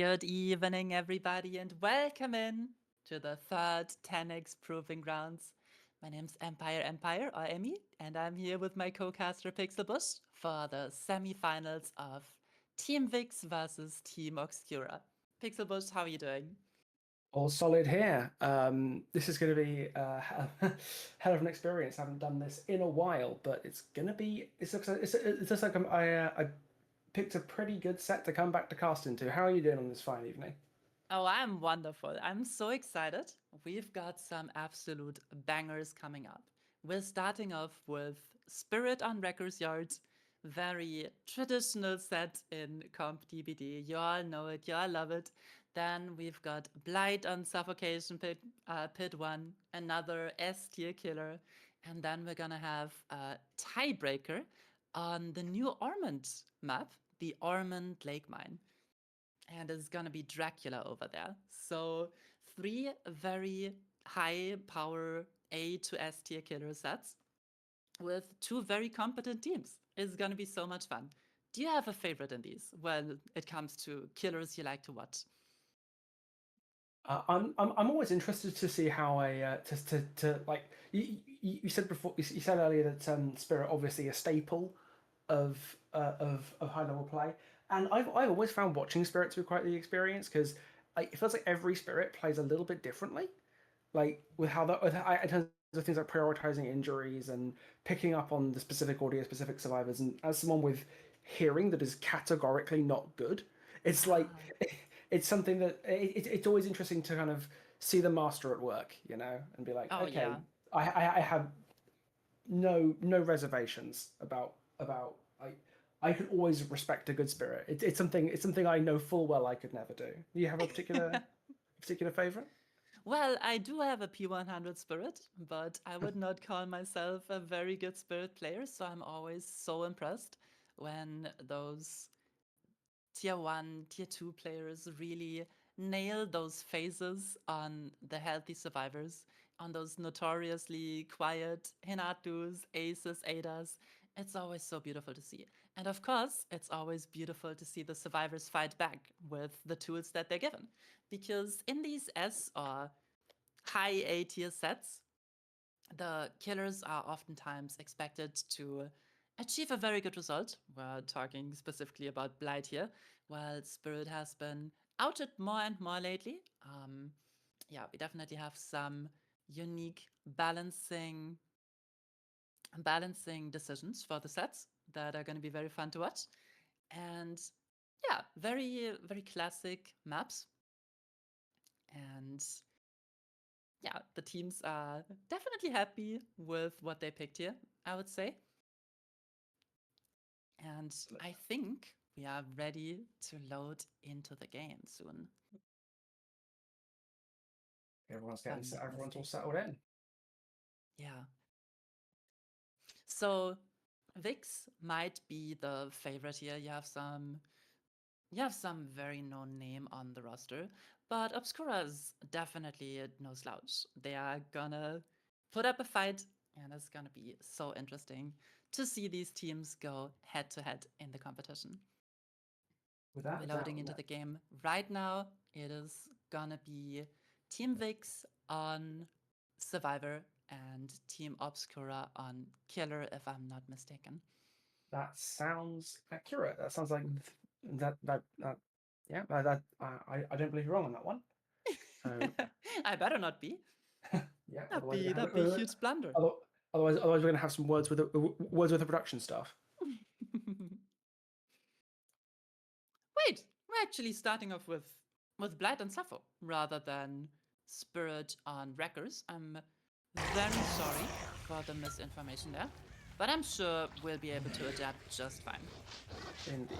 Good evening, everybody, and welcome in to the third Tenax Proving Grounds. My name's Empire or Emmy, and I'm here with my co-caster Pixelbush for the semi-finals of Team Vikzz versus Team Obscura. Pixelbush, how are you doing? All solid here. This is going to be a hell of an experience. I haven't done this in a while, but it's going to be. It looks like I picked a pretty good set to come back to cast into. How are you doing on this fine evening? Oh, I'm wonderful. I'm so excited. We've got some absolute bangers coming up. We're starting off with Spirit on Wrecker's Yard, very traditional set in Comp DBD. You all know it, you all love it. Then we've got Blight on Suffocation Pit 1, another S tier killer. And then we're gonna have a tiebreaker on the new Ormond map, the Ormond Lake Mine, and it's gonna be Dracula over there. So three very high power A to S tier killer sets with two very competent teams. It's gonna be so much fun. Do you have a favorite in these when it comes to killers you like to watch? I'm always interested to see how to like you said before you said earlier that Spirit obviously a staple of of high level play, and I've always found watching Spirit to be quite the experience because it feels like every Spirit plays a little bit differently, like with how that in terms of things like prioritizing injuries and picking up on the specific audio, specific survivors, and as someone with hearing that is categorically not good, it's like Ah, it's something that it's always interesting to kind of see the master at work, and be like, oh okay, yeah. I have no reservations about I can always respect a good spirit. It's something I know full well I could never do. Do you have a particular favorite? Well, I do have a P100 spirit, but I would not call myself a very good spirit player, so I'm always so impressed when those tier 1, tier 2 players really nail those phases on the healthy survivors, on those notoriously quiet Hinatus, Aces, Adas. It's always so beautiful to see. And of course, it's always beautiful to see the survivors fight back with the tools that they're given. Because in these S or high A tier sets, the killers are oftentimes expected to achieve a very good result. We're talking specifically about Blight here, while Spirit has been outed more and more lately. Yeah, we definitely have some unique balancing decisions for the sets that are going to be very fun to watch. And yeah, very classic maps. And yeah, the teams are definitely happy with what they picked here, I would say. And I think we are ready to load into the game soon, Everyone's if getting I'm not everyone's all mistaken. settled in. Yeah. So Vix might be the favorite here. You have some very known name on the roster, but Obscura is definitely no slouch. They are gonna put up a fight, and it's gonna be so interesting to see these teams go head to head in the competition. We're Without loading doubt, into the game right now. It is gonna be Team Vix on Survivor and Team Obscura on Killer, if I'm not mistaken. that sounds accurate. That sounds like that yeah, I don't believe you're wrong on that one. So I better not be. yeah, That'd be that'd be a huge blunder. other- otherwise we're gonna have some words with the production stuff. Wait, we're actually starting off with Blight and Sappho rather than Spirit on Wreckers. I'm very sorry for the misinformation there, but I'm sure we'll be able to adapt just fine. Indeed.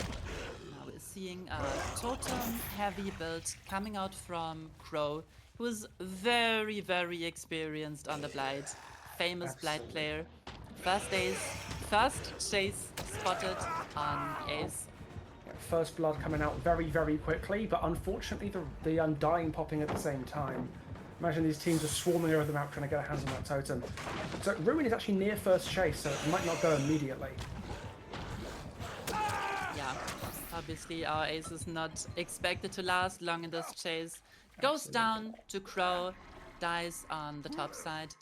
Now we're seeing a totem heavy build coming out from Crow, who's very experienced on the Blight, famous Blight Absolutely. player. First chase spotted on the Ace. Yeah, first blood coming out very quickly, but unfortunately the Undying popping at the same time. Imagine these teams are swarming over the map trying to get a hands on that totem. So Ruin is actually near first chase, so it might not go immediately. Yeah, Obviously, our ace is not expected to last long in this chase. Goes Absolutely. down to Crow, dies on the top side,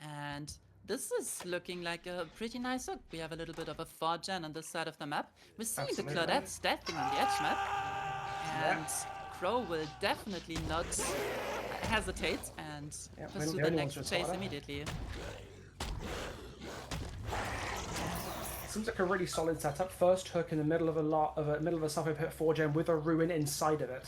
and this is looking like a pretty nice hook. We have a little bit of a 4-gen on this side of the map. We're seeing the Absolutely. Claudette stepping on the edge map, Yeah. and Crow will definitely not hesitate and Yeah, pursue the the only ones next who chase spotted. immediately. Seems like a really solid setup. First hook in the middle of a Sulfur Pit 4-gen with a ruin inside of it.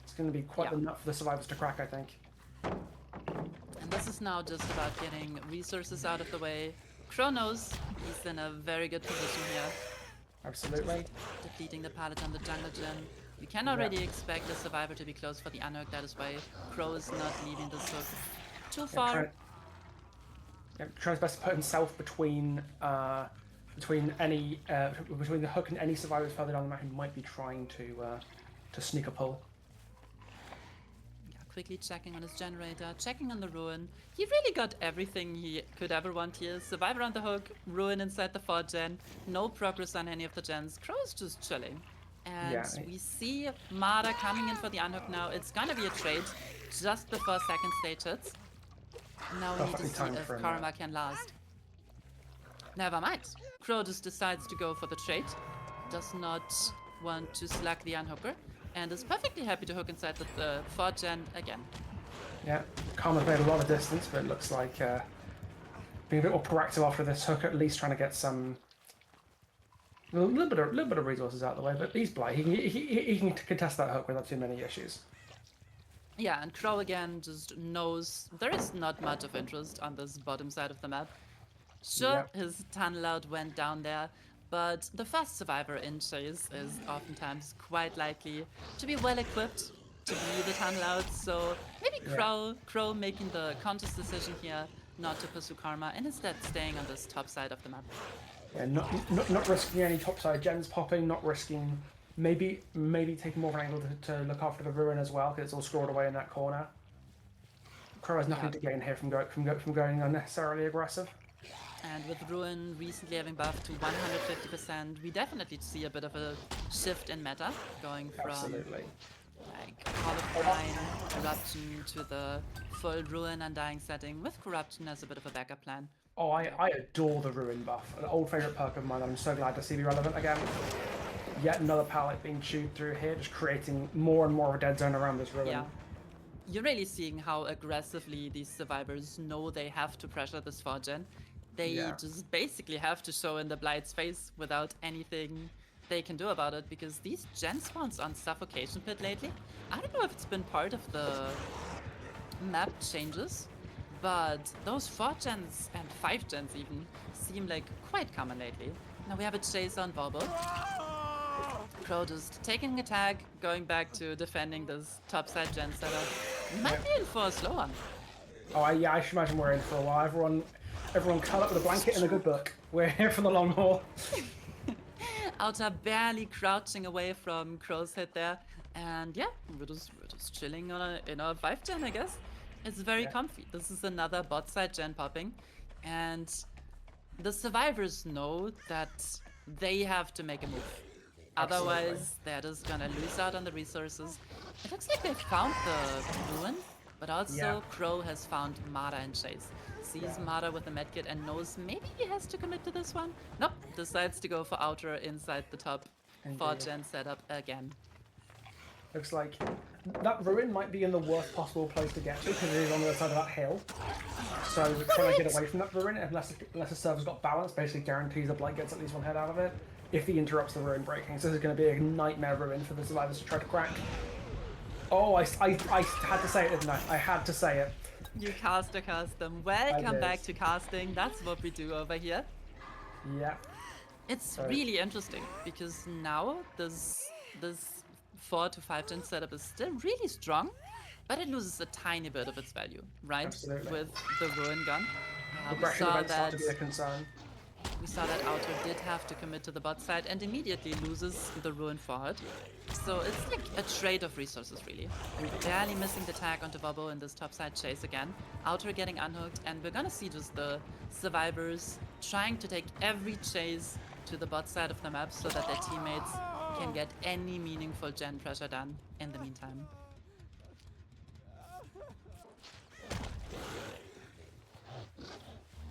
It's going to be quite Yeah. the nut for the survivors to crack, I think. And this is now just about getting resources out of the way. Crow knows he's in a very good position here. Absolutely. Depleting the pallet on the jungle gen. We can already expect the survivor to be close for the unhook. That is why Crow is not leaving this hook too far. Trying his best to put himself between between the hook and any survivors further down the map who might be trying to sneak a pull. Yeah, quickly checking on his generator, checking on the ruin. He really got everything he could ever want here. Survivor on the hook, ruin inside the 4-gen, no progress on any of the gens. Crow is just chilling. And Yeah. we see Mara coming in for the unhook now. It's gonna be a trade just before second stage hits. Now we need to Perfectly see timed if for him, Karma can last. Never mind. Crow just decides to go for the trade. Does not want to slack the unhooker. And is perfectly happy to hook inside the 4-gen again. Yeah. Karma's made a lot of distance, but it looks like being a bit more proactive after this hook, at least trying to get a little bit of resources out of the way. But he's Blight. He can contest that hook without too many issues. Yeah, and Crow again just knows there is not much of interest on this bottom side of the map. Sure, his tunnel out went down there, but the first survivor in chase is oftentimes quite likely to be well equipped to be the tunnel out. So maybe Crow making the conscious decision here not to pursue Karma and instead staying on this top side of the map. Yeah, not risking any topside gens popping, not risking maybe taking more of an angle to look after the ruin as well because it's all scored away in that corner. Crow has nothing to gain here from going unnecessarily aggressive. And with Ruin recently having buffed to 150%, we definitely see a bit of a shift in meta, going from like Call of Prime, Corruption to the full Ruin Undying setting, with Corruption as a bit of a backup plan. Oh, I adore the Ruin buff, an old favourite perk of mine. I'm so glad to see be relevant again. Yet another pallet being chewed through here, just creating more and more of a dead zone around this Ruin. Yeah. You're really seeing how aggressively these survivors know they have to pressure this 4-gen. They just basically have to show in the Blight's face without anything they can do about it, because these gen spawns on Suffocation Pit lately, I don't know if it's been part of the map changes, but those 4-gens and 5-gens even seem like quite common lately. Now we have a chase on Bobo. Crow just taking a tag, going back to defending this topside gen setup. We might be in for a slow one. Oh, yeah, I should imagine we're in for a while. Everyone curl up with a blanket and a good book. We're here for the long haul. Outer barely crouching away from Crow's hit there. And yeah, we're just chilling in a 5-gen, I guess. It's very comfy. This is another bot side gen popping. And the survivors know that they have to make a move. Otherwise, they're just gonna lose out on the resources. It looks like they found the ruin, but also Crow has found Mara in chase. Sees Mara with the medkit and knows maybe he has to commit to this one. Nope, decides to go for outer inside the top 4-gen setup again. Looks like that ruin might be in the worst possible place to get to because it is on the other side of that hill. So trying to get away from that ruin, unless the server's got balance, basically guarantees the Blight gets at least one head out of it if he interrupts the ruin breaking. So this is going to be a nightmare ruin for the survivors to try to crack. Oh, I had to say it, didn't I? I had to say it. You caster cast them. Welcome back to casting. That's what we do over here. Yeah. It's really interesting because now this 4 to 5-gen setup is still really strong, but it loses a tiny bit of its value, right? Absolutely. With the ruin gun. Regression events start to be a concern. We saw that Outer did have to commit to the bot side and immediately loses the ruin forward. So it's like a trade of resources, really. We're barely missing the tag onto Bobo in this topside chase again. Outer getting unhooked, and we're gonna see just the survivors trying to take every chase to the bot side of the map so that their teammates can get any meaningful gen pressure done in the meantime.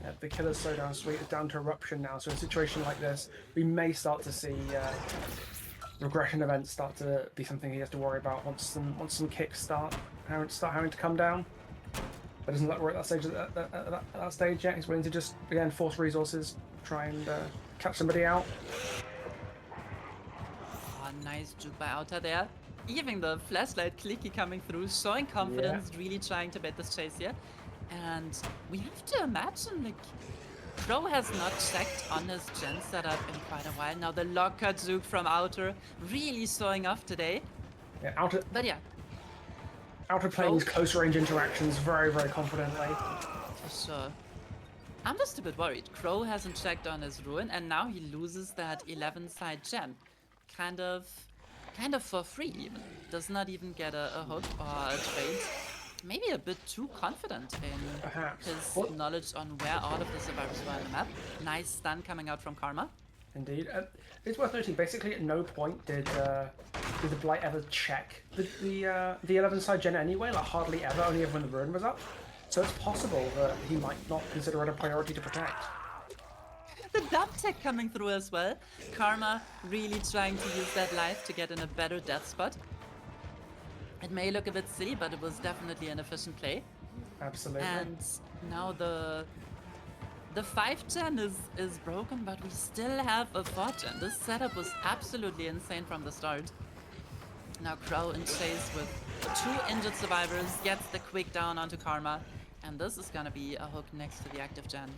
Yeah, the killer's slowdown suite is down to eruption now, so in a situation like this, we may start to see regression events start to be something he has to worry about once some kicks start having to come down. But doesn't look like we're at that stage at that stage yet. He's willing to just again force resources, try and catch somebody out. Oh, nice juke by Outer there. Even the flashlight clicky coming through, showing confidence, really trying to bet this chase here. And we have to imagine, like, Crow has not checked on his gen setup in quite a while. Now the locker juke from Outer really showing off today. Yeah, Outer. But yeah. Outer playing these close range interactions very, very confidently. For sure. I'm just a bit worried. Crow hasn't checked on his ruin, and now he loses that 11 side gen. Kind of for free even. Does not even get a hook or a trade. Maybe a bit too confident in his knowledge on where all of the survivors were on the map. Nice stun coming out from Karma. Indeed. It's worth noting, basically at no point did the Blight ever check the 11 side gen anyway, like hardly ever, only ever when the ruin was up. So it's possible that he might not consider it a priority to protect. The dub tech coming through as well. Karma really trying to use that life to get in a better death spot. It may look a bit silly, but it was definitely an efficient play. Absolutely. And now the 5 gen is broken, but we still have a 4 gen. This setup was absolutely insane from the start. Now Crow in chase with 2 injured survivors, gets the quick down onto Karma, and this is gonna be a hook next to the active gen.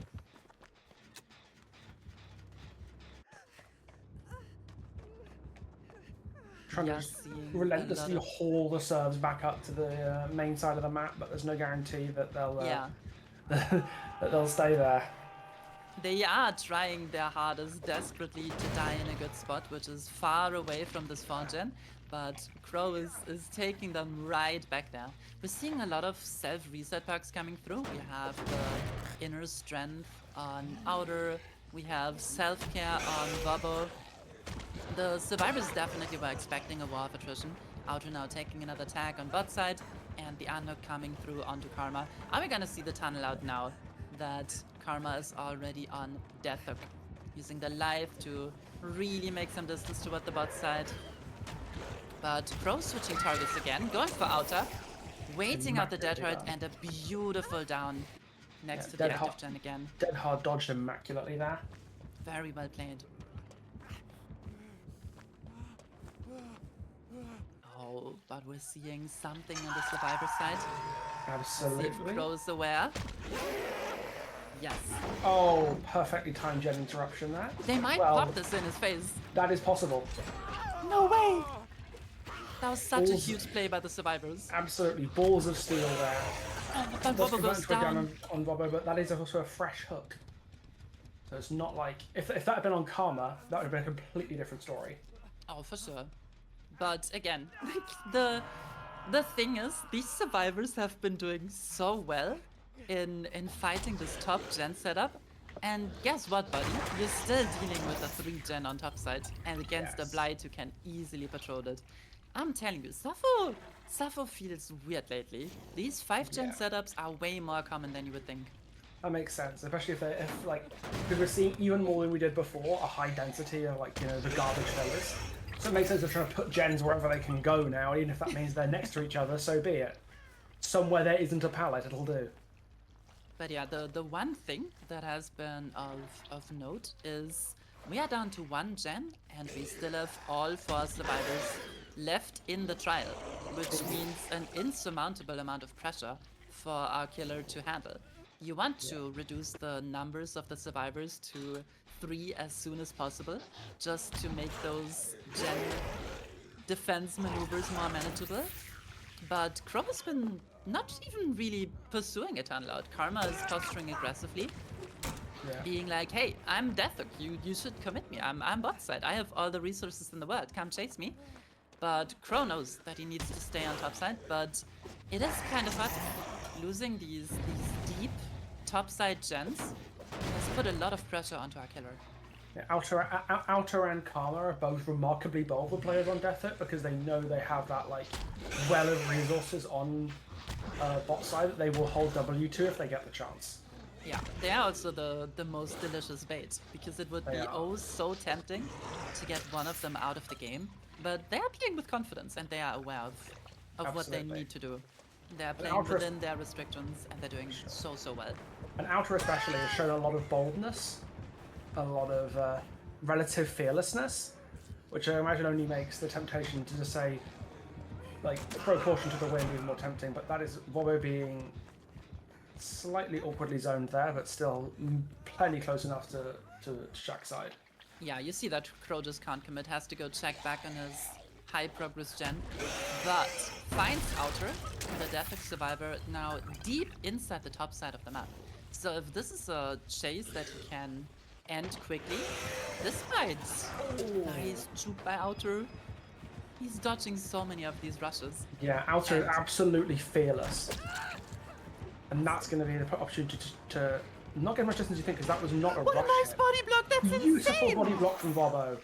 Trying to relentlessly haul the serves back up to the main side of the map, but there's no guarantee that they'll that they'll stay there. They are trying their hardest desperately to die in a good spot, which is far away from this 4 gen, but Crow is taking them right back there. We're seeing a lot of self-reset perks coming through. We have the inner strength on Outer, we have self-care on Bobo. The survivors definitely were expecting a war of attrition. Outer now taking another tag on bot side, and the unhook coming through onto Karma. Are we gonna see the tunnel out now that Karma is already on death hook, using the life to really make some distance toward the bot side. But Crow switching targets again, going for Outer, waiting out the dead hard, and a beautiful down next to the active gen again. Dead hard dodged immaculately there. Very well played. Oh, but we're seeing something on the survivor side. Absolutely. See if Crow's aware. Yes. Oh, perfectly timed gen interruption there. They might pop this in his face. That is possible. No way! That was such a huge play by the survivors. Absolutely. Balls of steel there. Oh, but Bobo goes down. On Bobo, but that is also a fresh hook. So it's not like... If that had been on Karma, that would have been a completely different story. Oh, for sure. But again, the thing is, these survivors have been doing so well in fighting this top gen setup. And guess what, buddy? You're still dealing with a 3 gen on top side and against a Blight who can easily patrol it. I'm telling you, Sappho feels weird lately. These 5 gen setups are way more common than you would think. That makes sense, especially if because we're seeing even more than we did before, a high density of the garbage phase. So it makes sense of trying to put gens wherever they can go now, even if that means they're next to each other, so be it. Somewhere there isn't a pallet, it'll do. But yeah, the one thing that has been of note is we are down to 1 gen and we still have all 4 survivors left in the trial, which means an insurmountable amount of pressure for our killer to handle. You want to reduce the numbers of the survivors to 3 as soon as possible, just to make those gen defense maneuvers more manageable. But Crow has been not even really pursuing a tunnel out. Karma is posturing aggressively, being like, hey, I'm Deathhook, you should commit me, I'm bot side, I have all the resources in the world, come chase me. But Crow knows that he needs to stay on top side, but it is kind of hard. Losing these deep top side gens has put a lot of pressure onto our killer. Outer and Karma are both remarkably bold with players on Death Hit because they know they have that like well of resources on bot side that they will hold W2 if they get the chance. Yeah, they are also the most delicious bait because it would be oh so tempting to get one of them out of the game. But they are playing with confidence and they are aware of what they need to do. They are playing within their restrictions and they're doing so well. And Outer especially has shown a lot of boldness, a lot of relative fearlessness, which I imagine only makes the temptation to just say, like, throw caution to the wind even more tempting. But that is Wobo being slightly awkwardly zoned there, but still plenty close enough to Shaq's side. Yeah, you see that Crow just can't commit, has to go check back on his high progress gen, but finds Outer, the Death Hit survivor, now deep inside the top side of the map. So if this is a chase that he can end quickly, despite nice juke by Outer, he's dodging so many of these rushes. Yeah, Outer is absolutely fearless. And that's going to be the opportunity to not get as much distance as you think, because that was not a rush. What a nice body block, that's insane! Beautiful body block from Wobo.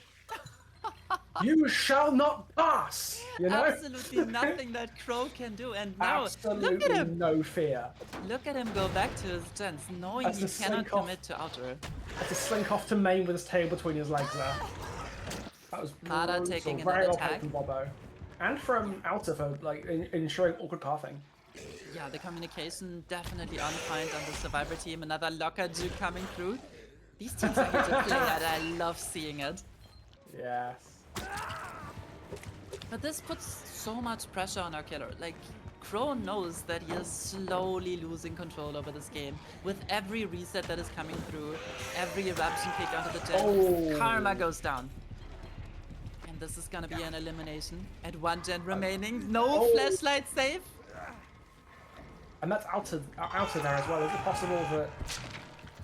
You shall not pass! You know? Absolutely nothing that Crow can do, and now absolutely look at him! No fear. Look at him go back to his gens, knowing he cannot commit to Outer. Had to slink off to main with his tail between his legs there. That was Mada taking very another well tag. from Wobo. And from Outer for like ensuring awkward pathing. Yeah, the communication definitely on point on the Survivor team. Another locker juke coming through. These teams are here to play that. I love seeing it. Yes. But this puts so much pressure on our killer. Like, Crow knows that he is slowly losing control over this game. With every reset that is coming through, every eruption kick onto the gen, Karma goes down. And this is gonna be an elimination. At one gen remaining, no flashlight save. And that's Outer there as well. Is it possible that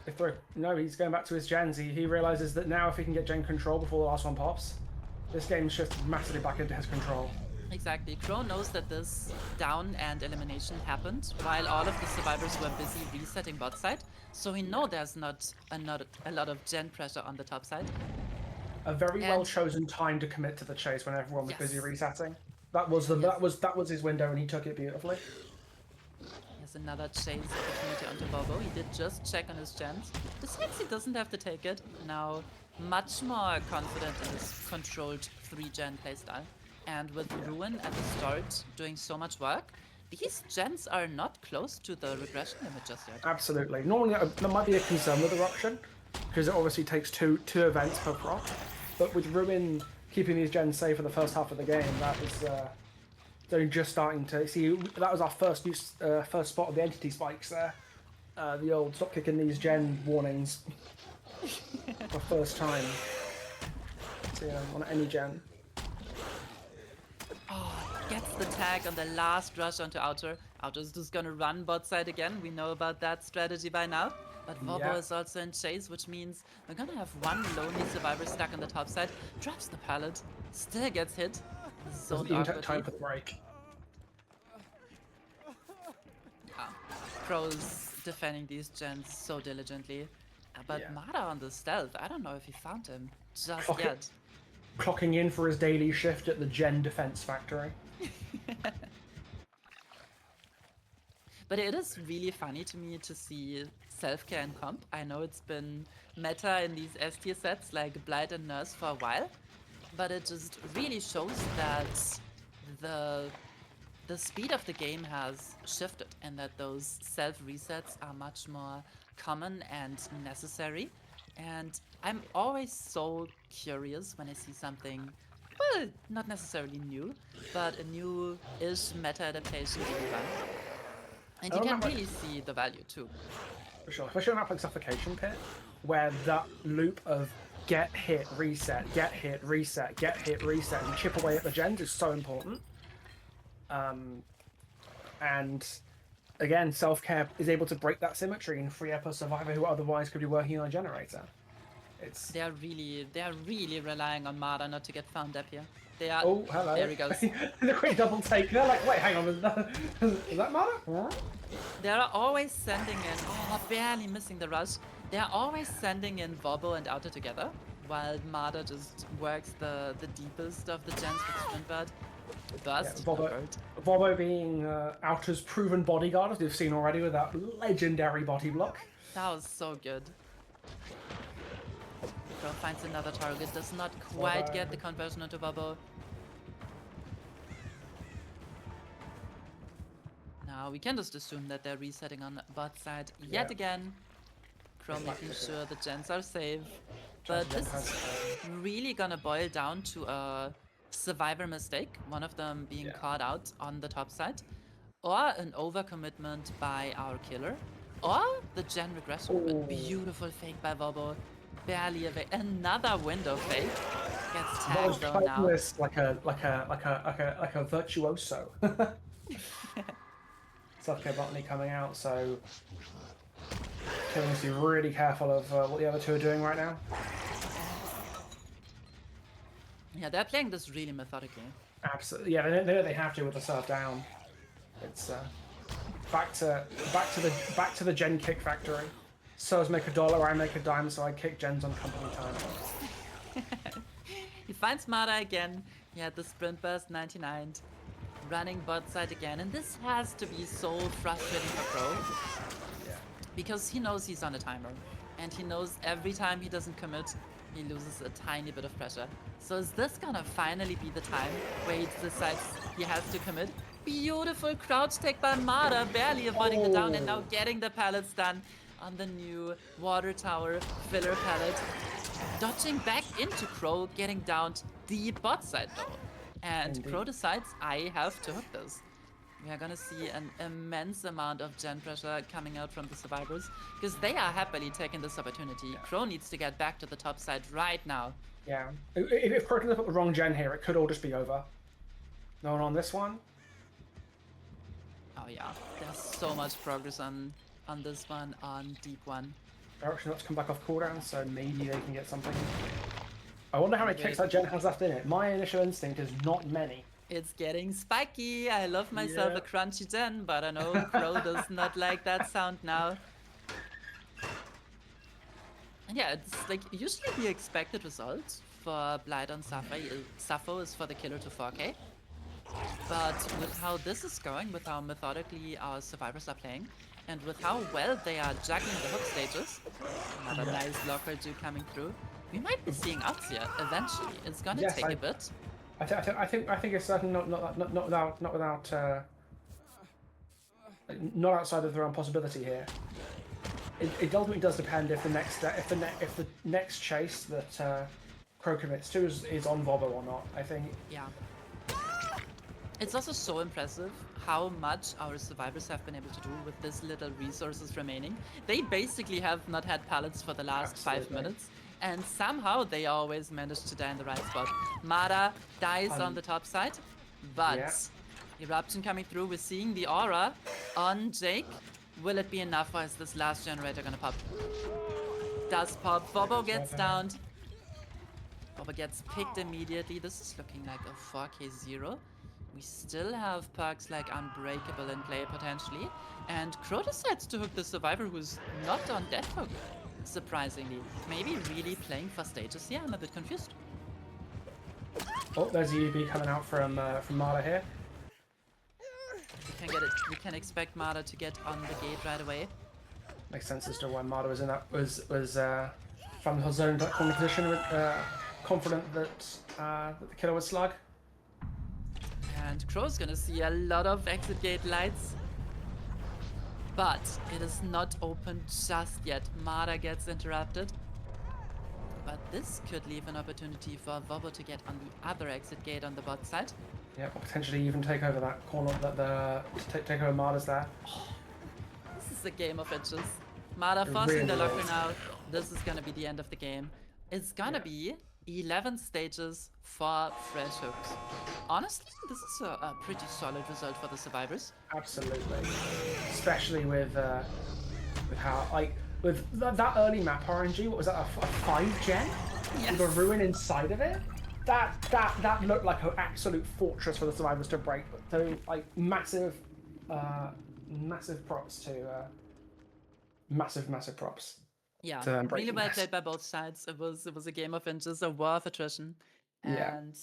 if they're... No, he's going back to his gens. He realizes that now if he can get gen control before the last one pops, this game shifts massively back into his control. Exactly. Crow knows that this down and elimination happened while all of the survivors were busy resetting bot side. So he knows there's not a lot of gen pressure on the top side. A very well chosen time to commit to the chase when everyone was busy resetting. That was that was his window, and he took it beautifully. Here's another chase opportunity onto Bobo. He did just check on his gens. This means he doesn't have to take it. Now much more confident in his controlled 3-gen playstyle. And with Ruin at the start doing so much work, these gens are not close to the regression limit just yet. Absolutely. Normally there might be a concern with Eruption, because it obviously takes two events per proc. But with Ruin keeping these gens safe for the first half of the game, that was only just starting to see. That was our first spot of the entity spikes there. The old stop kicking these gen warnings for first time. So, yeah, on any gen. Oh, gets the tag on the last rush onto Outer. Outer's just gonna run bot side again. We know about that strategy by now. But Wobo is also in chase, which means we're gonna have one lonely survivor stuck on the top side. Drops the pallet, still gets hit. So time for the break. Yeah, Crow's defending these gens so diligently. But Mada on the stealth, I don't know if he found him just yet. Clocking in for his daily shift at the Gen Defense Factory. But it is really funny to me to see self-care in comp. I know it's been meta in these S-tier sets like Blight and Nurse for a while, but it just really shows that the speed of the game has shifted and that those self-resets are much more common and necessary. And I'm always so curious when I see something, well, not necessarily new, but a new-ish meta adaptation being run. And you can really see the value too. For sure, especially on a map like Suffocation Pit, where that loop of get hit, reset, get hit, reset, get hit, reset, and chip away at the gens is so important. And again, self-care is able to break that symmetry and free up a survivor who otherwise could be working on a generator. They are really relying on Mada not to get found up here. They are. Oh, hello. There he goes. The quick double take. They're like, wait, hang on, is that Mada? They are always sending in. Oh, barely missing the rush. They are always sending in Wobo and Outer together while Mada just works the deepest of the gens with Sprint Bird. Burst, Vobo, bird. Vobo being Outer's proven bodyguard, as we've seen already with that legendary body block. That was so good. Crow finds another target, does not quite Vobo. get the conversion onto Vobo. Now we can just assume that they're resetting on bot side yet again. Crow making sure the gens are safe. But this is really gonna boil down to a survivor mistake, one of them being caught out on the top side, or an overcommitment by our killer, or the gen regression. A beautiful fake by Vobo. Barely another window fake. Gets tagged though now. This like a virtuoso. Softcare Botany coming out, so Killer needs to be really careful of what the other two are doing right now. Yeah, they're playing this really methodically. Absolutely, yeah, they know they have to with the serve down. It's back to the gen kick factory. Serves make $1, I make a dime, so I kick gens on company time. He finds Mara again. He had the sprint burst 99. Running bot side again, and this has to be so frustrating for Crow. Yeah. Because he knows he's on a timer, and he knows every time he doesn't commit, he loses a tiny bit of pressure. So is this gonna finally be the time where he decides he has to commit? Beautiful crouch take by Mara, barely avoiding the down, and now getting the pallets done on the new water tower filler pallet. Dodging back into Crow, getting down the bot side though. And Crow decides, I have to hook this. We are gonna see an immense amount of gen pressure coming out from the survivors, because they are happily taking this opportunity. Crow needs to get back to the top side right now. Yeah. If Crow can put the wrong gen here, it could all just be over. No one on this one? Oh yeah, there's so much progress on this one, on deep one. They're actually not to come back off cooldown, so maybe they can get something. I wonder how many kicks that gen has left in it. My initial instinct is not many. It's getting spiky. I love myself a crunchy gen, but I know Crow does not like that sound now. And yeah, it's like usually the expected result for Blight on Sappho is for the killer to 4k. But with how this is going, with how methodically our survivors are playing, and with how well they are juggling the hook stages, another nice blocker do coming through, we might be seeing outs here eventually. It's gonna take a bit. I think it's certainly not outside of the realm possibility here. It ultimately does depend if the next chase that Crow commits to is on Vobo or not. I think. Yeah. It's also so impressive how much our survivors have been able to do with this little resources remaining. They basically have not had pallets for the last 5 minutes, and somehow they always managed to die in the right spot. Mara dies on the top side, but Eruption coming through. We're seeing the aura on Jake. Will it be enough, or is this last generator gonna pop? Does pop. Vobo gets downed. Vobo gets picked immediately. This is looking like a 4k0. We still have perks like Unbreakable in play potentially, and Crow decides to hook the survivor who's not on death hook, surprisingly. Maybe really playing for stages here, I'm a bit confused. Oh, there's a UB coming out from Mara here. We can expect Mara to get on the gate right away. Makes sense as to why Mara was in that was from her zone corner position, confident that the killer would slug. And Crow's gonna see a lot of exit gate lights. But it is not open just yet. Mara gets interrupted. But this could leave an opportunity for Vobo to get on the other exit gate on the bot side. Yeah, or potentially even take over that corner, take over Mara's there. Oh, this is a game of inches. Mara forcing the locker now. This is gonna be the end of the game. It's gonna be 11 stages for fresh hooks. Honestly, this is a pretty solid result for the survivors. Absolutely, especially with how with that early map RNG. What was that? A 5 gen with a ruin inside of it. That looked like an absolute fortress for the survivors to break. So like massive props to massive props. Yeah, really breaking well this. played by both sides. It was a game of inches, a war of attrition, Yeah. and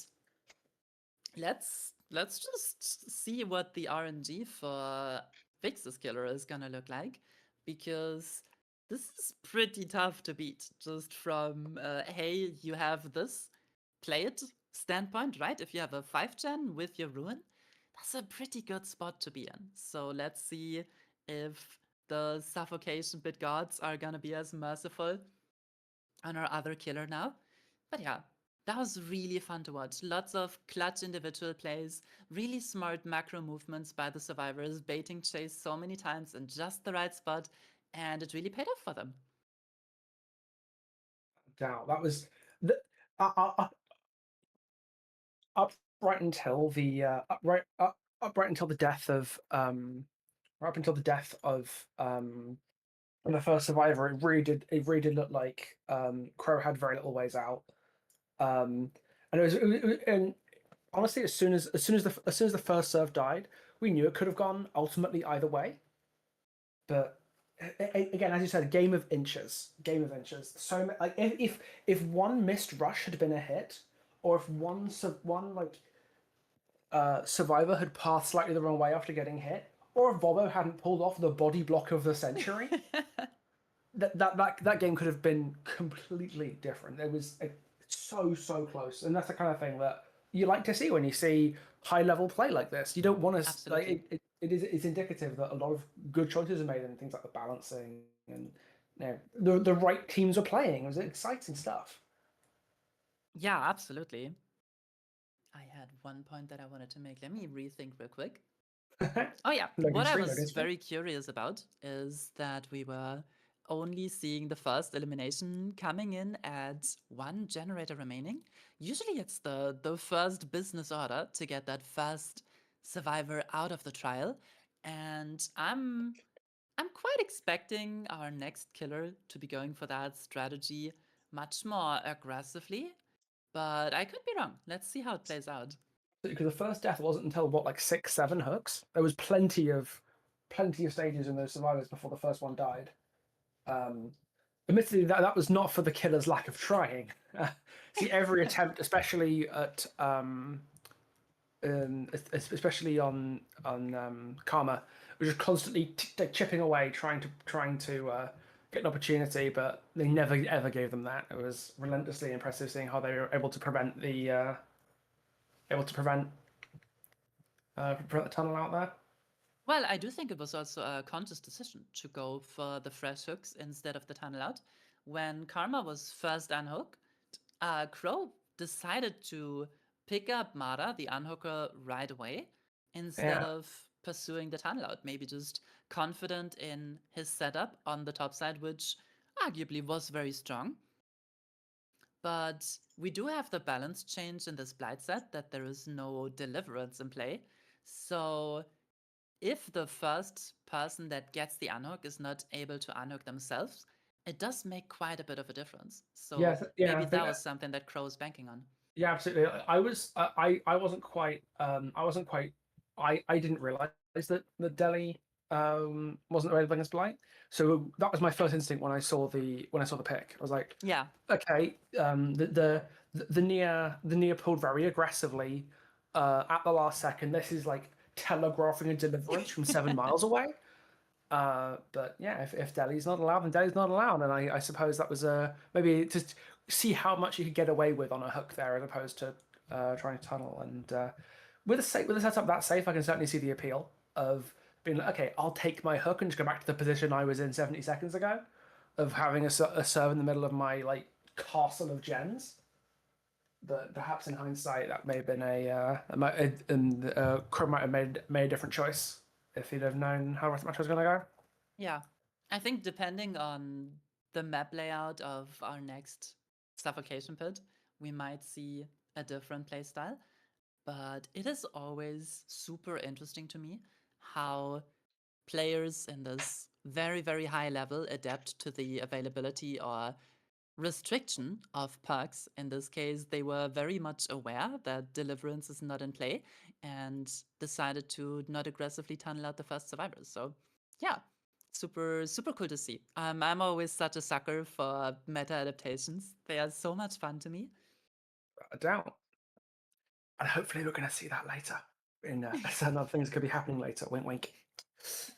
let's just see what the RNG for Vikzz killer is gonna look like, because this is pretty tough to beat just from hey, you have this, play it standpoint, right? If you have a 5 gen with your ruin, that's a pretty good spot to be in. So let's see if the suffocation bit gods are gonna be as merciful on our other killer now. But yeah, that was really fun to watch. Lots of clutch individual plays, really smart macro movements by the survivors, baiting chase so many times in just the right spot, and it really paid off for them. Doubt that was the up, up right until the up right until the death of right up until the death of the first survivor. It really did look like Crow had very little ways out. And and honestly, as soon as the first serve died, we knew it could have gone ultimately either way. But again, as you said, a game of inches, game of inches. So like if one missed rush had been a hit, or if one like survivor had passed slightly the wrong way after getting hit, or if Bobo hadn't pulled off the body block of the century, that game could have been completely different. It was so close, and that's the kind of thing that you like to see when you see high level play like this. You don't want to like Absolutely. it's indicative that a lot of good choices are made and things like the balancing and the right teams are playing. It was exciting stuff. Yeah, absolutely. I had one point that I wanted to make. Let me rethink real quick. Oh yeah, Loading what I screen, loading was screen. very curious about is that we were only seeing the first elimination coming in at one generator remaining. Usually it's the first business order to get that first survivor out of the trial, and I'm quite expecting our next killer to be going for that strategy much more aggressively, but I could be wrong. Let's see how it plays out. Because the first death wasn't until what, like 6, 7 hooks. There was plenty of stages in those survivors before the first one died. Um, Admittedly, that was not for the killer's lack of trying. See, every attempt, especially at especially on Karma, was just constantly chipping away, trying to get an opportunity, but they never ever gave them that. It was relentlessly impressive seeing how they were able to prevent the tunnel out there. Well, I do think it was also a conscious decision to go for the fresh hooks instead of the tunnel out. When Karma was first unhooked, Crow decided to pick up Mara, the unhooker, right away instead Yeah, of pursuing the tunnel out. Maybe just confident in his setup on the top side, which arguably was very strong. But we do have the balance change in this Blight set that there is no deliverance in play. So if the first person that gets the unhook is not able to unhook themselves, it does make quite a bit of a difference. yeah, So yeah. maybe I think that was something that Crow is banking on. yeah, absolutely. I wasn't quite I didn't realize that Delhi wasn't available against Blight. So that was my first instinct when I saw the pick. I was like, Yeah. okay, the Nia pulled very aggressively at the last second. This is like telegraphing a deliverance from 7 miles away. But yeah, if Delhi's not allowed, then Delhi's not allowed, and I suppose that was maybe just see how much you could get away with on a hook there, as opposed to trying to tunnel. And with a setup that safe, I can certainly see the appeal of being like, okay, I'll take my hook and just go back to the position I was in 70 seconds ago, of having a serve in the middle of my like castle of gens. But perhaps in hindsight, that may have been Crumb might have made a different choice if he'd have known how the match was going to go. Yeah. I think depending on the map layout of our next suffocation pit, we might see a different playstyle. But it is always super interesting to me how players in this very, very high level adapt to the availability or restriction of perks. In this case, they were very much aware that deliverance is not in play and decided to not aggressively tunnel out the first survivors. So, yeah, super cool to see. I'm always such a sucker for meta adaptations. They are so much fun to me. Without a doubt. And hopefully we're going to see that later. Certain other things could be happening later. Wink, wink.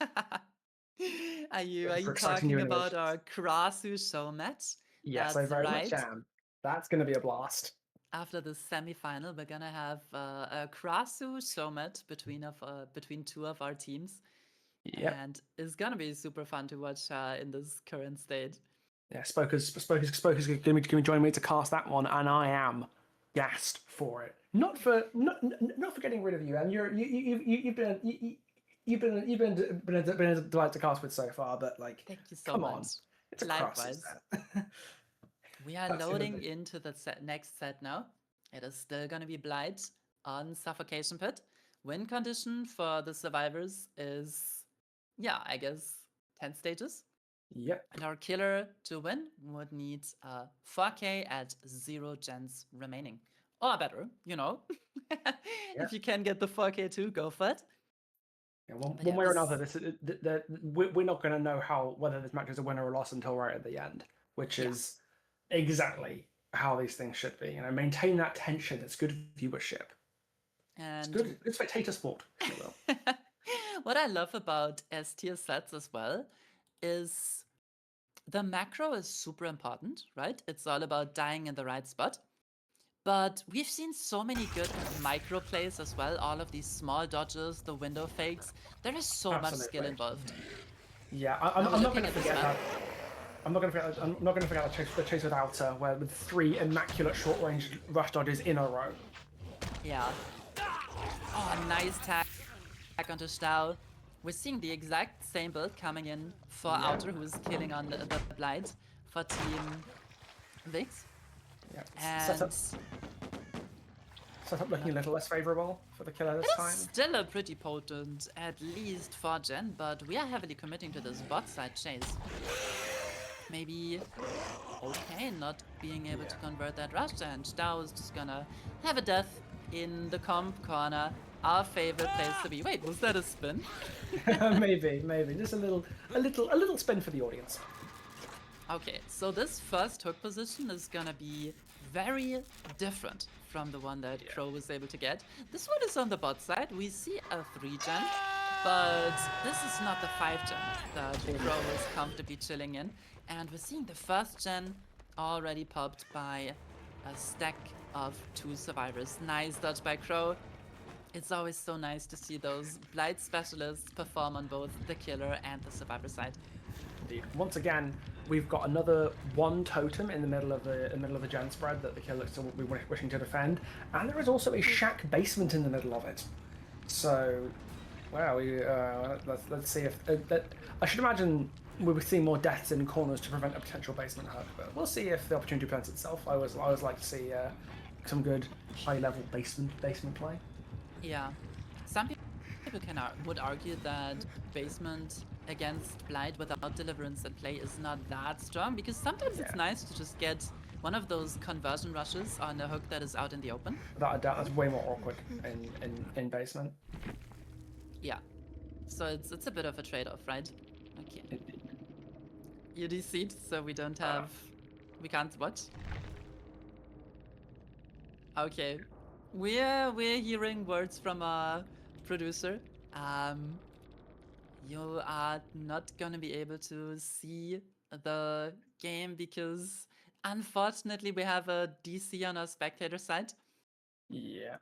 Are For you exciting new talking about innovations. our Krasu show match? Yes, I That's very much right. am. That's going to be a blast. After the semifinal, we're gonna have a Krasu show match between two of our teams, Yep. and it's gonna be super fun to watch in this current state. Yeah, Spoker's going to join me to cast that one, and I am gassed for it. Not for getting rid of you, and you've been a delight to cast with so far. But like, Thank you so come on, much. it's a crosses Likewise. there. We are That's gonna loading be. into the next set now. It is still gonna be Blight on Suffocation Pit. Win condition for the survivors is, yeah, I guess 10 stages. Yep. And our killer to win would need 4k at 0 gens remaining. Or better, you know. If you can get the 4k too, go for it. Yeah, But one yeah, way or another, we're not going to know whether this match is a winner or loss until right at the end, which yeah. is exactly how these things should be. You know, maintain that tension. It's good viewership. It's And good spectator sport, if you will. what I love about S tier sets as well is the macro is super important, right? It's all about dying in the right spot. But we've seen so many good micro plays as well. All of these small dodges, the window fakes. There is so much skill Absolutely. involved. Yeah, Now we're I'm not going looking to at this forget map. that. I'm not going to forget the chase with Outer, where with 3 immaculate short range rush dodges in a row. Yeah. Oh, nice tag onto Stau. We're seeing the exact same build coming in for Yep. Outer, who is killing on the Blight for Team Vikzz. Yeah. And Setup looking a little less favourable for the killer this time. still a pretty potent, at least 4 gen, but we are heavily committing to this bot side chase. Maybe okay, not being able to convert that rush, and Stau is just gonna have a death in the comp corner. Our favorite place to be. Wait, was that a spin? maybe just a little spin for the audience. Okay, so this first hook position is gonna be very different from the one that Crow was able to get. This one is on the bot side. We see a 3 gen, but this is not the 5 gen that Crow is comfortably chilling in. And we're seeing the first gen already popped by a stack of 2 survivors. Nice dodge by Crow. It's always so nice to see those Blight specialists perform on both the killer and the survivor side. Indeed. Once again, we've got another 1 totem in the middle of the gen spread that the killer will be wishing to defend, and there is also a shack basement in the middle of it. So, well, let's see if I should imagine we'll be seeing more deaths in corners to prevent a potential basement hug, but we'll see if the opportunity presents itself. I always like to see some good high level basement play. Yeah, some people would argue that basement against Blight without Deliverance and play is not that strong, because sometimes it's nice to just get one of those conversion rushes on a hook that is out in the open. Without a doubt, that's way more awkward in basement. Yeah, so it's a bit of a trade-off, right? Okay. You DC'd, so we don't have... we can't watch. Okay. We're hearing words from our producer. You are not gonna be able to see the game because unfortunately we have a DC on our spectator side. Yeah.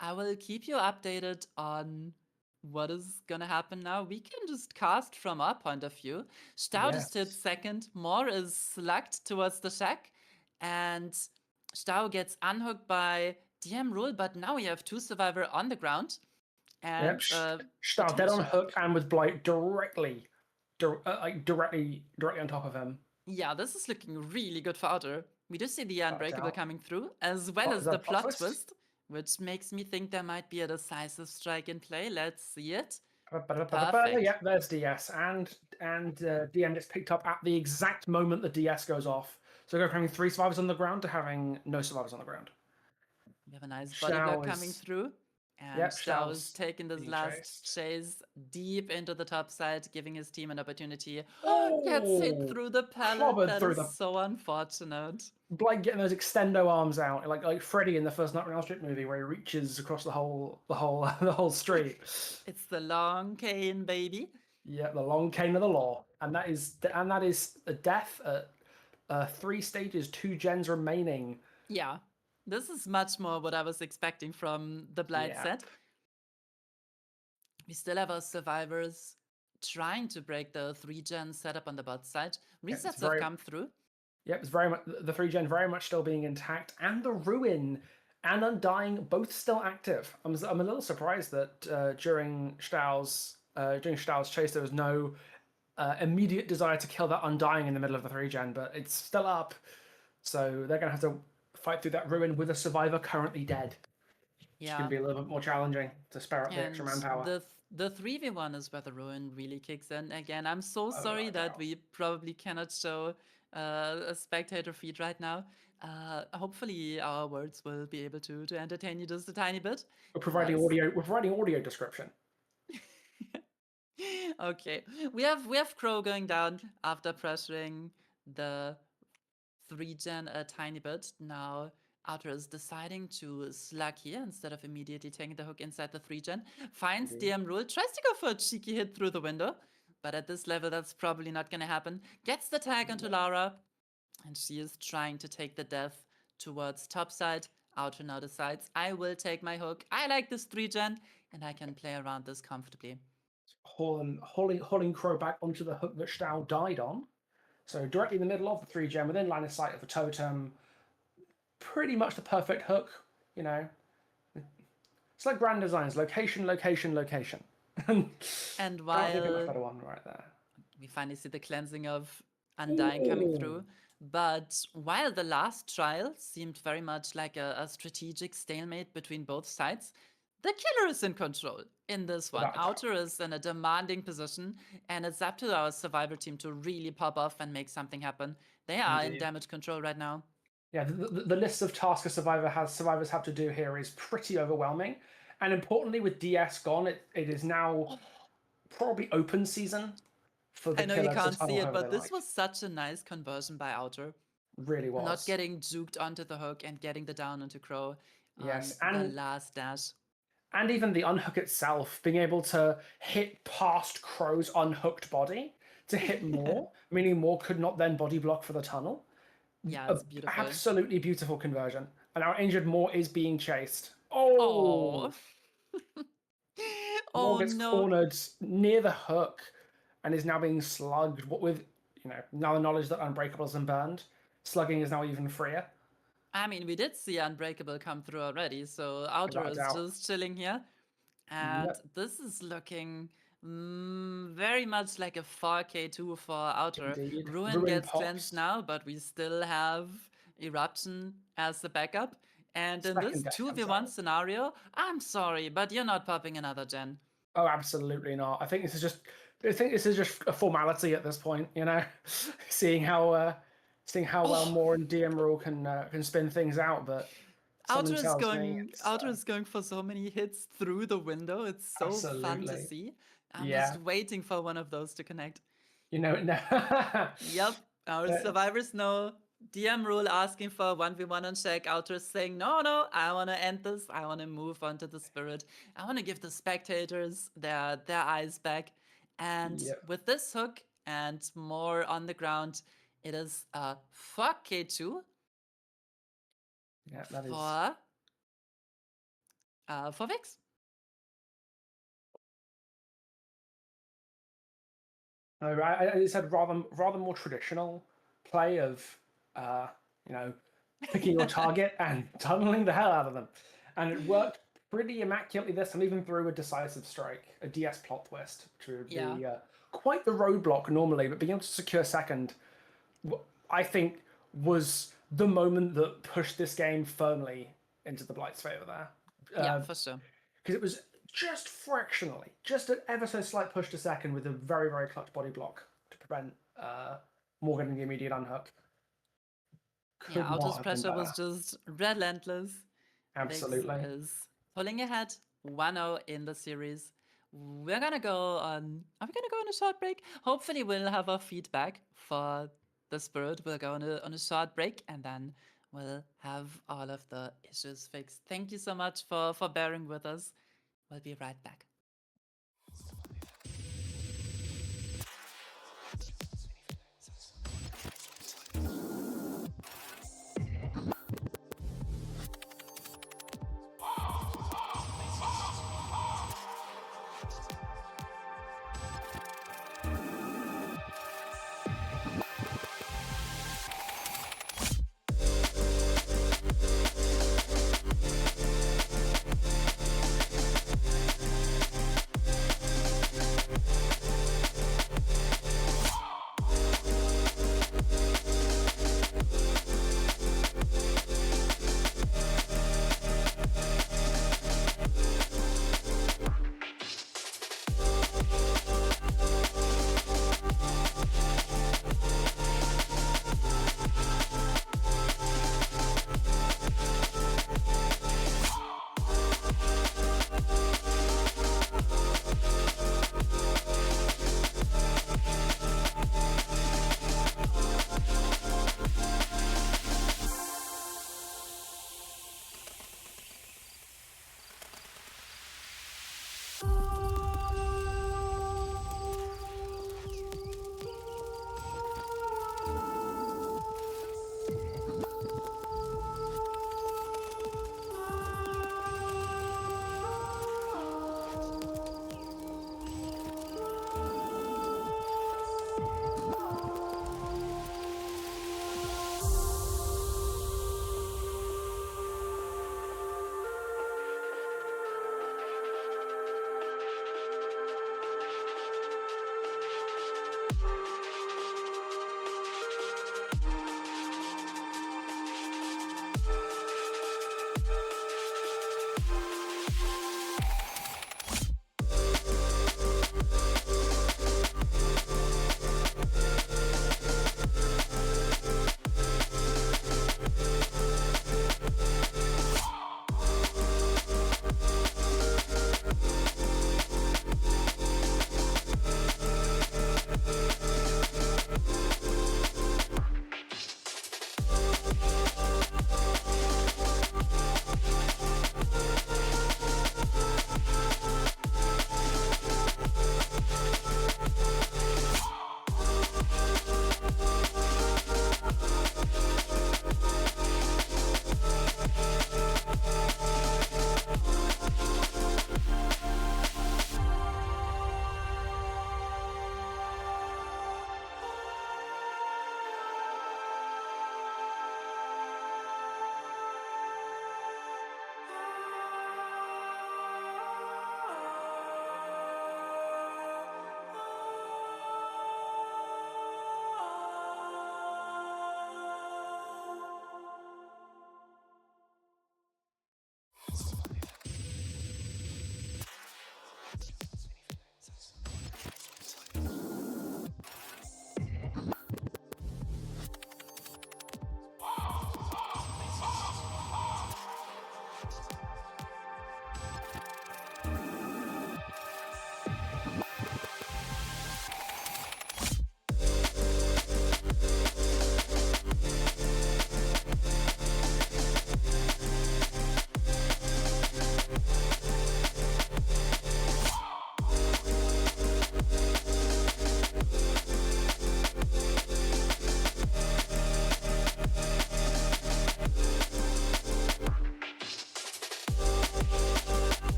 I will keep you updated on what is gonna happen now. We can just cast from our point of view. Stau just hit second. Moore is slugged towards the shack, and Stau gets unhooked by DM Rule, but now we have 2 survivor on the ground. And Stau dead on hook and with Blight directly on top of him. Yeah, this is looking really good for Outer. We do see the Unbreakable coming through, as well as the plot twist, which makes me think there might be a decisive strike in play. Let's see it. Perfect. Yeah, there's DS, and DM gets picked up at the exact moment the DS goes off. So we go from having 3 survivors on the ground to having no survivors on the ground. We have a nice body block coming through. And Yep, Stao's Shell's taking this being last chased. chase deep into the top side, giving his team an opportunity. Gets hit Oh, through the pallet. clobbered That through is the so unfortunate. like getting those extendo arms out, like Freddy in the first Nightmare on Elm Street movie, where he reaches across the whole street. It's the long cane, baby. Yeah, the long cane of the law, and that is a death at 3 stages, 2 gens remaining. Yeah, this is much more what I was expecting from the Blight Yeah, set. We still have our survivors trying to break the 3-gen setup on the bot side. yeah it's Resets have very come through. Yep, it's very much the 3 gen very much still being intact, and the ruin and undying both still active. I'm a little surprised that during Stao's chase there was no immediate desire to kill that undying in the middle of the 3 gen, but it's still up. So they're gonna have to fight through that ruin with a survivor currently dead. Which can Yeah, be a little bit more challenging to spare up the extra and manpower. the 3v1 is where the ruin really kicks in. Again, I'm so Oh, sorry without a that doubt. we probably cannot show a spectator feed right now. Hopefully our words will be able to entertain you just a tiny bit. We're providing 'Cause audio. We're providing audio description. okay, we have Crow going down after pressuring the 3-gen a tiny bit. Now Outer is deciding to slug here instead of immediately taking the hook inside the 3-gen. Finds Indeed. DM Rule, tries to go for a cheeky hit through the window, but at this level that's probably not gonna happen. Gets the tag onto Laura, and she is trying to take the death towards topside. Outer now decides, I will take my hook. I like this 3-gen, and I can play around this comfortably. Hauling Crow back onto the hook that Stau died on. So directly in the middle of the 3 gen, within line of sight of the totem. Pretty much the perfect hook, you know. It's like Grand Designs: location, location, location. And Can't think of a while better one right there. we finally see the cleansing of Undying coming Ooh, through. But while the last trial seemed very much like a strategic stalemate between both sides, the killer is in control in this one. without a doubt. Outer is in a demanding position, and it's up to our survivor team to really pop off and make something happen. They are in Indeed. damage control right now. Yeah, the list of tasks a survivors have to do here is pretty overwhelming. And importantly, with DS gone, it is now probably open season for the I know you killer to can't see tunnel it, however but they this like. was such a nice conversion by Outer. Really Not was. getting juked onto the hook and getting the down onto Crow on Yes, the last dash. and even the unhook itself, being able to hit past Crow's unhooked body to hit more, meaning more could not then body block for the tunnel. Yeah, A it's beautiful. absolutely beautiful conversion. And our injured Moore is being chased. Oh. Oh, Moore Oh gets no. cornered near the hook and is now being slugged. What with now the knowledge that Unbreakable has been burned, slugging is now even freer. I mean, we did see Unbreakable come through already, so Outer Without a is doubt. just chilling here. And Yep, this is looking very much like a 4K2 for Outer. indeed. Ruin Ruin gets cleansed pops. now, but we still have Eruption as the backup. And in this Second death comes 2v1 out. scenario, I'm sorry, but you're not popping another gen. Oh, absolutely not. I think this is just a formality at this point. Seeing how well Oh, Moore and DM Rule can spin things out, but something tells me it's Outer is going for so many hits through the window. It's so fun to absolutely, see. I'm just yeah. waiting for one of those to connect. No. Yep, our Uh, survivors know. DM Rule asking for 1v1 on check. Outer saying, no, no, I want to end this. I want to move on to the spirit. I want to give the spectators their eyes back. And yeah, with this hook and more on the ground, it is a fuck K2 yeah. That is. for Vikzz. I said rather more traditional play of, uh, you know, picking your target and tunneling the hell out of them, and it worked pretty immaculately this time, even through a decisive strike, a DS plot twist, which would Yeah. be quite the roadblock normally, but being able to secure second, I think, was the moment that pushed this game firmly into the Blight's favor there. Yeah, for sure. Because it was just fractionally, just an ever so slight push to second with a very, very clutch body block to prevent Morgan getting the immediate unhook. Yeah, Could not Outer's have been pressure better. was just relentless. Vikzz Absolutely. is pulling ahead 1-0 in the series. We're gonna go on. Are we gonna go on a short break? Hopefully, we'll have our feedback for the Spirit. We'll go on a short break and then we'll have all of the issues fixed. Thank you so much for bearing with us. We'll be right back.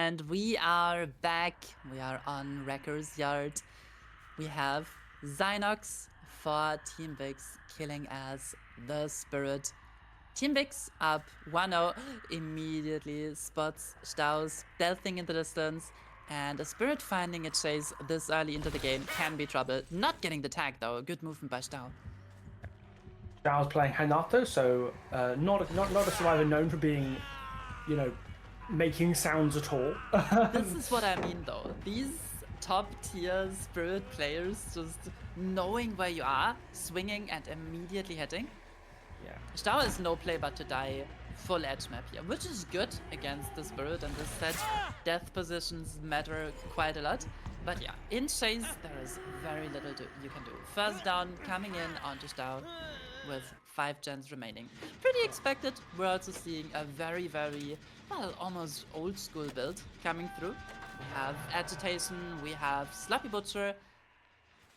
And we are back. We are on Wrecker's Yard. We have Zynox for Team Vikzz killing as the Spirit. Team Vikzz up 1-0, immediately spots Stau's stealthing in the distance, and a Spirit finding a chase this early into the game can be trouble. Not getting the tag though, good movement by Stau. Stau's playing Hanato, so not a survivor known for being, you know, making sounds at all. This is what I mean though. These top tier Spirit players just knowing where you are, swinging and immediately hitting. Yeah. Stau is no play but to die full edge map here, which is good against the Spirit, and this set death positions matter quite a lot. But yeah, in chase there is very little you can do. First down coming in onto Stau with 5 gens remaining. Pretty expected. We're also seeing a very, well, almost old school build coming through. We have Agitation, we have Sloppy Butcher,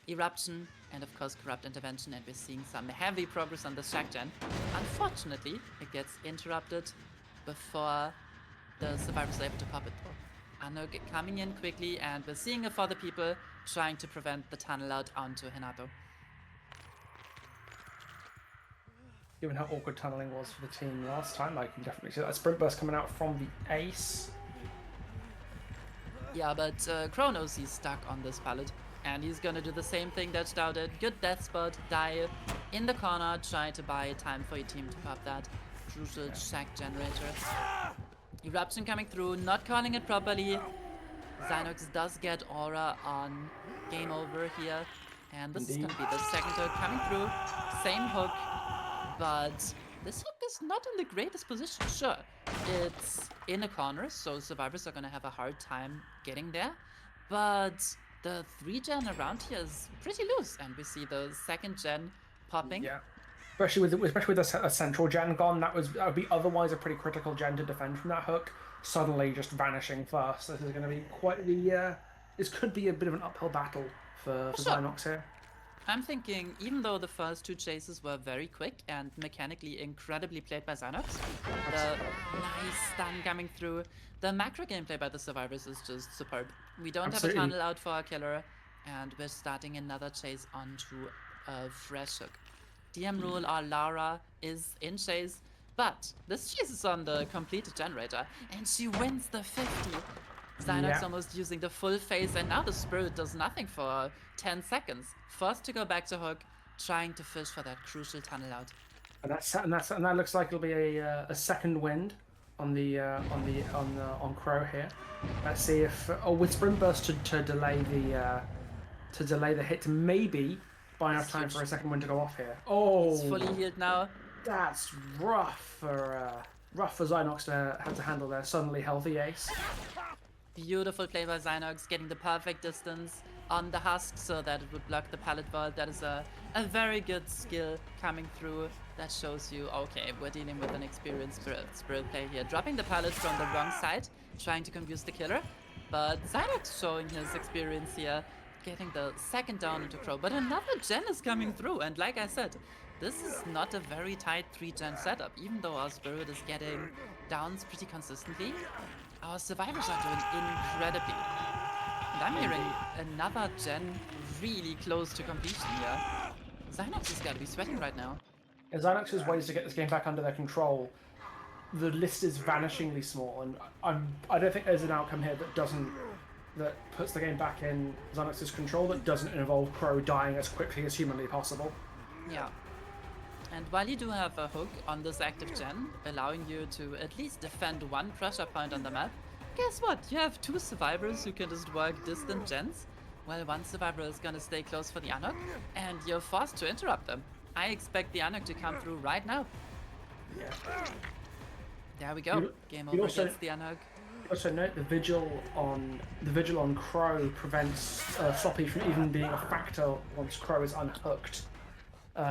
Eruption, and of course Corrupt Intervention, and we're seeing some heavy progress on the Shack gen. Unfortunately, it gets interrupted before the survivors are able to pop it though. Anuk coming in quickly, and we're seeing it for the people trying to prevent the tunnel out onto Hanato. Given how awkward tunneling was for the team last time, I can definitely see that. A sprint burst coming out from the ace. Yeah, but Kronos, he's stuck on this pallet. And he's gonna do the same thing that Stau did. Good death spot, die in the corner, try to buy time for your team to pop that crucial Shack generator. Eruption coming through, not calling it properly. Zynox does get aura on game over here. And this is gonna be the second hook coming through. Same hook. But this hook is not in the greatest position. Sure, it's in a corner, so survivors are gonna have a hard time getting there. But the 3 gen around here is pretty loose, and we see the 2nd gen popping. Yeah, especially with a central gen gone, that would be otherwise a pretty critical gen to defend from that hook. Suddenly just vanishing first. This is going to be quite the. This could be a bit of an uphill battle for Zynox here. I'm thinking, even though the first 2 chases were very quick and mechanically incredibly played by Zynox, the nice stun coming through, the macro gameplay by the survivors is just superb. We don't have a tunnel out for our killer. And we're starting another chase onto a fresh hook. DM Rule or Lara is in chase, but this chase is on the completed generator, and she wins the 50. Zynox Yeah. almost using the full phase, and now the Spirit does nothing for 10 seconds. Forced to go back to hook, trying to fish for that crucial tunnel out. And that looks like it'll be a second wind on Crow here. Let's see if with Sprint Burst to delay the hit, maybe buy enough time for a second wind to go off here. Oh, He's fully healed now. that's rough for Zynox to have to handle their suddenly healthy ace. Beautiful play by Zynox, getting the perfect distance on the husk so that it would block the pallet vault. That is a very good skill coming through. That shows you, okay, we're dealing with an experienced spirit player here. Dropping the pallet from the wrong side, trying to confuse the killer. But Zynox showing his experience here, getting the second down into Crow. But another gen is coming through, and like I said, this is not a very tight 3-gen setup. Even though our spirit is getting downs pretty consistently, our survivors are doing incredibly. And I'm hearing another gen really close to completion here. Zynox has got to be sweating right now. Zynox's ways to get this game back under their control, the list is vanishingly small, and I don't think there's an outcome here that puts the game back in Zynox's control that doesn't involve Crow dying as quickly as humanly possible. Yeah. And while you do have a hook on this active gen, allowing you to at least defend one pressure point on the map, guess what? You have two survivors who can just work distant gens, while one survivor is gonna stay close for the unhook, and you're forced to interrupt them. I expect the unhook to come through right now. Yeah. There we go. Game over gets the unhook. Also note the vigil on Crow prevents Sloppy from even being a factor once Crow is unhooked,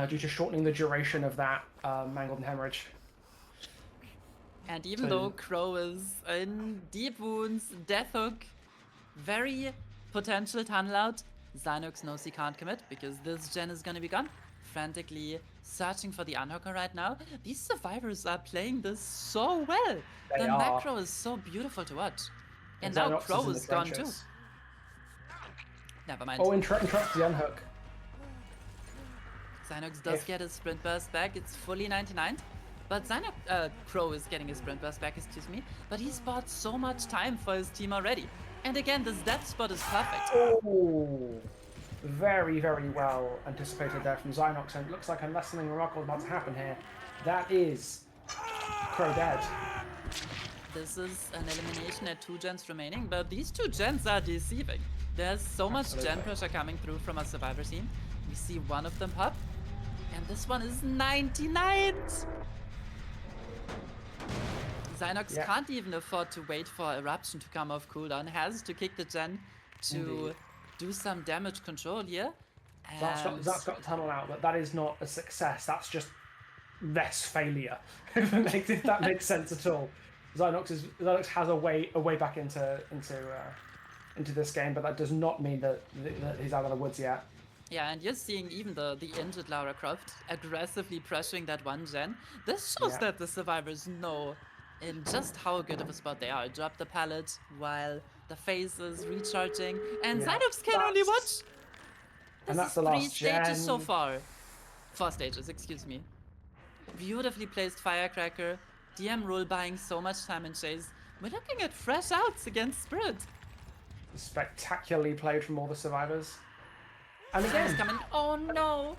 due to shortening the duration of that mangled and hemorrhage. And even though Crow is in deep wounds, death hook, very potential tunnel out, Zynox knows he can't commit because this gen is gonna be gone. Frantically searching for the unhooker right now. These survivors are playing this so well. The macro is so beautiful to watch. And now Crow is gone too. Never mind. Oh, interrupt the unhook. Zynox does get his sprint burst back. It's fully 99. But Crow is getting his sprint burst back, excuse me. But he's bought so much time for his team already. And again, this death spot is perfect. Oh, very, very well anticipated there from Zynox. And it looks like unless something remarkable is about to happen here, that is Crow dead. This is an elimination at 2 gens remaining, but these 2 gens are deceiving. There's so much gen pressure coming through from our survivor team. We see one of them pop, and this one is 99! Zynox can't even afford to wait for Eruption to come off cooldown, has to kick the gen to do some damage control here. That's got tunnel out, but that is not a success, that's just less failure, if that makes sense at all. Zynox has a way back into this game, but that does not mean that he's out of the woods yet. Yeah, and you're seeing even the injured Lara Croft aggressively pressuring that one gen. This shows that the survivors know in just how good of a spot they are. Drop the pallet while the phase is recharging, and Zynox can only watch. And that's the last 3 stages so far. 4 stages, excuse me. Beautifully placed Firecracker. DM Rule buying so much time in chase. We're looking at fresh outs against Spirit. Spectacularly played from all the survivors. And again, oh no!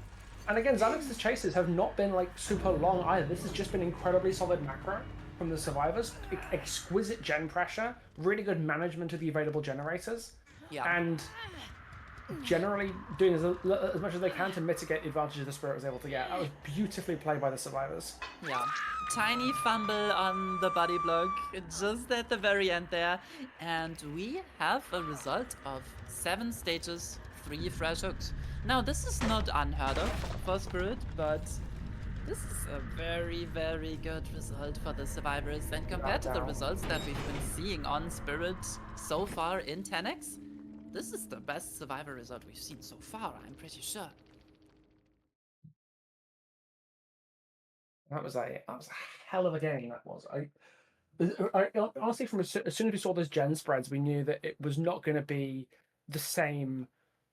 And again, Zynox's chases have not been like super long either. This has just been incredibly solid macro from the survivors. Exquisite gen pressure, really good management of the available generators, and generally doing as much as they can to mitigate the advantages the Spirit was able to get. That was beautifully played by the survivors. Yeah. Tiny fumble on the body block, just at the very end there. And we have a result of 7 stages, 3 fresh hooks. Now, this is not unheard of for Spirit, but this is a very, very good result for the survivors. And compared to the results that we've been seeing on Spirit so far in Tenax, this is the best survivor result we've seen so far, I'm pretty sure. That was a hell of a game, that was. Honestly, from as soon as we saw those gen spreads, we knew that it was not going to be the same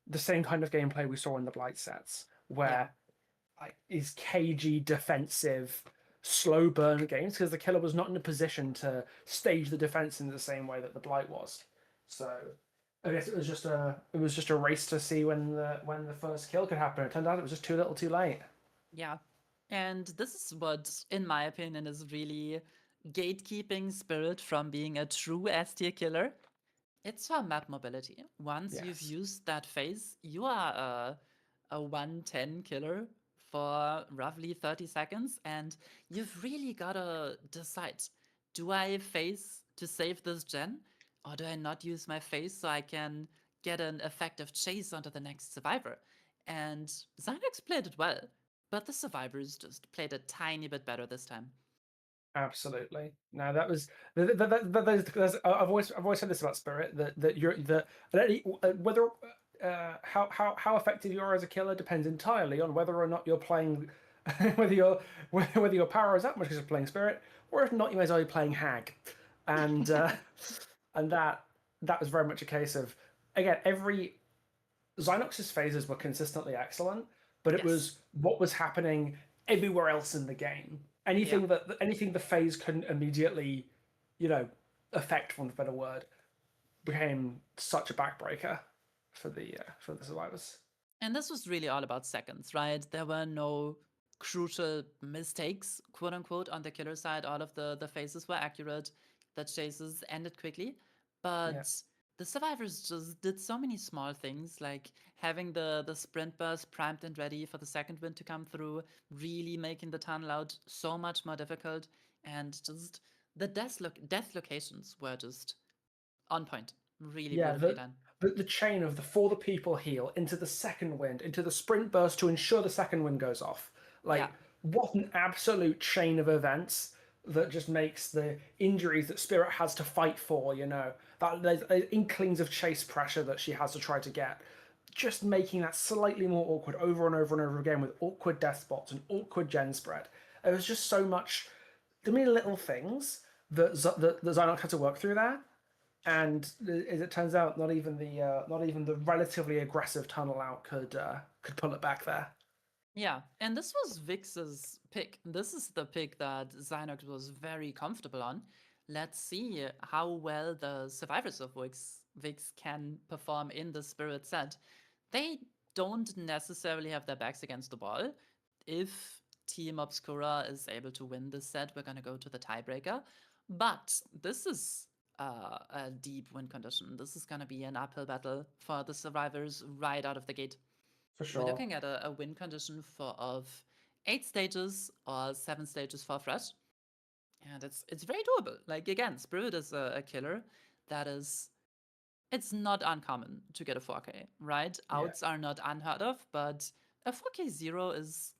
the same kind of gameplay we saw in the Blight sets, Yeah. where is cagey, defensive, slow burn games because the killer was not in a position to stage the defense in the same way that the Blight was. So I guess it was just a race to see when the first kill could happen. It turned out it was just too little, too late. Yeah. And this is what, in my opinion, is really gatekeeping Spirit from being a true S tier killer. It's for map mobility. Once you've Yes. used that phase, you are a 110 killer for roughly 30 seconds, and you've really gotta decide, do I phase to save this gen, or do I not use my phase so I can get an effective chase onto the next survivor? And Zynox played it well, but the survivors just played a tiny bit better this time. Absolutely. No, that was I've always said this about Spirit that you're that whether how effective you are as a killer depends entirely on whether or not you're playing whether your power is that much because you're playing Spirit, or if not, you may as well be playing Hag, and and that was very much a case of, again, every Zynox's phases were consistently excellent, but it Yes. was what was happening everywhere else in the game. Yeah. Anything the phase couldn't immediately, affect, for want of a better word, became such a backbreaker for the survivors. And this was really all about seconds, right? There were no crucial mistakes, quote unquote, on the killer side. All of the phases were accurate, the chases ended quickly. Yeah, But the survivors just did so many small things, like having the sprint burst primed and ready for the second wind to come through, really making the tunnel out so much more difficult, and just the death locations were just on point. Really yeah. beautifully done. The chain of the for the people heal into the second wind into the sprint burst to ensure the second wind goes off. Yeah. Like, what an absolute chain of events that just makes the injuries that Spirit has to fight for. That there's inklings of chase pressure that she has to try to get. Just making that slightly more awkward over and over and over again with awkward death spots and awkward gen spread. There was just so much, too many little things that Zynox had to work through there, and as it turns out, not even the relatively aggressive tunnel out could pull it back there. Yeah, and this was Vikz's pick. This is the pick that Zynox was very comfortable on. Let's see how well the survivors of Vikzz can perform in the Spirit set. They don't necessarily have their backs against the wall. If Team Obscura is able to win this set, we're gonna go to the tiebreaker. But this is a deep win condition. This is gonna be an uphill battle for the survivors right out of the gate. For We're sure. looking at a win condition of 8 stages or 7 stages for fresh, and it's very doable. Like, again, Spirit is a killer that is, it's not uncommon to get a 4K, right? Yeah, Outs are not unheard of, but a 4K zero is,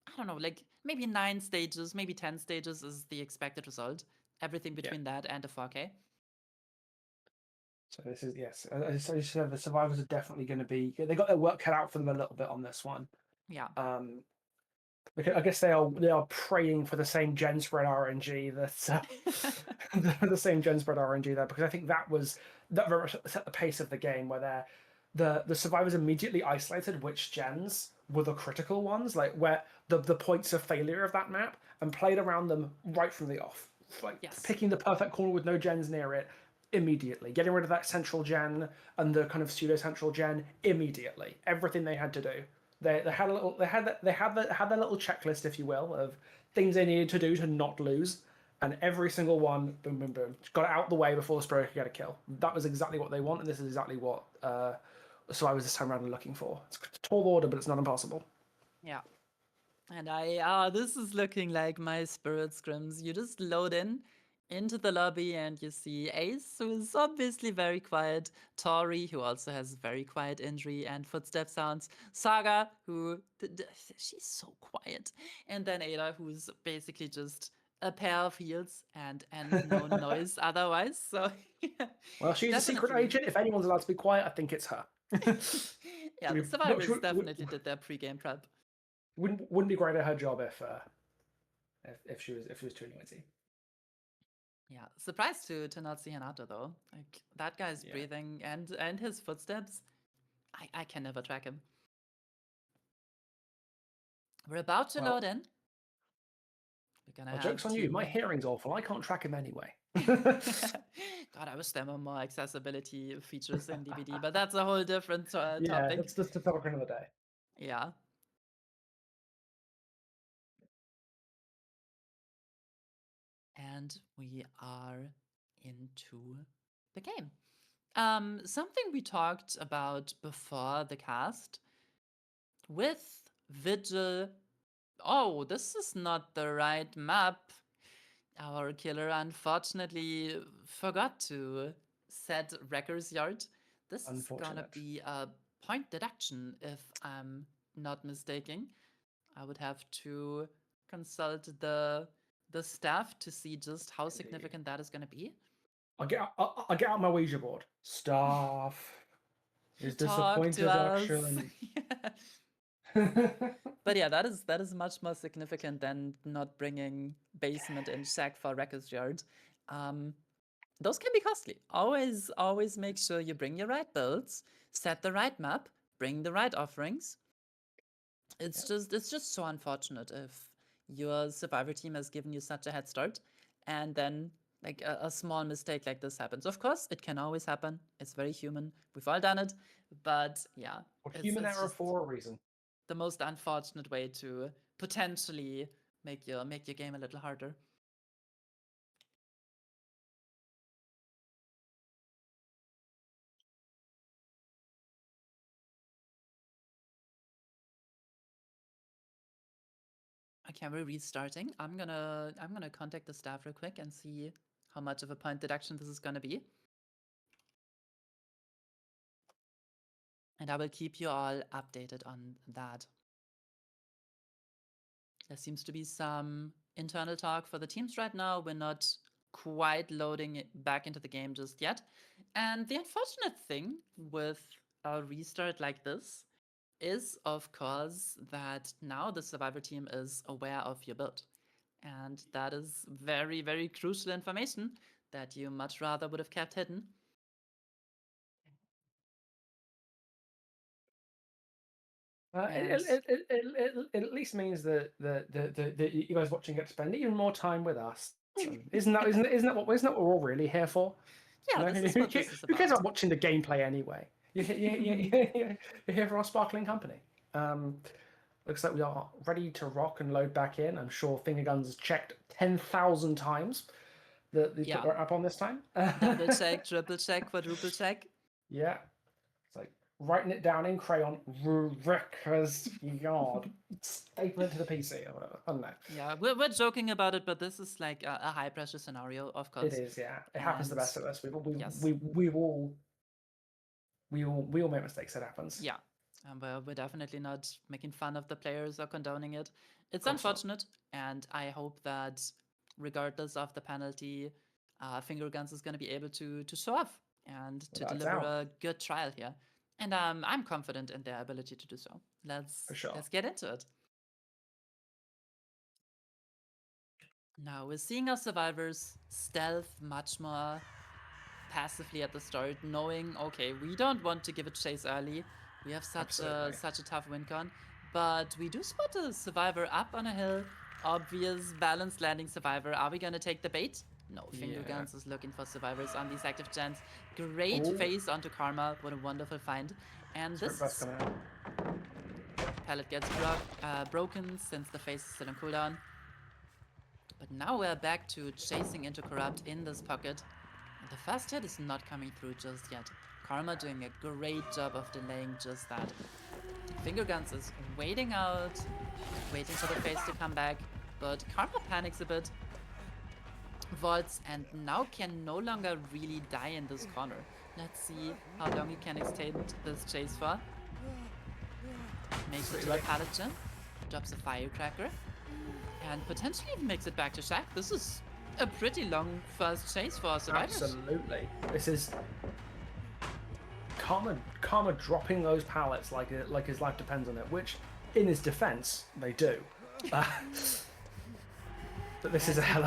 I don't know, like maybe 9 stages, maybe 10 stages is the expected result. Everything yeah. between that and a 4K. So this is, yes. As you said, the survivors are definitely going to be. They got their work cut out for them a little bit on this one. Yeah. Um, because I guess they are praying for the same gen spread RNG that the same gen spread RNG there, because I think that very much set the pace of the game where the survivors immediately isolated which gens were the critical ones, like where the points of failure of that map, and played around them right from the off, like Yes. picking the perfect corner with no gens near it immediately, getting rid of that central gen and the kind of pseudo central gen immediately. Everything they had to do. They had a little they had their little checklist, if you will, of things they needed to do to not lose, and every single one, boom, boom, boom, got it out the way before the Spirit could get a kill. That was exactly what they want, and this is exactly what Survivors this time around are looking for. It's a tall order, but it's not impossible. Yeah. And this is looking like my Spirit scrims. You just load in into the lobby and you see Ace, who is obviously very quiet, Tori, who also has very quiet injury and footstep sounds, Saga, who she's so quiet, and then Ada, who's basically just a pair of heels and no noise otherwise. So Well, she's a secret definitely, agent. If anyone's allowed to be quiet, I think it's her. yeah, the No, survivors definitely did their pre-game prep. wouldn't be great at her job if she was too noisy. Yeah, surprise to not see Hanato though. Like, that guy's Yeah. breathing and his footsteps. I can never track him. We're about to load in. We're gonna have joke's on you. My hearing's awful. I can't track him anyway. God, I wish there were more accessibility features in DBD, but that's a whole different topic. Yeah, that's just a topic for another day. Yeah. And we are into the game. Something we talked about before the cast with Vigil. Oh, this is not the right map. Our killer unfortunately forgot to set Wrecker's Yard. This is gonna be a point deduction if I'm not mistaken. I would have to consult the staff to see just how significant that is gonna be. I'll get out my Ouija board. Staff is this a Talk point to us. deduction? But yeah, that is much more significant than not bringing basement in check for Wrecker's Yard. Those can be costly. Always make sure you bring your right builds, set the right map, bring the right offerings. It's just so unfortunate if your survivor team has given you such a head start, and then like a small mistake like this happens. Of course, it can always happen. It's very human. We've all done it, but yeah, human error for a reason. The most unfortunate way to potentially make your game a little harder. Okay, we're restarting. I'm gonna contact the staff real quick and see how much of a point deduction this is gonna be. And I will keep you all updated on that. There seems to be some internal talk for the teams right now. We're not quite loading it back into the game just yet. And the unfortunate thing with a restart like this is, of course, that now the survivor team is aware of your build. And that is very, very crucial information that you much rather would have kept hidden. It at least means that you guys watching get to spend even more time with us. Isn't that what we're all really here for? Yeah, this is what this is about. Who cares about watching the gameplay anyway? You're here for our sparkling company. Looks like we are ready to rock and load back in. I'm sure Fingerguns has checked 10,000 times that they put up on this time. Double check, triple check, quadruple check. Yeah. It's like writing it down in crayon, Wrecker's Yard, staple it to the PC or whatever. I don't know. Yeah, we're joking about it, but this is like a high pressure scenario, of course. It is, yeah. It happens to the best of us. We all make mistakes. It happens. Yeah. We're definitely not making fun of the players or condoning it. It's unfortunate, and I hope that regardless of the penalty, Fingerguns is going to be able to show off and to deliver a good trial here. And I'm confident in their ability to do so. Let's get into it. Now we're seeing our survivors stealth much more passively at the start, knowing, okay, we don't want to give it chase early. We have such a tough win con, but we do spot a survivor up on a hill. Obvious balanced landing survivor. Are we gonna take the bait? No, Fingerguns is looking for survivors on these active gens. Great face onto Karma. What a wonderful find. And this pallet gets broken since the face is still on cooldown. But now we're back to chasing into Corrupt in this pocket. And the first hit is not coming through just yet. Karma doing a great job of delaying just that. Fingerguns is waiting out, waiting for the face to come back, but Karma panics a bit, vaults, and now can no longer really die in this corner. Let's see how long he can extend this chase for. Makes it to a pallet gen, drops a firecracker, and potentially even makes it back to Shack. This is a pretty long first chase for survivors. Absolutely. This is Karma dropping those pallets like his life depends on it, which, in his defense, they do. But this is a hell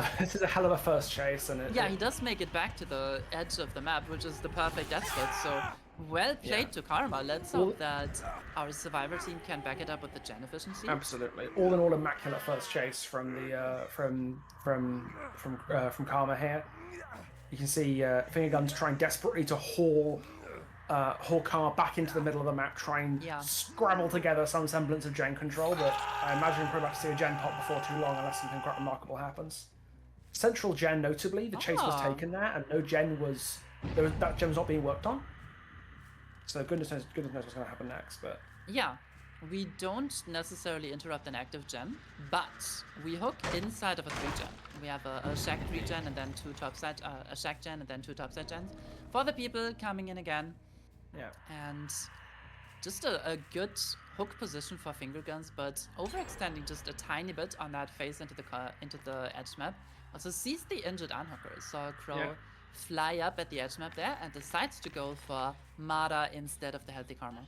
of a first chase, and he does make it back to the edge of the map, which is the perfect death spot. So Well played Yeah. to Karma. Let's Well, hope that our survivor team can back it up with the gen efficiency. absolutely. All in all, immaculate first chase from the from Karma here. You can see Finger Guns trying desperately to haul Karma back into the middle of the map, try and Yeah. scrabble together some semblance of gen control. But I imagine we're about to see a gen pop before too long, unless something quite remarkable happens. Central gen, notably, the chase was taken there, and no gen was that gen was not being worked on. So goodness knows what's going to happen next. But Yeah, we don't necessarily interrupt an active gen, but we hook inside of a 3-gen. We have a shack 3-gen and then two topside, a shack gen and then two topside gens for the people coming in again. yeah, And just a good hook position for finger guns, but overextending just a tiny bit on that face into the edge map. Also sees the injured unhooker, saw Crow Yeah. fly up at the edge map there and decides to go for Mara instead of the healthy Karma.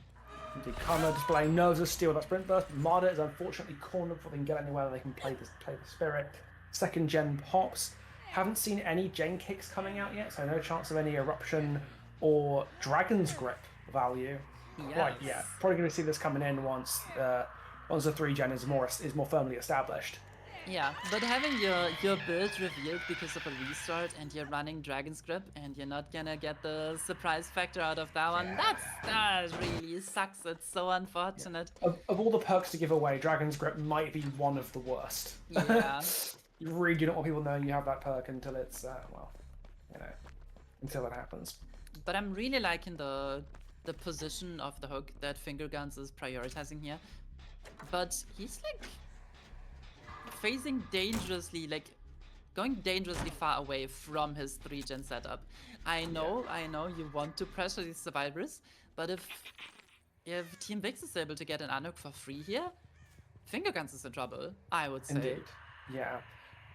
indeed. Karma displaying nerves of steel. That sprint burst. Marder is unfortunately cornered before they can get anywhere. They can play the spirit. Second gen pops. Haven't seen any gen kicks coming out yet, so no chance of any eruption or dragon's grip value. Quite yet. Probably going to see this coming in once the 3-gen is more firmly established. Yeah, but having your build revealed because of a restart and you're running Dragon's Grip and you're not gonna get the surprise factor out of that one, that really sucks. It's so unfortunate. Of all the perks to give away, Dragon's Grip might be one of the worst. Yeah. You really do not want people knowing you have that perk until it's, until it happens. But I'm really liking the position of the hook that Finger Guns is prioritizing here. But he's like phasing dangerously, like going dangerously far away from his 3-gen setup. I know you want to pressure these survivors, but if Team Vikzz is able to get an unhook for free here, Finger Guns is in trouble, I would say. Indeed. Yeah.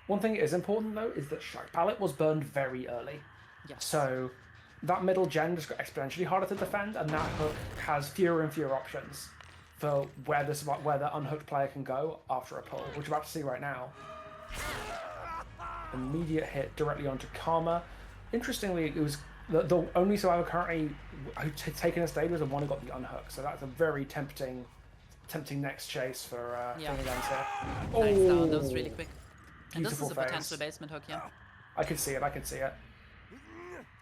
One thing that is important though is that Shack Pallet was burned very early. Yes. So that middle gen just got exponentially harder to defend, and that hook has fewer and fewer options for where the unhooked player can go after a pull, which we're about to see right now. Immediate hit directly onto Karma. Interestingly, it was the only survivor currently who's taken a stage was the one who got the unhook. So that's a very tempting next chase for Finger Guns here. Nice down, that was really quick. And this Beautiful is a phase. potential basement hook here. I could see it.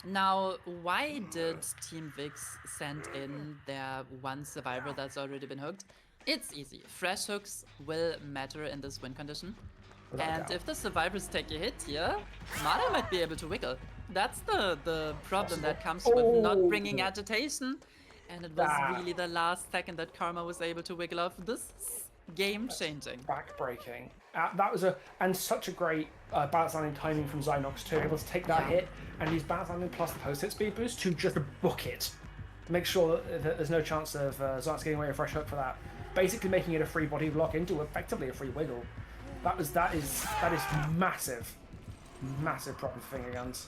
Now, why did Team Vikzz send in their one survivor that's already been hooked? It's easy. Fresh hooks will matter in this win condition. Without And doubt. if the survivors take a hit here, Mara might be able to wiggle. That's the problem that comes with not bringing agitation. And it was really the last second that Karma was able to wiggle off. This is game-changing. Backbreaking. That was such a great balance landing timing from Zynox too. Able to take that hit and use balance landing plus the post hit speed boost to just book it. Make sure that there's no chance of Zynox getting away a fresh hook for that. Basically making it a free body block into effectively a free wiggle. That is massive problem for Finger Guns.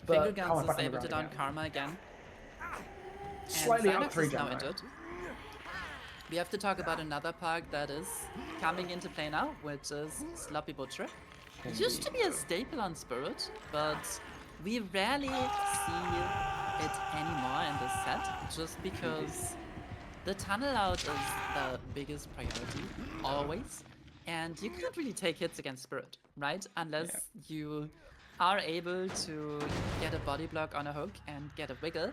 Finger Guns is able to down Karma again. Slightly and out Tenax is 3-gen. now injured. We have to talk about another perk that is coming into play now, which is Sloppy Butcher. It used to be a staple on Spirit, but we rarely see it anymore in this set, just because the tunnel out is the biggest priority, always. And you can't really take hits against Spirit, right? Unless you are able to get a body block on a hook and get a wiggle.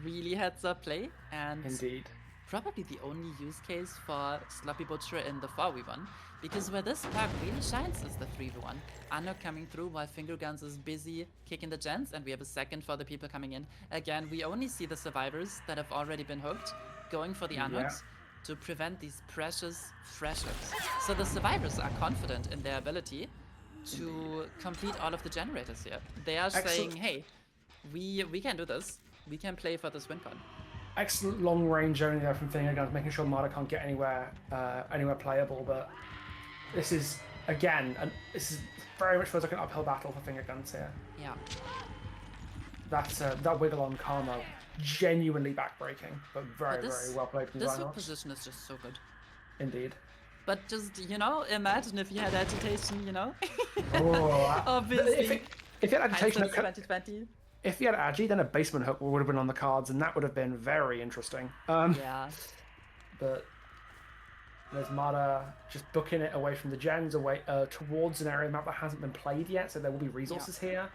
Really heads up play, and Indeed. probably the only use case for Sloppy Butcher in the 4v1, because where this perk really shines is the 3v1. Unhook coming through while Finger Guns is busy kicking the gens, and we have a second for the people coming in. Again, we only see the survivors that have already been hooked going for the unhooks to prevent these precious fresh hooks. So the survivors are confident in their ability to complete all of the generators here. They are saying, hey, we can do this. We can play for this win con. Excellent long range only there from Finger Guns, making sure Marta can't get anywhere playable. But this is this is very much feels like an uphill battle for Finger Guns here. Yeah. That wiggle on Karma, genuinely backbreaking, but very well played from This hook Zynox. position is just so good. Indeed. But just, imagine if you had agitation, Oh, Obviously. if you had agitation, Hindsight 2020. if he had Agi, then a basement hook would have been on the cards, and that would have been very interesting. Yeah. But there's Mada just booking it away from the gens, away towards an area of the map that hasn't been played yet, so there will be resources here.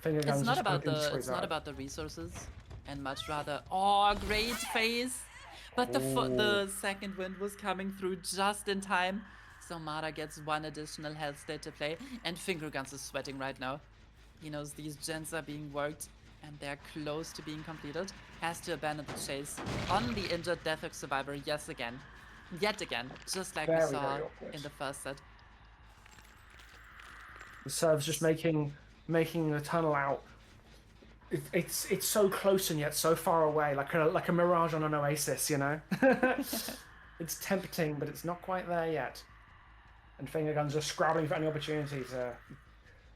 Finger guns It's not just about poking the straight it's not out. about the resources, and much rather. Oh, great phase! But the second wind was coming through just in time, so Mada gets one additional health state to play, and Finger Guns is sweating right now. He knows these gens are being worked, and they're close to being completed. Has to abandon the chase on the injured Death Hook survivor yet again, just like we saw awkward. in the first set. The serve's just making the tunnel out. It's so close and yet so far away, like a mirage on an oasis, you know. It's tempting, but it's not quite there yet. And Finger Guns are scrabbling for any opportunity to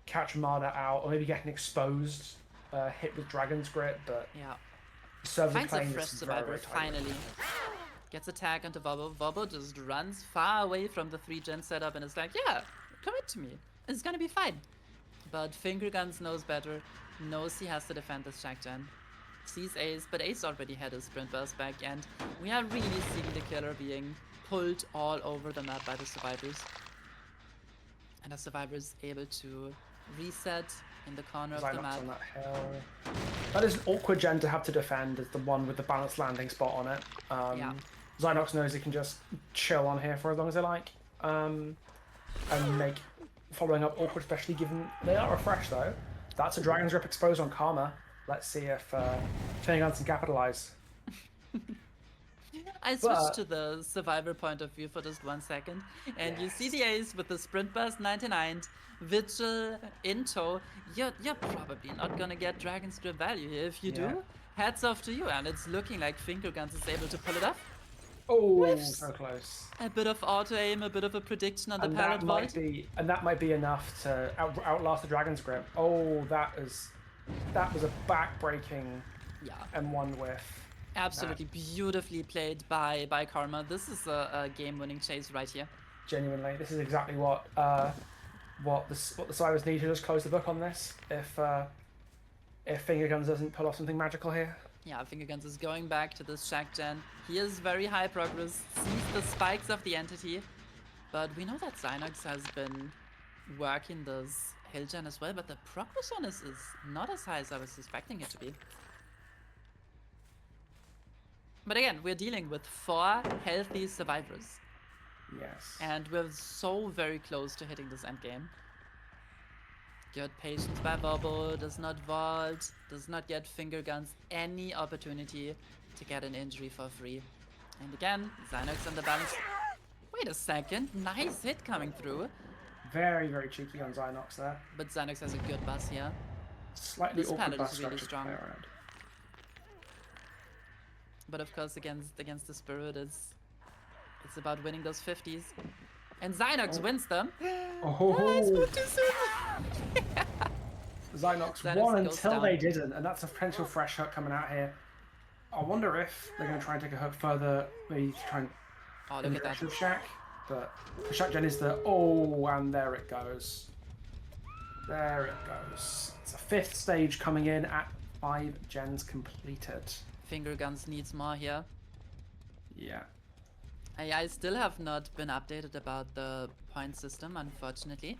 catch Mada out, or maybe getting exposed, hit with Dragon's Grip. But Yeah. the servers are Finds a playing fresh this survivor very tightly. finally. Gets attack onto Vobo. Vobo just runs far away from the 3-gen setup and is like, yeah, commit to me. It's gonna be fine. But Finger Guns knows better. Knows he has to defend this Shack Gen. Sees Ace, but Ace already had his sprint burst back, and we are really seeing the killer being pulled all over the map by the survivors. And the survivors able to reset in the corner of the Zynox map. on that hill. That is an awkward gen to have to defend as the one with the balanced landing spot on it. Yeah. Zynox knows he can just chill on here for as long as they like. And make following up awkward, especially given they are refreshed though. That's a Dragon's Grip exposed on Karma. Let's see if Finger Guns can capitalize. I switched to the survivor point of view for just 1 second, and you see the Ace with the sprint burst 99, Vigil in tow. You're probably not gonna get Dragon's Grip value here. If you do, hats off to you, and it's looking like Finger Guns is able to pull it off. Oh, Whiffs. so close. A bit of auto aim, a bit of a prediction on the And pallet vault. that might be enough to outlast the Dragon's Grip. Oh, that was a back-breaking Yeah, M1 whiff. absolutely beautifully played by Karma. This is a game-winning chase right here. Genuinely, this is exactly what the Cyrus need to just close the book on this. If Finger Guns doesn't pull off something magical here. Yeah, Finger Guns is going back to this Shack Gen. He is very high progress, sees the spikes of the entity, but we know that Zynox has been working this Hill Gen as well, but the progress on this is not as high as I was suspecting it to be. But again, we're dealing with 4 healthy survivors, Yes. and we're so very close to hitting this endgame. Good patience by Bobo, does not vault, does not get Finger Guns any opportunity to get an injury for free. And again, Zynox on the balance. Wait a second, nice hit coming through. Very, very cheeky on Zynox there. But Zynox has a good bus here. Slightly This awkward palette bus is really structure to strong. play around. But of course, against the Spirit, it's about winning those 50s. And Zynox wins them. Oh, I spoke too soon. Zynox Zynox won goes until down. they didn't, and that's a potential fresh hook coming out here. I wonder if they're going to try and take a hook further, maybe to try and Oh, in look the at that. direction of Shack. But the Shack Gen is the and there it goes. There it goes. It's a 5th stage coming in at 5 gens completed. Finger Guns needs more here. Yeah. I still have not been updated about the point system, unfortunately.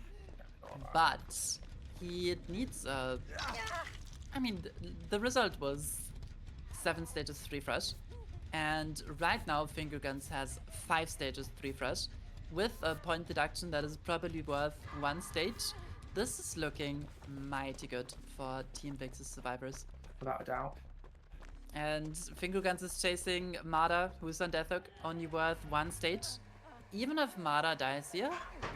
But he needs I mean, the result was 7 stages 3 fresh. And right now, Finger Guns has 5 stages 3 fresh. With a point deduction that is probably worth 1 stage. This is looking mighty good for Team Vikzz survivors. Without a doubt. And Finger Guns is chasing Mada, who's on Death Hook, only worth 1 stage. Even if Mada dies here,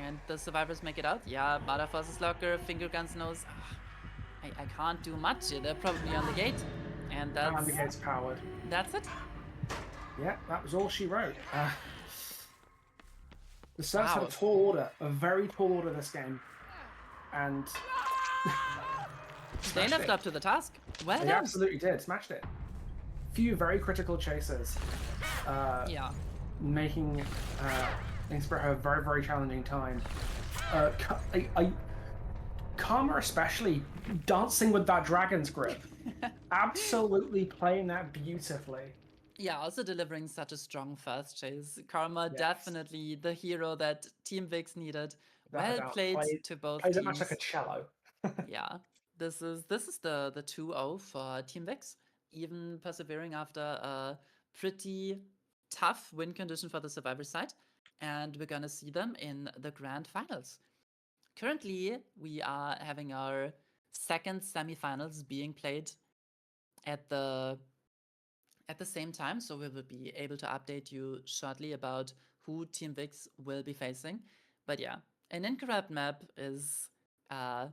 and the survivors make it out, yeah, Mada forces locker, Finger Guns knows, I can't do much here, they're probably on the gate. And And the gate's powered. that's it. Yeah, that was all she wrote. The Suns had Wow. a tall order, a very tall order this game. And They smashed lived it. up to the task. Well They done. absolutely did, smashed it. Few very critical chases. Yeah. Making Spirit have a very, very challenging time. Karma especially dancing with that dragon's grip, absolutely playing that beautifully. Yeah, also delivering such a strong first chase. Karma Yes, definitely the hero that Team Vikzz needed. without a Well doubt, played to both plays it much like a teams. cello. Yeah, this is the 2-0 for Team Vikzz, even persevering after a pretty tough win condition for the survivor side, and we're gonna see them in the grand finals. Currently, we are having our second semifinals being played at the same time, so we will be able to update you shortly about who Team Vikzz will be facing. But yeah, an incorrupt map is 3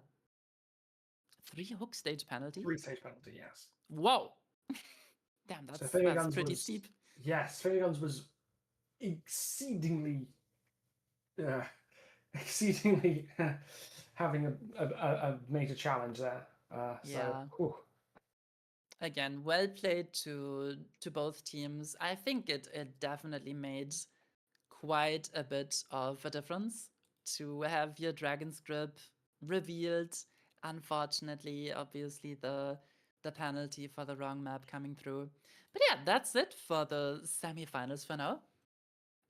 hook stage penalty. 3 stage penalty, yes. Whoa! Damn, So that's Finger that's Guns pretty was steep. yes, Finger Guns was exceedingly, uh, exceedingly having a major challenge there. So, Yeah. whew. Again, well played to both teams. I think it definitely made quite a bit of a difference to have your Dragon's Grip revealed. Unfortunately, obviously the penalty for the wrong map coming through. But yeah, that's it for the semifinals for now.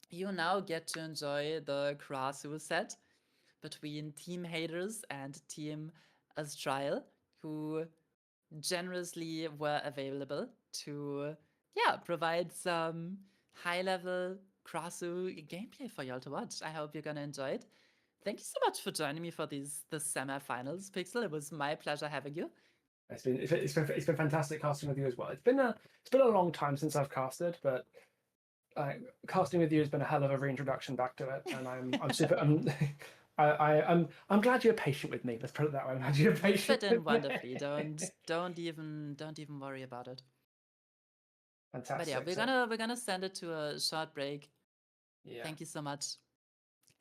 You now get to enjoy the Krasu set between Team Haters and Team Astrial, who generously were available to provide some high level Krasu gameplay for y'all to watch. I hope you're gonna enjoy it. Thank you so much for joining me for the semi-finals, Pixel. It was my pleasure having you. It's been fantastic casting with you as well. It's been a long time since I've casted, but casting with you has been a hell of a reintroduction back to it, and I'm super. I'm glad you're patient with me. Let's put it that way. I'm glad you're You patient. fit in with me. wonderfully. Don't even worry about it. But yeah, Fantastic. we're gonna send it to a short break. Yeah. Thank you so much,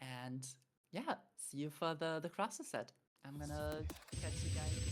and yeah, see you for the Krasu set. I'm gonna catch you guys.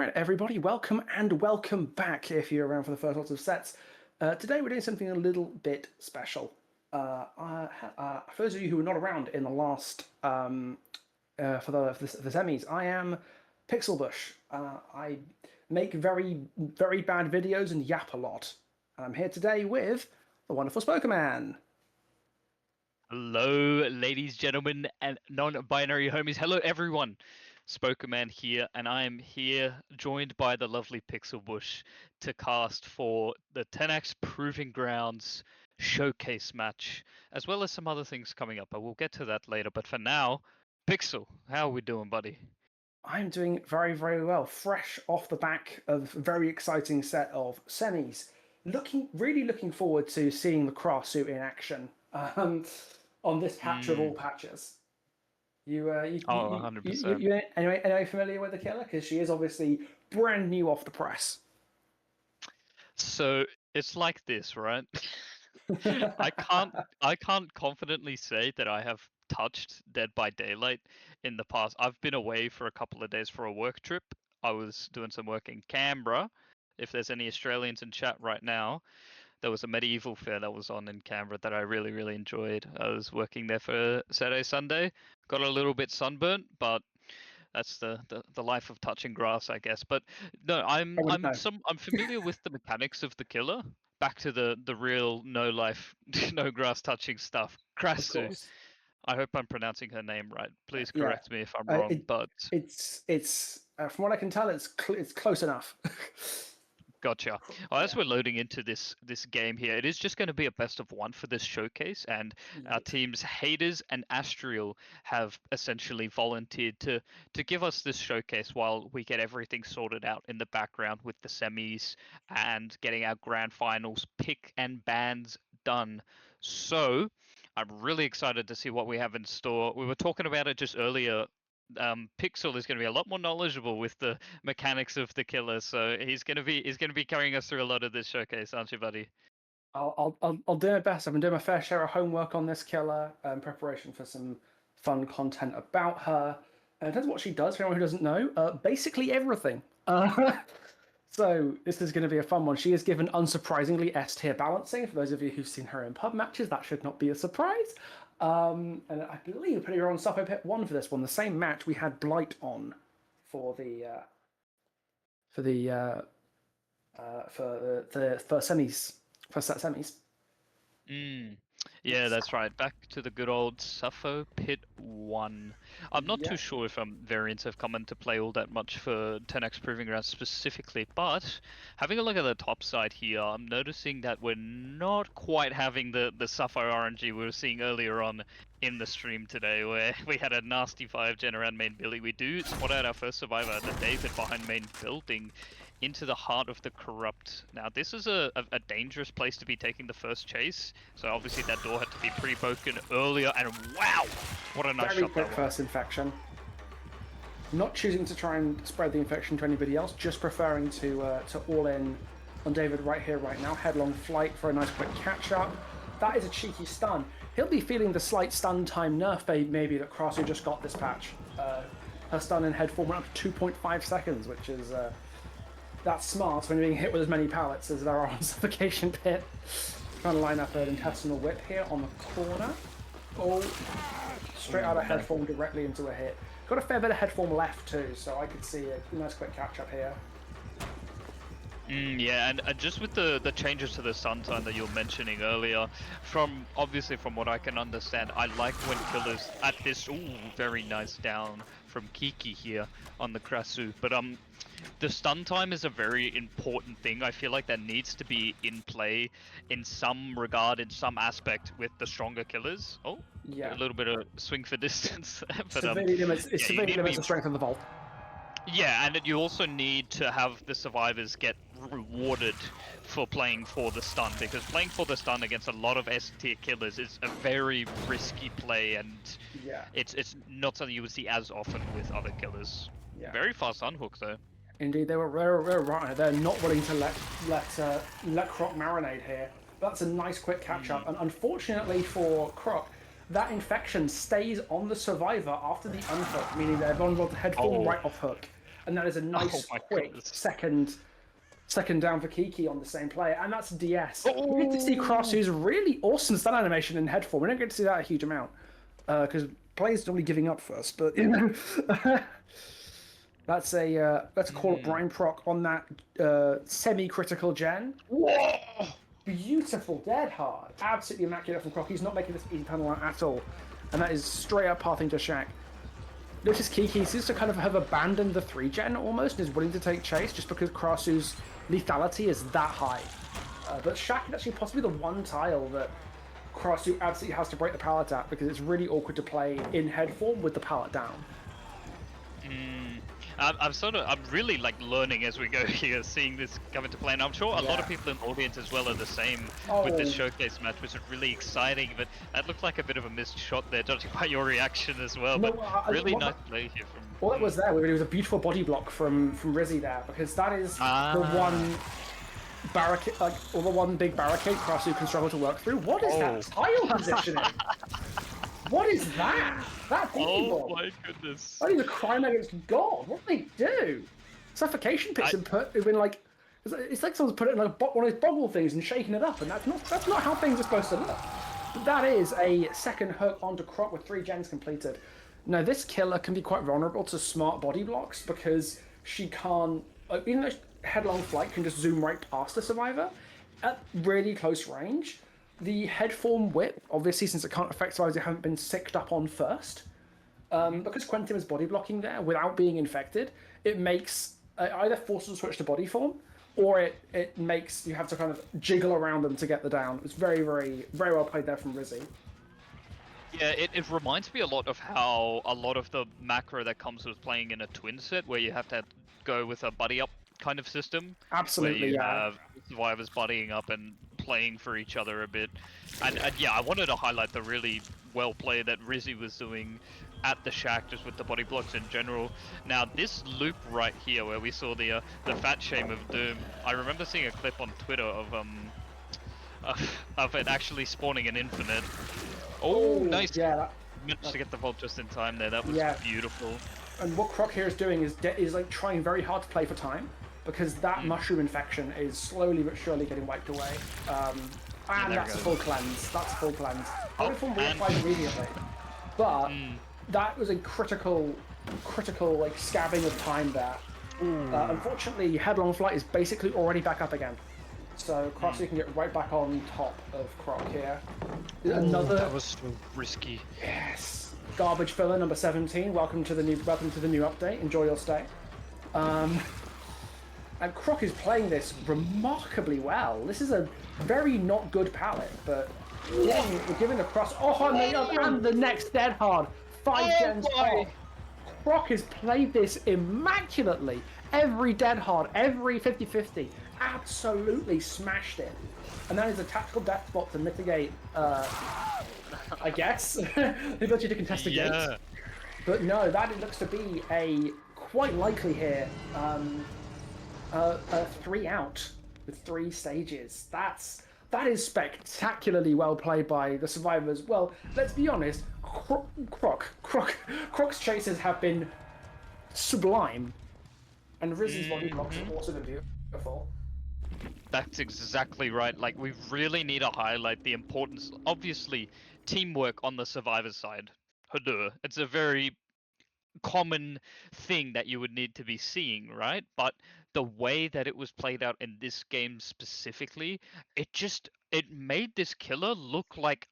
right, everybody, welcome and welcome back if you're around for the first lots of sets. Today we're doing something a little bit special. For those of you who were not around in the last for the semis, I am Pixelbush. I make very bad videos and yap a lot. And I'm here today with the wonderful Spokerman. Hello, ladies, gentlemen, and non-binary homies. Hello, everyone. Spokerman here, and I am here joined by the lovely Pixelbush to cast for the Tenax Proving Grounds showcase match, as well as some other things coming up. I will get to that later, but for now, Pixel, how are we doing, buddy? I'm doing very well, fresh off the back of a very exciting set of semis. Really looking forward to seeing the Cross suit in action on this patch of all patches. You 100%. Anyway, familiar with the killer? Because she is obviously brand new off the press. So it's like this, right? I can't confidently say that I have touched Dead by Daylight in the past. I've been away for a couple of days for a work trip. I was doing some work in Canberra. If there's any Australians in chat right now, there was a medieval fair that was on in Canberra that I really enjoyed. I was working there for Saturday, Sunday. Got a little bit sunburnt, but that's the life of touching grass, I guess. But no, I'm familiar with the mechanics of the killer. Back to the real no life, no grass touching stuff. Krasu. I hope I'm pronouncing her name right. Please correct me if I'm wrong. But it's from what I can tell, it's close enough. Gotcha. Well, as we're loading into this game here, it is just going to be a best of one for this showcase, and our teams Haters and Astrial have essentially volunteered to give us this showcase while we get everything sorted out in the background with the semis and getting our grand finals pick and bans done. So I'm really excited to see what we have in store. We were talking about it just earlier. Pixel is going to be a lot more knowledgeable with the mechanics of the killer, so he's going to be carrying us through a lot of this showcase, aren't you, buddy? I'll do my best. I've been doing my fair share of homework on this killer in preparation for some fun content about her. In terms of what she does, for anyone who doesn't know, basically everything. So this is going to be a fun one. She is given unsurprisingly S tier balancing. For those of you who've seen her in pub matches, that should not be a surprise. And I believe putting her on Suffolk Pit 1 for this one, the same match we had Blight on for the semis, first set semis. Yeah, that's right. Back to the good old Suffolk Pit 1. I'm not too sure if variants have come into play all that much for 10x Proving Grounds specifically, but having a look at the top side here, I'm noticing that we're not quite having the Suffolk RNG we were seeing earlier on in the stream today, where we had a nasty 5-gen around main Billy. We do spot out our first survivor, the David, behind main building, into the heart of the corrupt. Now this is a dangerous place to be taking the first chase, so obviously that door had to be pretty broken earlier, and wow, what a nice shot. Very quick first infection. Not choosing to try and spread the infection to anybody else, just preferring to all in on David right here, right now. Headlong flight for a nice quick catch up. That is a cheeky stun. He'll be feeling the slight stun time nerf maybe that Krasser just got this patch. Her stun and head form went up to 2.5 seconds, which is that's smart when you're being hit with as many pallets as there are on Suffocation Pit. Trying to line up an intestinal whip here on the corner. Oh, straight out of head form directly into a hit. Got a fair bit of head form left too, so I could see a nice quick catch up here. Yeah, and just with the changes to the stun time that you were mentioning earlier, from what I can understand, I like when killers at this very nice down from Kiki here on the Krasu, but the stun time is a very important thing. I feel like that needs to be in play in some regard, in some aspect with the stronger killers. Oh, yeah, a little bit of swing for distance. But severely limits the strength of the vault. Yeah, and you also need to have the survivors get rewarded for playing for the stun, because playing for the stun against a lot of S tier killers is a very risky play, and it's not something you would see as often with other killers. Yeah. Very fast unhook though. Indeed, they were right. They're not willing to let Croc marinate here. That's a nice quick catch up, and unfortunately for Croc, that infection stays on the survivor after the unhook, meaning they're vulnerable to head form right off hook. and that is a nice, quick second down for Kiki on the same play, and that's DS. We get to see Crossu's really awesome stun animation in head form. We don't get to see that a huge amount because players normally giving up first, but you know. That's a let's call it Brian Proc on that semi-critical gen. Whoa! Beautiful dead hard, absolutely immaculate from Croc. He's not making this easy panel out at all, and that is straight up pathing to Shaq. Notice Kiki seems to kind of have abandoned the 3-gen almost and is willing to take chase just because Krasu's lethality is that high. But Shaq is actually possibly the one tile that Krasu absolutely has to break the pallet at because it's really awkward to play in head form with the pallet down. I'm really like learning as we go here, seeing this come into play, and I'm sure a lot of people in the audience as well are the same with this showcase match, which is really exciting. But that looked like a bit of a missed shot there, judging by your reaction as well. No, but really nice play here from. All that was there, it was a beautiful body block from Rizzy there, because that is the one barricade, or the one big barricade Krasu can struggle to work through. What is that tile positioning? What is that? That Oh my goodness! I need a crime against God. What do they do? Suffocation pits and put in like it's like someone's put it in like one of those boggle things and shaking it up, and that's not how things are supposed to look. But that is a second hook onto Croc with 3 gens completed. Now this killer can be quite vulnerable to smart body blocks because she can't, even though headlong flight can just zoom right past the survivor at really close range. The head form whip, obviously, since it can't affect survivors, it haven't been sicked up on first. Because Quentin is body blocking there without being infected, it makes either forces a switch to body form, or it makes you have to kind of jiggle around them to get the down. It's very, very, very well played there from Rizzy. Yeah, it reminds me a lot of how a lot of the macro that comes with playing in a twin set, where you have to go with a buddy up kind of system. Absolutely, where you have survivors buddying up and playing for each other a bit. And yeah, I wanted to highlight the really well play that Rizzy was doing at the Shack, just with the body blocks in general. Now this loop right here, where we saw the fat shame of Doom, I remember seeing a clip on Twitter of it actually spawning an infinite. Oh, nice! Yeah, managed to get the vault just in time there. That was beautiful. And what Croc here is doing is like trying very hard to play for time, because that mushroom infection is slowly but surely getting wiped away. And that's a full cleanse. That's a full cleanse. Everything reapplied immediately. But that was a critical like scabbing of time there. Unfortunately, headlong flight is basically already back up again. So Crossy can get right back on top of Croc here. Another. That was so risky. Yes. Garbage filler number 17. Welcome to the new update. Enjoy your stay. And Croc is playing this remarkably well. This is a very not good palette, but we're giving the cross. And the next dead hard. 5 gens off. Croc has played this immaculately. Every dead hard, every 50-50, absolutely smashed it. And that is a tactical death spot to mitigate, I guess, the ability to contest the gate. But no, that looks to be a quite likely here. A 3 out with 3 stages. That is spectacularly well played by the survivors. Well, let's be honest, Croc's chases have been sublime, and Rizzy's body blocks have also been beautiful. That's exactly right. Like, we really need to highlight the importance, obviously, teamwork on the survivor side. It's a very common thing that you would need to be seeing, right? But the way that it was played out in this game specifically, it made this killer look like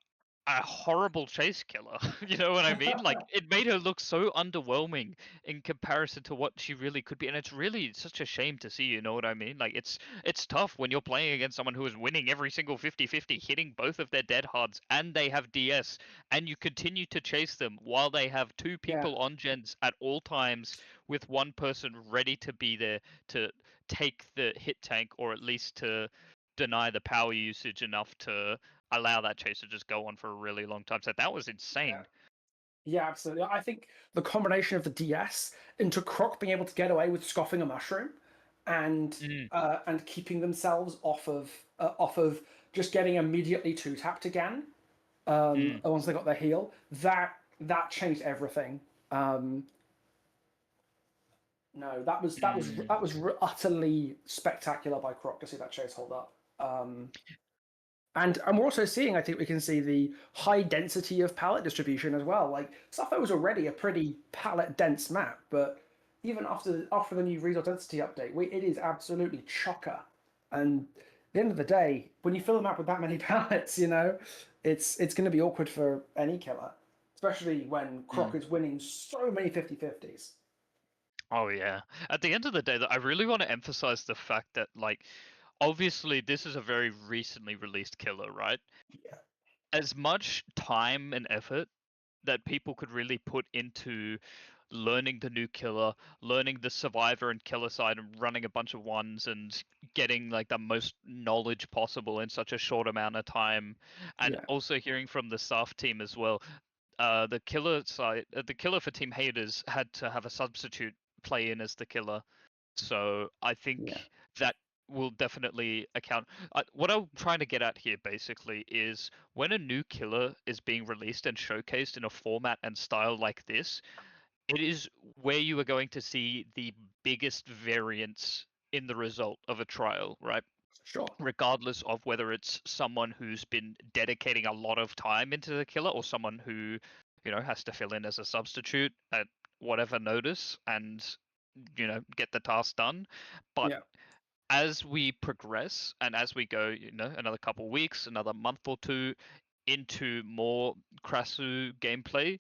a horrible chase killer. You know what I mean? Like, it made her look so underwhelming in comparison to what she really could be, and it's really such a shame to see, you know what I mean? Like, it's tough when you're playing against someone who is winning every single 50-50, hitting both of their dead hards, and they have DS, and you continue to chase them while they have 2 people on gens at all times, with 1 person ready to be there to take the hit tank, or at least to deny the power usage enough to allow that chase to just go on for a really long time. So that was insane. Yeah, absolutely. I think the combination of the DS into Croc being able to get away with scoffing a mushroom and keeping themselves off of just getting immediately 2-tapped again once they got their heal, that changed everything. No, that was utterly spectacular by Croc to see that chase hold up. And we're also seeing, I think we can see the high density of palette distribution as well. Like Sappho was already a pretty palette dense map, but even after the new resource density update, it is absolutely chocker. And at the end of the day, when you fill a map with that many palettes, it's going to be awkward for any killer, especially when Croc is winning so many 50-50s. Oh yeah. At the end of the day, I really want to emphasize the fact that, like, obviously this is a very recently released killer, right? Yeah. As much time and effort that people could really put into learning the new killer, learning the survivor and killer side, and running a bunch of ones and getting like the most knowledge possible in such a short amount of time, and Yeah. also hearing from the staff team as well. The killer side, the killer for Team Haters had to have a substitute play in as the killer, so I think Yeah. that will definitely account. What I'm trying to get at here basically is when a new killer is being released and showcased in a format and style like this, it is where you are going to see the biggest variance in the result of a trial, right? Sure. Regardless of whether it's someone who's been dedicating a lot of time into the killer or someone who, has to fill in as a substitute at whatever notice and, get the task done. But Yeah. as we progress and as we go, another couple weeks, another month or two into more Krasu gameplay,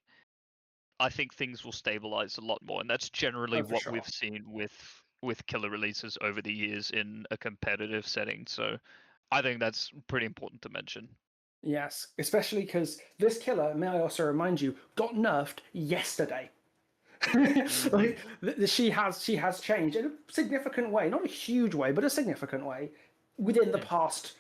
I think things will stabilize a lot more, and that's generally Oh, for what sure. we've seen with killer releases over the years in a competitive setting. So I think that's pretty important to mention. Yes, especially because this killer, may I also remind you, got nerfed yesterday. Like she has changed in a significant way, not a huge way, but a significant way within the past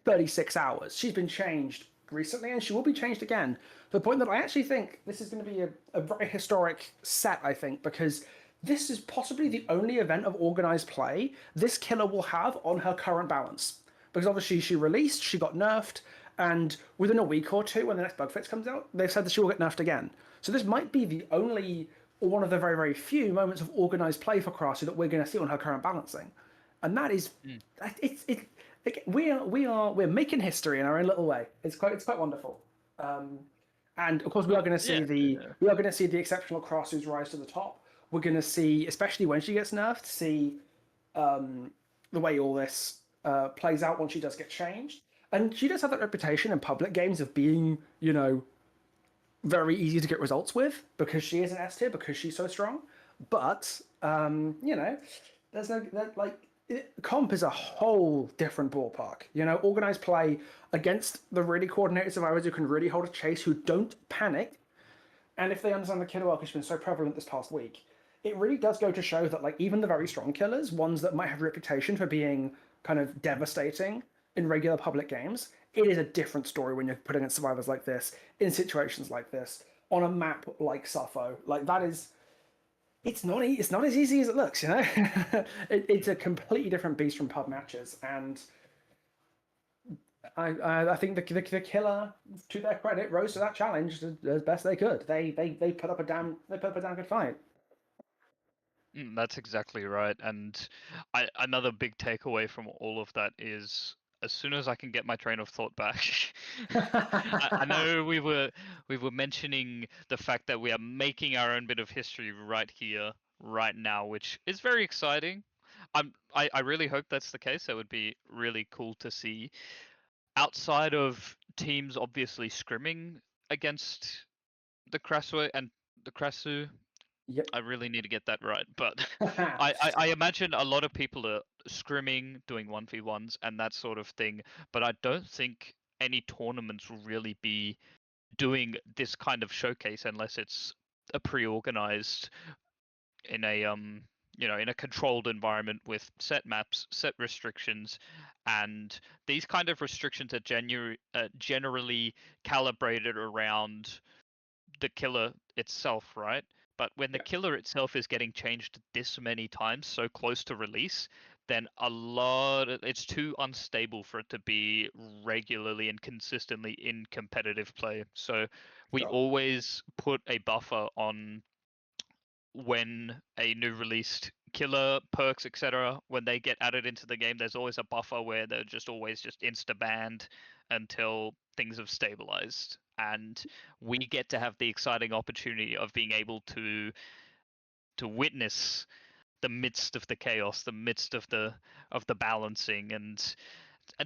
36 hours. She's been changed recently, and she will be changed again. To the point that I actually think this is going to be a very historic set. I think because this is possibly the only event of organized play this killer will have on her current balance. Because obviously she released, she got nerfed, and within a week or two, when the next bug fix comes out, they've said that she will get nerfed again. So this might be the only, or one of the very, very few moments of organized play for Krassi that we're going to see on her current balancing, and that is, we're making history in our own little way. It's quite wonderful. And of course, we are going to see the exceptional Krassu's rise to the top. We're going to see, especially when she gets nerfed, the way all this plays out once she does get changed. And she does have that reputation in public games of being, very easy to get results with because she is an S tier, because she's so strong. But, there's no, comp is a whole different ballpark. Organized play against the really coordinated survivors who can really hold a chase, who don't panic. And if they understand the killer well, which has been so prevalent this past week, it really does go to show that, like, even the very strong killers, ones that might have a reputation for being kind of devastating in regular public games, it is a different story when you're putting in survivors like this, in situations like this, on a map like Sappho. Like, that is... It's not as easy as it looks, it's a completely different beast from pub matches, and I think the killer, to their credit, rose to that challenge as best they could. They put up a damn good fight. That's exactly right. And another big takeaway from all of that is, as soon as I can get my train of thought back, I know we were mentioning the fact that we are making our own bit of history right here, right now, which is very exciting. I really hope that's the case. That would be really cool to see. Outside of teams obviously scrimming against the Krasu and the Krasu, Yep. I really need to get that right. But I imagine a lot of people are scrimming, doing 1v1s and that sort of thing. But I don't think any tournaments will really be doing this kind of showcase unless it's a pre-organized in a in a controlled environment with set maps, set restrictions, and these kind of restrictions are generally calibrated around the killer itself, right? But when the killer itself is getting changed this many times so close to release, then it's too unstable for it to be regularly and consistently in competitive play. So we Sure. always put a buffer on when a new released killer, perks, etc., when they get added into the game, there's always a buffer where they're just always just insta-banned until things have stabilized. And we get to have the exciting opportunity of being able to witness the midst of the chaos, the midst of the balancing, and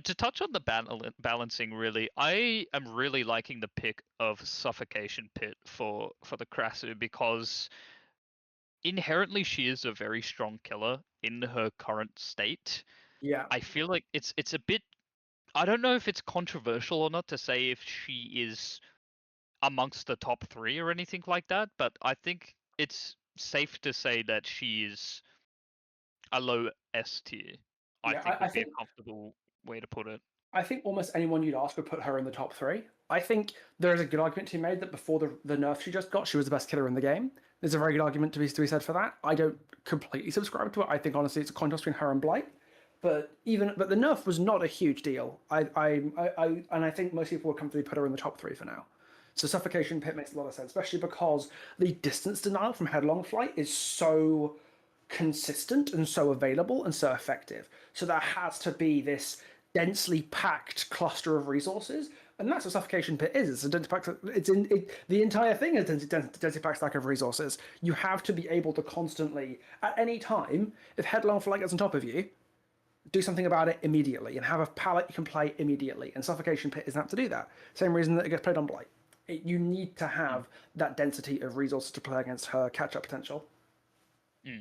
to touch on the balancing, really, I am really liking the pick of Suffocation Pit for the Krasu, because inherently she is a very strong killer in her current state. Yeah. I feel like it's a bit, I don't know if it's controversial or not to say if she is amongst the top 3 or anything like that, but I think it's safe to say that she is a low S tier. I Yeah, think I would be a think comfortable way to put it. I think almost anyone you'd ask would put her in the top 3. I think there is a good argument to be made that before the nerf she just got, she was the best killer in the game. There's a very good argument to be said for that. I don't completely subscribe to it. I think honestly it's a contrast between her and Blight. But the nerf was not a huge deal. And I think most people would comfortably put her in the top 3 for now. So Suffocation Pit makes a lot of sense, especially because the distance denial from Headlong Flight is so consistent and so available and so effective. So there has to be this densely packed cluster of resources, and that's what Suffocation Pit is. It's a densely packed. The entire thing is densely packed stack of resources. You have to be able to constantly, at any time, if Headlong Flight gets on top of you, do something about it immediately and have a palette you can play immediately. And Suffocation Pit isn't apt to do that. Same reason that it gets played on Blight. You need to have that density of resources to play against her catch-up potential.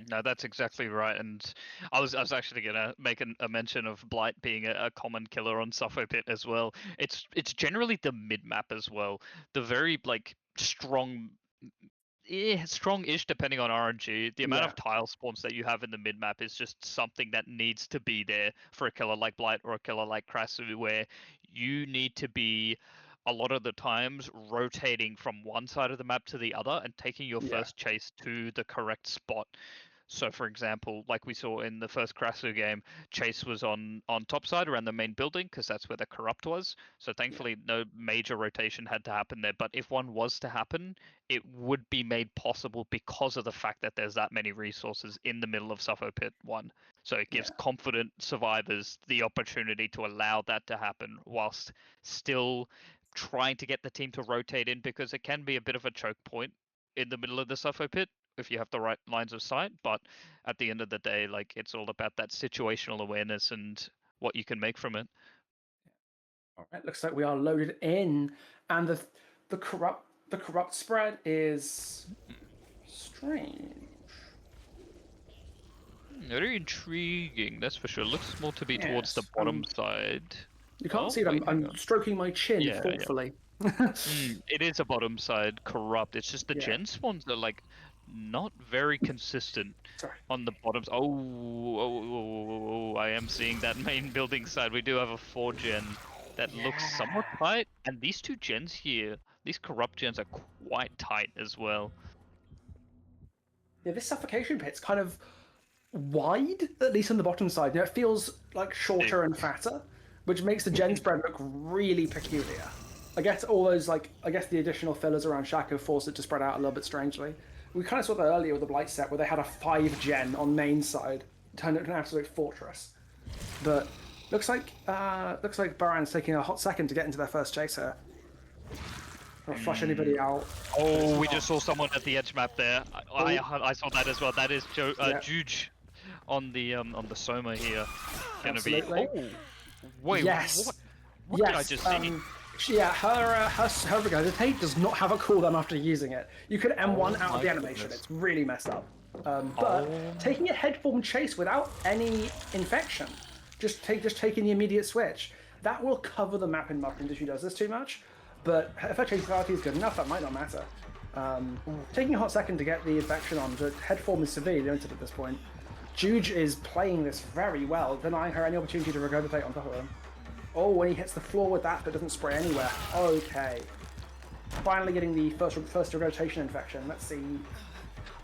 No, that's exactly right. And I was actually gonna make a mention of Blight being a common killer on Suffo Pit as well. It's generally the mid map as well. The very like strong-ish depending on RNG. The amount of tile spawns that you have in the mid map is just something that needs to be there for a killer like Blight or a killer like Krasu, where you need to be a lot of the times rotating from one side of the map to the other and taking your first chase to the correct spot. So, for example, like we saw in the first Krasu game, Chase was on top side around the main building because that's where the corrupt was. So thankfully, no major rotation had to happen there. But if one was to happen, it would be made possible because of the fact that there's that many resources in the middle of Suffo Pit 1. So it gives confident survivors the opportunity to allow that to happen whilst still trying to get the team to rotate in, because it can be a bit of a choke point in the middle of the Suffo Pit if you have the right lines of sight. But at the end of the day, like, it's all about that situational awareness and what you can make from it. All right, looks like we are loaded in, and the corrupt spread is strange. Very intriguing, that's for sure. Looks more to be towards the bottom side. You can't see it. I'm stroking my chin thoughtfully. It is a bottom side corrupt. It's just the gen spawns are like not very consistent on the bottoms. I am seeing that main building side. We do have a 4 gen that looks somewhat tight, and these 2 gens here, these corrupt gens, are quite tight as well. Yeah, this Suffocation Pit's kind of wide, at least on the bottom side. It feels like shorter and fatter, which makes the gen spread look really peculiar. I guess the additional fillers around Shaco force it to spread out a little bit strangely. We kind of saw that earlier with the Blight set, where they had a 5 gen on main side, turned it into an absolute fortress. But looks like Baran's taking a hot second to get into their first chase here. Or flush anybody out. Oh, we just saw someone at the edge map there. I saw that as well. That is Juge on the Soma here. Gonna be. Oh, wait. Yes. What did I just see? Yeah, her Regurgitate does not have a cooldown after using it. You could M1 out of the animation. It's really messed up. But taking a headform chase without any infection, just taking the immediate switch, that will cover the map in Muffins if she does this too much. But if her chase ability is good enough, that might not matter. Taking a hot second to get the infection on, but headform is severely limited at this point. Juge is playing this very well, denying her any opportunity to regurgitate on top of him. Oh, when he hits the floor with that, but doesn't spray anywhere. Okay. Finally getting the first regurgitation infection. Let's see.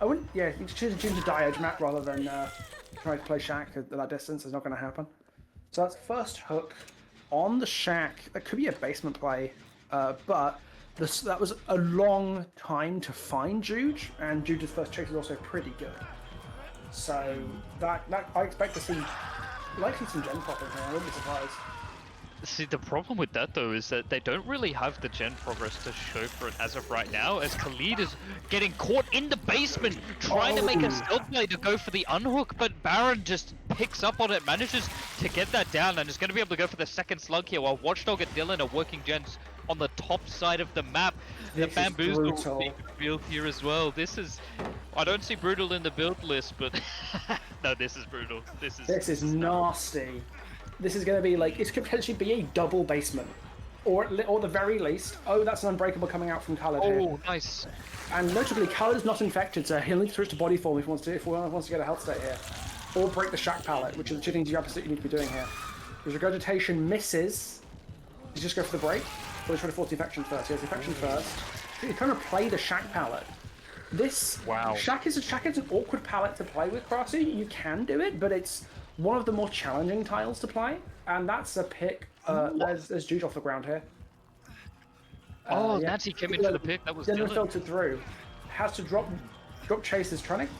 I wouldn't. Yeah, you choose to die edge map rather than try to play Shack at that distance. It's not going to happen. So that's first hook on the Shack. That could be a basement play, but that was a long time to find Juge, and Juge's first chase is also pretty good. So that I expect to see likely some gen popping here. I wouldn't be surprised. See, the problem with that though is that they don't really have the gen progress to show for it as of right now, as Khalid is getting caught in the basement trying to make a stealth play to go for the unhook, but Baron just picks up on it, manages to get that down, and is going to be able to go for the second slug here, while Watchdog and Dylan are working gens on the top side of the map. The bamboozle being revealed here as well. This is... I don't see brutal in the build list, but... no, this is brutal. This is nasty. This is going to be like, it could potentially be a double basement. Or at the very least, oh, that's an Unbreakable coming out from Khalid here. Oh, nice. And notably, Khalid is not infected, so he'll need to switch to body form if he wants to get a health state here. Or break the Shack Pallet, which are the two things you absolutely need to be doing here. His Regurgitation misses. He's just go for the break. Or he's trying to force the infection first. He has the infection first. He's trying to play the Shack Pallet. This Shack is an awkward palette to play with, Crossy. You can do it, but it's one of the more challenging tiles to play, and that's a pick. There's Juge off the ground here. Nancy came in for the pick. That was Dylan filtered through. Has to drop chase. Is trying to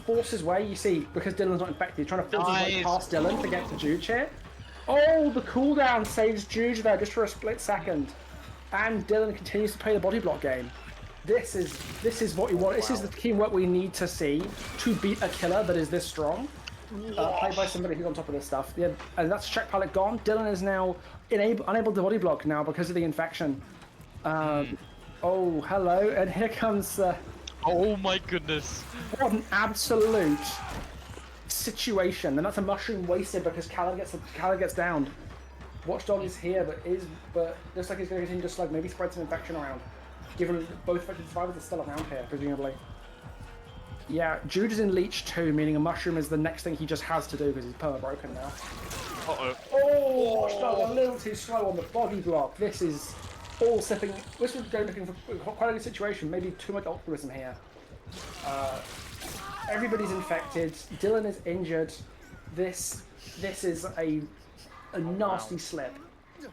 force his way. You see, because Dylan's not infected, he's trying to force his way past Dylan to get to Juge here. Oh, the cooldown saves Juge there just for a split second, and Dylan continues to play the body block game. This is what you want. This is the teamwork we need to see to beat a killer that is this strong. Played by somebody who's on top of this stuff. Yeah, and that's Shack Pallet gone. Dylan is now unable to body block now because of the infection. Oh, hello, and here comes... oh my goodness. What an absolute situation. And that's a mushroom wasted because Khalid gets downed. Watchdog is here, but looks like he's going to continue to slug, maybe spread some infection around. Given both affected survivors are still around here, presumably. Yeah, Jude is in Leech too, meaning a mushroom is the next thing he just has to do because he's perma broken now. Oh, Watchdog a little too slow on the body block. This is all sipping. This was going looking for quite a good situation. Maybe too much altruism here. Everybody's infected. Dylan is injured. This is a nasty slip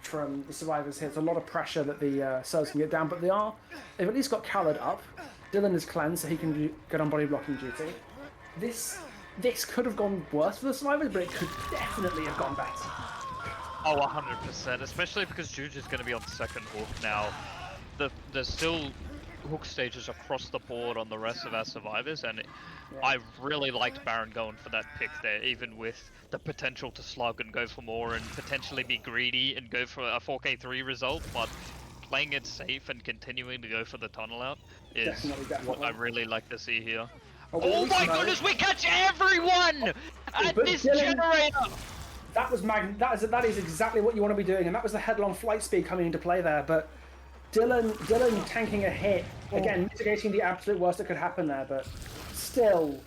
from the survivors here. It's a lot of pressure that the Servs can get down, but they've at least got Khalid up. Dylan is cleansed, so he can get on body blocking duty. This could have gone worse for the survivors, but it could definitely have gone better. Oh, 100%, especially because Juge is going to be on second hook now. There's still hook stages across the board on the rest of our survivors, and I really liked Baron going for that pick there, even with the potential to slug and go for more and potentially be greedy and go for a 4K3 result, but playing it safe and continuing to go for the tunnel out is definitely. what I really like to see here. Oh my goodness, we catch everyone at this generator! That is exactly what you want to be doing, and that was the headlong flight speed coming into play there, but Dylan tanking a hit, again, mitigating the absolute worst that could happen there, but still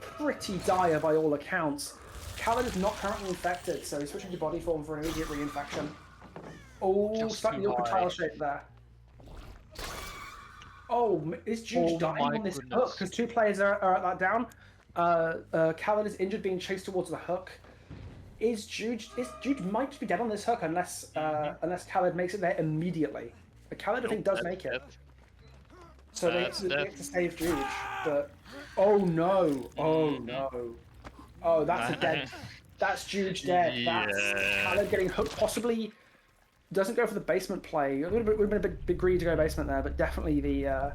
pretty dire by all accounts. Khalid is not currently infected, so he's switching to body form for an immediate reinfection. Oh, slightly awkward tile shape there. Oh, is Juge dying on this hook? Because two players are at that down. Khalid is injured, being chased towards the hook. Juge might just be dead on this hook unless Khalid makes it there immediately. But Khalid, I think, does make it. So they have to save Juge. But oh no! Oh, that's a dead. That's Juge dead. That's Khalid getting hooked. Possibly doesn't go for the basement play. It would have been a bit greedy to go basement there, but definitely the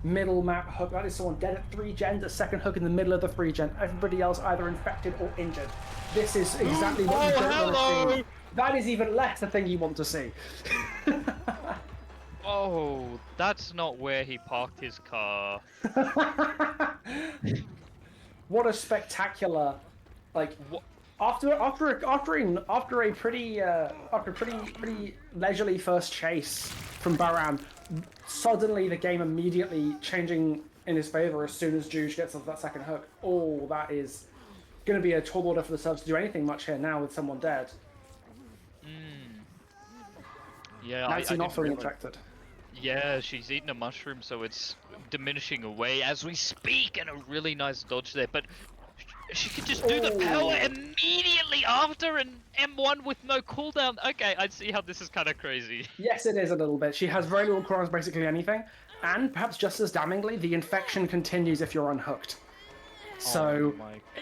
middle map hook. That is someone dead at 3 gens. A second hook in the middle of the 3 gen. Everybody else either infected or injured. This is exactly what you don't want to see. That is even less the thing you want to see. Oh, that's not where he parked his car. What a spectacular, like, after a pretty leisurely first chase from Baran, suddenly the game immediately changing in his favor as soon as Juge gets off that second hook. Oh, that is going to be a tall order for the subs to do anything much here now with someone dead. Yeah, Nancy not fully infected. Yeah, she's eating a mushroom, so it's diminishing away as we speak, and a really nice dodge there. But She could just do the power immediately after an M1 with no cooldown. Okay, I see how this is kind of crazy. Yes, it is a little bit. She has very little cooldowns, basically anything, and perhaps just as damningly, the infection continues if you're unhooked. So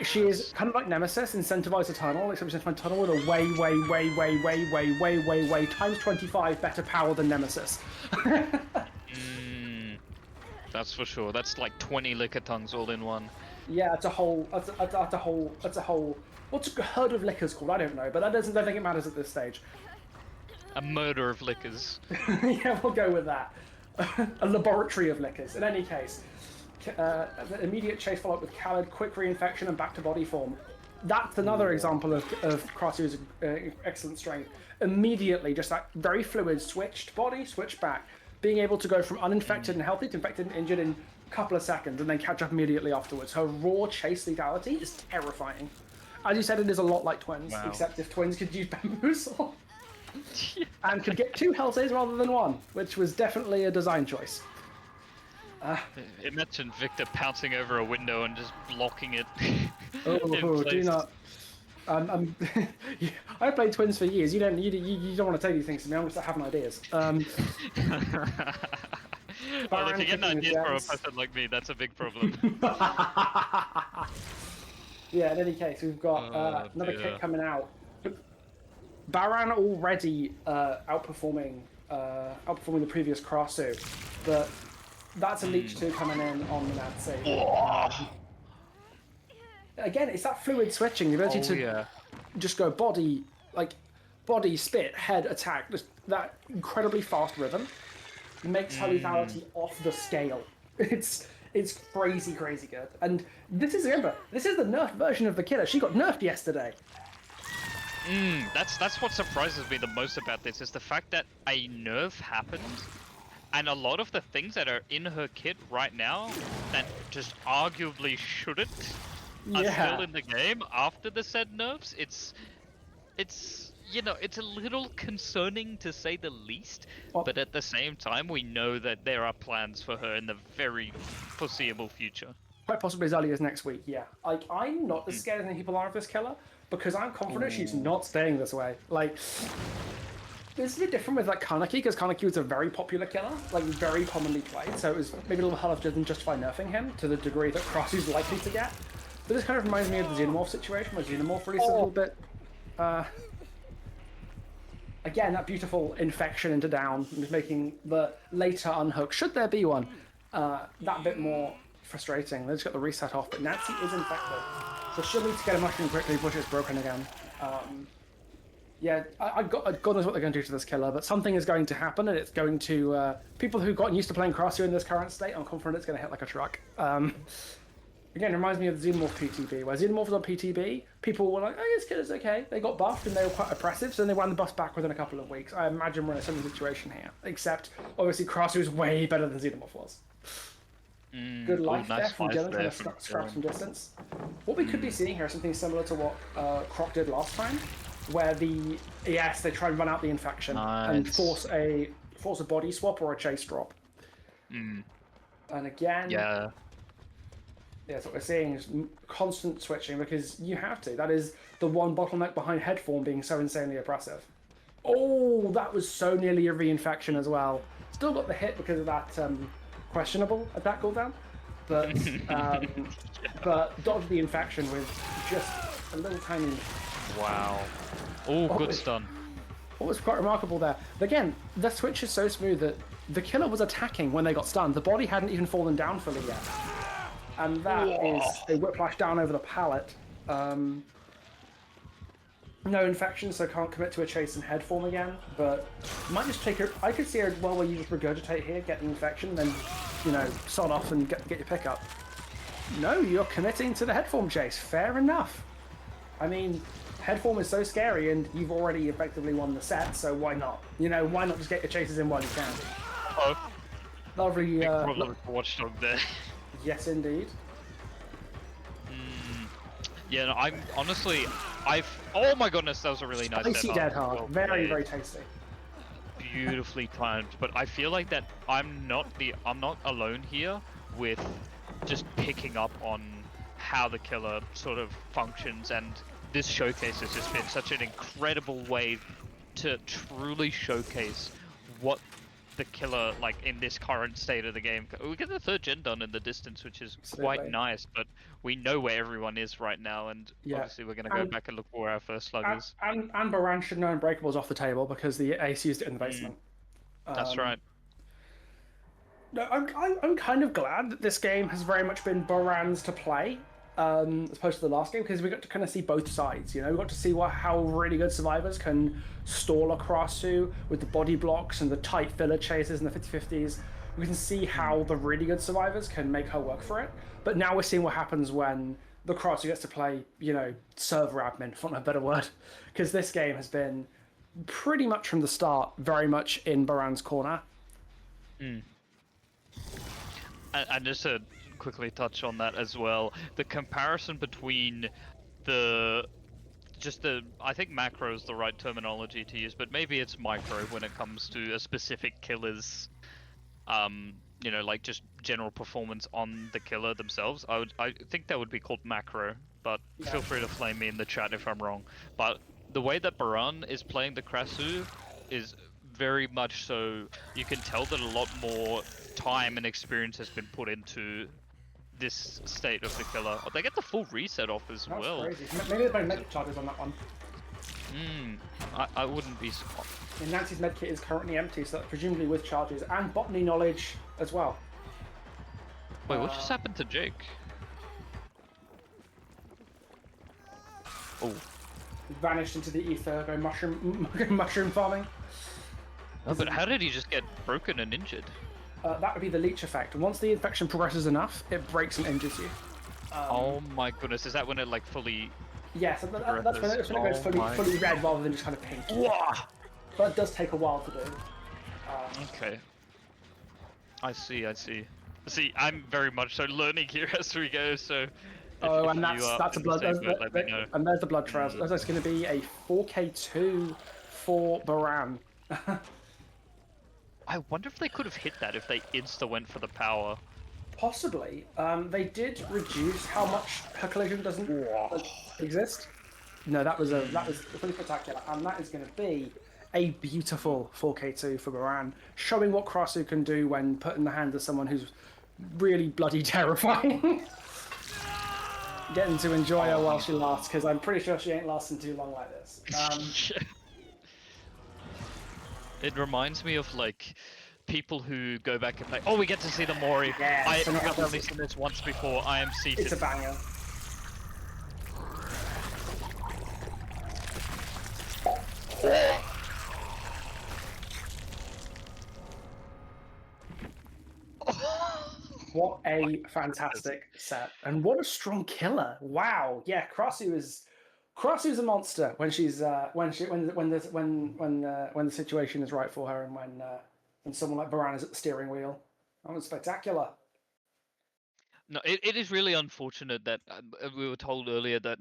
she is kind of like Nemesis, incentivized Eternal, except she's Eternal with a way times 25 better power than Nemesis. That's for sure. That's like 20 liquor tongues all in one. Yeah, it's a whole. What's a herd of liquors called? I don't know, but I don't think it matters at this stage. A murder of liquors. Yeah, we'll go with that. A laboratory of liquors. In any case, immediate chase follow-up with Khaled, quick reinfection, and back to body form. That's another example of Krasu's excellent strength. Immediately, just that very fluid, switched body, switched back. Being able to go from uninfected and healthy to infected and injured in a couple of seconds, and then catch up immediately afterwards. Her raw chase lethality is terrifying. As you said, it is a lot like Twins, except if Twins could use bamboozle. And could get 2 health saves rather than 1, which was definitely a design choice. Imagine Victor pouncing over a window and just blocking it. Do not. I played Twins for years. You don't want to tell these things to me. I'm just having ideas. Well, if you get an idea from a person like me, that's a big problem. Yeah, in any case, we've got another kit coming out. Baran already outperforming the previous Krasu, but that's a Leech 2 coming in on the Nazi. Again, it's that fluid switching, the ability to just go body, spit, head, attack, just that incredibly fast rhythm makes her lethality off the scale. It's crazy good. And this is the nerfed version of the killer. She got nerfed yesterday. That's what surprises me the most about this, is the fact that a nerf happened, and a lot of the things that are in her kit right now that just arguably shouldn't are still in the game after the said nerfs. It's it's a little concerning to say the least, but at the same time we know that there are plans for her in the very foreseeable future. Quite possibly as early as next week, yeah. I'm not as scared as many people are of this killer, because I'm confident she's not staying this way. This is a bit different with Kaneki, because Kaneki was a very popular killer, very commonly played, so it was maybe a little harder to justify nerfing him to the degree that Krasu's likely to get. But this kind of reminds me of the Xenomorph situation, where Xenomorph released a little bit... Again, that beautiful infection into down, and just making the later unhook, should there be one, that bit more frustrating. They just got the reset off, but Nancy is infected. So she'll need to get a mushroom quickly before it's broken again. God knows what they're going to do to this killer, but something is going to happen, and it's going to... people who've gotten used to playing Krasu in this current state, I'm confident it's going to hit like a truck. Again, it reminds me of the Xenomorph PTB, where Xenomorph was on PTB, people were like, oh, this killer's okay. They got buffed, and they were quite oppressive, so then they ran the buff back within a couple of weeks. I imagine we're in a similar situation here, except, obviously, Krasu is way better than Xenomorph was. Good life there from Dylan, trying to scrap some distance. What we could be seeing here is something similar to what Croc did last time, where they try and run out the infection and force a body swap or a chase drop. And again, that's what we're seeing is constant switching, because you have to. That is the one bottleneck behind head form being so insanely oppressive. Oh, that was so nearly a reinfection as well. Still got the hit because of that questionable attack cooldown, but but dodged the infection with just a little tiny... Wow. Good stun. What was quite remarkable there, again, the switch is so smooth that the killer was attacking when they got stunned. The body hadn't even fallen down fully yet. And that is a whiplash down over the pallet. No infection, so can't commit to a chase and head form again, but might just take her... I could see her where you just regurgitate here, get the infection, then, sod off and get your pickup. No, you're committing to the head form chase. Fair enough. I mean, head form is so scary, and you've already effectively won the set, so why not? Why not just get your chases in while you can? Lovely... Big problem with Watchdog there. Yes, indeed. Yeah, no, I'm honestly... Oh my goodness, that was a really nice Spicy dead hard. Well very, very tasty. Beautifully timed, but I feel like that I'm not alone here with just picking up on how the killer sort of functions, and this showcase has just been such an incredible way to truly showcase what the killer, like, in this current state of the game. We get the 3rd gen done in the distance, which is quite Absolutely. nice, but we know where everyone is right now, and Yeah. obviously we're going to go back and look for where our first slug is. And Baran should know Unbreakable's off the table because the Ace used it in the basement. That's right. No, I'm kind of glad that this game has very much been Baran's to play, as opposed to the last game, because we got to kind of see both sides. You know, we got to see how really good survivors can stall a Krasu with the body blocks and the tight filler chases and the 50-50s. We can see how the really good survivors can make her work for it. But now we're seeing what happens when the Krasu gets to play, you know, server admin, for want of a better word, because this game has been pretty much from the start very much in Baran's corner. And just to quickly touch on that as well, the comparison between I think macro is the right terminology to use, but maybe it's micro when it comes to a specific killer's, you know, like just general performance on the killer themselves. I think that would be called macro, but feel free to flame me in the chat if I'm wrong. But the way that Baran is playing the Krasu is very much so, you can tell that a lot more time and experience has been put into this state of the killer. Oh, they get the full reset off as That's well. crazy. Maybe they're playing med charges on that one. I wouldn't be surprised. And Nancy's medkit is currently empty, so that's presumably with charges and botany knowledge as well. Wait, what just happened to Jake? Oh. Vanished into the ether, going mushroom farming. Oh, but how did he just get broken and injured? That would be the leech effect. Once the infection progresses enough, it breaks and injures you. Oh my goodness, is that when it like fully... Yes, that's when it goes fully red rather than just kind of pink. But it does take a while to do. Okay. I see. See, I'm very much so learning here as we go, so... And that's a blood... And there's the blood trails. That's going to be a 4k2 for Baran. I wonder if they could have hit that if they insta went for the power. Possibly. They did reduce how much her collision doesn't exist. No, that was pretty spectacular, and that is going to be a beautiful 4k2 for Baran, showing what Krasu can do when put in the hands of someone who's really bloody terrifying. Getting to enjoy her while she lasts, because I'm pretty sure she ain't lasting too long like this. It reminds me of like people who go back and play. Oh, we get to see the Mori. Yeah, I've only seen this once before. I am seated. It's a banger. What a fantastic set, and what a strong killer! Wow, yeah, Krasu's a monster when she's when the situation is right for her, and when someone like Baran is at the steering wheel. That was spectacular. No, it is really unfortunate that we were told earlier that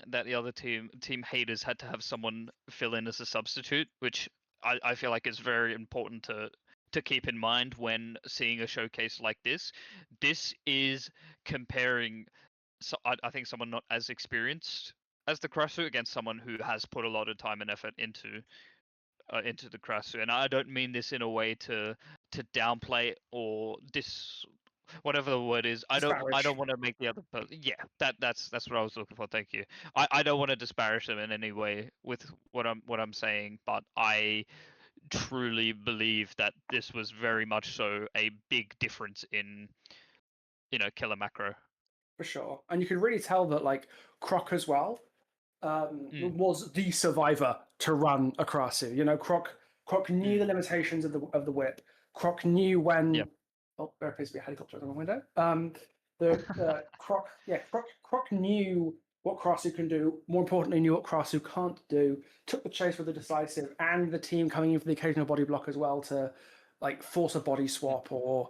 that the other team haters had to have someone fill in as a substitute, which I feel like is very important to keep in mind when seeing a showcase like this. This is comparing, so I think someone not as experienced as the Krasu against someone who has put a lot of time and effort into the Krasu, and I don't mean this in a way to downplay or whatever the word is. I don't want to make the other person. Yeah, that's what I was looking for. Thank you. I don't want to disparage them in any way with what I'm saying, but I truly believe that this was very much so a big difference in, you know, killer macro. For sure, and you can really tell that like Croc as well was the survivor to run a Krasu. You know, Croc knew the limitations of the whip. Croc knew when. Yep. Oh, there appears to be a helicopter in the window. Croc knew what Krasu can do. More importantly, knew what Krasu can't do. Took the chase with the decisive, and the team coming in for the occasional body block as well to, like, force a body swap or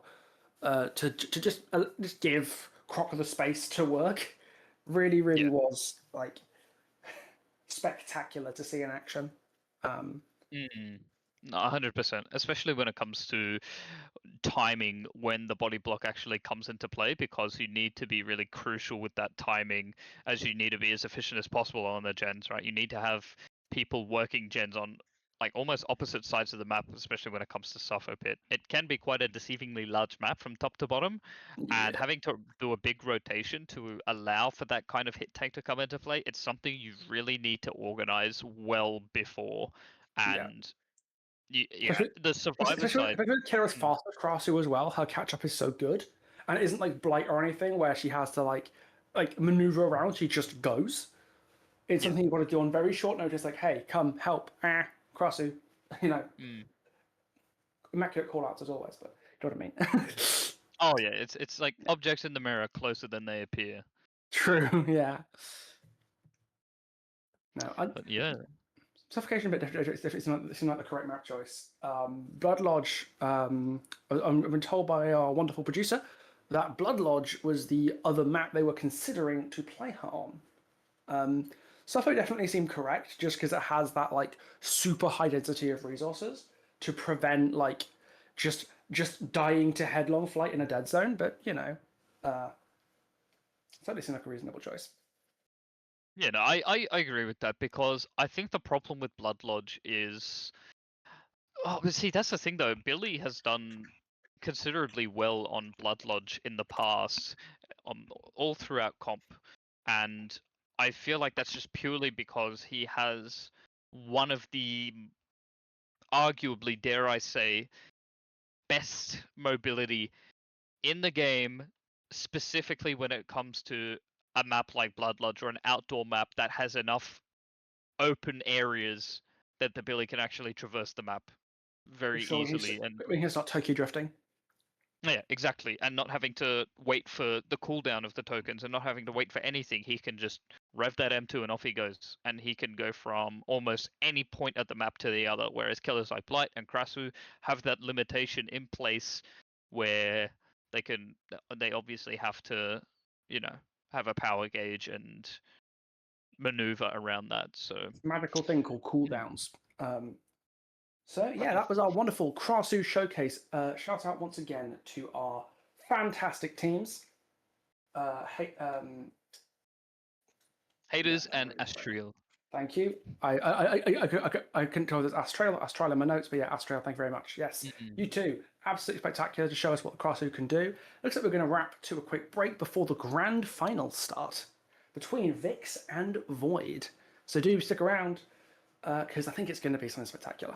to just give Croc the space to work. Really was like spectacular to see in action. No, 100%, especially when it comes to timing when the body block actually comes into play, because you need to be really crucial with that timing, as you need to be as efficient as possible on the gens, right? You need to have people working gens on like almost opposite sides of the map, especially when it comes to Suffer Pit. It can be quite a deceivingly large map from top to bottom, and Yeah. having to do a big rotation to allow for that kind of hit tank to come into play, it's something you really need to organize well before. Yeah. And yeah, the survivor Especially side. with a killer as fast as Krasu as well, her catch up is so good. And it isn't like Blight or anything where she has to like maneuver around, she just goes. It's Yeah. something you've got to do on very short notice, like, hey, come, help, Krasu. You know, immaculate call outs as always, but you know what I mean? Oh yeah, it's like objects in the mirror closer than they appear. True, yeah. No, But yeah, Suffocation a bit different. It's not the correct map choice. Blood Lodge. I've been told by our wonderful producer that Blood Lodge was the other map they were considering to play her on. Suffolk definitely seemed correct, just because it has that like super high density of resources to prevent like just dying to headlong flight in a dead zone. But you know, certainly seemed like a reasonable choice. yeah, no, I agree with that, because I think the problem with Blood Lodge is, oh, but see, that's the thing though. Billy has done considerably well on Blood Lodge in the past, all throughout comp, and I feel like that's just purely because he has one of the, arguably, dare I say, best mobility in the game, specifically when it comes to a map like Blood Lodge or an outdoor map that has enough open areas that the Billy can actually traverse the map very Sure, easily. And he's not Tokyo drifting. yeah, exactly. And not having to wait for the cooldown of the tokens and not having to wait for anything. He can just rev that M2 and off he goes. And he can go from almost any point at the map to the other. Whereas killers like Blight and Krasu have that limitation in place where they obviously have to, have a power gauge and maneuver around that. So It's a magical thing called cooldowns. So yeah, that was our wonderful Krasu showcase. Shout out once again to our fantastic teams. Haters and Astriel. Thank you. I couldn't tell if there's Astral in my notes, but yeah, Astral, thank you very much. Yes, you too. Absolutely spectacular to show us what the Krasu can do. Looks like we're going to wrap to a quick break before the grand finals start between Vikzz and Void. So do stick around because I think it's going to be something spectacular.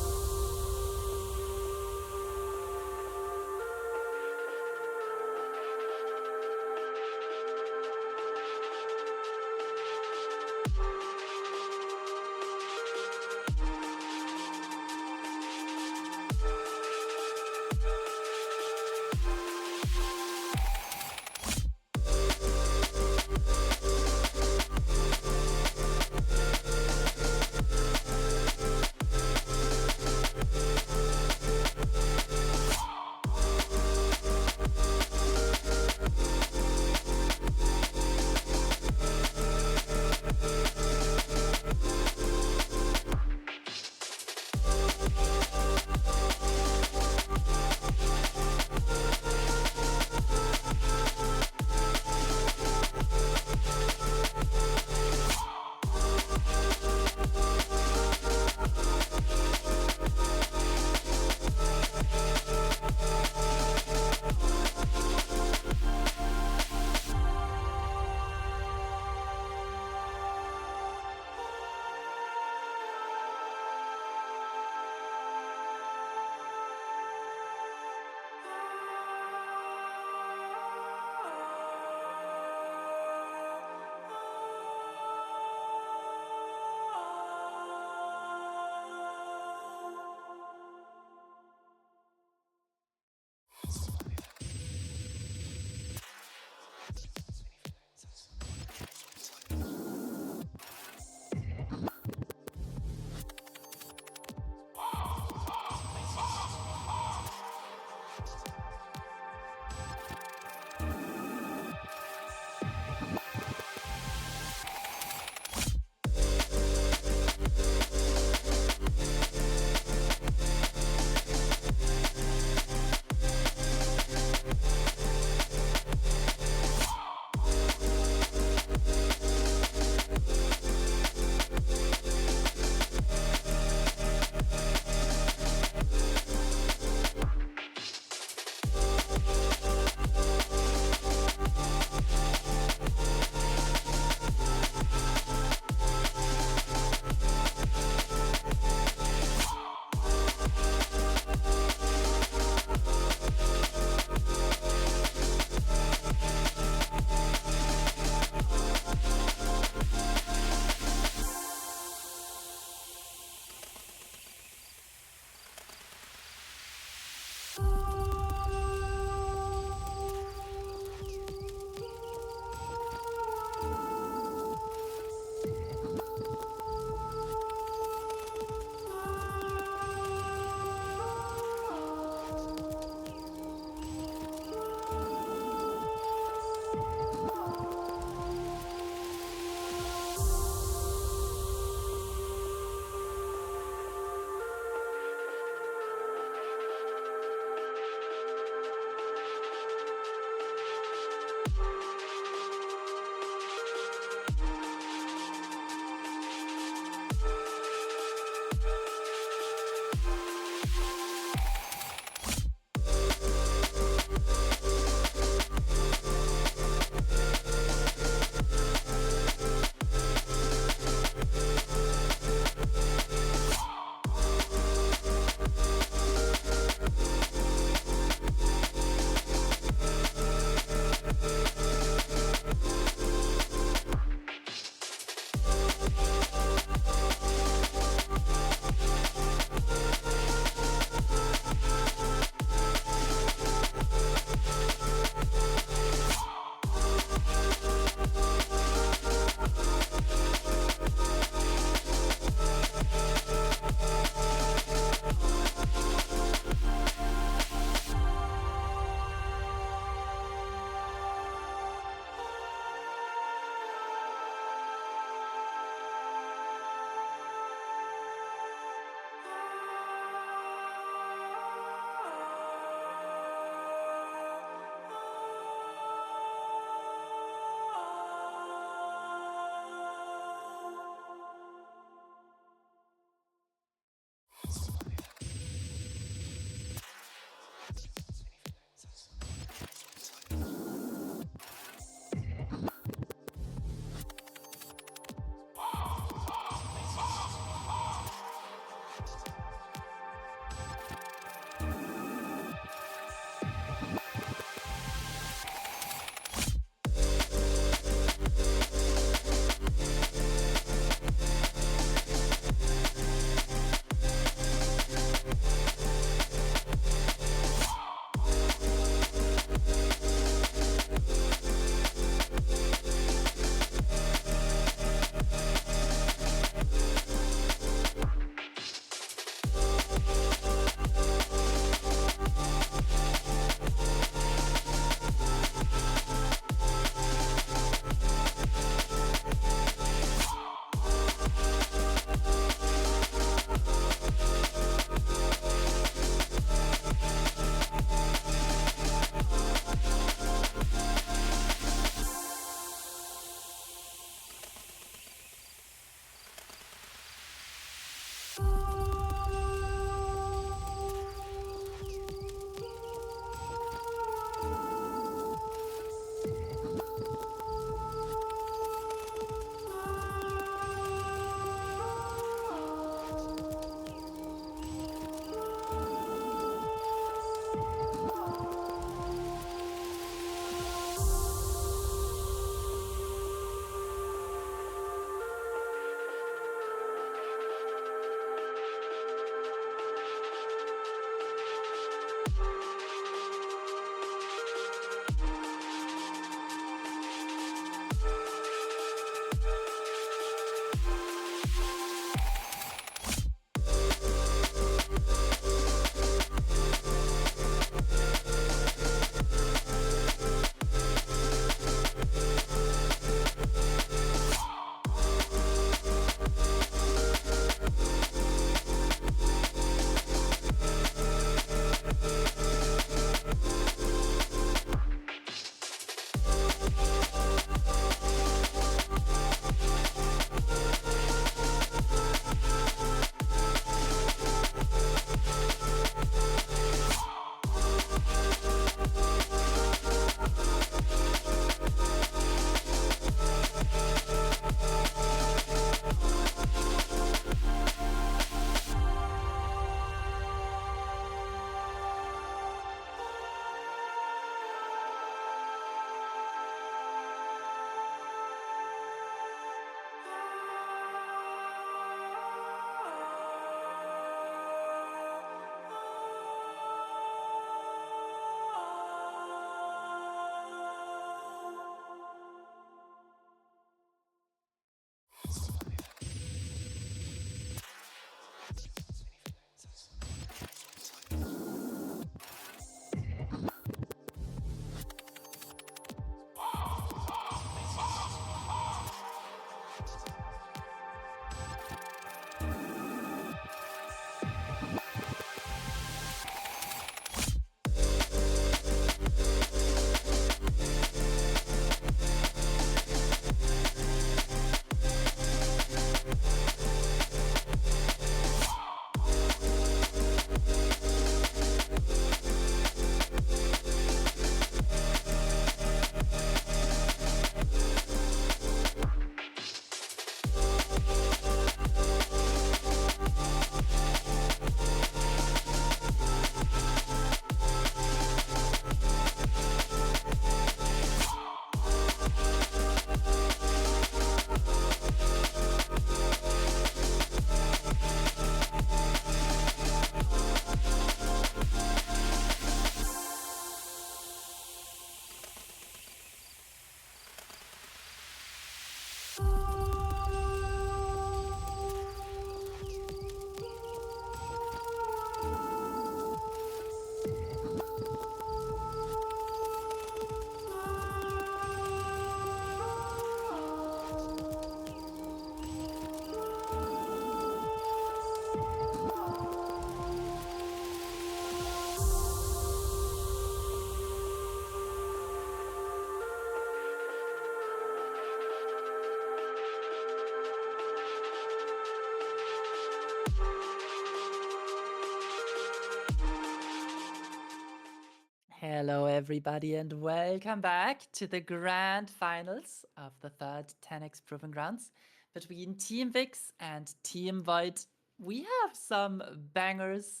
Hello, everybody, and welcome back to the grand finals of the third Tenax Proving Grounds between Team Vikzz and Team Void. We have some bangers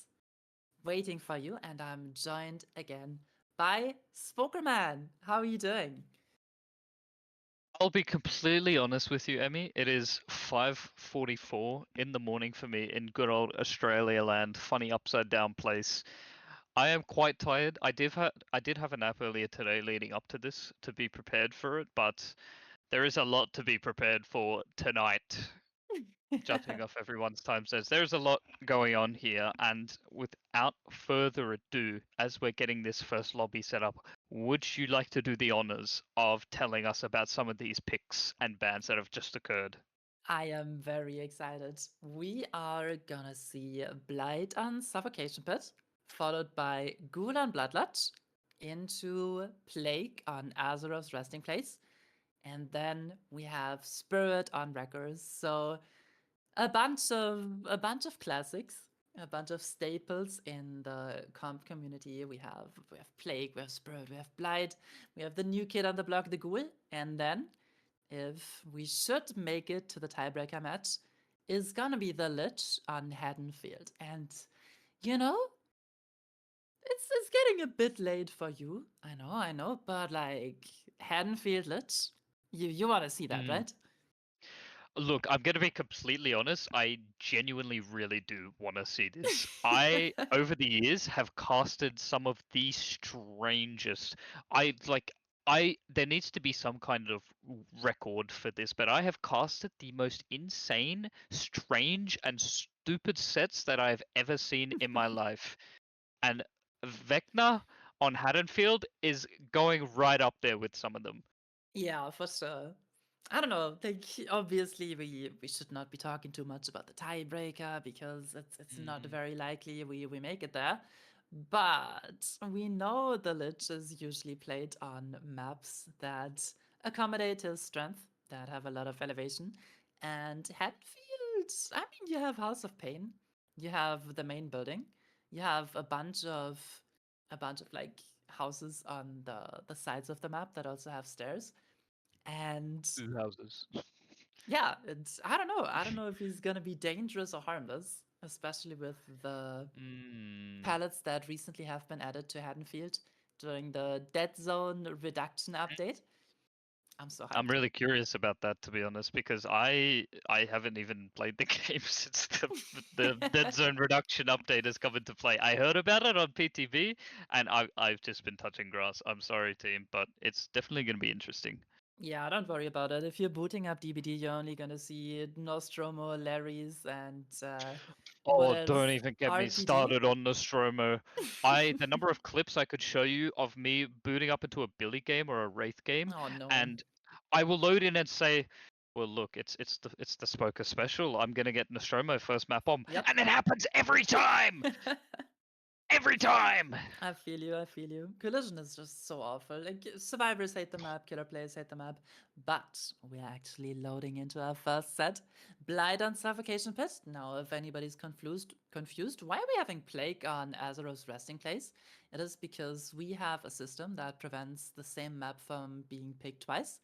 waiting for you, and I'm joined again by Spokerman. How are you doing? I'll be completely honest with you, Emmy. It is 5:44 in the morning for me in good old Australia land, funny upside down place. I am quite tired. I did have a nap earlier today leading up to this to be prepared for it, but there is a lot to be prepared for tonight. Judging off everyone's time says there's a lot going on here, and without further ado, as we're getting this first lobby set up, would you like to do the honors of telling us about some of these picks and bans that have just occurred? I am very excited. We are gonna see Blight on Suffocation Pit, followed by Ghoul on Bloodlodge, into Plague on Azeroth's Resting Place, and then we have Spirit on Wreckers. So a bunch of classics, a bunch of staples in the comp community. We have Plague, we have Spirit, we have Blight, we have the new kid on the block, the Ghoul, and then if we should make it to the tiebreaker match, is gonna be the Lich on Haddonfield. And you know, it's getting a bit late for you. I know, but like Haddonfield Lich, you wanna see that, Mm. right? Look, I'm going to be completely honest. I genuinely really do want to see this. I, over the years, have casted some of the strangest. I like. There needs to be some kind of record for this, but I have casted the most insane, strange, and stupid sets that I've ever seen in my life. And Vecna on Haddonfield is going right up there with some of them. Yeah, for sure. I don't know. Like obviously we should not be talking too much about the tiebreaker because it's not very likely we make it there. But we know the Lich is usually played on maps that accommodate his strength, that have a lot of elevation. And Hatfield, I mean, you have House of Pain, you have the main building, you have a bunch of like houses on the sides of the map that also have stairs. And Two houses. yeah, I don't know. I don't know if he's gonna be dangerous or harmless, especially with the Mm. pallets that recently have been added to Haddonfield during the Dead Zone reduction update. I'm so hyped. I'm really curious about that, to be honest, because I haven't even played the game since the Dead Zone reduction update has come into play. I heard about it on PTV, and I've just been touching grass. I'm sorry, team, but it's definitely going to be interesting. Yeah, don't worry about it. If you're booting up DBD, you're only gonna see Nostromo, Larry's, and what Oh, else? don't even get me RPG. started on Nostromo. The number of clips I could show you of me booting up into a Billy game or a Wraith game, Oh no. and I will load in and say, "Well, look, it's the Spoker special. I'm gonna get Nostromo first map on," Yep. and it happens every time. Every time. I feel you, I feel you. Collision is just so awful. Like survivors hate the map, killer players hate the map. But we're actually loading into our first set. Blight on Suffocation Pit. Now, if anybody's confused, why are we having Plague on Azeroth's resting place? It is because we have a system that prevents the same map from being picked twice.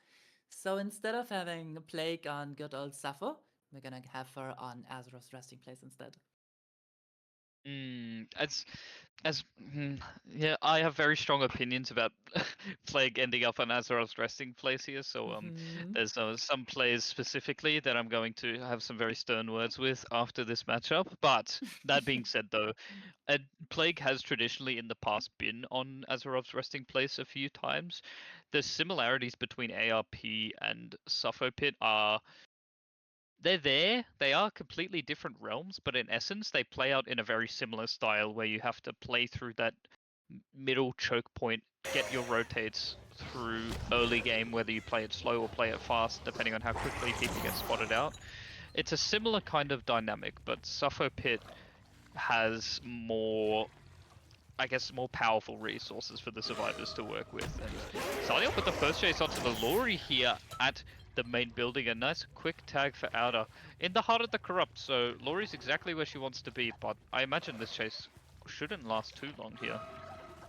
So instead of having Plague on good old Sappho, we're gonna have her on Azeroth's resting place instead. Yeah, I have very strong opinions about Plague ending up on Azeroth's resting place here. So there's some players specifically that I'm going to have some very stern words with after this matchup. But that being said, though, Plague has traditionally in the past been on Azeroth's resting place a few times. The similarities between ARP and Suffo Pit are they're there. They are completely different realms, but in essence, they play out in a very similar style where you have to play through that middle choke point, get your rotates through early game, whether you play it slow or play it fast, depending on how quickly people get spotted out. It's a similar kind of dynamic, but Suffo Pit has more, I guess, more powerful resources for the survivors to work with. And starting off with the first chase onto the Lori here at the main building, a nice quick tag for Outer in the heart of the Corrupt. So Lori's exactly where she wants to be, but I imagine this chase shouldn't last too long here.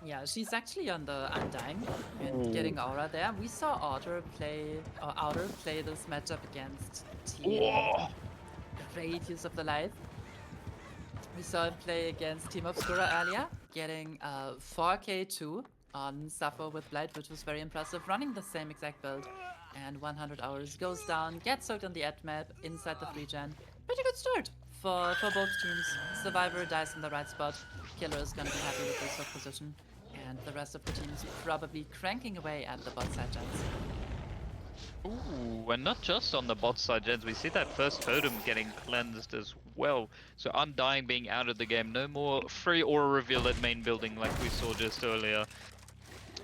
Yeah, she's actually on the Undying and getting Aura there. We saw Outer play this matchup against Team Whoa! Radius of the Life. We saw him play against Team Obscura earlier, getting 4k2 on Suffer with Blight, which was very impressive, running the same exact build. And 100 hours goes down, gets soaked on the ad map inside the 3-gen. Pretty good start for both teams. Survivor dies in the right spot. Killer is gonna be happy with this soak position. And the rest of the team is probably cranking away at the bot side gens. Ooh, and not just on the bot side gens, we see that first totem getting cleansed as well. So Undying being out of the game, no more free aura reveal at main building like we saw just earlier.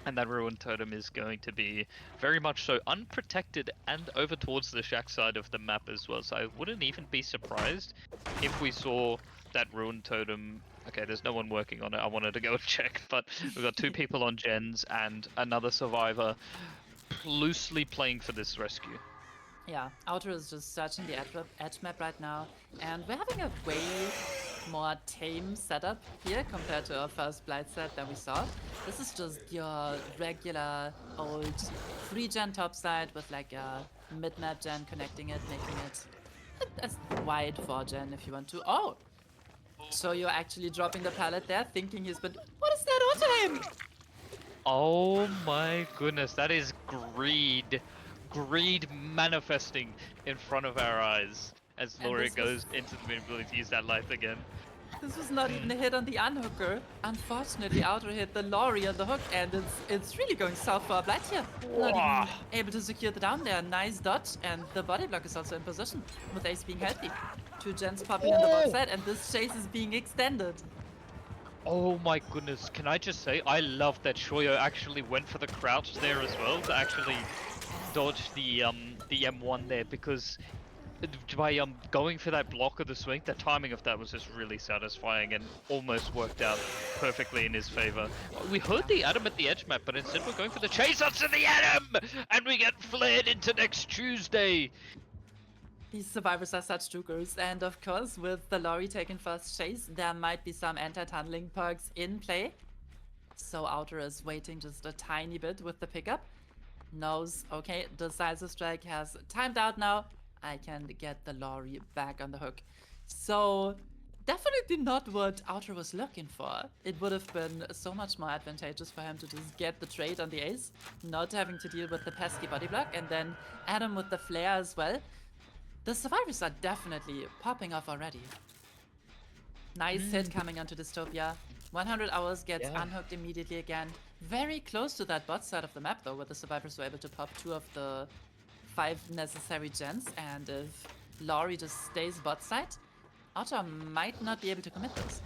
And that ruined totem is going to be very much so unprotected and over towards the shack side of the map as well. So I wouldn't even be surprised if we saw that ruined totem. Okay, there's no one working on it. I wanted to go and check, but we've got 2 people on gens and another survivor loosely playing for this rescue. Yeah, Outer is just searching the edge map right now, and we're having a way more tame setup here compared to our first Blight set that we saw. This is just your regular old 3-gen topside with like a mid-map gen connecting it, making it a wide 4-gen if you want to. Oh! So you're actually dropping the pallet there, thinking he's been... What is that auto aim? Oh my goodness, that is greed. Greed manifesting in front of our eyes as And Laura this was- goes into the main building to use that life again. This was not even a hit on the unhooker. Unfortunately, Outer hit the Lorry on the hook, and it's really going south for our Blight here. Not Wah. even able to secure the down there. Nice dodge, and the body block is also in position, with Ace being healthy. 2 gens popping on the bot side, and this chase is being extended. Oh my goodness, can I just say, I love that Shoyo actually went for the crouch there as well to actually dodge the M1 there, because by going for that block of the swing, the timing of that was just really satisfying and almost worked out perfectly in his favor. We heard the Atom at the edge map, but instead we're going for the chase out to the Atom, and we get flared into next Tuesday. These survivors are such jukers, and of course, with the Lorry taking first chase, there might be some anti-tunneling perks in play. So Outer is waiting just a tiny bit with the pickup. Knows, okay, Decisive Strike has timed out now. I can get the Lorry back on the hook. So, definitely not what Outer was looking for. It would have been so much more advantageous for him to just get the trade on the Ace, not having to deal with the pesky body block, and then Adam with the flare as well. The survivors are definitely popping off already. Nice hit coming onto Dystopia. 100 hours gets unhooked immediately again. Very close to that bot side of the map though, where the survivors were able to pop 2 of the 5 necessary gens, and if Lorry just stays bot side, Outer might not be able to commit this.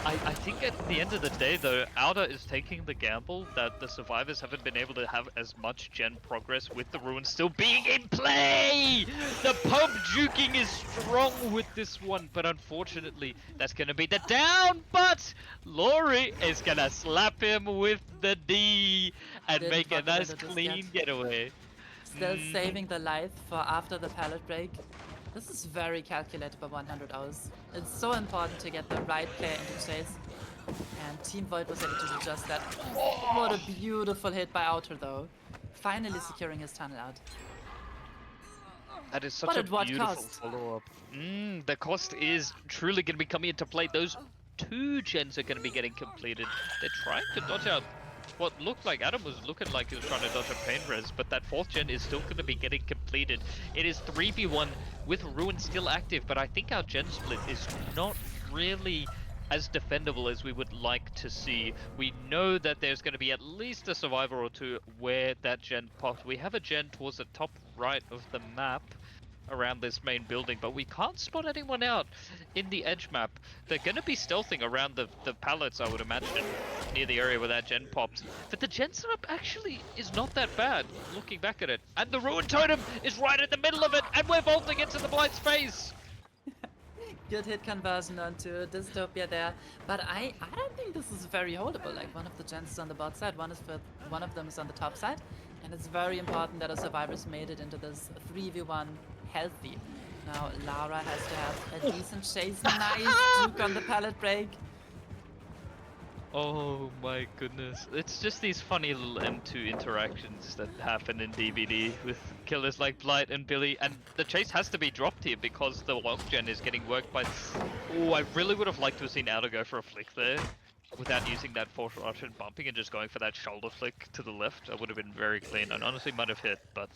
I think at the end of the day though, Outer is taking the gamble that the survivors haven't been able to have as much gen progress with the ruins still being in play! The pump juking is strong with this one, but unfortunately that's gonna be the down, but Lori is gonna slap him with the D and Didn't make a rock it nice into this clean yet. getaway. Still saving the life for after the pallet break. This is very calculated by 100 hours. It's so important to get the right player into chase. And Team Void was able to do just that. What a beautiful hit by Outer though. Finally securing his tunnel out. That is such But a at what beautiful cost? follow-up. The cost is truly going to be coming into play. Those 2 gens are going to be getting completed. They're trying to dodge out what looked like Adam was looking like he was trying to dodge a pain res, but that 4th gen is still going to be getting completed. It is 3v1 with Ruin still active, but I think our gen split is not really as defendable as we would like to see. We know that there's going to be at least a survivor or 2 where that gen popped. We have a gen towards the top right of the map around this main building, but we can't spot anyone out in the edge map. They're going to be stealthing around the pallets, I would imagine, near the area where that gen popped. But the gen setup actually is not that bad, looking back at it. And the Ruin Totem is right in the middle of it, and we're vaulting into the Blight's face! Good hit conversion onto Dystopia there, but I don't think this is very holdable. Like, one of the gens is on the bot side, one of them is on the top side, and it's very important that our survivors made it into this 3v1 healthy. Now Lara has to have a decent chase. Nice juke on the pallet break. Oh my goodness. It's just these funny little M2 interactions that happen in DBD with killers like Blight and Billy, and the chase has to be dropped here because the log gen is getting worked by... Oh, I really would have liked to have seen Outer go for a flick there without using that force rush and bumping and just going for that shoulder flick to the left. That would have been very clean and honestly might have hit, but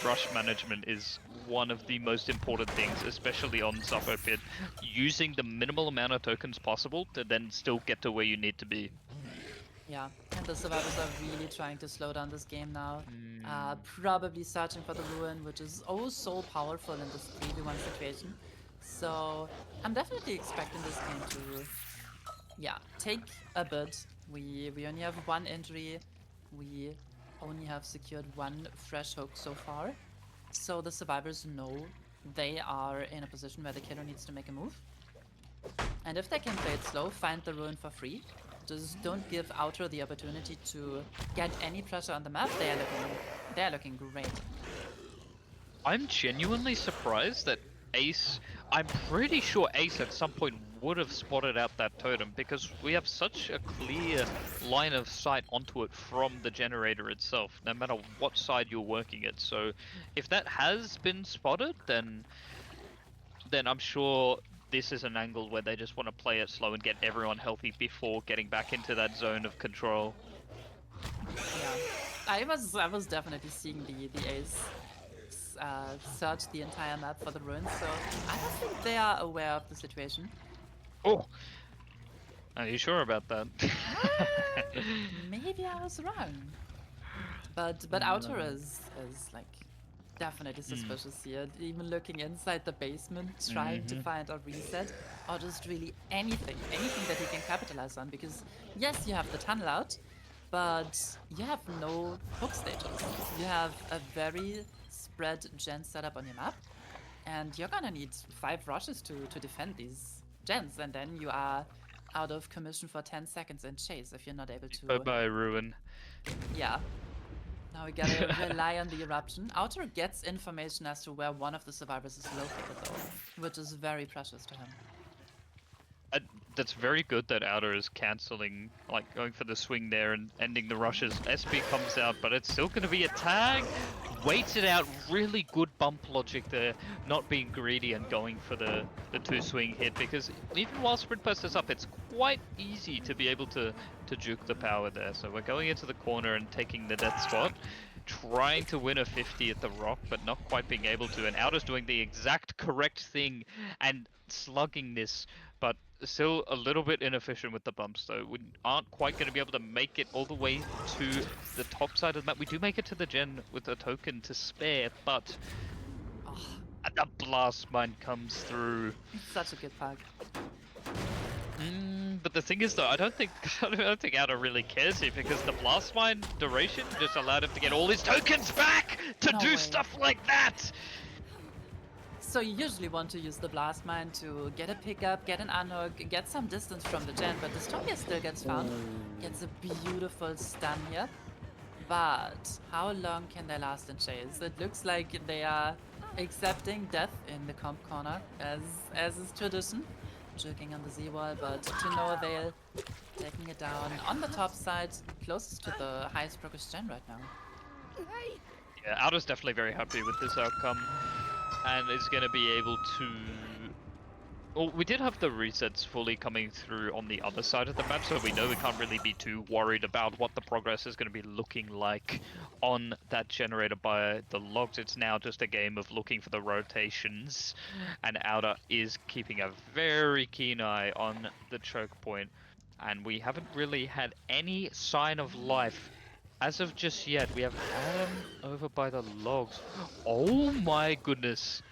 rush management is one of the most important things, especially on Suppo Pit. Using the minimal amount of tokens possible to then still get to where you need to be. Yeah, and the survivors are really trying to slow down this game now. Mm. Probably searching for the ruin, which is oh so powerful in this 3v1 situation. So I'm definitely expecting this game to, yeah, take a bit. We only have one injury. We only have secured one fresh hook so far. So the survivors know they are in a position where the killer needs to make a move. And if they can play it slow, find the ruin for free. Just don't give Outer the opportunity to get any pressure on the map. They are looking great. I'm genuinely surprised that Ace... I'm pretty sure Ace at some point would have spotted out that totem because we have such a clear line of sight onto it from the generator itself, no matter what side you're working it. So if that has been spotted, then I'm sure this is an angle where they just want to play it slow and get everyone healthy before getting back into that zone of control. Yeah, I was definitely seeing the Ace search the entire map for the ruins. So I don't think they are aware of the situation. Oh, are you sure about that? Maybe I was wrong. But Outer is like definitely suspicious here. Even looking inside the basement, trying to find a reset, or just really anything that he can capitalize on. Because yes, you have the tunnel out, but you have no hook stages. You have a very spread gen setup on your map, and you're gonna need 5 rushes to defend these gens, and then you are out of commission for 10 seconds in chase if you're not able to. Bye-bye, Ruin. Yeah. Now we gotta rely on the eruption. Outer gets information as to where one of the survivors is located though, which is very precious to him. That's very good that Outer is cancelling, like going for the swing there and ending the rushes. SP comes out, but it's still going to be a tag. Waits it out, really good bump logic there, not being greedy and going for the 2-swing hit, because even while Sprint Burst is up, it's quite easy to be able to juke the power there. So we're going into the corner and taking the death spot, trying to win a 50 at the rock, but not quite being able to, and Outer's doing the exact correct thing and slugging this, but still a little bit inefficient with the bumps though. We aren't quite going to be able to make it all the way to the top side of the map. We do make it to the gen with a token to spare, but the blast mine comes through. Such a good pack. But the thing is though, I don't think Outer really cares here because the blast mine duration just allowed him to get all his tokens back to No do way. stuff like that. So you usually want to use the blast mine to get a pickup, get an unhook, get some distance from the gen, but Dystopia still gets found. Gets a beautiful stun here. But how long can they last in chase? It looks like they are accepting death in the comp corner, as is tradition. Jerking on the Z-wall, but to no avail. Taking it down on the top side, closest to the highest progress gen right now. Yeah, Outer's definitely very happy with this outcome, and is going to be able to... Well, we did have the resets fully coming through on the other side of the map, so we know we can't really be too worried about what the progress is going to be looking like on that generator by the logs. It's now just a game of looking for the rotations, and Outer is keeping a very keen eye on the choke point, and we haven't really had any sign of life as of just yet. We have Adam over by the logs. Oh my goodness.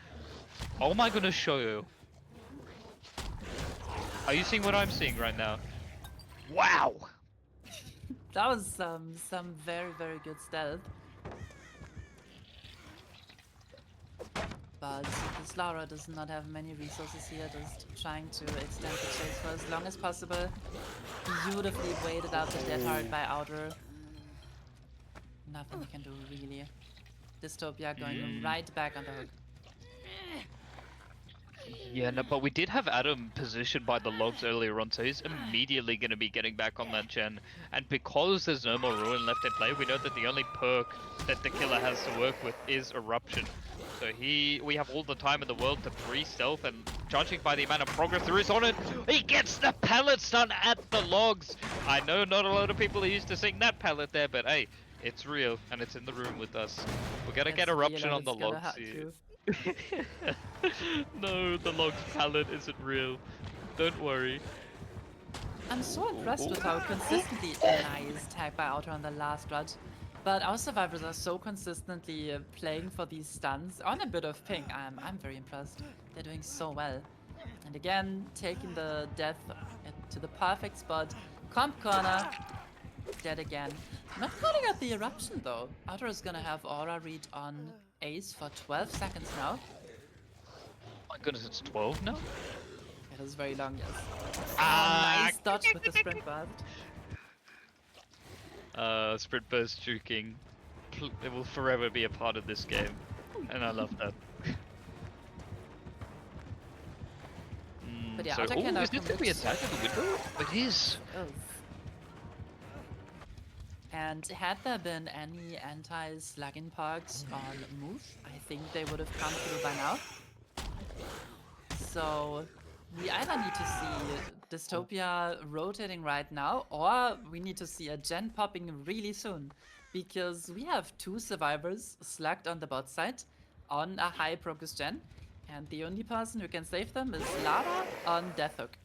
Oh my goodness, Shoyo. Are you seeing what I'm seeing right now? Wow! That was some very, very good stealth. But this Lara does not have many resources here, just trying to extend the chase for as long as possible. Beautifully waited out the dead heart by Outer. Nothing he can do, really. Dystopia going right back on the hook. Yeah, no, but we did have Adam positioned by the logs earlier on, so he's immediately going to be getting back on that gen. And because there's no more Ruin left in play, we know that the only perk that the killer has to work with is Eruption. So we have all the time in the world to pre-stealth, and judging by the amount of progress there is on it, he gets the pallet stun at the logs! I know not a lot of people are used to seeing that pallet there, but hey, it's real, and it's in the room with us. We're gonna get It's real Eruption and on the it's gonna logs hurt here. you. No, the log's pallet isn't real. Don't worry. I'm so impressed with how consistently nice tag by Outer on the last run. But our survivors are so consistently playing for these stuns on a bit of ping. I'm very impressed. They're doing so well. And again, taking the death to the perfect spot. Comp corner. Dead again. Not calling out the eruption though. Outer is gonna have aura read on Ace for 12 seconds now. My goodness, it's 12 now? It is very long, yes. Ah! Nice dodge with the sprint burst. Sprint burst juking. It will forever be a part of this game. And I love that. But yeah, So, Outer can now is this going to be commit. attacked at the window? It is. Yes. And had there been any anti-slugging perks on move, I think they would have come through by now. So we either need to see Dystopia rotating right now, or we need to see a gen popping really soon. Because we have 2 survivors slugged on the bot side on a high progress gen, and the only person who can save them is Lara on Death Hook.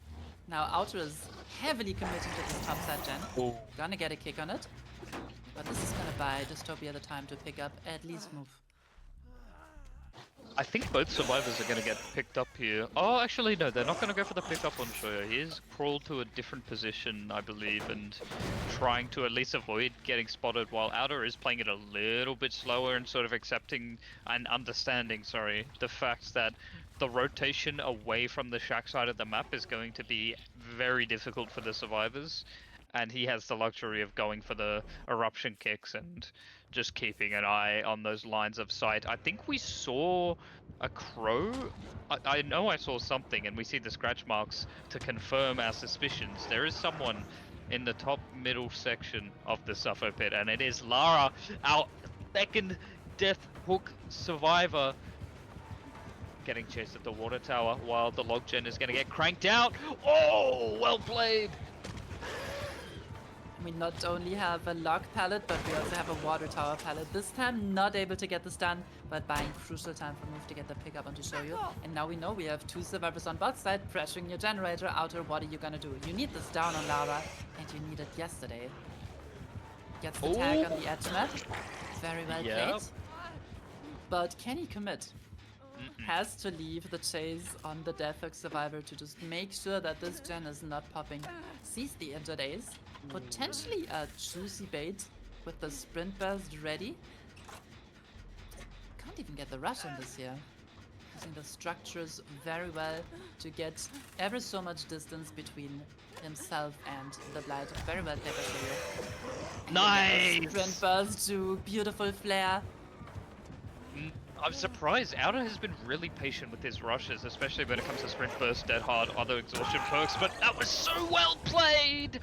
Now Outer is heavily committing to this top side gen. Oh. Gonna get a kick on it. But this is gonna buy Dystopia the time to pick up at least move. I think both survivors are going to get picked up here. Oh, actually, no, they're not going to go for the pickup on Shoya. He is crawled to a different position, I believe, and trying to at least avoid getting spotted, while Outer is playing it a little bit slower and sort of accepting and understanding, sorry, the fact that the rotation away from the shack side of the map is going to be very difficult for the survivors. And he has the luxury of going for the eruption kicks and just keeping an eye on those lines of sight. I think we saw a crow. I know I saw something, and we see the scratch marks to confirm our suspicions. There is someone in the top middle section of the Suffo pit, and it is Lara, our second Death Hook survivor, getting chased at the water tower while the log gen is going to get cranked out. Oh, well played! We not only have a log pallet, but we also have a water tower pallet. This time not able to get this done, but buying crucial time for move to get the pickup on to show you. And now we know we have 2 survivors on bot side pressuring your generator. Outer, what are you gonna do? You need this down on Lara, and you need it yesterday. Gets the tag on the edge mat. Very well played. But can he commit? Has to leave the chase on the Death Hook survivor to just make sure that this gen is not popping. Sees the injured Ace. Potentially a juicy bait with the sprint burst ready. Can't even get the rush on this here. Using the structures very well to get ever so much distance between himself and the Blight. Very well played by Shoya. Nice! Sprint burst to beautiful flare. I'm surprised. Outer has been really patient with his rushes, especially when it comes to sprint burst, dead hard, other exhaustion perks, but that was so well played!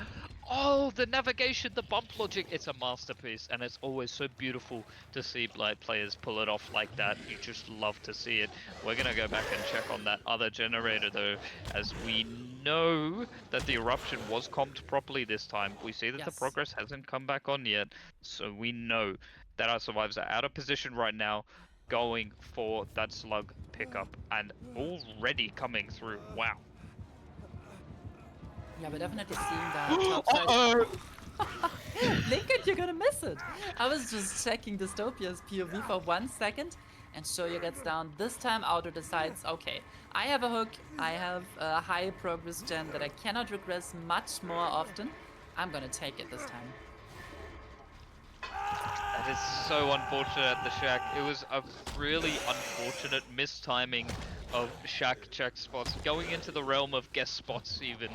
Oh, the navigation, the bump logic, it's a masterpiece, and it's always so beautiful to see Blight players pull it off like that. You just love to see it. We're gonna go back and check on that other generator though, as we know that the eruption was comped properly this time. We see that the progress hasn't come back on yet, so we know that our survivors are out of position right now, going for that slug pickup, and already coming through. Wow. Yeah, we're definitely seeing that top side. Lincoln, you're gonna miss it. I was just checking Dystopia's POV for 1 second, and Shoya gets down. This time Outer decides, okay, I have a hook, I have a high progress gen that I cannot regress much more often. I'm gonna take it this time. That is so unfortunate at the shack. It was a really unfortunate mistiming of shack check spots, going into the realm of guest spots even.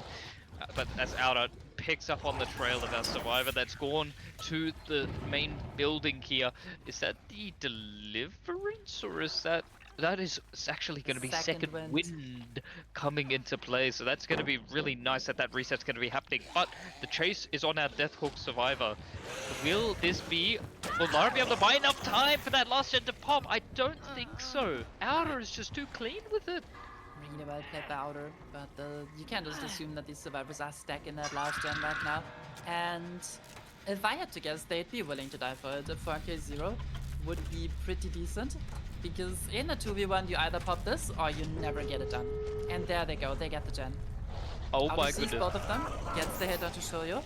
But as Outer picks up on the trail of our survivor that's gone to the main building here, is that the Deliverance or is that that is actually going to be Second second wind. wind coming into play, so that's going to be really nice that that reset's going to be happening. But the chase is on our Death Hook Survivor. Will this be? Will Lara be able to buy enough time for that last gen to pop? I don't think so. Outer is just too clean with it. Really well played by Outer, but you can't just assume that these survivors are stacking that last gen right now. And if I had to guess, they'd be willing to die for it. A 4K0 would be pretty decent, because in a 2v1 you either pop this or you never get it done. And there they go, they get the gen. Oh Outer my sees goodness. both of them, gets the hit onto Shoyo,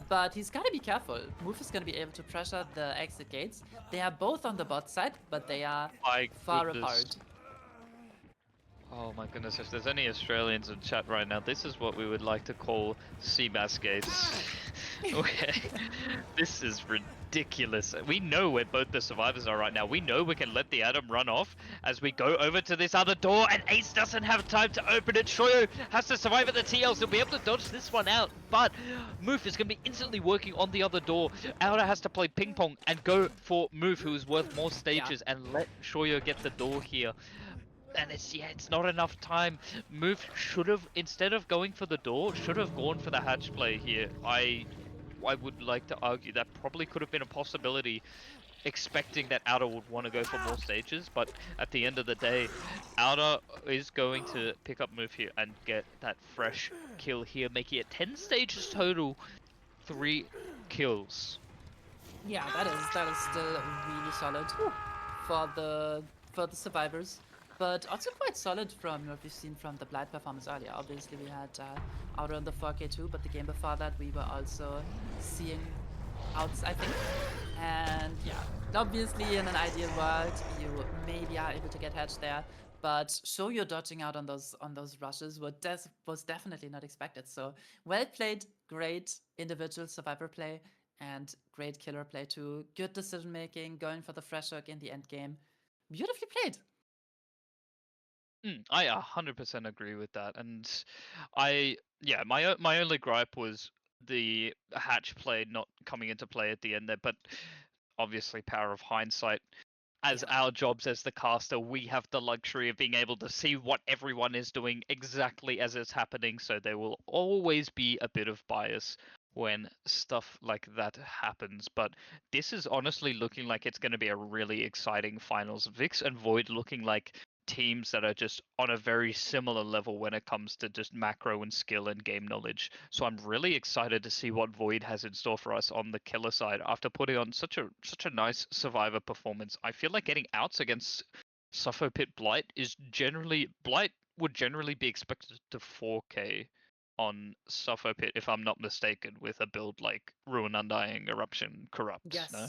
but he's gotta be careful. Move is gonna be able to pressure the exit gates. They are both on the bot side, but they are My far goodness. apart. Oh my goodness, if there's any Australians in chat right now, this is what we would like to call CMAS gates. Okay. This is ridiculous. We know where both the survivors are right now. We know we can let the Atom run off as we go over to this other door, and Ace doesn't have time to open it. Shoyo has to survive at the TLs. He'll be able to dodge this one out, but Moof is going to be instantly working on the other door. Outer has to play ping pong and go for Moof, who is worth more stages, and let Shoyo get the door here. And it's not enough time. Move should have, instead of going for the door, should have gone for the hatch play here. I would like to argue that probably could have been a possibility, expecting that Outer would want to go for more stages, but at the end of the day, Outer is going to pick up Move here and get that fresh kill here, making it 10 stages total, 3 kills. Yeah, that is still really solid for the survivors, but also quite solid from what we've seen from the Blight performance earlier. Obviously, we had Outer on the 4K2, but the game before that we were also seeing outs, I think. And yeah, obviously in an ideal world you maybe are able to get hatched there, but show your dodging out on those rushes was definitely not expected. So well played, great individual survivor play, and great killer play too. Good decision making, going for the fresh hook in the end game. Beautifully played. I 100% agree with that, and my only gripe was the hatch play not coming into play at the end there, but obviously power of hindsight. As Yeah. our jobs as the caster, we have the luxury of being able to see what everyone is doing exactly as it's happening, so there will always be a bit of bias when stuff like that happens. But this is honestly looking like it's going to be a really exciting finals. Vikzz and Void looking like teams that are just on a very similar level when it comes to just macro and skill and game knowledge. So I'm really excited to see what Void has in store for us on the killer side after putting on such a nice survivor performance. I feel like getting outs against Suffo Pit Blight would generally be expected to 4K on Suffo Pit, if I'm not mistaken, with a build like Ruin Undying, Eruption, Corrupt. Yes. No?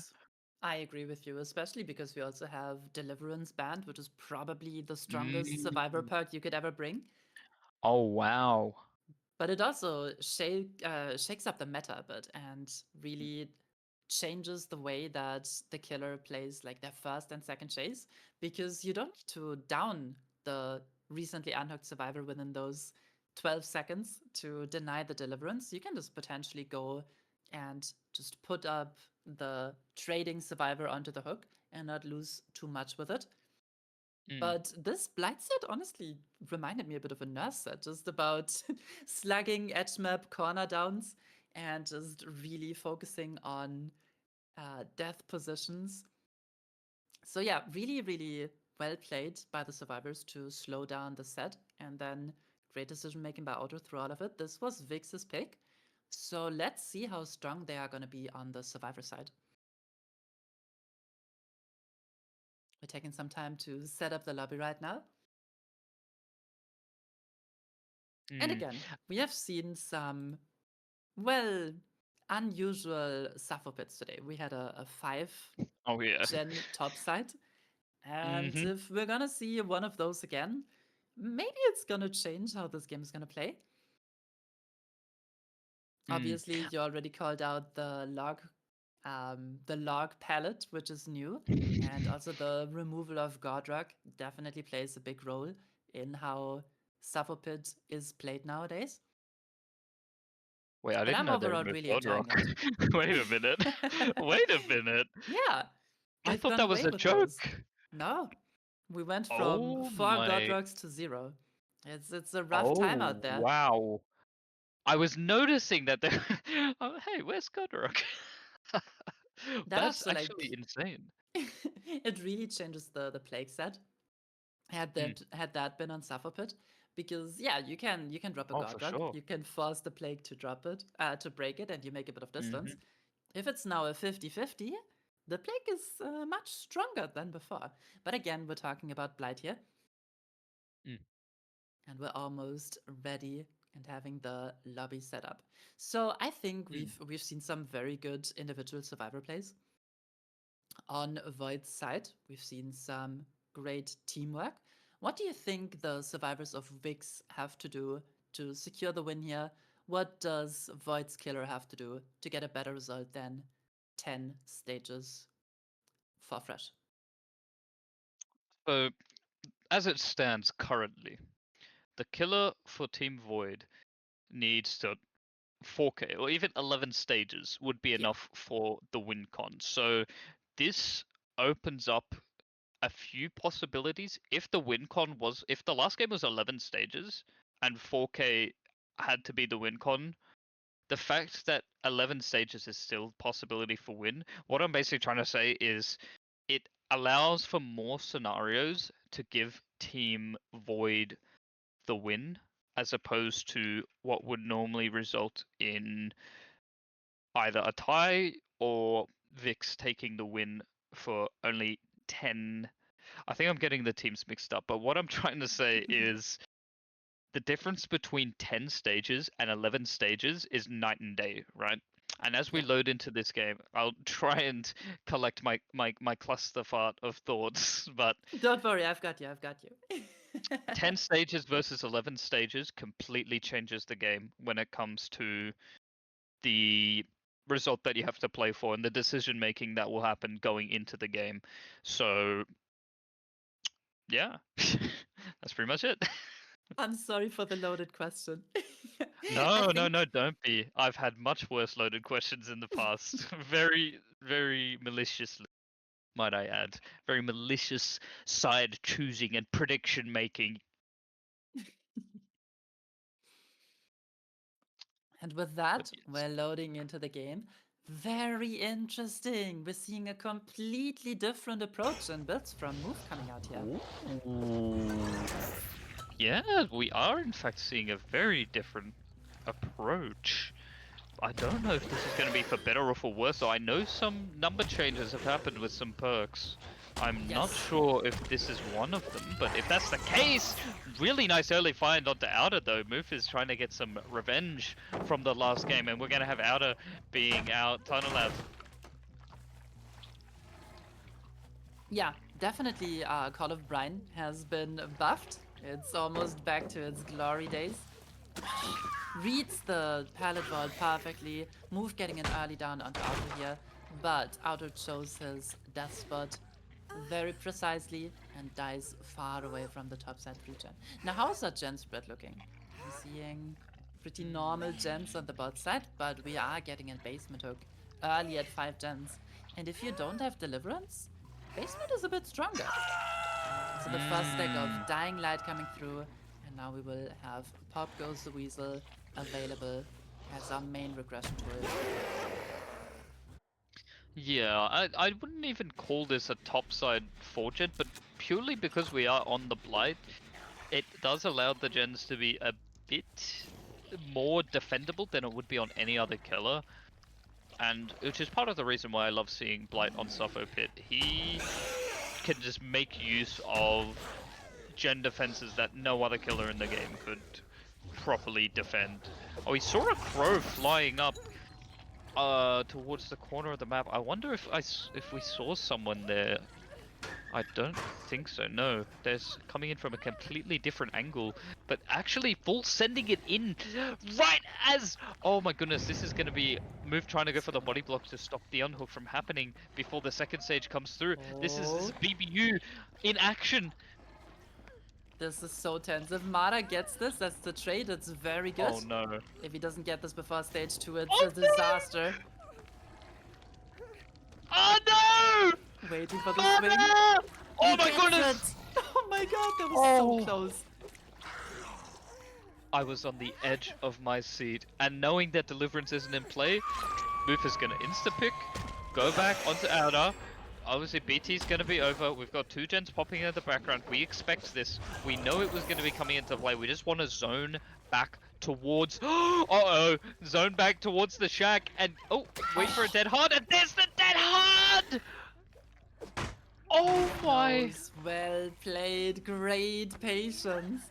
I agree with you, especially because we also have Deliverance Band, which is probably the strongest survivor perk you could ever bring. Oh wow. But it also shakes up the meta a bit and really changes the way that the killer plays like their first and second chase, because you don't need to down the recently unhooked survivor within those 12 seconds to deny the deliverance. You can just potentially go and just put up the trading survivor onto the hook and not lose too much with it. But this blight set honestly reminded me a bit of a nurse set, just about slugging edge map corner downs and just really focusing on death positions. So yeah, really, really well played by the survivors to slow down the set, and then great decision making by Auto through all of it. This was Vikz's pick. So let's see how strong they are going to be on the survivor side. We're taking some time to set up the lobby right now. And again, we have seen some, well, unusual Sappho pits today. We had a 5 Oh yeah. gen top side. And if we're gonna see one of those again, maybe it's gonna change how this game is gonna play. Obviously, you already called out the log palette, which is new, and also the removal of Godrock definitely plays a big role in how Sappho Pit is played nowadays. Wait, I But didn't I'm know they overall removed really enjoying Godrock. it. Wait a minute. Wait a minute. Yeah, I they've thought gone that was away a with joke. those. No, We went from Oh 4 God my! Rocks to 0. It's a rough time out Oh there. wow! I was noticing that there. Oh, hey, where's Godrock? That That's also like actually insane. it really changes the plague set. Had Mm. that been on Suffer Pit, because yeah, you can drop a Oh, for God Rock, sure. you can force the plague to drop it, to break it, and you make a bit of distance. Mhm. If it's now a 50-50, the plague is much stronger than before. But again, we're talking about Blight here. Mm. And we're almost ready and having the lobby set up. So I think we've seen some very good individual survivor plays. On Void's side, we've seen some great teamwork. What do you think the survivors of Vikzz have to do to secure the win here? What does Void's killer have to do to get a better result than 10 stages for fresh? So, as it stands currently, the killer for Team Void needs to 4K or even 11 stages would be Yeah. enough for the win con. So this opens up a few possibilities. If the win con was, if the last game was 11 stages and 4K had to be the win con, the fact that 11 stages is still possibility for win, what I'm basically trying to say is it allows for more scenarios to give Team Void the win as opposed to what would normally result in either a tie or Vikzz taking the win for only 10. I think I'm getting the teams mixed up, but what I'm trying to say is the difference between 10 stages and 11 stages is night and day, right? And as we Yeah. load into this game, I'll try and collect my cluster fart of thoughts, but Don't worry, I've got you. 10 stages versus 11 stages completely changes the game when it comes to the result that you have to play for and the decision making that will happen going into the game. So yeah, that's pretty much it. I'm sorry for the loaded question. I No, no, think no, don't be. I've had much worse loaded questions in the past. Very, very maliciously, might I add. Very malicious side choosing and prediction making. And with But that, yes. we're loading into the game. Very interesting. We're seeing a completely different approach and builds from Move coming out here. Ooh. Yeah, we are in fact seeing a very different approach. I don't know if this is going to be for better or for worse. So I know some number changes have happened with some perks. I'm not Yes. sure if this is one of them, but if that's the case, really nice early find onto Outer though. Moof is trying to get some revenge from the last game, and we're going to have Outer being out Tunnel Lab. Yeah, definitely Call of Brine has been buffed. It's almost back to its glory days. Reads the pallet vault perfectly. Move getting an early down onto Auto here, but Auto chose his death spot very precisely and dies far away from the top side regen. Now, how's that gen spread looking? I'm seeing pretty normal gens on the bot side, but we are getting a basement hook early at 5 gens. And if you don't have deliverance, basement is a bit stronger. So the first stack of Dying Light coming through, and now we will have Pop Goes the Weasel available as our main regression tool. Yeah, I wouldn't even call this a topside fortune, but purely because we are on the Blight, it does allow the gens to be a bit more defendable than it would be on any other killer. And which is part of the reason why I love seeing Blight on Suffo Pit. He can just make use of gen defenses that no other killer in the game could properly defend. Oh, he saw a crow flying up towards the corner of the map. I wonder if we saw someone there. I don't think so, no. There's coming in from a completely different angle, but actually full sending it in right as... Oh my goodness, this is going to be Move trying to go for the body block to stop the unhook from happening before the second stage comes through. This is BBU in action. This is so tense. If Mara gets this, that's the trade. It's very good. Oh no. If he doesn't get this before stage 2, it's Oh a disaster. Oh no! Waiting for the Oh swing. no! Oh He my gets goodness! it. my god, that was Oh. so close. I was on the edge of my seat, and knowing that Deliverance isn't in play, Move is gonna insta-pick, go back onto Outer. Obviously, BT's gonna be over. We've got 2 gens popping in the background. We expect this. We know it was gonna be coming into play. We just want to zone back towards. Uh-oh! Zone back towards the shack, and wait for a dead hard, and there's the dead hard! Oh my! Nose, well played, great patience.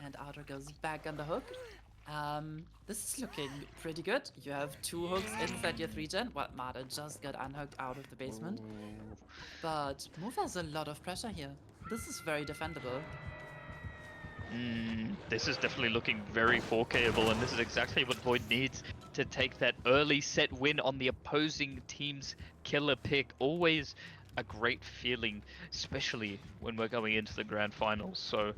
And Outer goes back on the hook. This is looking pretty good. You have 2 hooks inside your 3-gen. Well, Mada just got unhooked out of the basement. But Move has a lot of pressure here. This is very defendable. This is definitely looking very 4Kable, and this is exactly what Void needs to take that early set win on the opposing team's killer pick. Always a great feeling, especially when we're going into the grand finals. So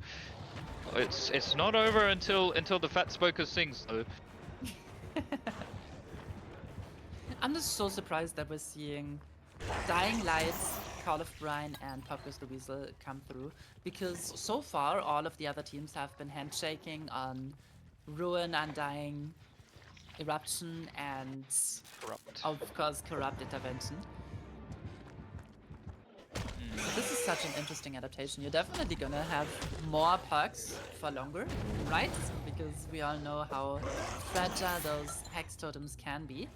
it's not over until the Fat Spoker sings, though. I'm just so surprised that we're seeing Dying Lights, Call of Brine, and Pop Goes the Weasel come through, because so far all of the other teams have been handshaking on Ruin, Undying, Eruption, and Corrupt. of course Corrupt Intervention. This is such an interesting adaptation. You're definitely gonna have more pucks for longer, right? Because we all know how fragile those hex totems can be.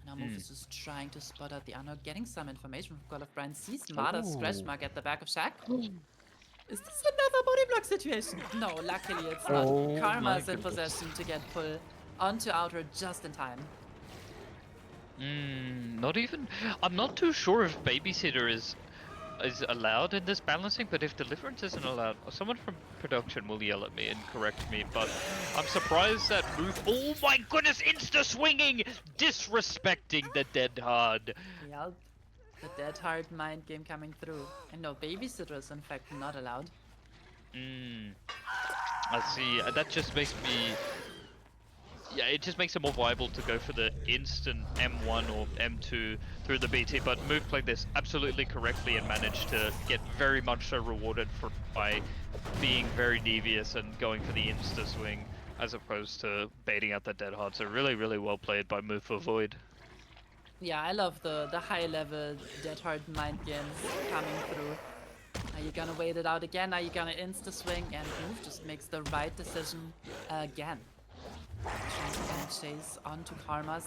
Now Move is just trying to spot out the unhook, getting some information from Call of Brine. Sees Mada's scratch mark at the back of Shack. Is this another body block situation? No, luckily it's not. Oh Karma my is in goodness. possession to get pull onto Outer just in time. Not even. I'm not too sure if Babysitter is allowed in this balancing, but if Deliverance isn't allowed, someone from production will yell at me and correct me, but I'm surprised that Move. Oh my goodness, insta swinging, disrespecting the dead hard. Yep, the dead hard mind game coming through. And no, Babysitter is in fact not allowed. I see. That just makes me. Yeah, it just makes it more viable to go for the instant M1 or M2 through the BT, but Move played this absolutely correctly and managed to get very much so rewarded by being very devious and going for the insta swing as opposed to baiting out the dead hard. So really, really well played by Move for Void. Yeah, I love the high level dead hard mind games coming through. Are you gonna wait it out again? Are you gonna insta swing? And Move just makes the right decision again. And chase onto Karma,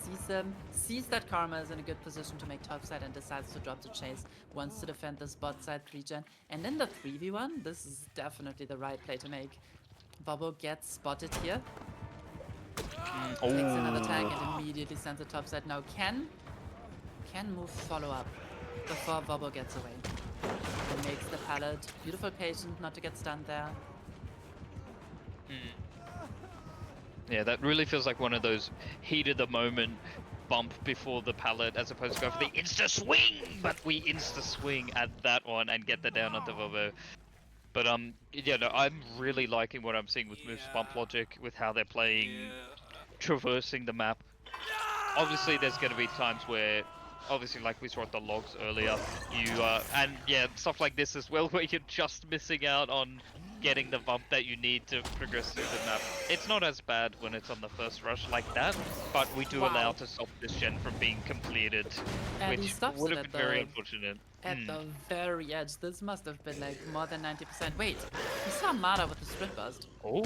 sees that Karma is in a good position to make topside and decides to drop the chase, wants to defend this bot side 3-gen, and in the 3v1, this is definitely the right play to make. Bobo gets spotted here, takes another tag and immediately sends it topside. Now can Move follow up before Bobo gets away. And makes the pallet, beautiful patient not to get stunned there. Yeah, that really feels like one of those heat of the moment bump before the pallet as opposed to go for the insta swing, but we insta swing at that one and get the down onto Vovo. But yeah, no, I'm really liking what I'm seeing with Move's bump logic, with how they're playing, traversing the map. Obviously, there's going to be times where, obviously, like we saw at the logs earlier, and yeah, stuff like this as well, where you're just missing out on getting the bump that you need to progress through the map. It's not as bad when it's on the first rush like that, but we do allow to stop this gen from being completed, And he which stops would it have at been very the unfortunate. At the very edge. This must have been like more than 90%. Wait, he saw Mada with the sprint burst. Oh.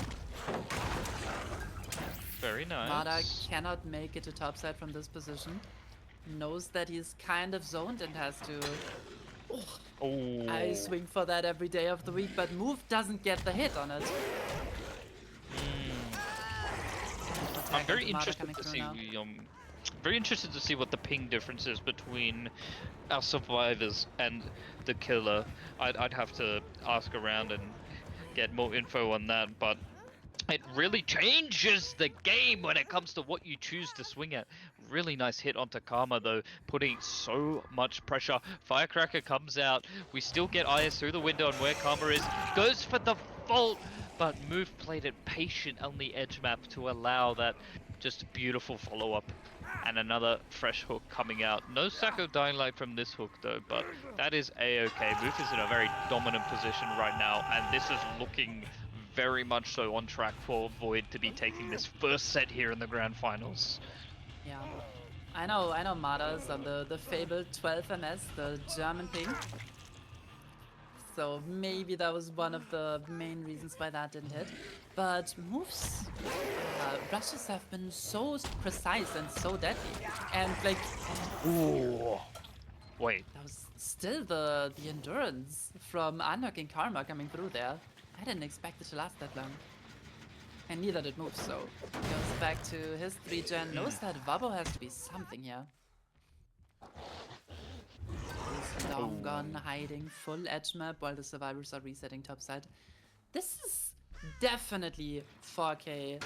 Very nice. Mada cannot make it to topside from this position. Knows that he's kind of zoned and has to... Oh. I swing for that every day of the week, but Move doesn't get the hit on it. I'm very Mada interested coming to through see now. very interested to see what the ping difference is between our survivors and the killer. I'd have to ask around and get more info on that, but it really changes the game when it comes to what you choose to swing at. Really nice hit onto Karma though, putting so much pressure. Firecracker comes out. We still get IS through the window on where Karma is. Goes for the vault, but Move played it patient on the edge map to allow that just beautiful follow-up. and another fresh hook coming out. No stack of Dying Light from this hook though, but that is a-okay. Move is in a very dominant position right now, and this is looking very much so on track for Void to be taking this first set here in the grand finals. Yeah. I know Mada's on the fabled 12 MS, the German ping. So maybe that was one of the main reasons why that didn't hit. But moves, rushes have been so precise and so deadly. And like, Ooh. Wait. that was still the endurance from unhooking Karma coming through there. I didn't expect it to last that long. And neither did Move, so goes back to his 3-gen. Knows that Vabo has to be something here. He's long gone, hiding, full edge map while the survivors are resetting topside. This is definitely 4K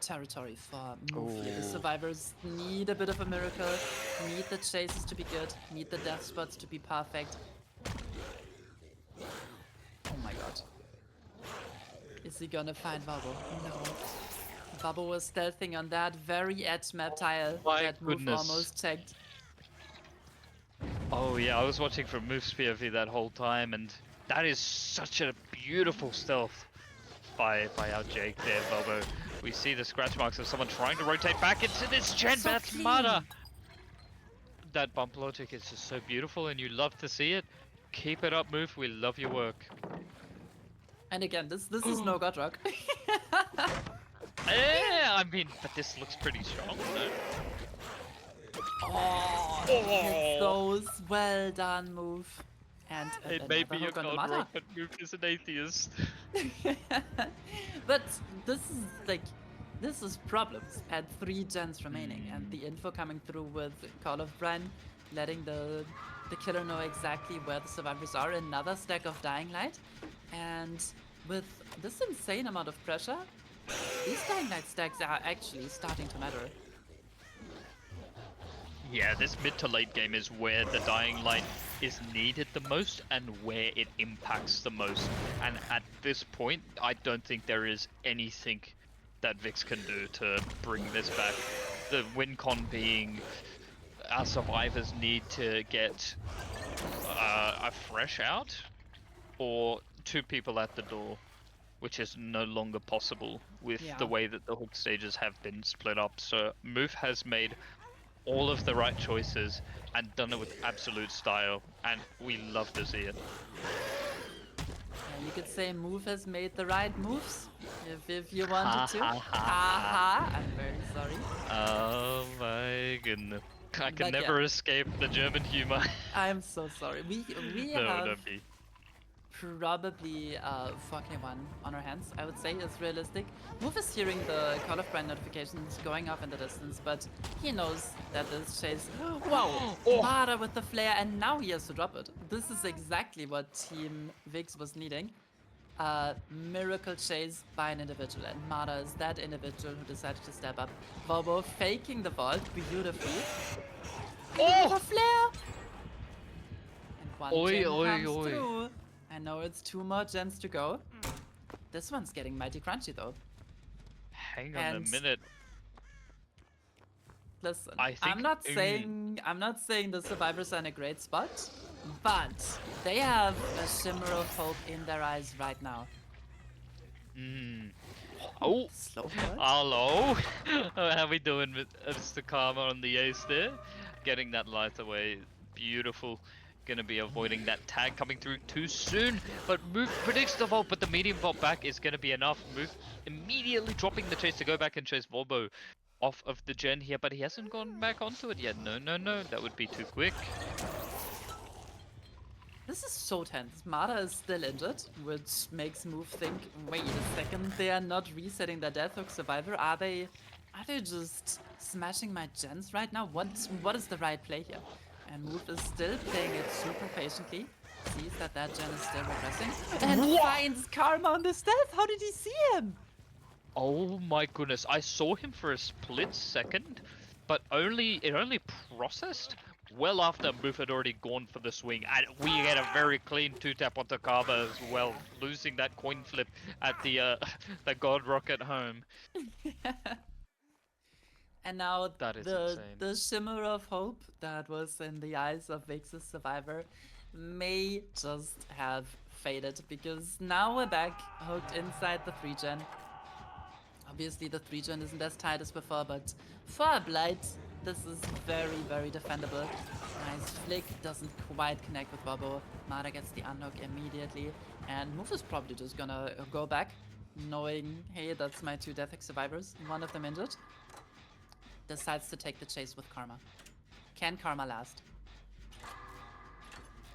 territory for Move here. The survivors need a bit of a miracle, need the chases to be good, need the death spots to be perfect. Oh my god. Is he gonna find Vabo? No. Vabo was stealthing on that very edge map tile that Move almost checked. Oh yeah, I was watching from Move's POV that whole time, and that is such a beautiful stealth by our Jake there, Vabo. We see the scratch marks of someone trying to rotate back into this gen, So that's clean. Mada! That bump logic is just so beautiful, and you love to see it. Keep it up, Move, we love your work. And again, this is no Godrock. Yeah, I mean, but this looks pretty strong, no? Oh, hits those. Well done, Move. And It may be a hook on the god Mada. rock, but Move is an atheist. But this is like, this is problems at 3 gens remaining, and the info coming through with Call of Brian, letting the killer know exactly where the survivors are. Another stack of Dying Light, and with this insane amount of pressure, these Dying Light stacks are actually starting to matter. Yeah, this mid to late game is where the Dying Light is needed the most and where it impacts the most. And at this point, I don't think there is anything that Vikzz can do to bring this back. The win con being our survivors need to get a fresh out or 2 people at the door, which is no longer possible with the way that the hook stages have been split up. So Move has made all of the right choices and done it with absolute style, and we love to see it. Yeah, you could say Move has made the right moves, if you wanted to. I'm very sorry. Oh my goodness. I can But never escape the German humor. I'm so sorry. We No, have don't be. probably 4K1 on our hands, I would say, is realistic. Move is hearing the Call of Brand notifications going off in the distance, but he knows that this chase... Wow! Mada with the flare, and now he has to drop it. This is exactly what Team Vikzz was needing. Miracle chase by an individual, and Mada is that individual who decided to step up. Vobo faking the vault beautifully. Oh! A flare! And one gen comes through. I know it's 2 more gens to go. This one's getting mighty crunchy though. Hang on a minute. Listen, I'm not saying the survivors are in a great spot, but they have a shimmer of hope in their eyes right now. Oh, slow. Hello. How we doing with Mr. Karma on the ace there? Getting that light away, beautiful. Gonna be avoiding that tag coming through too soon, but Move predicts the vault, but the medium vault back is gonna be enough. Move immediately dropping the chase to go back and chase Volbo off of the gen here, but he hasn't gone back onto it yet. No, that would be too quick. This is so tense. Mada is still injured, which makes Move think, wait a second, they are not resetting their death hook survivor. Are they just smashing my gens right now? What is the right play here? And Move is still playing it super patiently. Sees that gen is still regressing. And finds Karma on the stealth. How did he see him? Oh my goodness. I saw him for a split second, but it only processed well after Move had already gone for the swing. And we get a very clean 2-tap onto Karma as well, losing that coin flip at the God Rock at home. And now That is the insane. shimmer of hope that was in the eyes of Vikz's survivor may just have faded, because now we're back hooked inside the 3-gen. Obviously the 3-gen isn't as tight as before, but for a Blight, this is very, very defendable. Nice flick, doesn't quite connect with Bobo. Mada gets the unhook immediately, and Move is probably just gonna go back, knowing, hey, that's my 2 Death Ex survivors, one of them injured. Decides to take the chase with Karma. Can Karma last?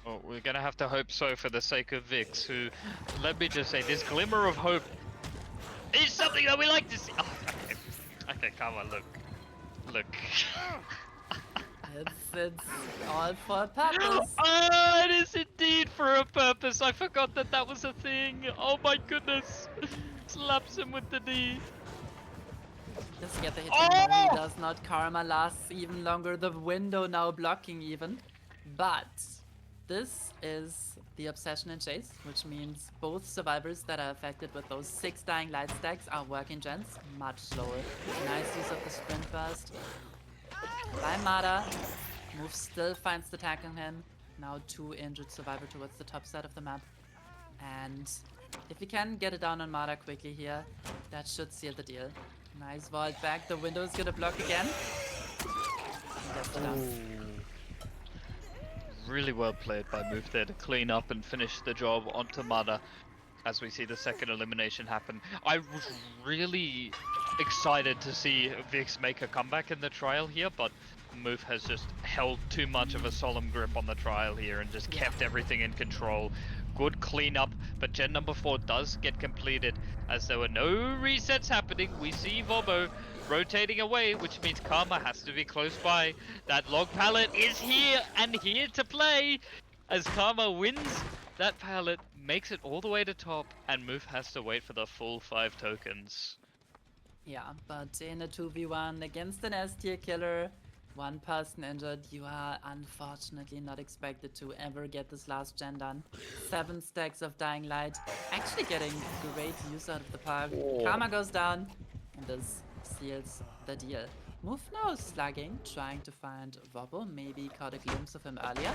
Well, we're gonna have to hope so for the sake of Vikzz, who, let me just say, this glimmer of hope is something that we like to see. Oh, okay. Okay, come on, look. It's all for a purpose. Oh, it is indeed for a purpose. I forgot that that was a thing. Oh my goodness. Slaps him with the knee. Does get the hit Oh! from Mori, does not. Karma lasts even longer. The window now blocking even. But this is the Obsession and Chase, which means both survivors that are affected with those 6 Dying Light stacks are working gens much slower. Nice use of the sprint burst by Mada. Move still finds the tag on him. Now 2 injured survivor towards the top side of the map. And if we can get it down on Mada quickly here, that should seal the deal. Nice vault back. The window is gonna block again. And gets it down. Really well played by Move there to clean up and finish the job onto Mada as we see the second elimination happen. I was really excited to see Vikzz make a comeback in the trial here, but Move has just held too much of a solemn grip on the trial here and just kept everything in control. Good cleanup, but gen number 4 does get completed as there were no resets happening. We see Vobo rotating away, which means Karma has to be close by. That log pallet is here and here to play as Karma wins that pallet, makes it all the way to top, and Move has to wait for the full 5 tokens. Yeah, but in a 2v1 against an S tier killer, 1 person injured, you are unfortunately not expected to ever get this last gen done. 7 stacks of Dying Light, actually getting great use out of the park. Karma goes down, and this seals the deal. Move now slugging, trying to find Wobble, maybe caught a glimpse of him earlier.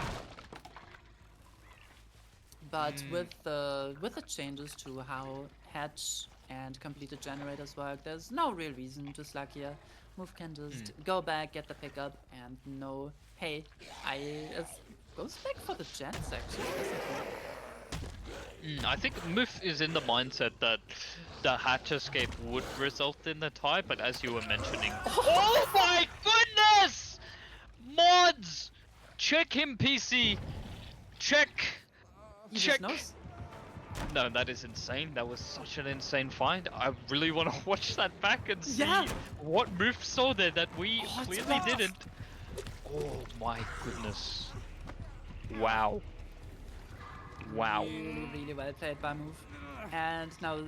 But with the changes to how hatch and completed generators work, there's no real reason to slug here. Move can just go back, get the pickup, and know, hey, it goes back for the gens actually, doesn't it? I think Move is in the mindset that the hatch escape would result in the tie, but as you were mentioning, oh my goodness! Mods! Check him, PC! Check! He just knows. No, that is insane. That was such an insane find. I really want to watch that back and see what Move saw there that we clearly didn't. Oh my goodness. Wow. Wow. Really, really well played by Move. And now,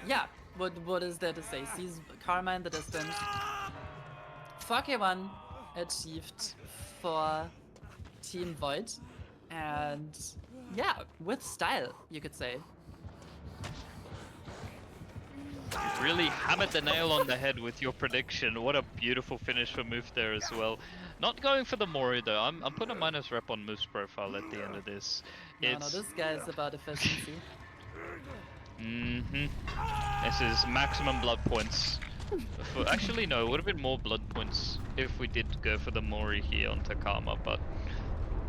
yeah, what is there to say? Sees Karma in the distance. 4k1 achieved for Team Void. And yeah, with style, you could say. Really hammered the nail on the head with your prediction. What a beautiful finish for Move there as well. Not going for the Mori though. I'm putting a minus rep on Move's profile at the end of this. No, this guy is about efficiency. This is maximum blood points. Actually, no, it would have been more blood points if we did go for the Mori here onto Karma, but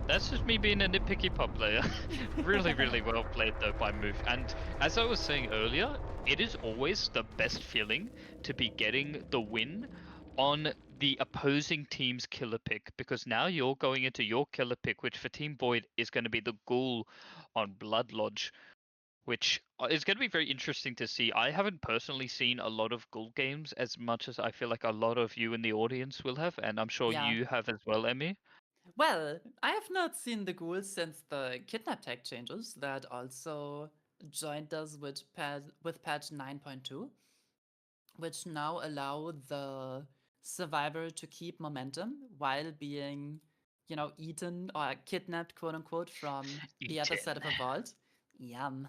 that's just me being a nitpicky pub player. Really, really well played though by Move. And as I was saying earlier, it is always the best feeling to be getting the win on the opposing team's killer pick, because now you're going into your killer pick, which for Team Void is going to be the Ghoul on Blood Lodge, which is going to be very interesting to see. I haven't personally seen a lot of Ghoul games as much as I feel like a lot of you in the audience will have, and I'm sure you have as well, Emmy. Well, I have not seen the ghouls since the kidnap tag changes that also joined us with patch 9.2, which now allow the survivor to keep momentum while being, eaten or kidnapped, quote unquote, from the other side of a vault. Yum.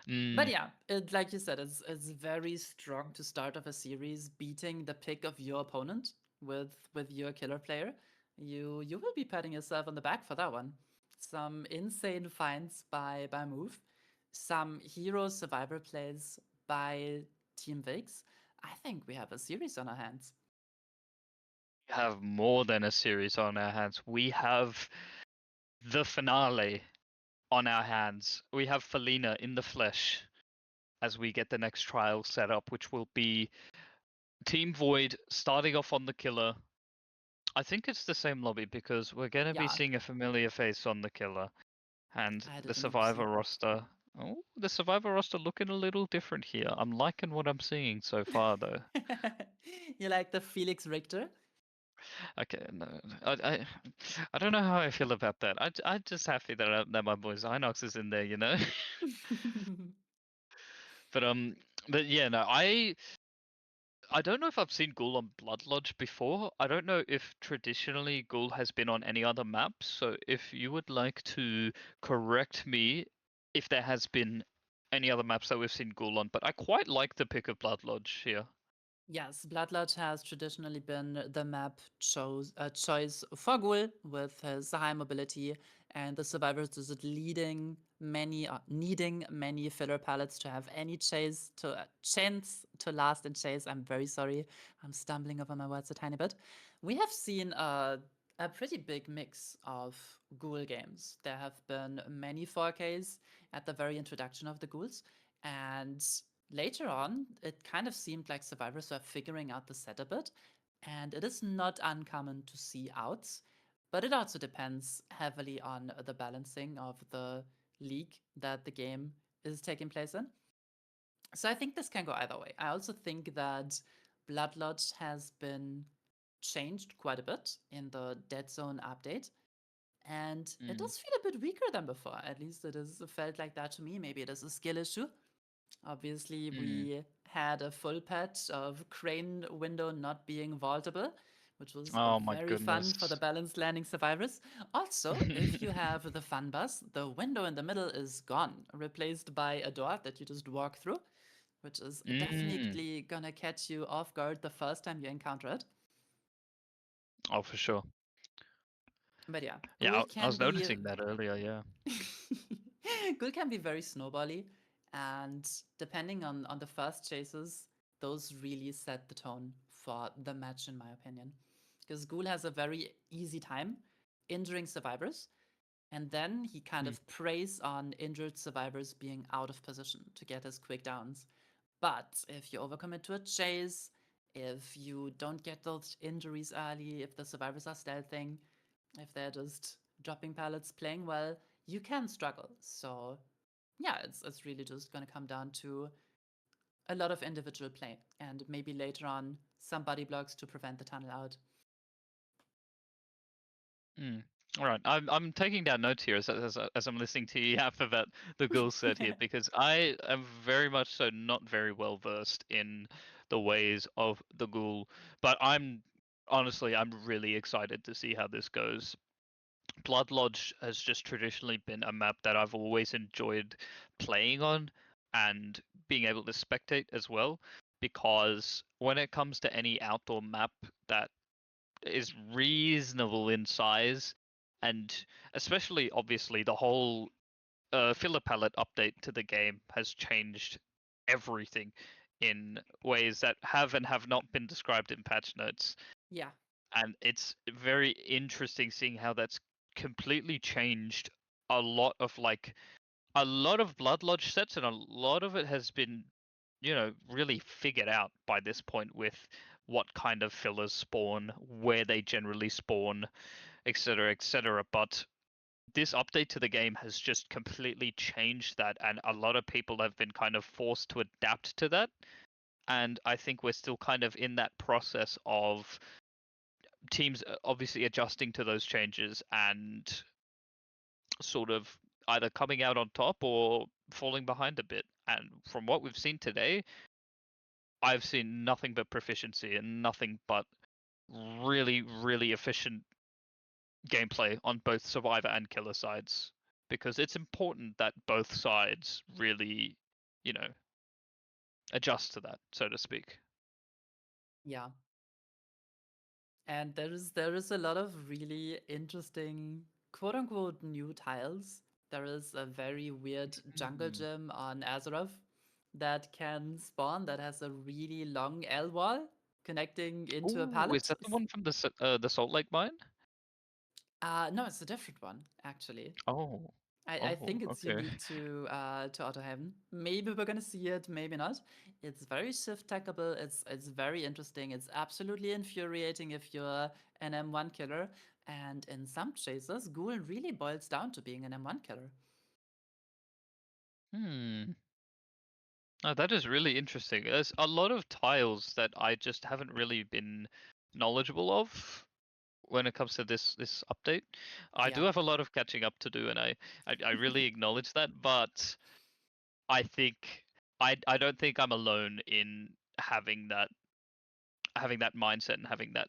But Mm. yeah, like you said, it's very strong to start off a series beating the pick of your opponent with your killer player. You will be patting yourself on the back for that one. Some insane finds by Move, some hero survivor plays by Team Vikzz. I think we have a series on our hands. We have more than a series on our hands. We have the finale on our hands. We have Felina in the flesh as we get the next trial set up, which will be Team Void starting off on the killer. I think it's the same lobby because we're going to be Yeah, seeing a familiar face on the killer and I the added an survivor oopsie. roster. Oh, the survivor roster looking a little different here. I'm liking what I'm seeing so far, though. You like the Felix Richter? Okay, no, I don't know how I feel about that. I'm just happy that my boy Zynox is in there, you know. But but yeah, no, I don't know if I've seen Ghoul on Blood Lodge before. I don't know if traditionally Ghoul has been on any other maps. So if you would like to correct me if there has been any other maps that we've seen Ghoul on, but I quite like the pick of Blood Lodge here. Yes, Blood Lodge has traditionally been the map choice for Ghoul with his high mobility, and the survivors is needing many filler pallets to have any chance to last in chase. I'm very sorry, I'm stumbling over my words a tiny bit. We have seen a pretty big mix of Ghoul games. There have been many 4Ks at the very introduction of the Ghouls, and later on, it kind of seemed like survivors were figuring out the set a bit, and it is not uncommon to see outs, but it also depends heavily on the balancing of the league that the game is taking place in. So I think this can go either way. I also think that Blood Lodge has been changed quite a bit in the Dead Zone update, and it Mm. does feel a bit weaker than before. At least it has felt like that to me. Maybe it is a skill issue. Obviously, Mm. we had a full patch of crane window not being vaultable, which was Oh my very fun for the goodness. balanced landing survivors. Also, if you have the fun bus, the window in the middle is gone, replaced by a door that you just walk through, which is Mm. definitely gonna catch you off guard the first time you encounter it. Oh, for sure. But yeah, Yeah, Ghoul I can was be noticing that earlier. Yeah. Ghoul can be very snowbally, and depending on the first chases, those really set the tone for the match, in my opinion. Because Ghoul has a very easy time injuring survivors, and then he kind Mm. of preys on injured survivors being out of position to get his quick downs. But if you overcommit to a chase, if you don't get those injuries early, if the survivors are stealthing, if they're just dropping pallets, playing well, you can struggle. So yeah, it's really just gonna come down to a lot of individual play and maybe later on some body blocks to prevent the tunnel out. Mm. All right, I'm taking down notes here as I'm listening to you yap about the Ghoul set here because I am very much so not very well versed in the ways of the Ghoul, but I'm really excited to see how this goes. Blood Lodge has just traditionally been a map that I've always enjoyed playing on and being able to spectate as well because when it comes to any outdoor map that is reasonable in size, and especially obviously the whole filler palette update to the game has changed everything in ways that have and have not been described in patch notes. Yeah, And it's very interesting seeing how that's completely changed a lot of a lot of Blood Lodge sets, and a lot of it has been really figured out by this point with what kind of fillers spawn, where they generally spawn, etc., etc. But this update to the game has just completely changed that, and a lot of people have been kind of forced to adapt to that. And I think we're still kind of in that process of teams obviously adjusting to those changes and sort of either coming out on top or falling behind a bit. And from what we've seen today, I've seen nothing but proficiency and nothing but really, really efficient gameplay on both survivor and killer sides. Because it's important that both sides really you know, adjust to that, so to speak. Yeah. And there is a lot of really interesting quote unquote new tiles. There is a very weird jungle gym on Azeroth that can spawn that has a really long L wall connecting into a Oh, is pallet. that the one from the Salt Lake mine? No, it's a different one, actually. Oh, I think it's okay. unique to Autohaven. Maybe we're gonna see it, maybe not. It's very shift tackable. It's very interesting. It's absolutely infuriating if you're an M1 killer. And in some chases, Ghoul really boils down to being an M1 killer. Oh, that is really interesting. There's a lot of tiles that I just haven't really been knowledgeable of when it comes to this update. I do Yeah. have a lot of catching up to do, and I really acknowledge that. But I think I don't think I'm alone in having that mindset and having that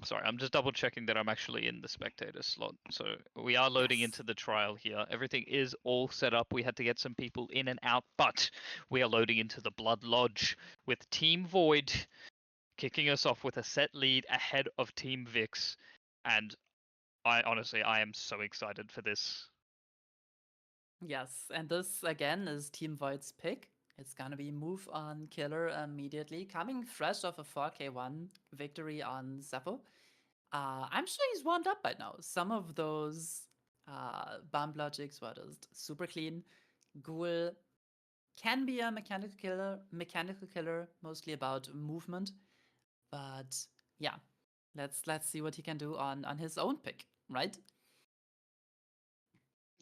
sorry, I'm just double checking that I'm actually in the spectator slot. So we are loading Yes. into the trial here. Everything is all set up. We had to get some people in and out, but we are loading into the Blood Lodge with Team Void kicking us off with a set lead ahead of Team Vikzz. And I am so excited for this. Yes, and this again is Team Void's pick. It's gonna be move on killer immediately, coming fresh off a 4K1 victory on Zeppo. I'm sure he's warmed up by now. Some of those bump logics were just super clean. Ghoul can be a mechanical killer, mostly about movement. But yeah, let's see what he can do on his own pick, right?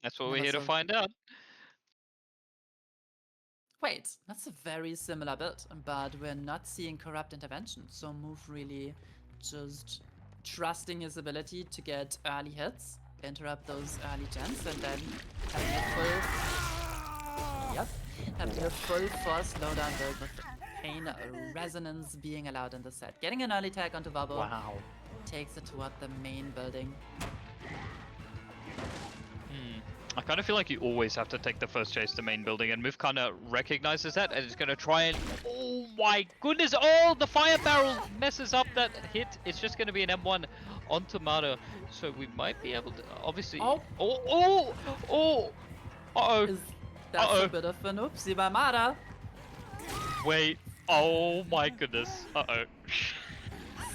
That's what we're Never here to so. find out. Wait, that's a very similar build, but we're not seeing corrupt intervention. So move really just trusting his ability to get early hits, interrupt those early gens, and then having a full force slowdown build with pain resonance being allowed in the set. Getting an early tag onto Vabo Wow. takes it toward the main building. I kind of feel like you always have to take the first chase to main building, and Move kind of recognizes that and is going to try and... Oh my goodness! Oh, the fire barrel messes up that hit. It's just going to be an M1 on Tomato, so we might be able to... Obviously... Oh! Uh-oh! That's a bit of an oopsie by Mara. Wait. Oh my goodness. Uh-oh.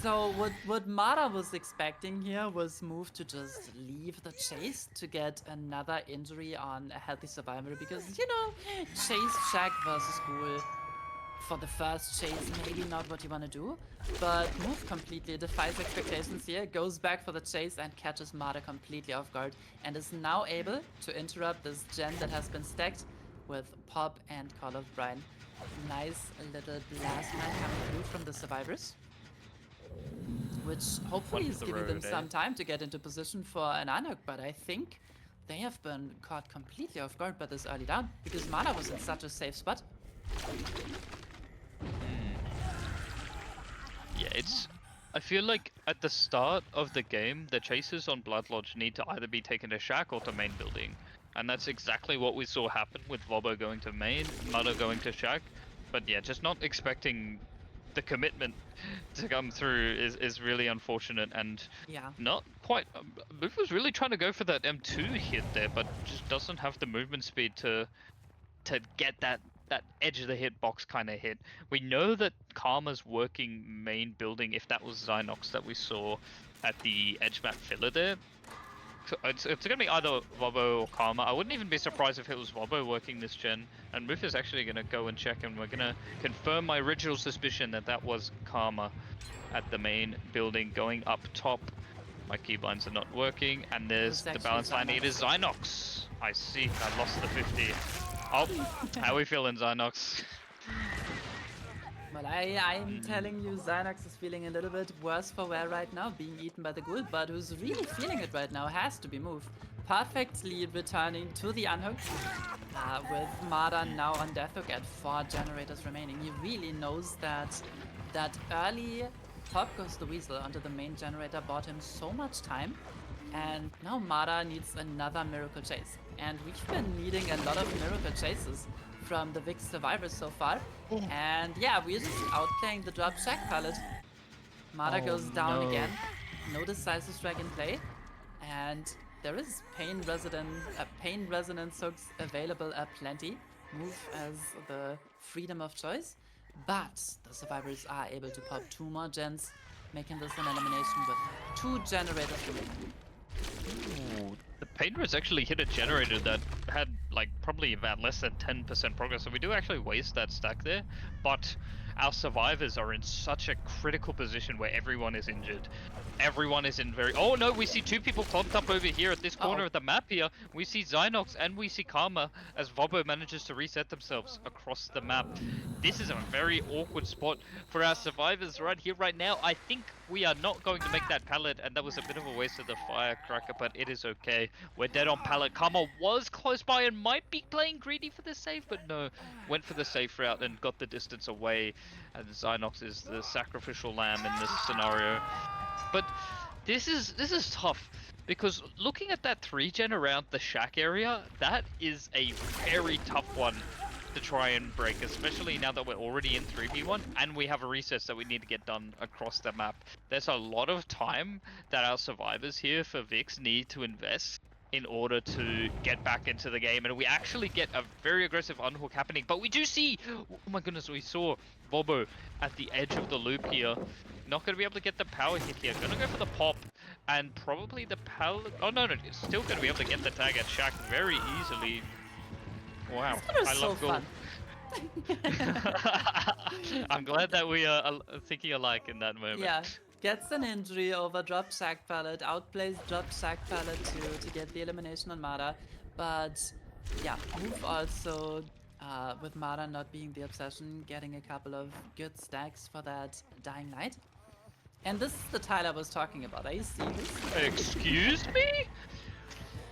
So what Mara was expecting here was Move to just leave the chase to get another injury on a healthy survivor, because, chase Shack versus Ghoul for the first chase, maybe not what you want to do, but Move completely defies expectations here, goes back for the chase and catches Mara completely off guard, and is now able to interrupt this gen that has been stacked with Pop and Call of Brine. Nice little blast mine coming through from the survivors, which hopefully is giving them some time to get into position for an unhook, but I think they have been caught completely off guard by this early down, because Mana was in such a safe spot. Yeah, I feel like at the start of the game, the chases on Blood Lodge need to either be taken to Shack or to main building. And that's exactly what we saw happen with Vobo going to main, Mudder going to Shack. But yeah, just not expecting the commitment to come through is really unfortunate, and not quite... Move was really trying to go for that M2 hit there, but just doesn't have the movement speed to get that edge of the hitbox kind of hit. We know that Karma's working main building, if that was Zynox that we saw at the edge map filler there. So it's gonna be either Vobo or Karma. I wouldn't even be surprised if it was Vobo working this gen. And Muth is actually gonna go and check, and we're gonna confirm my original suspicion that was Karma at the main building going up top. My keybinds are not working, and there's the balance line need is Zynox. I see, I lost the 50. Oh, how we feeling, Zynox? Well, I'm telling you, Zynox is feeling a little bit worse for wear right now, being eaten by the Ghoul, but who's really feeling it right now has to be Move. Perfectly returning to the unhook, with Mara now on Deathhook at 4 generators remaining. He really knows that early Pop Goes the Weasel onto the main generator bought him so much time, and now Mara needs another miracle chase. and we've been needing a lot of miracle chases from the Vikzz survivors so far. And yeah, we're just outplaying the drop shack pallet. Mada goes down no. again. No decisive strike in play. And there is pain resonance hooks available aplenty. Move as the freedom of choice. But the survivors are able to pop 2 more gens, making this an elimination with 2 generators remaining. Ooh, the painters actually hit a generator that had like probably about less than 10% progress, so we do actually waste that stack there. But our survivors are in such a critical position where everyone is injured. Everyone is in very. Oh no, we see 2 people clumped up over here at this corner of the map here. We see Zynox and we see Karma as Vobo manages to reset themselves across the map. This is a very awkward spot for our survivors right here, right now. I think we are not going to make that pallet, and that was a bit of a waste of the firecracker, but it is okay. We're dead on pallet. Karma was close by and might be playing greedy for the save, but no, went for the safe route and got the distance away. And Zynox is the sacrificial lamb in this scenario. But this is tough, because looking at that 3-gen around the shack area, that is a very tough one to try and break, especially now that we're already in 3v1 and we have a recess that we need to get done across the map. There's a lot of time that our survivors here for Vikzz need to invest in order to get back into the game, and we actually get a very aggressive unhook happening. But we do see, oh my goodness, we saw Vobo at the edge of the loop here. Not going to be able to get the power hit here. Going to go for the pop, and probably the pallet. Oh no, it's still going to be able to get the tag at Shack very easily. Wow, I love gold. I'm glad that we are thinking alike in that moment. Yeah, gets an injury over drop shack pallet, outplays drop shack pallet to get the elimination on Mada. But yeah, move also with Mada not being the obsession, getting a couple of good stacks for that dying knight. And this is the tile I was talking about. Are you seeing this? Excuse me?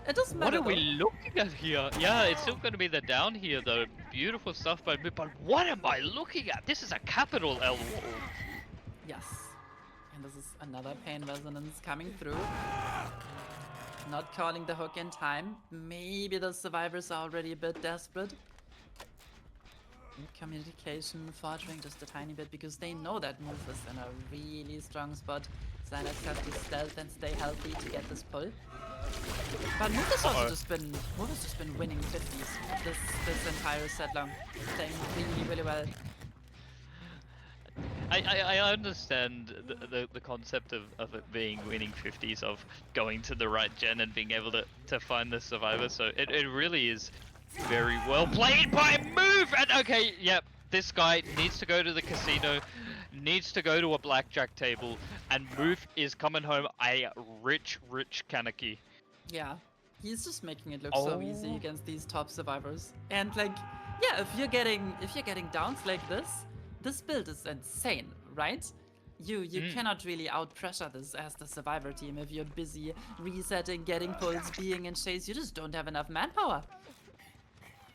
It doesn't What matter. are we looking at here? Yeah, it's still going to be the down here though. Beautiful stuff by me, but what am I looking at? This is a capital L wall. Yes. And this is another pain resonance coming through. Not calling the hook in time. Maybe the survivors are already a bit desperate. Communication faltering just a tiny bit because they know that move is in a really strong spot. Zynox has to stealth and stay healthy to get this pull. But Move has also just been winning 50s this entire set long, playing really well. I understand the concept of it being winning 50s, of going to the right gen and being able to find the survivor, so it really is very well played by Move. And okay, yep, this guy needs to go to the casino, needs to go to a blackjack table, and Move is coming home a rich Kaneki. Yeah, he's just making it look so easy against these top survivors. And like, yeah, if you're getting downs like this build is insane, right? You cannot out pressure this as the survivor team if you're busy resetting, getting pulls, being in chase. You just don't have enough manpower.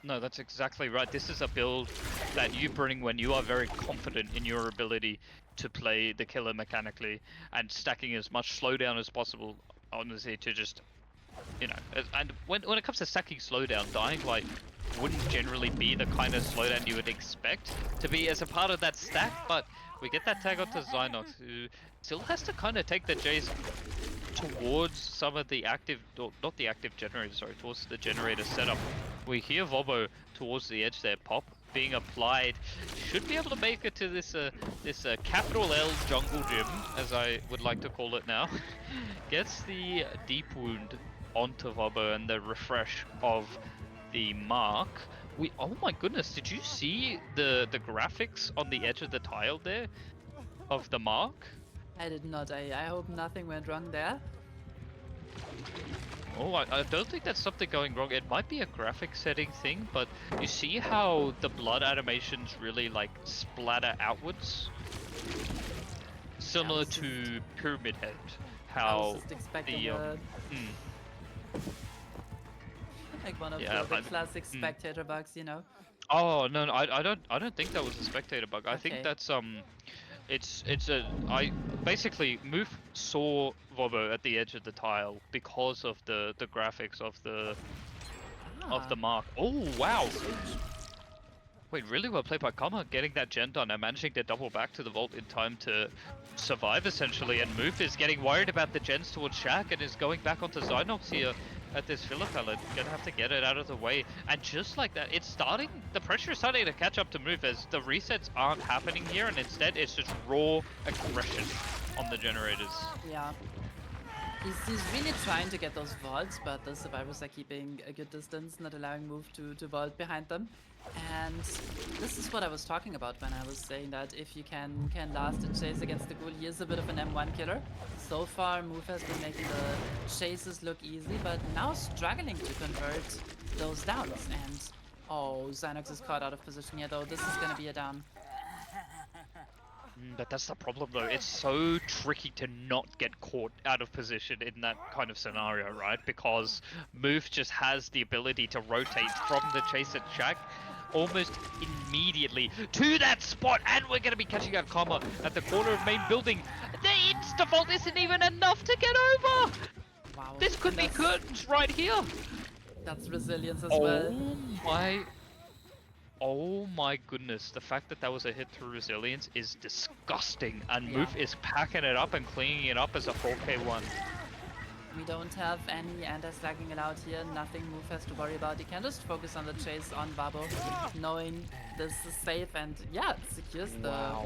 No, that's exactly right. This is a build that you bring when you are very confident in your ability to play the killer mechanically and stacking as much slowdown as possible, honestly, to just, you know, and when it comes to stacking slowdown, Dying Light wouldn't generally be the kind of slowdown you would expect to be as a part of that stack, but we get that tag onto Zynox, who still has to kind of take the Jace towards some of the active, not the active generator, sorry, towards the generator setup. We hear Vobo towards the edge there, pop being applied, should be able to make it to this capital L jungle gym, as I would like to call it now. Gets the deep wound onto Vobo and the refresh of the mark. Oh my goodness, did you see the graphics on the edge of the tile there of the mark? I did not. I hope nothing went wrong there. Oh, I don't think that's something going wrong. It might be a graphic setting thing, but you see how the blood animations really like splatter outwards? Similar to Pyramid Head. How I was just expecting like one of the classic spectator bugs, you know. Oh no, I don't think that was a spectator bug. I think that's I basically Move saw Vobo at the edge of the tile because of the graphics of the of the Ah, mark. Oh, wow. this is huge. Wait, really well played by Kama, getting that gen done and managing to double back to the vault in time to survive, essentially. And Moof is getting worried about the gens towards Shaq and is going back onto Zynox here at this filler pellet. Gonna have to get it out of the way. And just like that, the pressure is starting to catch up to Moof as the resets aren't happening here, and instead it's just raw aggression on the generators. Yeah. He's really trying to get those vaults, but the survivors are keeping a good distance, not allowing Move to vault behind them. And this is what I was talking about when I was saying that if you can last a chase against the ghoul, he is a bit of an M1 killer. So far, Move has been making the chases look easy, but now struggling to convert those downs. And oh, Zynox is caught out of position here, though. This is gonna be a down. But that's the problem, though. It's so tricky to not get caught out of position in that kind of scenario, right? Because Moof just has the ability to rotate from the chase at Shaq almost immediately to that spot, and we're going to be catching out Karma at the corner of main building. The insta-vault isn't even enough to get over! Wow. This could And be curtains right here! That's resilience as well. Oh my goodness, the fact that that was a hit through resilience is disgusting, and Yeah. Moof is packing it up and cleaning it up as a 4k1. We don't have any anti-slagging allowed here, nothing Move has to worry about. He can just focus on the chase on Babo, knowing this is safe, and yeah, it secures the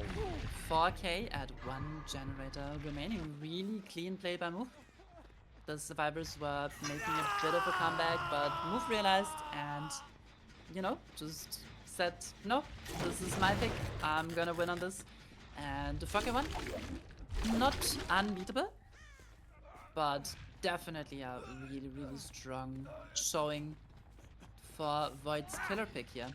4k at one generator remaining. Really clean play by Move. The survivors were making a bit of a comeback, but Move realized and, you know, just said, no, this is my pick, I'm gonna win on this. And the 4k1, not unbeatable, but definitely a really, really strong showing for Void's killer pick here.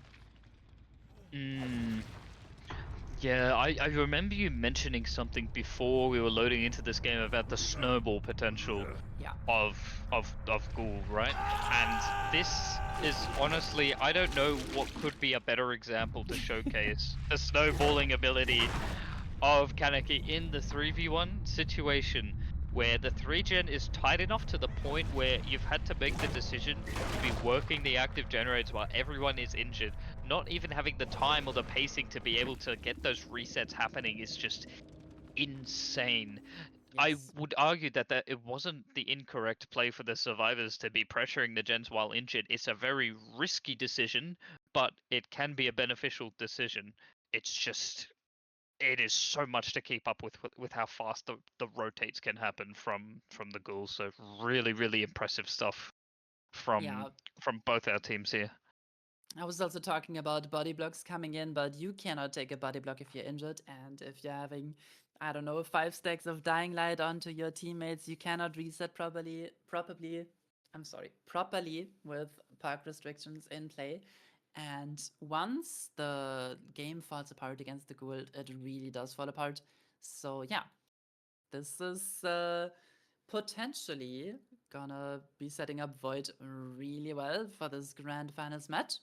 Yeah, I remember you mentioning something before we were loading into this game about the snowball potential Yeah. of Ghoul, right? And this is honestly, I don't know what could be a better example to showcase the snowballing ability of Kaneki in the 3v1 situation where the 3-gen is tight enough to the point where you've had to make the decision to be working the active generators while everyone is injured. Not even having the time or the pacing to be able to get those resets happening is just insane. I Yes. would argue that it wasn't the incorrect play for the survivors to be pressuring the gens while injured. It's a very risky decision, but it can be a beneficial decision. It's just it is so much to keep up with how fast the rotates can happen from the ghouls. So really impressive stuff Yeah. from both our teams here. I was also talking about body blocks coming in, but you cannot take a body block if you're injured. And if you're having, I don't know, 5 stacks of Dying Light onto your teammates, you cannot reset properly with park restrictions in play. And once the game falls apart against the ghoul, it really does fall apart. So yeah, this is potentially gonna be setting up Void really well for this grand finals match.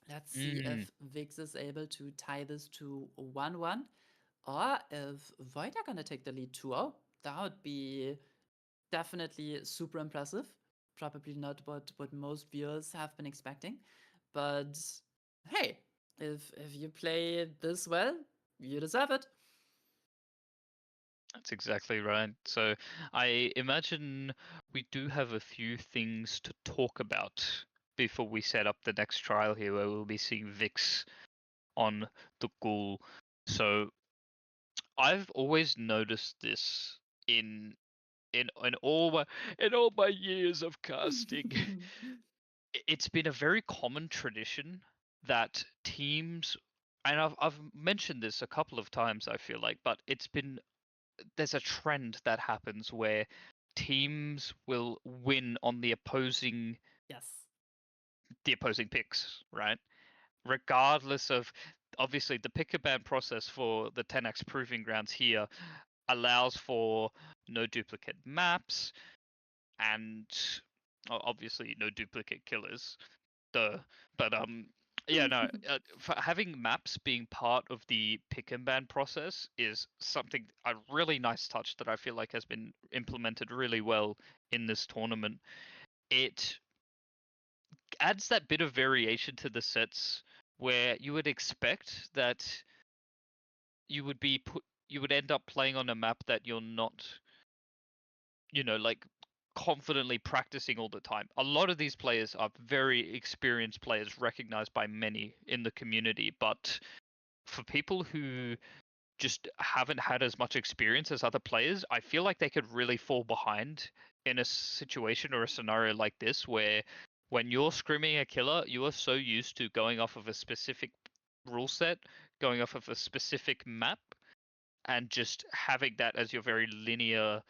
Let's see if Vikzz is able to tie this to 1-1, or if Void are gonna take the lead 2-0. That would be definitely super impressive. Probably not what most viewers have been expecting. But hey, if you play this well, you deserve it. That's exactly right. So I imagine we do have a few things to talk about before we set up the next trial here, where we'll be seeing Vikzz on the ghoul. So I've always noticed this in all my years of casting. It's been a very common tradition that teams, and I've mentioned this a couple of times, I feel like, but there's a trend that happens where teams will win on the opposing Yes. picks, right? Regardless of, obviously, the pick a ban process for the Tenax proving grounds here allows for no duplicate maps and obviously no duplicate killers. But yeah, no, for having maps being part of the pick and ban process is something, a really nice touch that I feel like has been implemented really well in this tournament. It adds that bit of variation to the sets where you would expect that you would end up playing on a map that you're not, like confidently practicing all the time. A lot of these players are very experienced players, recognized by many in the community, but for people who just haven't had as much experience as other players, I feel like they could really fall behind in a situation or a scenario like this where when you're scrimming a killer, you are so used to going off of a specific rule set, going off of a specific map, and just having that as your very linear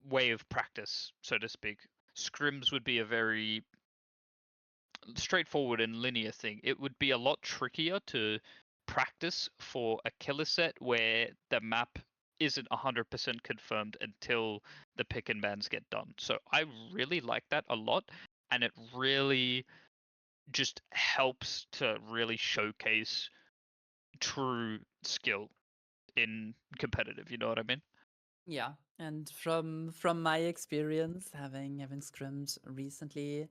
way of practice, so to speak. Scrims would be a very straightforward and linear thing. It would be a lot trickier to practice for a killer set where the map isn't 100% confirmed until the pick and bans get done. So I really like that a lot, and it really just helps to really showcase true skill in competitive, you know what I mean? Yeah, and from my experience having scrimmed recently,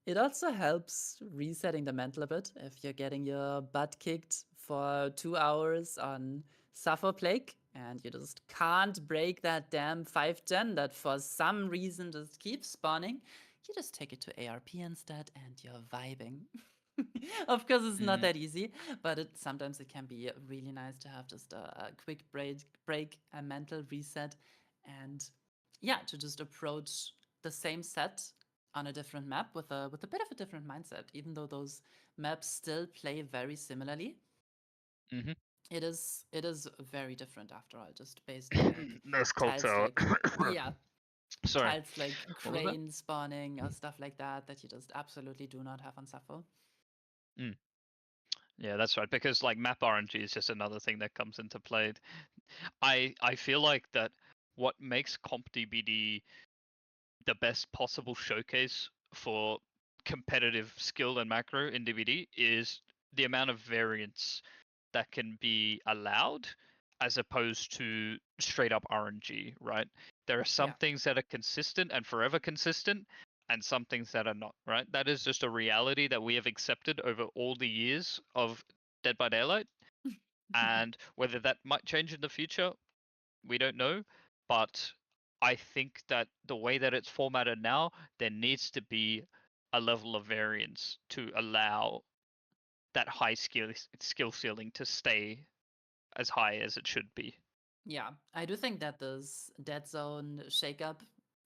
it also helps resetting the mental a bit. If you're getting your butt kicked for 2 hours on Suffer Plague and you just can't break that damn 5 gen that for some reason just keeps spawning, you just take it to ARP instead and you're vibing. Of course, it's not that easy, but sometimes it can be really nice to have just a quick break, a mental reset, and yeah, to just approach the same set on a different map with a bit of a different mindset. Even though those maps still play very similarly, Mm-hmm. it is very different after all, just based on like That's called tiles like yeah, Sorry. tiles like What was that? crane spawning or stuff like that you just absolutely do not have on Sappho. Mm. Yeah, that's right. Because like map RNG is just another thing that comes into play. I feel like that what makes Comp DBD the best possible showcase for competitive skill and macro in DBD is the amount of variance that can be allowed as opposed to straight up RNG, right? There are some Yeah. things that are consistent and forever consistent, and some things that are not, right? That is just a reality that we have accepted over all the years of Dead by Daylight. And whether that might change in the future, we don't know. But I think that the way that it's formatted now, there needs to be a level of variance to allow that high skill ceiling to stay as high as it should be. Yeah, I do think that this Dead Zone shakeup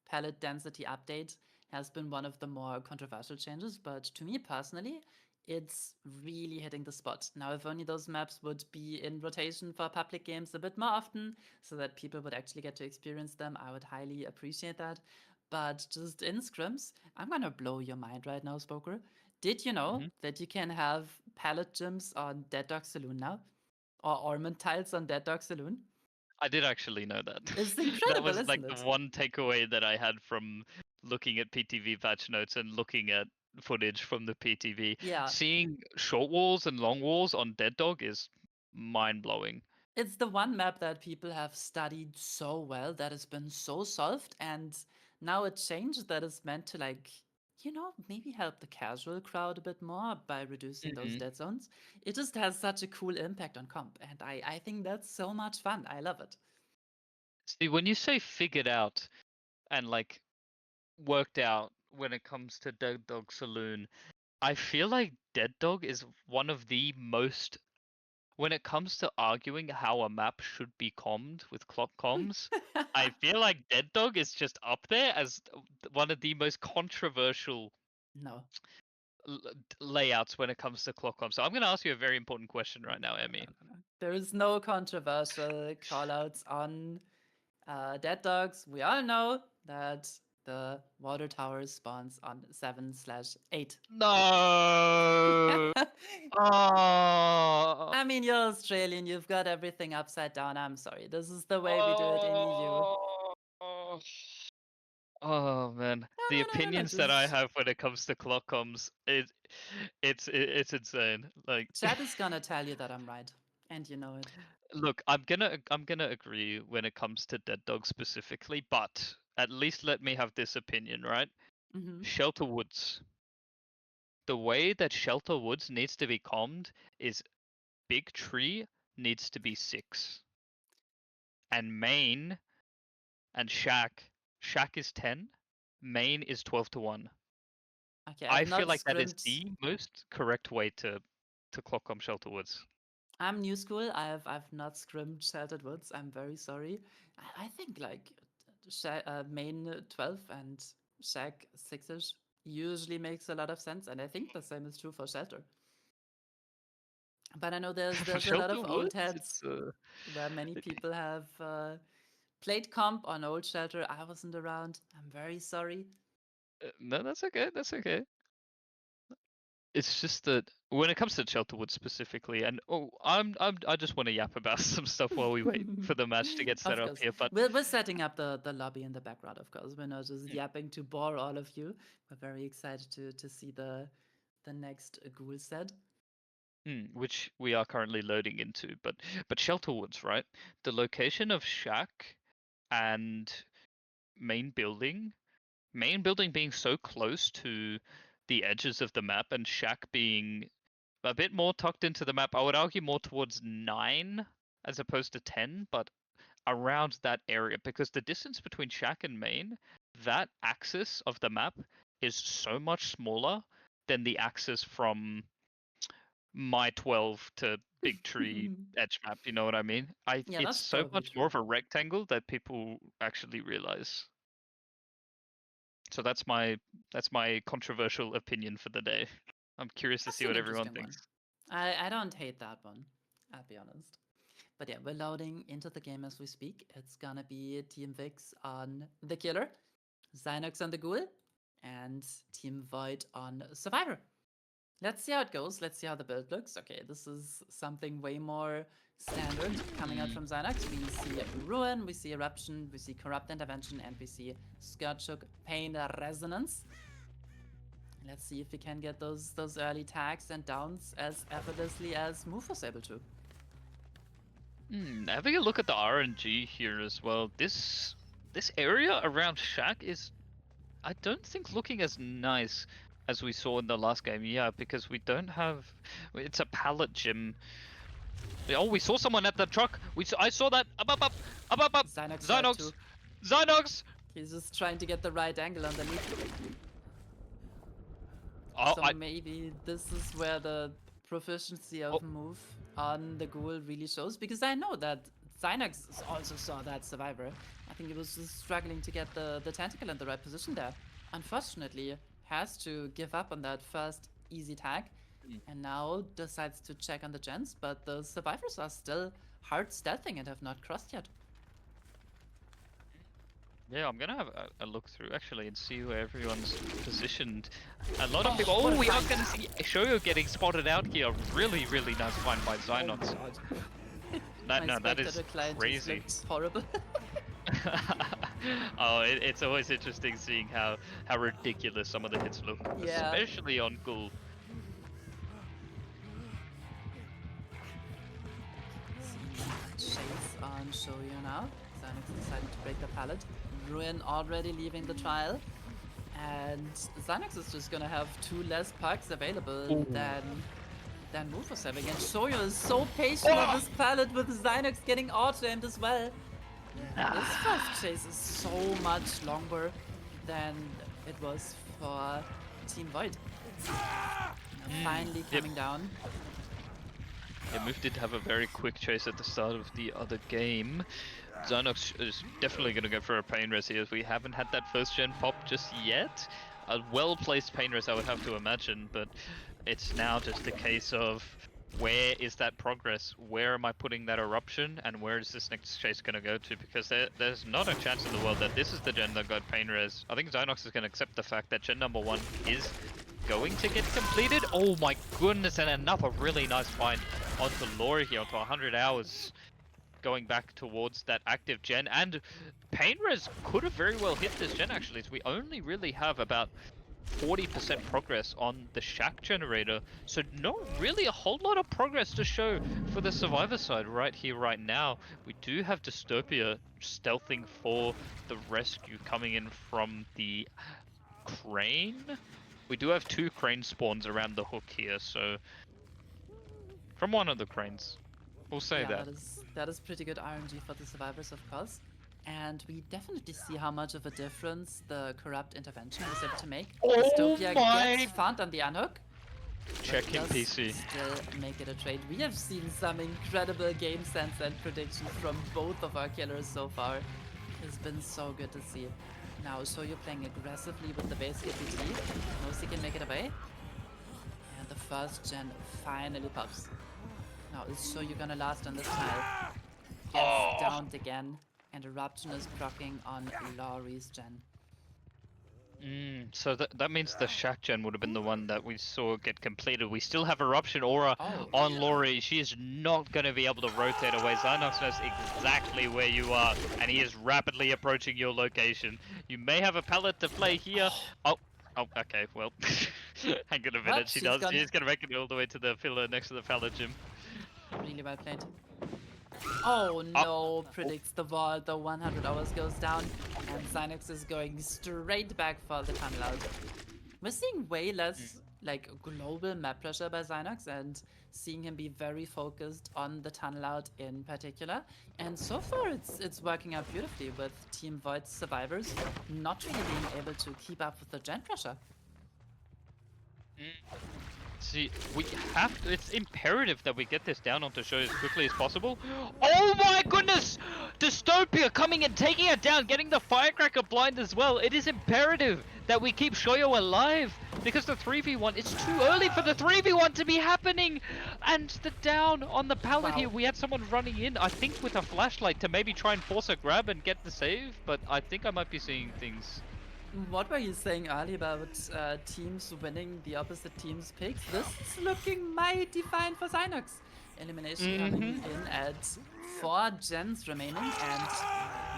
palette density update has been one of the more controversial changes, but to me personally, it's really hitting the spot. Now, if only those maps would be in rotation for public games a bit more often so that people would actually get to experience them, I would highly appreciate that. But just in scrims, I'm gonna blow your mind right now, Spoker. Did you know Mm-hmm. that you can have palette gyms on Dead Dog Saloon now? Or ornament tiles on Dead Dog Saloon? I did actually know that. It's That incredible, was like isn't the it? one takeaway that I had from looking at PTV patch notes and looking at footage from the PTV. Yeah. Seeing short walls and long walls on Dead Dog is mind blowing. It's the one map that people have studied so well that has been so solved, and now a change that is meant to, like, maybe help the casual crowd a bit more by reducing those Mm-hmm. dead zones. It just has such a cool impact on comp, and I think that's so much fun. I love it. See, when you say figured out and like worked out when it comes to Dead Dog Saloon, I feel like Dead Dog is one of the most, when it comes to arguing how a map should be commed with clock comms, I feel like Dead Dog is just up there as one of the most controversial No. layouts when it comes to clock comms. So I'm going to ask you a very important question right now, Emmy. No. There is no controversial callouts on Dead Dogs. We all know that the water tower spawns on 7/8. No. Oh. I mean, you're Australian, you've got everything upside down. I'm sorry. This is the way we do it in EU. Oh. Oh man, No, the no, no, no, no. opinions that I have when it comes to clock comms, it's insane. Like, Chat is gonna tell you that I'm right, and you know it. look, I'm gonna agree when it comes to Dead Dog specifically, but at least let me have this opinion, right? Hmm. Shelter Woods. The way that Shelter Woods needs to be calmed is Big Tree needs to be 6. And Main and Shack is 10. Main is 12 to 1. Okay, I I've feel not like that is scrimmed. the most correct way to clock on Shelter Woods. I'm new school. I've not scrimmed Sheltered Woods. I'm very sorry. I think like main 12 and Shack 6ish usually makes a lot of sense, and I think the same is true for Shelter. But I know For there's a lot Shelter of old Woods, heads it's where many it- people have played comp on old Shelter. I wasn't around. I'm very sorry. no, that's okay. That's okay. It's just that when it comes to Shelter Woods specifically, and I just want to yap about some stuff while we wait for the match to get set Of up course. here. But We're setting up the lobby in the background, of course. We're not just Mm. yapping to bore all of you. We're very excited to see the next ghoul set. Which we are currently loading into, but Shelter Woods, right? The location of Shack and main building being so close to the edges of the map, and Shack being a bit more tucked into the map. I would argue more towards 9 as opposed to 10, but around that area, because the distance between Shack and main, that axis of the map is so much smaller than the axis from my 12 to Big Tree edge map, you know what I mean? Yeah, It's that's so probably much more true. of a rectangle that people actually realize. So that's my controversial opinion for the day. I'm curious to That's see an what everyone interesting one. thinks. I don't hate that one, I'll be honest. But yeah, we're loading into the game as we speak. It's gonna be Team Vikzz on the Killer, Zynox on the Ghoul, and Team Void on Survivor. Let's see how it goes. Let's see how the build looks. Okay, this is something way more standard coming out from Zynox. We see Ruin, we see Eruption, we see Corrupt Intervention, and we see Scourge Pain Resonance. Let's see if we can get those early tags and downs as effortlessly as Move was able to. Having a look at the RNG here as well. This area around Shack is, I don't think, looking as nice as we saw in the last game. Yeah, because we don't have. It's a pallet gym. Oh, we saw someone at the truck. I saw that. Up. Zynox saw it too. Zynox. He's just trying to get the right angle underneath. Oh, So maybe this is where the proficiency of Move on the Ghoul really shows, because I know that Zynox also saw that Survivor. I think he was just struggling to get the tentacle in the right position there. Unfortunately, has to give up on that first easy tag, and now decides to check on the gens, but the Survivors are still hard stealthing and have not crossed yet. Yeah, I'm gonna have a look through actually and see where everyone's positioned. A lot of people. Oh, we are gonna see Shoyo getting spotted out here. Really nice find by Zynox. That is crazy. Horrible. Oh, it's always interesting seeing how ridiculous some of the hits look, Yeah. especially on Ghoul. Chase on Shoyo now. Zynox decided to break the pallet. Ruin already leaving the trial. And Zynox is just gonna have 2 less pucks available than Move was having. And Shoyo is so patient on this pallet with Zynox getting auto-aimed as well. This first chase is so much longer than it was for Team Void. Finally coming down. Yeah, Move did have a very quick chase at the start of the other game. Zynox is definitely going to go for a pain res here, as we haven't had that first gen pop just yet. A well-placed pain res, I would have to imagine, but it's now just a case of where is that progress? Where am I putting that eruption, and where is this next chase going to go to? Because there's not a chance in the world that this is the gen that got pain res. I think Zynox is going to accept the fact that gen number 1 is going to get completed. Oh my goodness, and another really nice find onto Laura here, onto 100 hours. Going back towards that active gen, and pain res could have very well hit this gen actually, as we only really have about 40% progress on the Shack generator, so not really a whole lot of progress to show for the Survivor side right here, right now. We do have Dystopia stealthing for the rescue coming in from the crane. We do have 2 crane spawns around the hook here, so from one of the cranes. We'll say Yeah, that. that is pretty good RNG for the survivors, of course. And we definitely see how much of a difference the corrupt intervention was able to make. Oh Dystopia my- gets found on the unhook. Checking does PC. Still make it a trade. We have seen some incredible game sense and predictions from both of our killers so far. It's been so good to see. Now, so you're playing aggressively with the base KPT. Nosy can make it away. And the first gen finally pops. Now, is so you're gonna last on this tile. Gets downed again. And Eruption is proccing on Laurie's gen. So that means the Shack gen would have been the one that we saw get completed. We still have Eruption Aura on Laurie. She is not going to be able to rotate away. Zynox knows exactly where you are, and he is rapidly approaching your location. You may have a pallet to play here. Oh, okay, well, hang on a minute. What? She's She's going to make it all the way to the pillar next to the pallet gym. Really well played. Oh no, predicts the wall, the 100 hours goes down, and Zynox is going straight back for the tunnel out. We're seeing way less like global map pressure by Zynox and seeing him be very focused on the tunnel out in particular. And so far it's working out beautifully with Team Void's survivors not really being able to keep up with the gen pressure. See, we have to, it's imperative that we get this down onto show as quickly as possible. Oh my goodness! Dystopia coming and taking it down, getting the Firecracker blind as well. It is imperative that we keep Shoyo alive because the 3v1, it's too early for the 3v1 to be happening. And the down on the pallet here, we had someone running in, I think with a flashlight to maybe try and force a grab and get the save, but I think I might be seeing things. What were you saying earlier about teams winning the opposite team's picks? This is looking mighty fine for Zynox. Elimination coming in at 4 gens remaining, and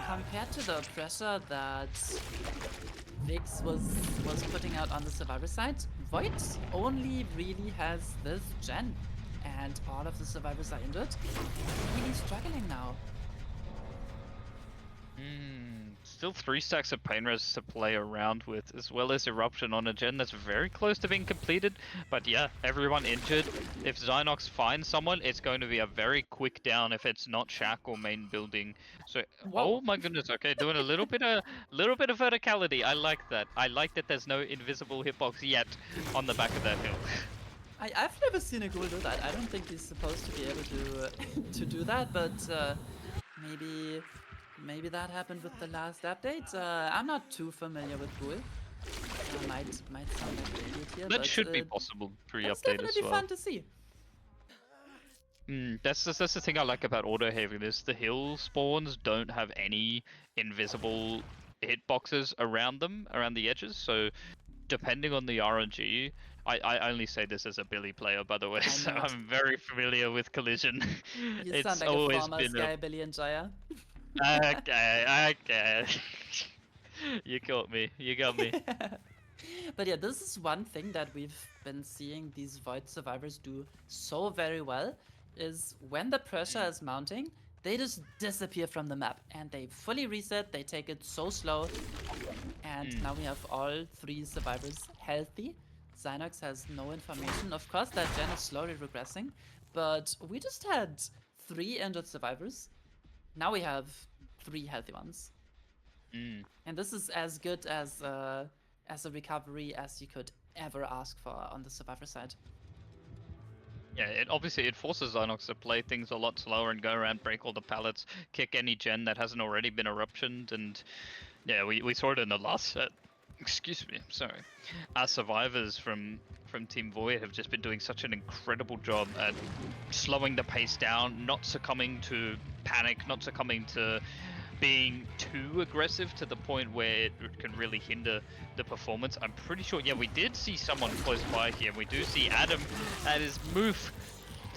compared to the pressure that Vikzz was putting out on the survivor side, Void only really has this gen, and all of the survivors are injured. Really struggling now. Still 3 stacks of pain res to play around with, as well as Eruption on a gen that's very close to being completed. But yeah, everyone injured. If Zynox finds someone, it's going to be a very quick down if it's not Shack or main building. So, Whoa. oh my goodness, okay, doing a little bit of verticality. I like that. I like that there's no invisible hitbox yet on the back of that hill. I've never seen a ghoul do that. I don't think he's supposed to be able to to do that, but maybe that happened with the last update. I'm not too familiar with ghoul. Might sound like an idiot here, That but should be possible pre-update as definitely well. fun to see. That's the thing I like about auto heaviness. The hill spawns don't have any invisible hitboxes around them, around the edges. So depending on the RNG, I only say this as a Billy player, by the way. So I'm very familiar with Collision. You It's sound like always a former been Sky Billy enjoyer. Okay. You caught me. You got me. But yeah, this is one thing that we've been seeing these Void survivors do so very well, is when the pressure is mounting, they just disappear from the map and they fully reset, they take it so slow, and now we have all 3 survivors healthy. Zynox has no information. Of course, that gen is slowly regressing, but we just had 3 injured survivors. Now we have 3 healthy ones. And this is as good as a recovery as you could ever ask for on the survivor side. Yeah, it forces Zynox to play things a lot slower and go around, break all the pallets, kick any gen that hasn't already been eruptioned, and yeah, we saw it in the last set. Excuse me, sorry. Our survivors from Team Void have just been doing such an incredible job at slowing the pace down, not succumbing to panic, not succumbing to being too aggressive to the point where it can really hinder the performance. I'm pretty sure, yeah, we did see someone close by here. We do see Adam at his move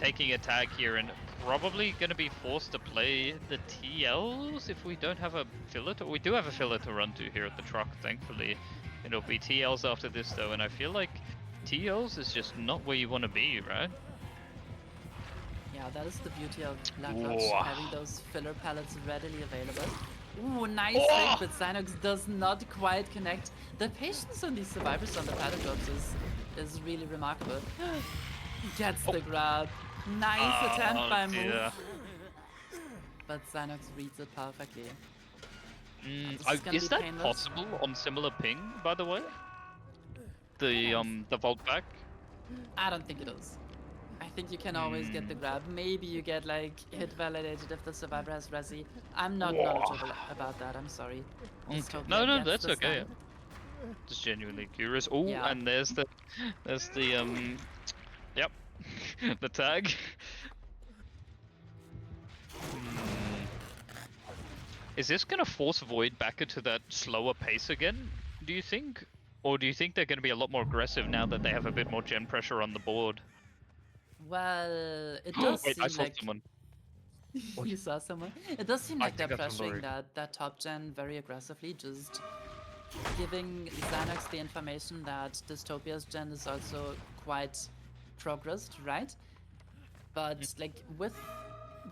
taking a tag here and probably going to be forced to play the TLs if we don't have a fillet. We do have a fillet to run to here at the truck, thankfully. It'll be TLs after this though, and I feel like TLs is just not where you want to be, right? Yeah, that is the beauty of Black Lodge, having those filler pallets readily available. Ooh, nice fake, but Zynox does not quite connect. The patience on these survivors on the paddle drops is really remarkable. Gets the grab. Nice attempt by dear. Move. But Zynox reads it perfectly. Is that possible on similar ping, by the way? The vault back? I don't think it is. I think you can always get the grab. Maybe you get like hit validated if the survivor has resi. I'm not knowledgeable about that. I'm sorry. Okay. Dystopia No, gets that's the okay. stun. Just genuinely curious. Oh, Yeah. and there's the yep, the tag. Is this gonna force Void back into that slower pace again, do you think? Or do you think they're gonna be a lot more aggressive now that they have a bit more gen pressure on the board? Well, it does Wait, I seem saw like someone. you saw someone. It does seem I like they're think that's pressuring Lori. that top gen very aggressively, just giving Xanax the information that Dystopia's gen is also quite progressed, right? But like with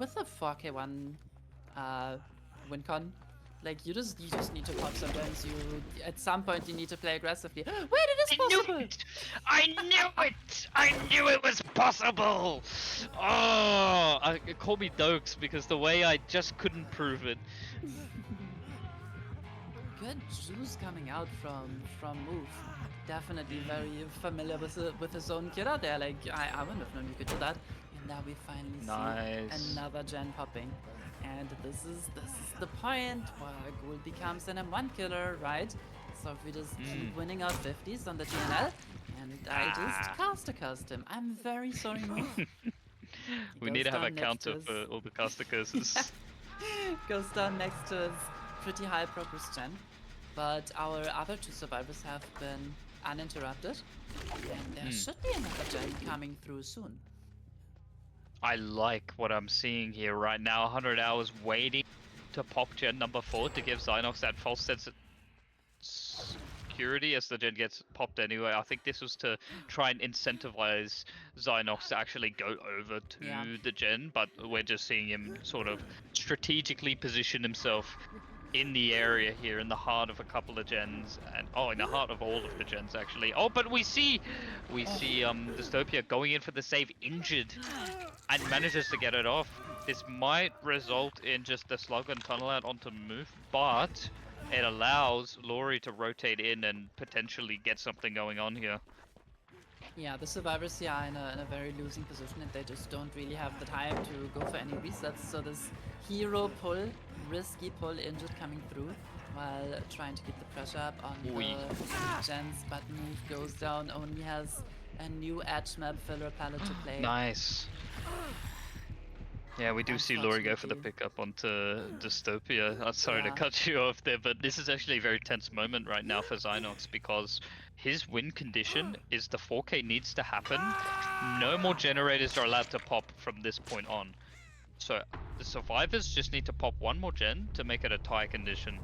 a 4K1 WinCon, like you just need to pop some gens. You at some point you need to play aggressively. Wait, it is possible. I knew it! I knew it was possible! Oh, call me Dokes because the way I just couldn't prove it. Good juice coming out from Move. Definitely very familiar with his own killer there. Like I wouldn't have known you could do that. And now we finally see another gen popping. And this is the point where Gould becomes an M1 killer, right? So if we just keep winning our 50s on the TNL, and I just cursed him. I'm very sorry, Move. We need to have a counter for all the caster curses. Goes down next to his pretty high progress gen. But our other two survivors have been uninterrupted. And there should be another gen coming through soon. I like what I'm seeing here right now. 100 hours waiting to pop gen number 4 to give Zynox that false sense of security as the gen gets popped anyway. I think this was to try and incentivize Zynox to actually go over to the gen, but we're just seeing him sort of strategically position himself in the area here, in the heart of a couple of gens, and in the heart of all of the gens actually. Oh, but we see Dystopia going in for the save injured and manages to get it off. This might result in just a slug and tunnel out onto Move, but it allows Lori to rotate in and potentially get something going on here. Yeah, the survivors here are in a very losing position and they just don't really have the time to go for any resets. So this hero pull, risky pull injured coming through while trying to keep the pressure up on the gens, but Move goes down, only has a new edge map filler palette to play. Nice. Yeah, we do see Lori go for the pickup onto Dystopia. I'm sorry to cut you off there, but this is actually a very tense moment right now for Zynox because his win condition is the 4K needs to happen. No more generators are allowed to pop from this point on. So the survivors just need to pop one more gen to make it a tie condition.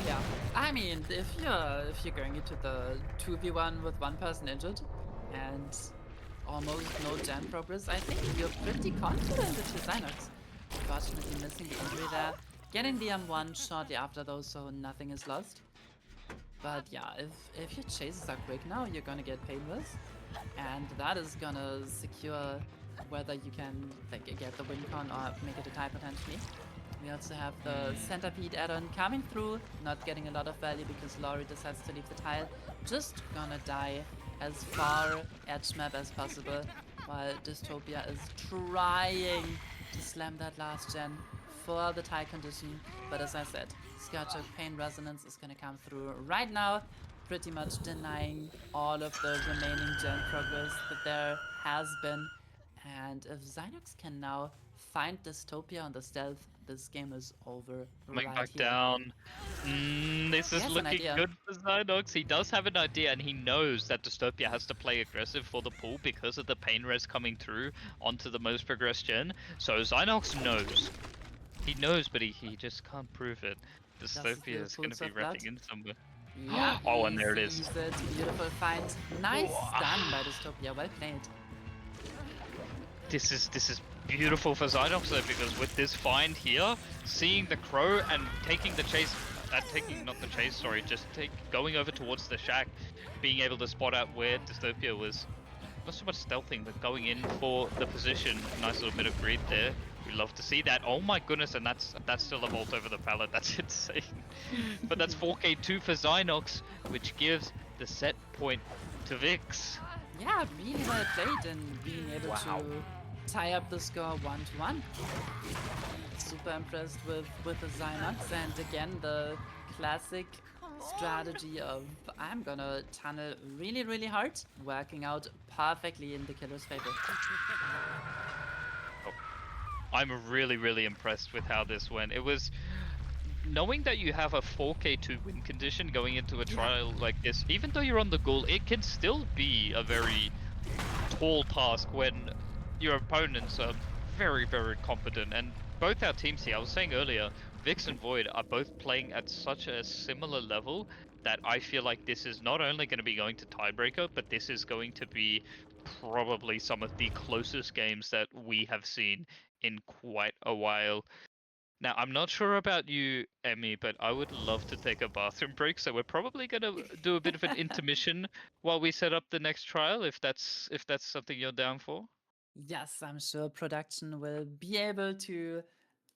Yeah, I mean, if you're going into the 2v1 with one person injured and almost no gen progress, I think you're pretty confident with your Zynox. Unfortunately missing the injury there. Getting the M1 shortly after though, so nothing is lost. But yeah, if your chases are quick now, you're gonna get painless. And that is gonna secure whether you can like get the win con or make it a tie potentially. We also have the Centipede add-on coming through, not getting a lot of value because Lori decides to leave the tile. Just gonna die as far edge map as possible, while Dystopia is trying to slam that last gen for the tie condition. But as I said, Scourge Pain Resonance is gonna come through right now, pretty much denying all of the remaining gen progress that there has been. And if Zynox can now find Dystopia on the stealth, this game is over. Coming right back here. down. This is looking good for Zynox. He does have an idea and he knows that Dystopia has to play aggressive for the pull because of the pain res coming through onto the most progressed gen. So Zynox knows. He knows, but he just can't prove it. Dystopia is going to be wrapping in somewhere. Yeah, oh, and there it is. Beautiful find. Nice stun by Dystopia. Well played. This is beautiful for Zynox though, because with this find here, seeing the crow and taking the chase, not the chase, sorry, just going over towards the shack, being able to spot out where Dystopia was, not so much stealthing, but going in for the position. Nice little bit of greed there. We love to see that. Oh my goodness, and that's still a vault over the pallet. That's insane. But that's 4K2 for Zynox, which gives the set point to Vikzz. Yeah, really well played and being able Wow. to tie up the score 1-1. Super impressed with the Zynox, and again the classic strategy of I'm gonna tunnel really hard, working out perfectly in the killer's favor. I'm really impressed with how this went. It was knowing that you have a 4K2 win condition going into a trial like this, even though you're on the goal, it can still be a very tall task when your opponents are very competent. And both our teams here, I was saying earlier, Vikzz and Void are both playing at such a similar level that I feel like this is not only going to be going to tiebreaker, but this is going to be probably some of the closest games that we have seen in quite a while. Now, I'm not sure about you, Emmy, but I would love to take a bathroom break, so we're probably going to do a bit of an intermission while we set up the next trial, if that's something you're down for. Yes, I'm sure production will be able to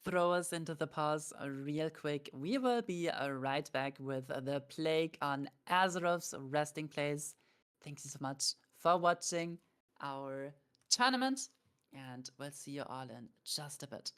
throw us into the pause real quick. We will be right back with the Plague on Azeroth's resting place. Thank you so much for watching our tournament, and we'll see you all in just a bit.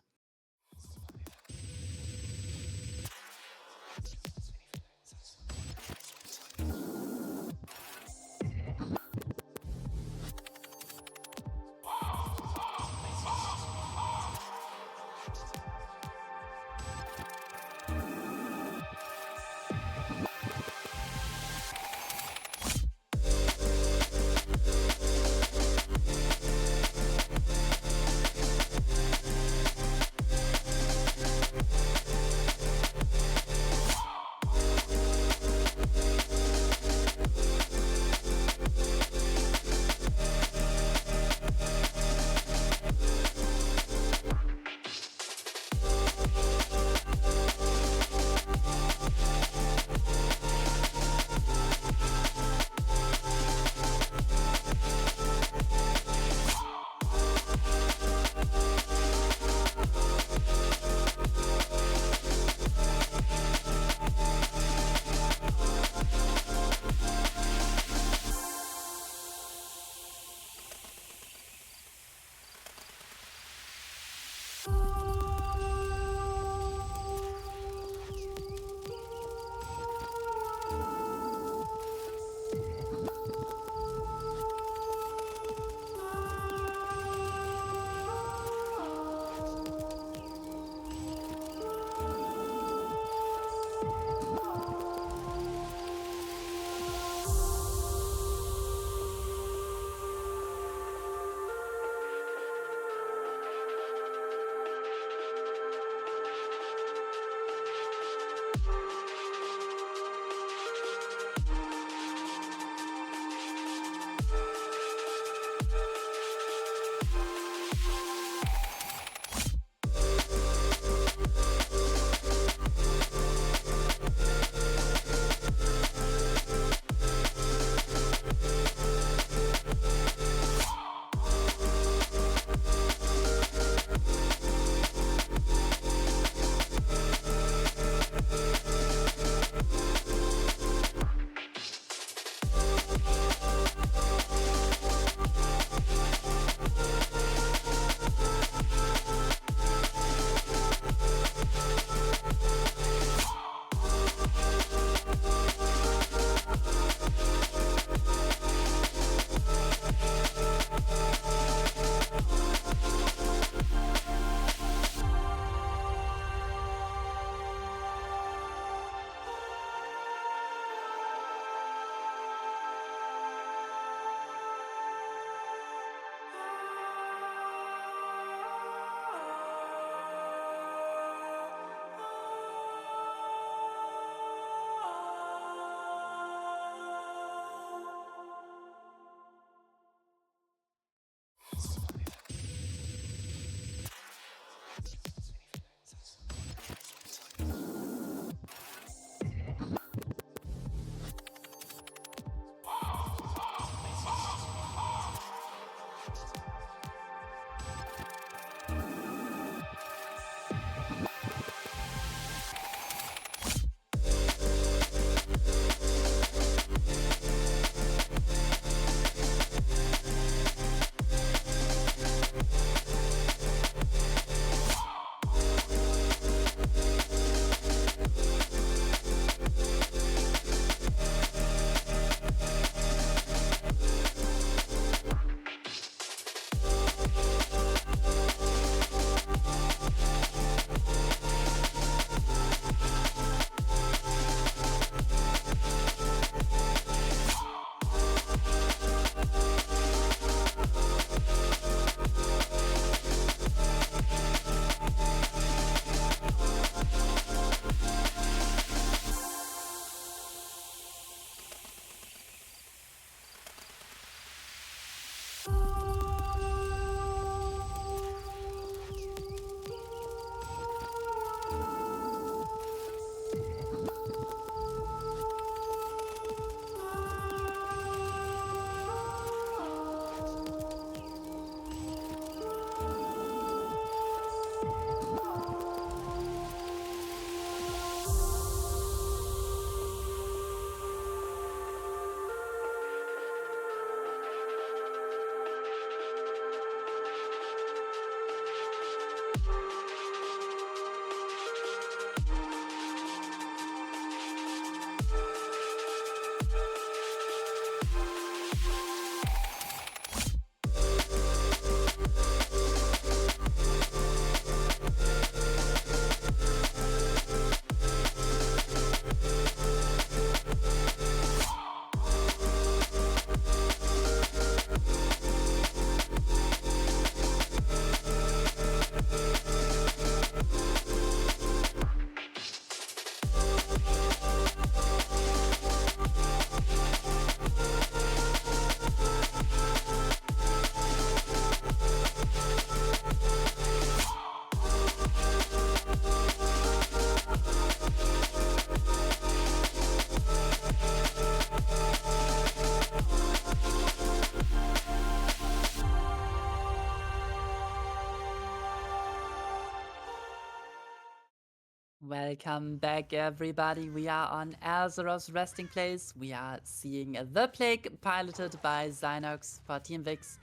Welcome back, everybody. We are on Azeroth's resting place. We are seeing The Plague piloted by Zynox for Team Vikzz,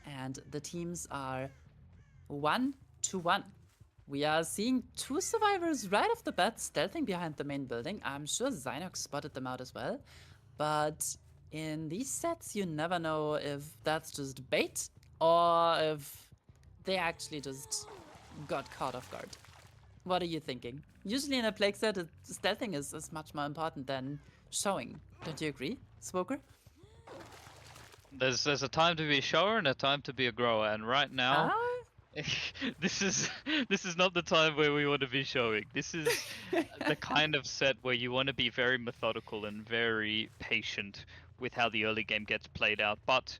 and the teams are 1-1. We are seeing two survivors right off the bat stealthing behind the main building. I'm sure Zynox spotted them out as well, but in these sets you never know if that's just bait or if they actually just got caught off guard. What are you thinking? Usually in a Plague set, stealthing is much more important than showing. Don't you agree, Swoker? There's a time to be a shower and a time to be a grower, and right now, this is not the time where we want to be showing. This is the kind of set where you want to be very methodical and very patient with how the early game gets played out. But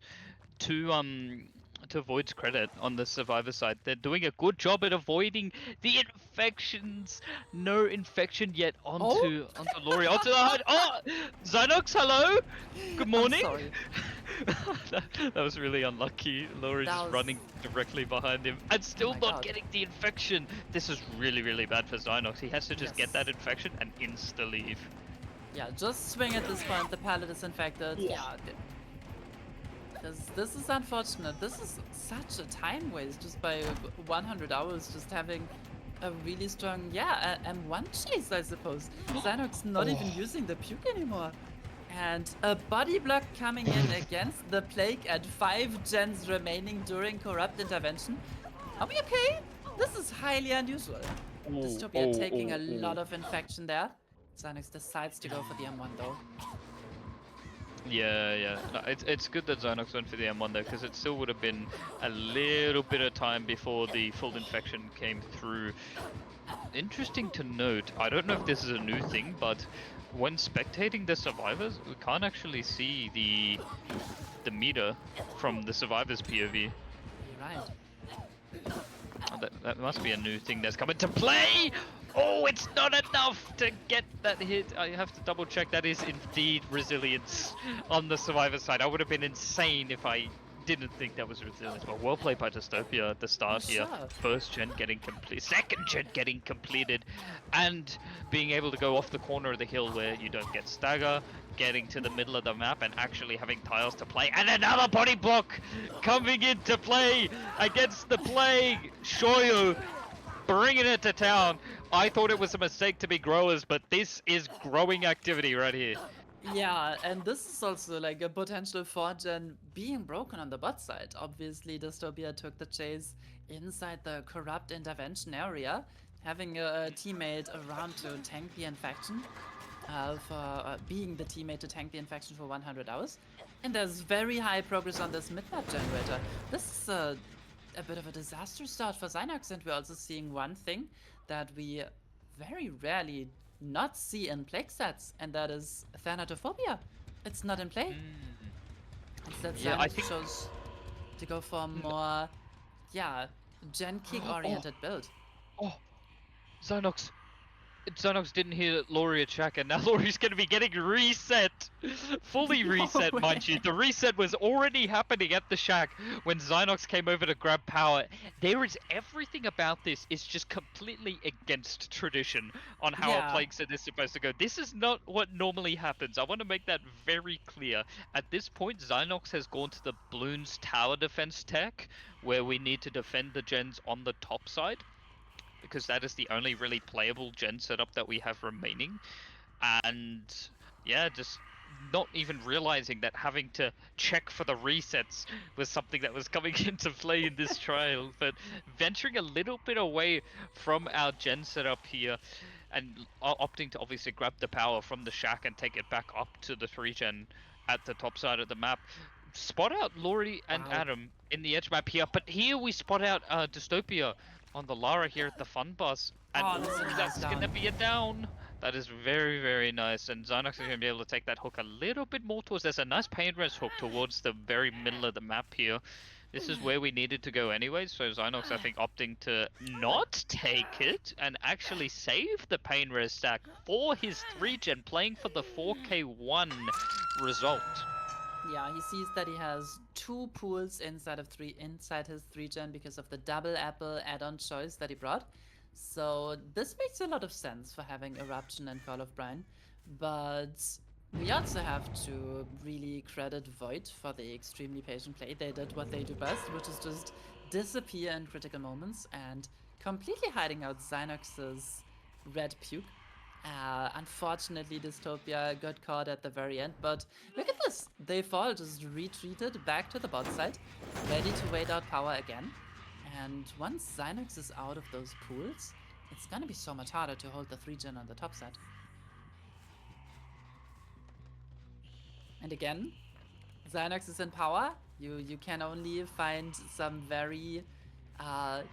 to Void's credit, on the survivor side, they're doing a good job at avoiding the infections. No infection yet onto Lori, onto the hide. Oh, Zynox, hello. Good morning. I'm sorry. that was really unlucky. Lori just running directly behind him and still not getting the infection. This is really, really bad for Zynox. He has to just get that infection and insta-leave. Yeah, just swing at this point. The pallet is infected. Yeah. This is unfortunate. This is such a time waste just by 100 hours just having a really strong, M1 chase, I suppose. Zynox not even using the puke anymore. And a body block coming in against the Plague at 5 gens remaining during Corrupt Intervention. Are we okay? This is highly unusual. Dystopia taking a lot of infection there. Zynox decides to go for the M1 though. Yeah. No, it's good that Zynox went for the M1 though, because it still would have been a little bit of time before the full infection came through. Interesting to note, I don't know if this is a new thing, but when spectating the survivors, we can't actually see the meter from the survivors' POV. Right. That must be a new thing that's come into play! Oh, it's not enough to get that hit. I have to double check. That is indeed resilience on the survivor side. I would have been insane if I didn't think that was resilience, but well played by Dystopia at the start here. Sure. First gen getting complete, second gen getting completed, and being able to go off the corner of the hill where you don't get stagger, getting to the middle of the map and actually having tiles to play, and another body block coming into play against the Plague. Shoyu bringing it to town. I thought it was a mistake to be growers, but this is growing activity right here. Yeah, and this is also like a potential 4-gen being broken on the bot side. Obviously, Dystopia took the chase inside the corrupt intervention area, having a teammate around to tank the infection, for being the teammate to tank the infection for 100 hours. And there's very high progress on this mid-map generator. This is a bit of a disaster start for Zynox, and we're also seeing one thing that we very rarely not see in Plague sets, and that is Thanatophobia. It's not in play. Instead, Yeah, I Zynox think- chose to go for a more, yeah, gen kick oriented build. Oh, Zynox. Zynox didn't hear Laurie at Shack, and now Laurie's going to be getting reset. Fully No reset, mind you. way. The reset was already happening at the Shack when Zynox came over to grab power. There is everything about this is just completely against tradition on how Yeah. a Plague set is supposed to go. This is not what normally happens. I want to make that very clear. At this point, Zynox has gone to the Bloons tower defense tech, where we need to defend the gens on the top side, because that is the only really playable gen setup that we have remaining. And yeah, just not even realizing that having to check for the resets was something that was coming into play in this trial, but venturing a little bit away from our gen setup here and opting to obviously grab the power from the Shack and take it back up to the 3-gen at the top side of the map. Spot out Laurie and Wow. Adam in the edge map here, but here we spot out Dystopia on the Lara here at the fun bus, and Oh, this is a nice that's gonna down. be a down. That is very, very nice, and Zynox is gonna be able to take that hook a little bit more towards. There's a nice pain res hook towards the very middle of the map here. This is where we needed to go anyway, so Zynox I think opting to not take it and actually save the pain res stack for his 3-gen, playing for the 4K1 result. Yeah, he sees that he has 2 pools inside his 3-gen because of the double apple add-on choice that he brought. So this makes a lot of sense for having Eruption and Call of Brine, but we also have to really credit Void for the extremely patient play. They did what they do best, which is just disappear in critical moments and completely hiding out Zynox's red puke. Unfortunately, Dystopia got caught at the very end, but look at this! They've all just retreated back to the bot side, ready to wait out power again. And once Zynox is out of those pools, it's gonna be so much harder to hold the 3-gen on the top side. And again, Zynox is in power. You can only find some very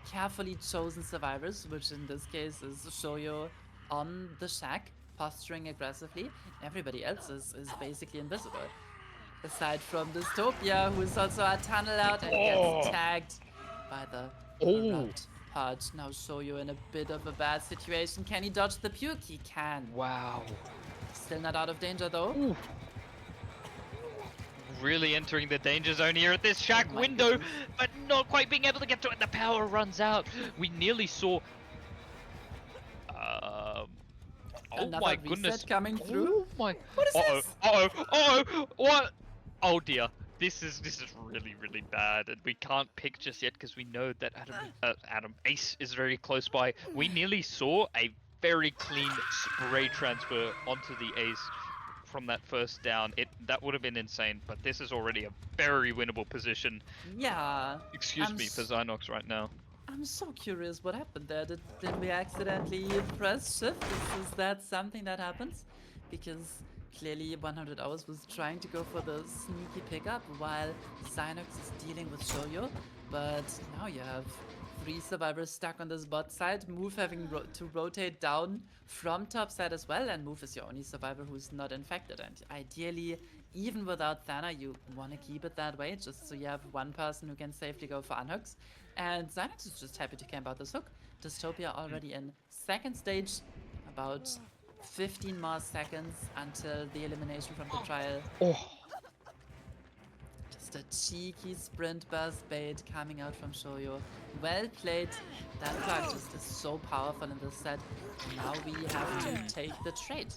carefully chosen survivors, which in this case is Shoyo on the Shack, posturing aggressively. Everybody else is basically invisible. Aside from Dystopia, who is also a tunnel out and gets tagged by the corrupt Purge. Now Shoyo in a bit of a bad situation. Can he dodge the puke? He can. Wow. Still not out of danger though. Ooh. Really entering the danger zone here at this Shack my window, goodness. but not quite being able to get to it. The power runs out. We nearly saw. Oh Another my reset goodness! coming through. Oh my! What is this? What? Oh dear! This is really bad, and we can't pick just yet because we know that Ace is very close by. We nearly saw a very clean spray transfer onto the Ace from that first down. That would have been insane, but this is already a very winnable position. Yeah. Excuse I'm me for Zynox right now. I'm so curious what happened there. Did we accidentally press shift? Is that something that happens? Because clearly 100 Hours was trying to go for the sneaky pickup while Zynox is dealing with Shoyo. But now you have 3 survivors stuck on this bot side. Move having to rotate down from top side as well. And Move is your only survivor who's not infected. And ideally, even without Thana, you want to keep it that way, just so you have one person who can safely go for unhooks. And Zynox is just happy to camp out this hook. Dystopia already in second stage, about 15 more seconds until the elimination from the trial. Oh. Just a cheeky sprint burst bait coming out from Shoyo. Well played. That plug just is so powerful in this set. Now we have to take the trade.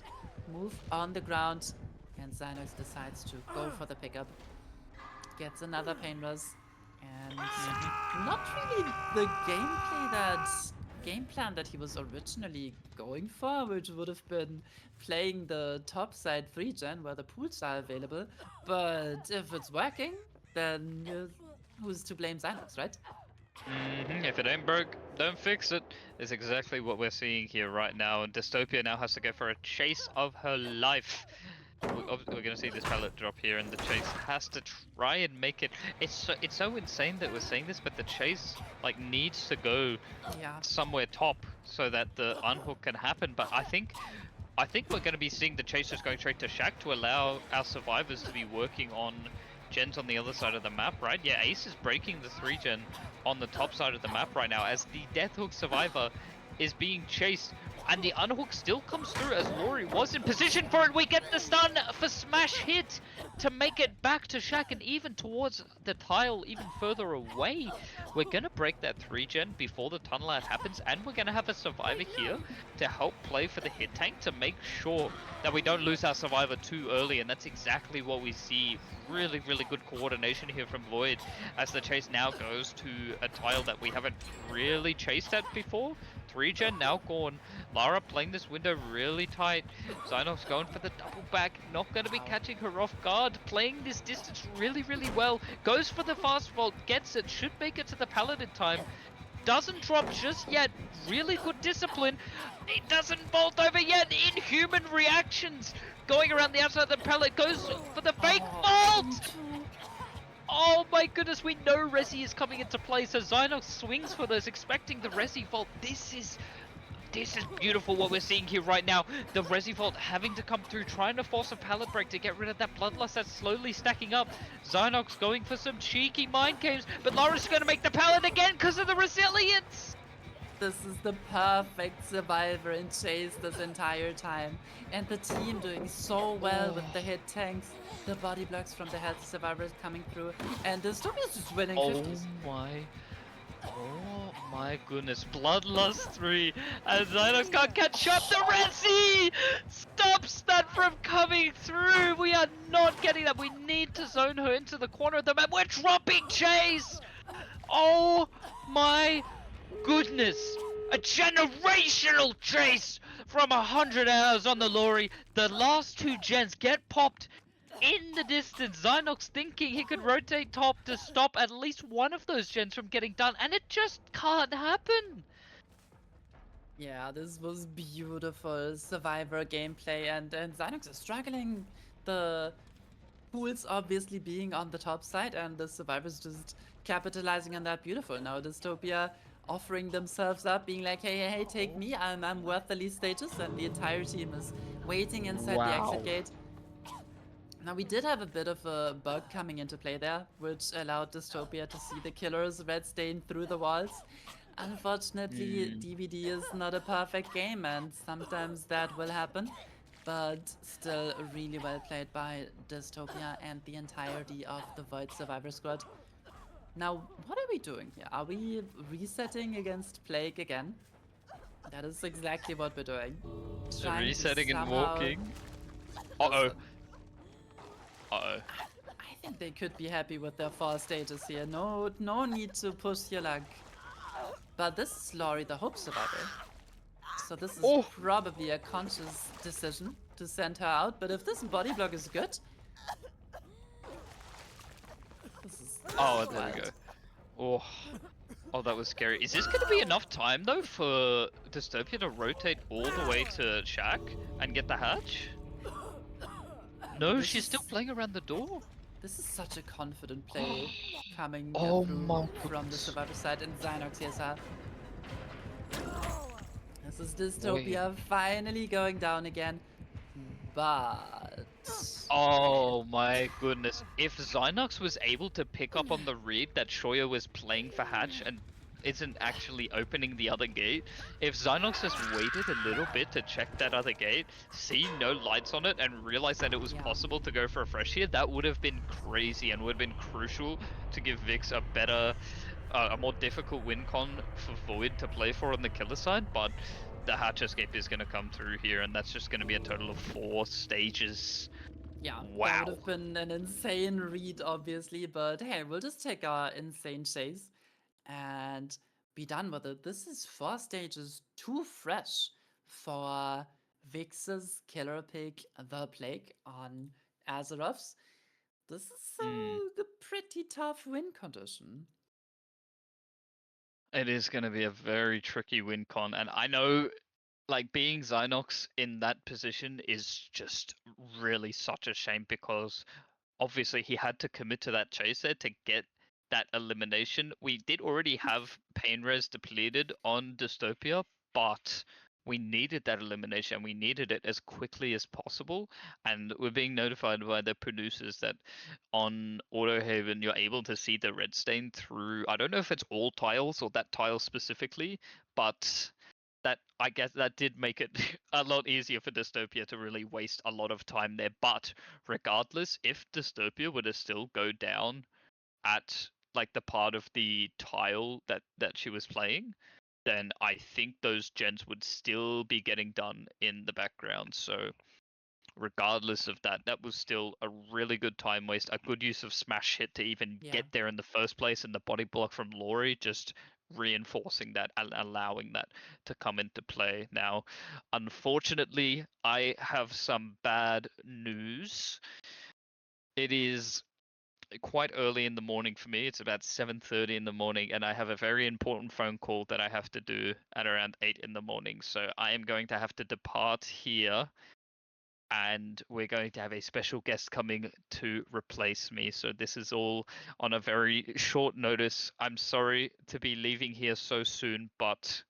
Move on the ground. And Zynox decides to go for the pickup. Gets another pain rush. And not really the game plan that he was originally going for, which would have been playing the top side 3-gen where the pools are available. But if it's working, then who's to blame Zynox, right? If it ain't broke, don't fix it. Is exactly what we're seeing here right now, and Dystopia now has to go for a chase of her life. We're gonna see this pallet drop here, and the chase has to try and make it. It's so insane that we're saying this, but the chase like needs to go somewhere top so that the unhook can happen. But I think we're gonna be seeing the chase just going straight to Shack to allow our survivors to be working on gens on the other side of the map, right? Yeah, Ace is breaking the 3-gen on the top side of the map right now as the Death Hook survivor is being chased, and the unhook still comes through as Lori was in position for it. We get the stun for smash hit to make it back to Shack, and even towards the tile, even further away. We're gonna break that 3-gen before the tunnel out happens, and we're gonna have a survivor here to help play for the hit tank to make sure that we don't lose our survivor too early, and that's exactly what we see. Really, really good coordination here from Void as the chase now goes to a tile that we haven't really chased at before. 3-gen now gone. Lara playing this window really tight. Zynox going for the double back, not going to be catching her off guard. Playing this distance really, really well. Goes for the fast vault, gets it, should make it to the pallet in time. Doesn't drop just yet. Really good discipline. It doesn't vault over yet. Inhuman reactions. Going around the outside of the pallet, goes for the fake vault! Oh my goodness, we know Resi is coming into play, so Zynox swings for this, expecting the Resi vault. This is beautiful what we're seeing here right now. The Resi vault having to come through, trying to force a pallet break to get rid of that bloodlust that's slowly stacking up. Zynox going for some cheeky mind games, but Lara's going to make the pallet again because of the resilience. This is the perfect survivor in chase this entire time. And the team doing so well with the hit tanks, the body blocks from the healthy survivors coming through, and Dystopia is just winning 50s. Oh my goodness, Bloodlust 3, and Zynox can't catch up. The Resi stops that from coming through. We are not getting that. We need to zone her into the corner of the map. We're dropping chase. Oh my goodness, a generational chase from 100 hours on the Lori. The last 2 gens get popped in the distance. Zynox thinking he could rotate top to stop at least one of those gens from getting done, and it just can't happen. Yeah, this was beautiful survivor gameplay, and Zynox is struggling. The pools obviously being on the top side, and the survivors just capitalizing on that. Beautiful. Now Dystopia offering themselves up, being like, hey, take me, I'm worth the least stages, and the entire team is waiting inside the exit gate. Now we did have a bit of a bug coming into play there, which allowed Dystopia to see the killer's red stain through the walls. Unfortunately, DVD is not a perfect game, and sometimes that will happen. But still really well played by Dystopia and the entirety of the Void Survivor squad. Now, what are we doing here? Are we resetting against Plague again? That is exactly what we're doing. Resetting and walking. Uh-oh. I think they could be happy with their 4 stages here. No need to push your luck. But this is Lori, the Hope Survivor. So this is probably a conscious decision to send her out. But if this body block is good... This is there we go. Oh, that was scary. Is this going to be enough time, though, for Dystopia to rotate all the way to Shack and get the hatch? No, she's still playing around the door. This is such a confident play coming through from the survivor side, and Zynox here's her. This is Dystopia finally going down again, but... Oh my goodness. If Zynox was able to pick up on the read that Shoya was playing for hatch and isn't actually opening the other gate. If Zynox has waited a little bit to check that other gate, see no lights on it, and realize that it was Yeah. possible to go for a fresh here, that would have been crazy and would have been crucial to give Vikzz a better, a more difficult win con for Void to play for on the killer side. But the hatch escape is going to come through here, and that's just going to be a total of 4 stages. Yeah, that would Wow. have been an insane read, obviously, but hey, we'll just take our insane chase and be done with it. This is 4 stages too fresh for Vix's killer pick, The Plague, on Azeroth's. This is a pretty tough win condition. It is going to be a very tricky win con, and I know, like, being Zynox in that position is just really such a shame, because obviously he had to commit to that chase there to get that elimination. We did already have pain res depleted on Dystopia, but we needed that elimination. We needed it as quickly as possible, and we're being notified by the producers that on Autohaven you're able to see the red stain through, I don't know if it's all tiles or that tile specifically, but that, I guess that did make it a lot easier for Dystopia to really waste a lot of time there. But regardless, if Dystopia were to still go down at like the part of the tile that she was playing, then I think those gens would still be getting done in the background. So regardless of that, that was still a really good time waste, a good use of smash hit to even Yeah. get there in the first place, and the body block from Laurie just reinforcing that and allowing that to come into play. Now, unfortunately, I have some bad news. It is quite early in the morning for me. It's about 7:30 in the morning, and I have a very important phone call that I have to do at around 8 in the morning. So I am going to have to depart here, and we're going to have a special guest coming to replace me. So this is all on a very short notice. I'm sorry to be leaving here so soon, but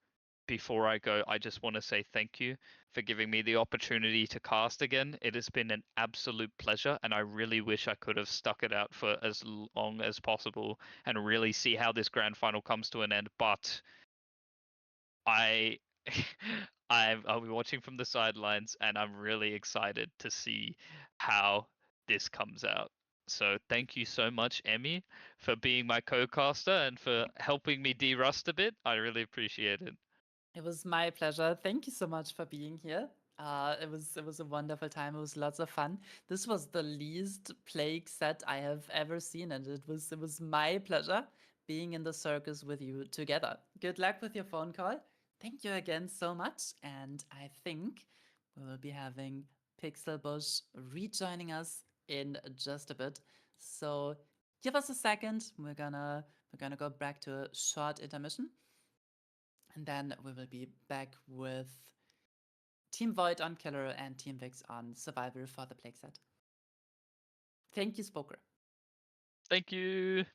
before I go, I just want to say thank you for giving me the opportunity to cast again. It has been an absolute pleasure, and I really wish I could have stuck it out for as long as possible and really see how this grand final comes to an end. But I I'll be watching from the sidelines, and I'm really excited to see how this comes out. So thank you so much, Emmy, for being my co-caster and for helping me de-rust a bit. I really appreciate it. It was my pleasure. Thank you so much for being here. It was a wonderful time. It was lots of fun. This was the least plague set I have ever seen, and it was my pleasure being in the circus with you together. Good luck with your phone call. Thank you again so much, and I think we will be having Pixel Bush rejoining us in just a bit. So give us a second. We're gonna go back to a short intermission. And then we will be back with Team Void on Killer and Team Vix on Survivor for the Plague set. Thank you, Spoker. Thank you.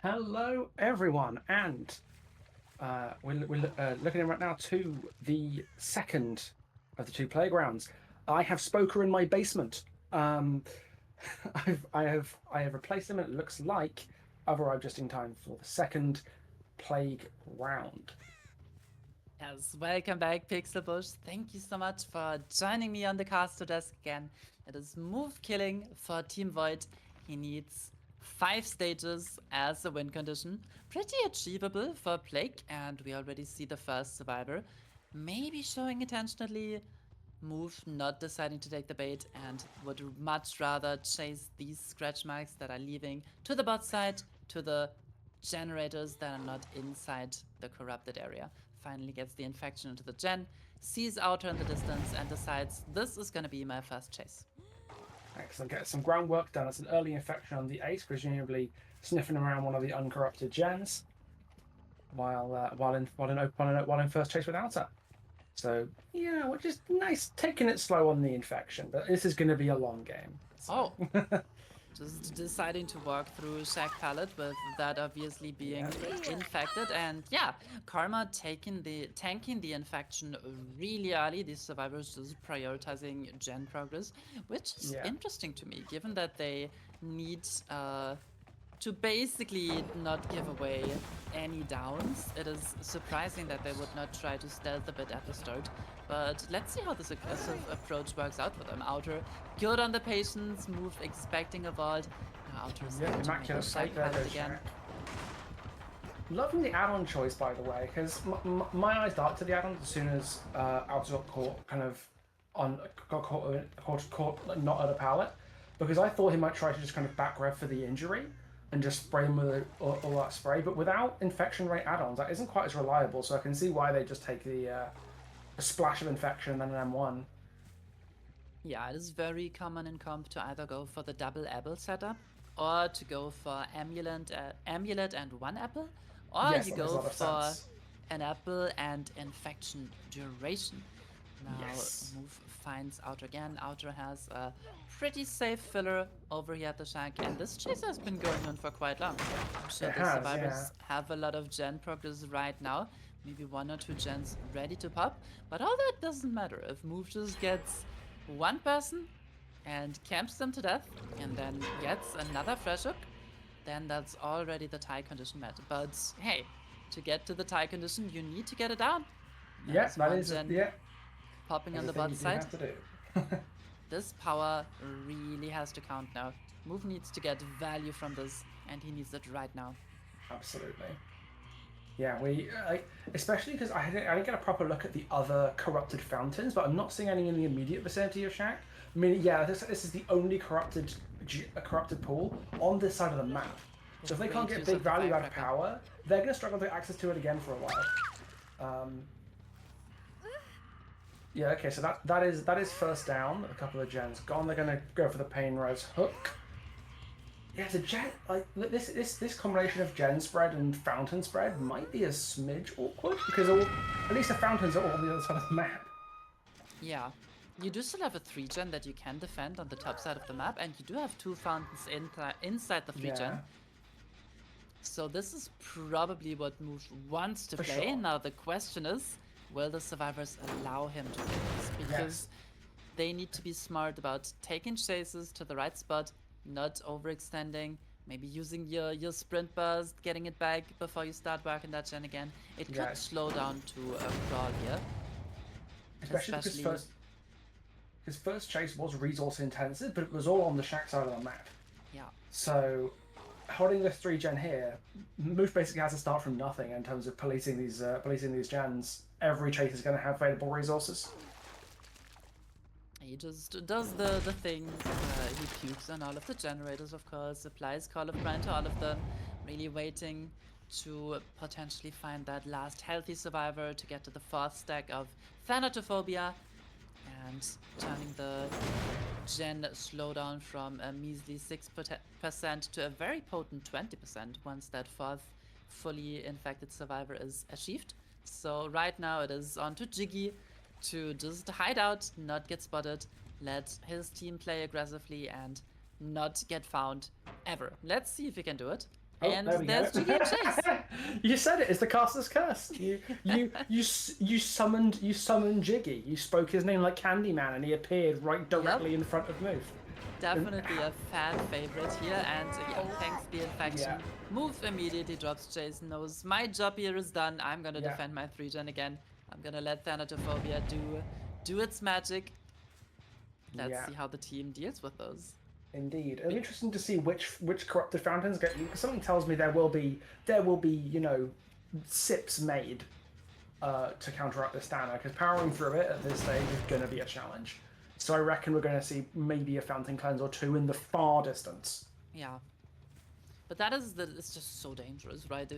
Hello, everyone, and we're looking right now to the second of the two playgrounds. I have Spoker in my basement. I have replaced him, and it looks like I've arrived just in time for the second plague round. Yes, welcome back, Pixelbush. Thank you so much for joining me on the caster desk again. It is move killing for Team Void. He needs 5 stages as a win condition. Pretty achievable for Plague, and we already see the first survivor. Maybe showing intentionally move, not deciding to take the bait, and would much rather chase these scratch marks that are leaving to the bot side, to the generators that are not inside the corrupted area. Finally gets the infection into the gen, sees Outer in the distance, and decides this is going to be my first chase. Excellent. Get some groundwork done. It's an early infection on the ace, presumably sniffing around one of the uncorrupted gens, while in first chase with Outer. So yeah, which is nice, taking it slow on the infection, but this is going to be a long game. So. Oh, just deciding to walk through Shack Pallet with that obviously being infected, and yeah, Karma tanking the infection really early. These survivors just prioritizing gen progress, which is interesting to me, given that they need to basically not give away any downs. It is surprising that they would not try to stealth a bit at the start, but let's see how this aggressive approach works out for them. Outer good on the patience, move expecting a vault. Now Outer is going to make a Shack Pallet again. Loving the add-on choice, by the way, because my eyes darted to the add-on as soon as Outer got caught, caught not at a pallet, because I thought he might try to just kind of back rev for the injury and just spray him with all that spray, but without infection rate add-ons, that isn't quite as reliable. So I can see why they just take the a splash of infection and then an M1. Yeah, it is very common in comp to either go for the double apple setup, or to go for amulet and 1 apple, or Yes, you that makes a go lot of for sense. an apple and infection duration. Now Yes. move finds Outer again. Outer has a pretty safe filler over here at the shack, and this chase has been going on for quite long. I'm sure the survivors have a lot of gen progress right now, maybe 1 or 2 gens ready to pop, but all that doesn't matter if move just gets 1 person and camps them to death and then gets another fresh hook, then that's already the tie condition met. But hey, to get to the tie condition, you need to get it down. Yeah, that is Popping on the bot side. This power really has to count now. Move needs to get value from this, and he needs it right now. Absolutely. Yeah, especially because I didn't get a proper look at the other corrupted fountains, but I'm not seeing any in the immediate vicinity of Shack. I mean, yeah, this is the only corrupted pool on this side of the map. So if they can't get big value out of power, they're going to struggle to get access to it again for a while. Yeah, okay, so that is first down. A couple of gens gone. They're going to go for the pain res hook. Yeah, the gen, like this combination of gen spread and fountain spread might be a smidge awkward, because at least the fountains are all on the other side of the map. Yeah, you do still have a 3-gen that you can defend on the top side of the map, and you do have 2 fountains inside the 3-gen. So this is probably what Move wants to play. Sure. Now the question is, will the survivors allow him to play this? Because they need to be smart about taking chases to the right spot, not overextending, maybe using your sprint burst, getting it back before you start working that gen again. It could slow down to a crawl here. Especially because his first chase was resource intensive, but it was all on the shack side of the map. Yeah. So holding this 3-gen here, Moose basically has to start from nothing in terms of policing these gens. Every chase is going to have available resources. He just does the thing. He pukes on all of the generators, of course, applies Call of Brine to all of them, really waiting to potentially find that last healthy survivor to get to the 4th stack of Thanatophobia, and turning the gen slowdown from a measly 6% to a very potent 20% once that 4th fully infected survivor is achieved. So right now it is on to Jiggy to just hide out, not get spotted, let his team play aggressively, and not get found ever. Let's see if he can do it. Oh, And there we there's go. Jiggy and Chase. You said it. It's the caster's curse. You summoned Jiggy. You spoke his name like Candyman, and he appeared right directly in front of Move. Definitely a fan favorite here, and yeah, thanks the infection. Yeah. Move immediately drops Jason knows my job here is done. I'm gonna Yeah. defend my 3-gen again. I'm gonna let Thanatophobia do its magic. Let's see how the team deals with those. Indeed, it'll be interesting to see which corrupted fountains get you, because something tells me there will be sips made to counteract this Dana, because powering through it at this stage is going to be a challenge. So I reckon we're going to see maybe a fountain cleanse or two in the far distance. Yeah, but it's just so dangerous, right?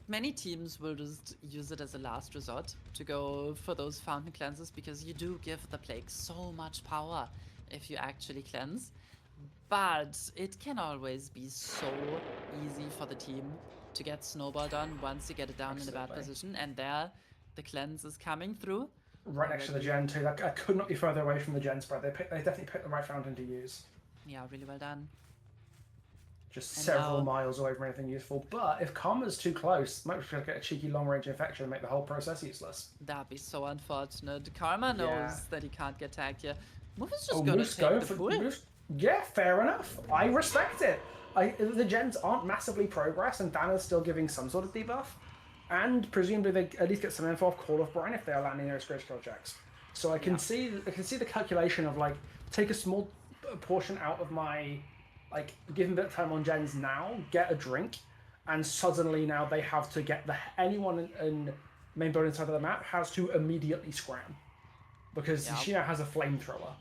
Many teams will just use it as a last resort to go for those fountain cleanses, because you do give the plague so much power if you actually cleanse. But it can always be so easy for the team to get snowballed on once you get it down in a bad position, and there the cleanse is coming through. Right next to the gen too. I could not be further away from the gen spread. They definitely picked the right fountain to use. Yeah, really well done. Just several miles away from anything useful. But if Karma's too close, might be able to get a cheeky long-range infection and make the whole process useless. That'd be so unfortunate. Karma knows that he can't get tagged here. Move is just gonna take the pull. Yeah, fair enough. I respect it. The gens aren't massively progressed, and Dana's still giving some sort of debuff. And presumably they at least get some info off Call of Brine if they are landing their critical checks. So I can see the calculation of like take a small portion out of my give them a bit of time on gens now, get a drink, and suddenly now they have to get anyone in main building side of the map has to immediately scram because she now has a flamethrower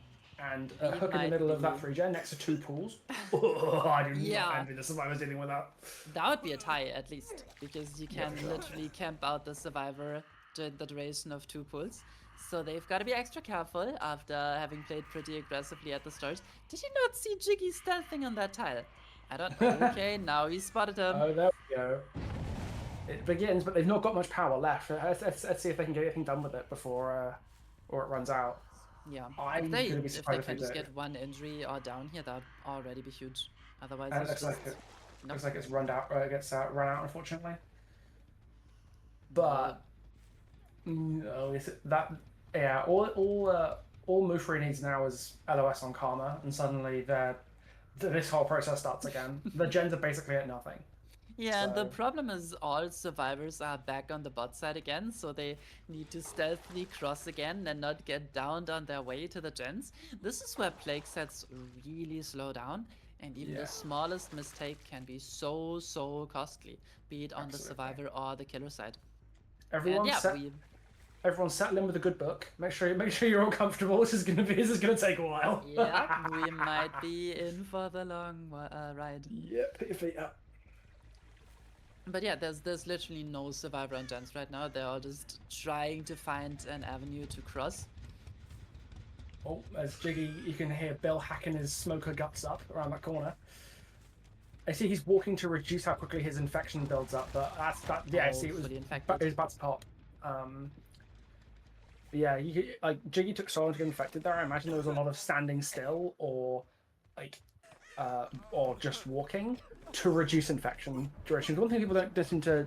and a hook in the middle of that 3-gen next to 2 pools. I do not envy the survivors dealing with that. That would be a tie at least, because you can literally camp out the survivor during the duration of 2 pools. So they've got to be extra careful after having played pretty aggressively at the start. Did you not see Jiggy stealthing on that tile? I don't know. Okay, now he spotted him. Oh, there we go. It begins, but they've not got much power left. Let's see if they can get anything done with it before or it runs out. Yeah, if they can just get 1 injury or down here, that'd already be huge. Otherwise, it looks like it's run out. Run out, unfortunately. But no, is it that? Yeah, all Mufri needs now is LOS on Karma, and suddenly this whole process starts again. The gens are basically at nothing. Yeah, and the problem is all survivors are back on the bot side again, so they need to stealthily cross again and not get downed on their way to the gens. This is where plague sets really slow down, and even the smallest mistake can be so costly, be it on the survivor or the killer side. Everyone settle in with a good book. Make sure you're all comfortable. This is gonna take a while. Yeah, we might be in for the long ride. Yeah, put your feet up. But yeah, there's literally no survivor on gens right now. They're all just trying to find an avenue to cross. Oh, as Jiggy, you can hear Bill hacking his smoker guts up around that corner. I see he's walking to reduce how quickly his infection builds up, but I see it was about to pop. Yeah, Jiggy took so long to get infected there. I imagine there was a lot of standing still or just walking to reduce infection duration. The one thing people don't seem to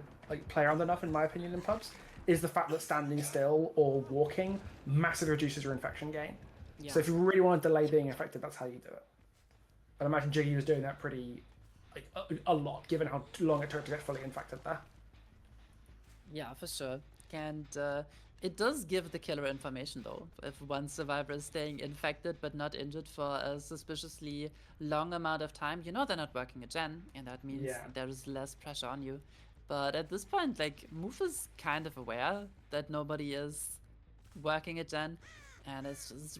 play around enough, in my opinion, in pubs, is the fact that standing still or walking massively reduces your infection gain. Yeah. So if you really want to delay being infected, that's how you do it. But I imagine Jiggy was doing that pretty a lot, given how long it took to get fully infected there. Yeah, for sure. And it does give the killer information, though. If one survivor is staying infected but not injured for a suspiciously long amount of time, you know they're not working a gen, and that means there is less pressure on you. But at this point, Moof is kind of aware that nobody is working a gen, and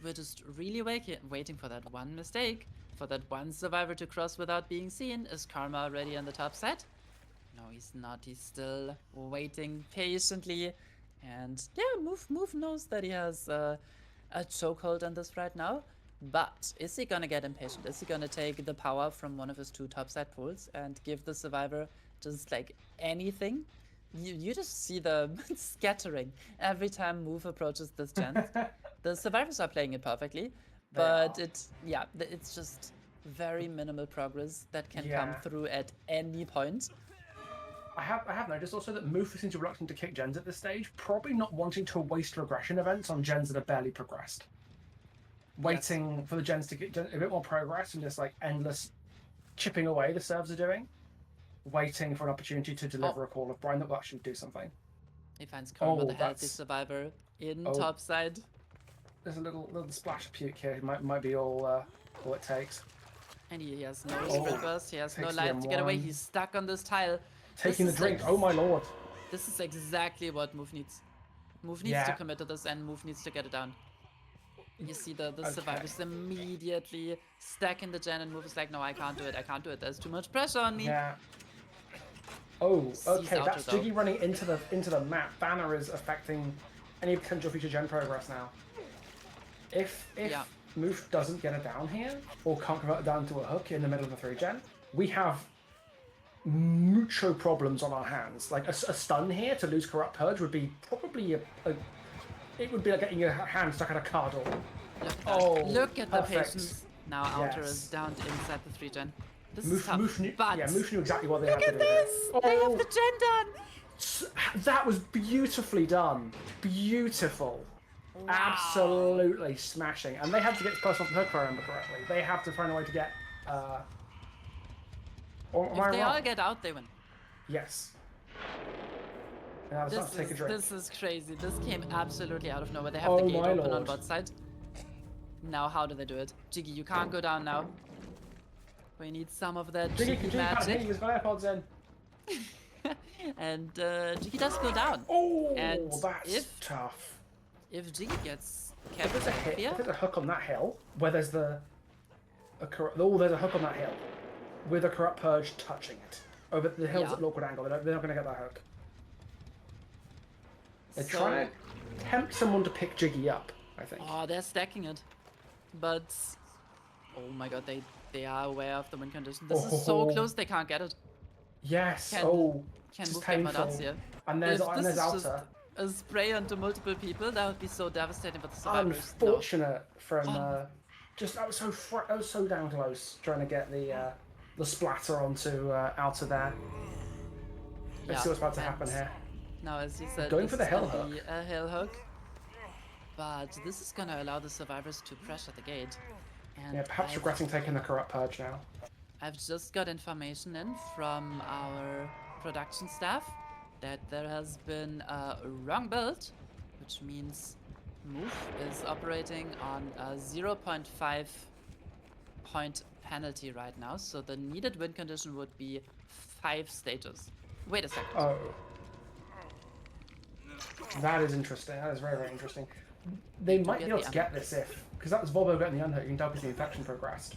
we're just really waiting for that one mistake, for that one survivor to cross without being seen. Is Karma already on the top side? No, he's not. He's still waiting patiently. And yeah, Move knows that he has a chokehold on this right now. But is he gonna get impatient? Is he gonna take the power from one of his 2 topside pools and give the survivor just anything? You just see the scattering every time Move approaches this gen. The survivors are playing it perfectly, but it's just very minimal progress that can come Yeah. through at any point. I have noticed also that Moof seems reluctant to kick gens at this stage, probably not wanting to waste regression events on gens that are barely progressed. Waiting for the gens to get a bit more progress and just like endless chipping away the serves are doing. Waiting for an opportunity to deliver a call of Brine that will actually do something. He finds Karma, Oh, the healthy that's- survivor, in Oh. topside. There's a little splash of puke here. Might be all it takes. And he has no sprint burst, he has no Takes the life to get away, M1. he's stuck on this tile. Taking the is drink. Oh my lord. This is exactly what Move needs. Move needs Yeah. to commit to this and Move needs to get it down. You see the survivors immediately stacking the gen and Move is like, no, I can't do it, I can't do it. There's too much pressure on me. Yeah. Oh, okay. out That's though. Jiggy running into the map. Banner is affecting any potential future gen progress now. If Yeah. Moof doesn't get it down here, or can't convert it down to a hook in the middle of the 3 gen, we have mucho problems on our hands. Like a stun here to lose Corrupt Purge would be probably it would be like getting your hand stuck at a car door. Look at perfect. the patience. Now Outer Yes. is down inside the 3 gen. This is Moof, tough, Moof knew, but yeah, Moof knew exactly what they look had at to do. this! They have Oh. the gen done! That was beautifully done. Beautiful. Wow. Absolutely smashing. And they have to get this person off the hook, if I remember correctly. They have to find a way to get... or am I If they wrong? all get out, they win. Yes. Now it's time to take a drink. This is crazy. This came absolutely out of nowhere. They have Oh the gate my open on lord. both sides. Now, how do they do it? Jiggy, you can't go down now. We need some of that Jiggy Jiggy can't hit magic. you, he's got AirPods in. And Jiggy does go down. Oh, And that's if- tough. If Jiggy gets If kept there's a hit, here, if there's a hook on that hill, where there's there's a hook on that hill, with a Corrupt Purge touching it. Oh, but the hill's Yeah. at an awkward angle, they're not going to get that hook. They're so- trying to tempt someone to pick Jiggy up, I think. Oh, they're stacking it. But oh my god, they are aware of the win condition. This is so Oh. close they can't get it. Yes, Can- oh, Can this is Move get painful. Madats here? And there's, If and this there's is just Alta. a spray onto multiple people, that would be so devastating for the survivors. No. Unfortunate from just I was so down close trying to get the splatter onto Alta there. Let's see what's about to and happen here. Now, as you said, Going this for the is hill gonna be a hill hook. But this is gonna allow the survivors to pressure the gate. And Yeah, perhaps I've- regretting taking the Corrupt Purge now. I've just got information in from our production staff that there has been a wrong build, which means Move is operating on a 0.5 point penalty right now. So the needed win condition would be 5 stages. Wait a second. Oh. That is interesting. That is very, very interesting. They might be get able the to get this because that was Volvo getting the unhook. You can tell because the infection progressed.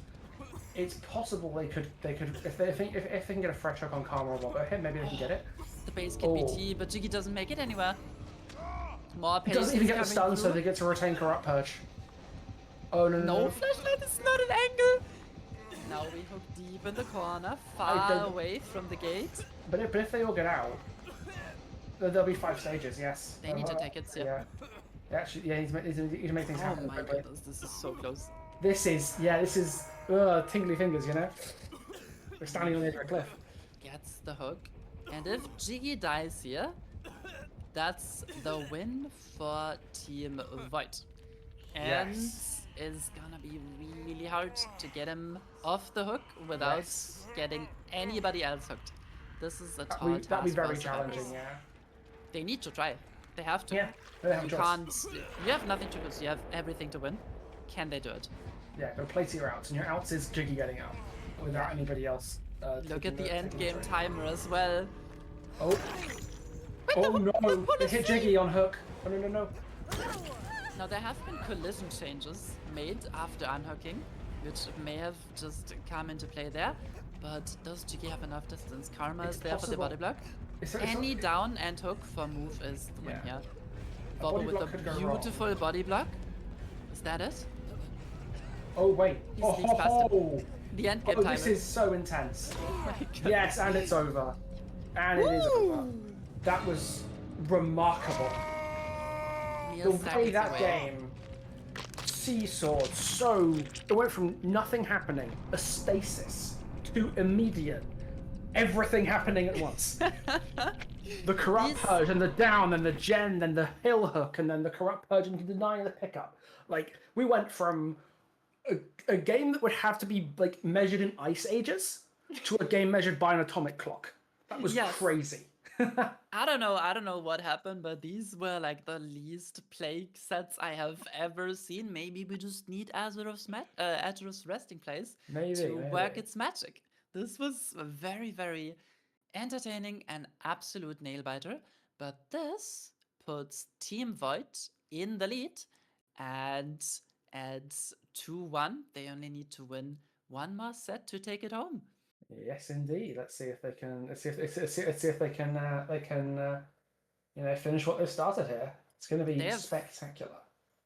It's possible they could if they can get a fresh hook on Karma or Volvo hit, maybe they can get it. The base kit BT, but Jiggy doesn't make it anywhere. More It patience doesn't even get the coming stun, so through. they get to retain Corrupt Purge. Oh no! No flashlight is not an angle. Now we hook deep in the corner, far don't- away from the gate. But if they all get out, there'll be 5 stages. Yes. They need to take it, yeah. Yeah. Actually, yeah. He's to make things Oh happen. my quickly. goodness, this is so close. This is tingly fingers, you know. We're standing on the edge of a cliff. Gets the hook. And if Jiggy dies here, that's the win for Team Void. And Yes. it's gonna be really hard to get him off the hook without Yes. getting anybody else hooked. This is a tall That'd be task very for challenging. survivors. Yeah. They need to try. They have to. Yeah. They have a You choice. can't. You have nothing to lose. You have everything to win. Can they do it? Yeah. They'll play to your outs, and your outs is Jiggy getting out without anybody else. Look taking at the end taking game the timer as well. Oh. Oh no! what They is hit he? Jiggy on hook. Oh no! Now there have been collision changes made after unhooking, which may have just come into play there. But does Jiggy have enough distance? Karma It's is there for the possible. body block. It's Any down and hook for Move is the win Yeah. here. A Bobo body with block a could go wrong. beautiful body block. Is that it? Oh wait! He Oh sneaks past him. ho! The end game Oh, timer. this is so intense. Oh my goodness. Yes, and it's over. And it is over. That was remarkable. Neil The way seconds that away. game seesawed so it went from nothing happening, a stasis, to immediate everything happening at once. The corrupt purge, and the down, and the gen, then the hill hook, and then the corrupt purge into denying the pickup. Like, we went from a game that would have to be like measured in ice ages to a game measured by an atomic clock. That was crazy. I don't know what happened, but these were like the least plague sets I have ever seen. Maybe we just need Azeroth's resting place to work its magic. This was very, very entertaining and absolute nail biter, but this puts Team Void in the lead, and at 2-1, they only need to win one more set to take it home. Yes, indeed. Let's see if they can. Let's see if they can. Finish what they've started here. It's going to be spectacular.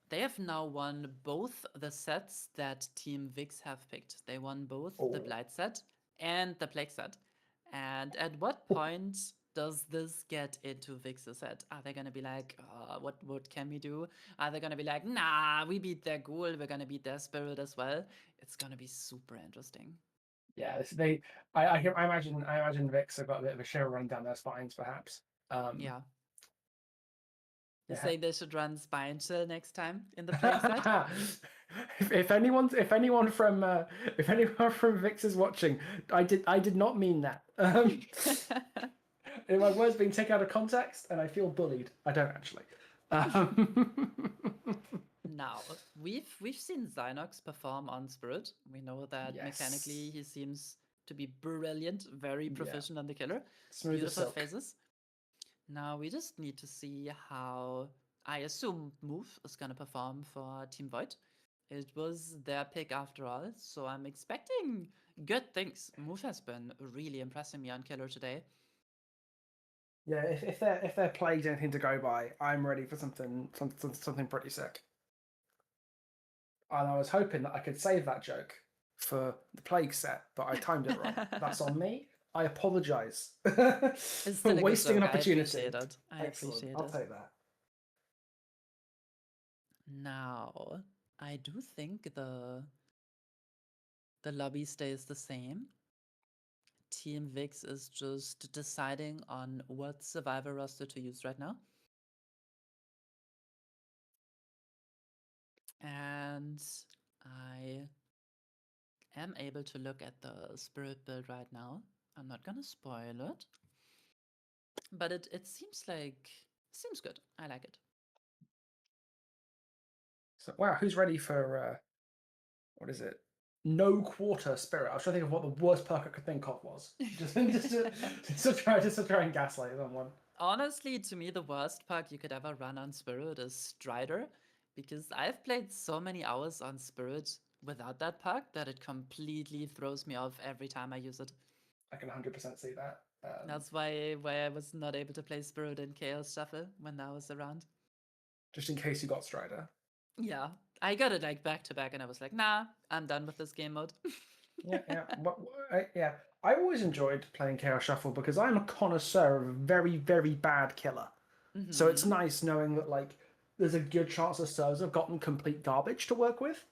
They have now won both the sets that Team Vikzz have picked. They won both the Blight set and the Plague set. And at what point does this get into Vikz's head? Are they going to be like, what can we do? Are they going to be like, nah, we beat their ghoul, we're going to beat their spirit as well? It's going to be super interesting. Yeah, I imagine Vikzz have got a bit of a shiver running down their spines, perhaps. Yeah. You say they should run Spine Chill next time in the Plague set? if anyone from Vikzz is watching, I did not mean that. My words being taken out of context, and I feel bullied. I don't actually. Now, we've seen Zynox perform on Spirit. We know that mechanically he seems to be brilliant, very proficient on the killer. Smooth Beautiful as silk. phases. Now we just need to see how, I assume, Move is going to perform for Team Void. It was their pick after all, so I'm expecting good things. Move has been really impressing me on killer today. Yeah, if their plague's anything to go by, I'm ready for something pretty sick. And I was hoping that I could save that joke for the plague set, but I timed it wrong. That's on me. I apologize for wasting an opportunity. I appreciate it. I'll take that. Now, I do think the lobby stays the same. Team Vikzz is just deciding on what survivor roster to use right now. And I am able to look at the spirit build right now. I'm not gonna spoil it, but it seems good. I like it. So wow, who's ready for what is it? No quarter spirit. I was trying to think of what the worst perk I could think of was. Just to try and gaslight someone. Honestly, to me, the worst perk you could ever run on Spirit is Strider, because I've played so many hours on Spirit without that perk that it completely throws me off every time I use it. I can 100% see that. That's why I was not able to play Spirit in Chaos Shuffle when that was around. Just in case you got Strider. Yeah, I got it like back to back, and I was like, nah, I'm done with this game mode. Yeah. I always enjoyed playing Chaos Shuffle because I'm a connoisseur of a very, very bad killer. Mm-hmm. So it's nice knowing that like there's a good chance the servers have gotten complete garbage to work with.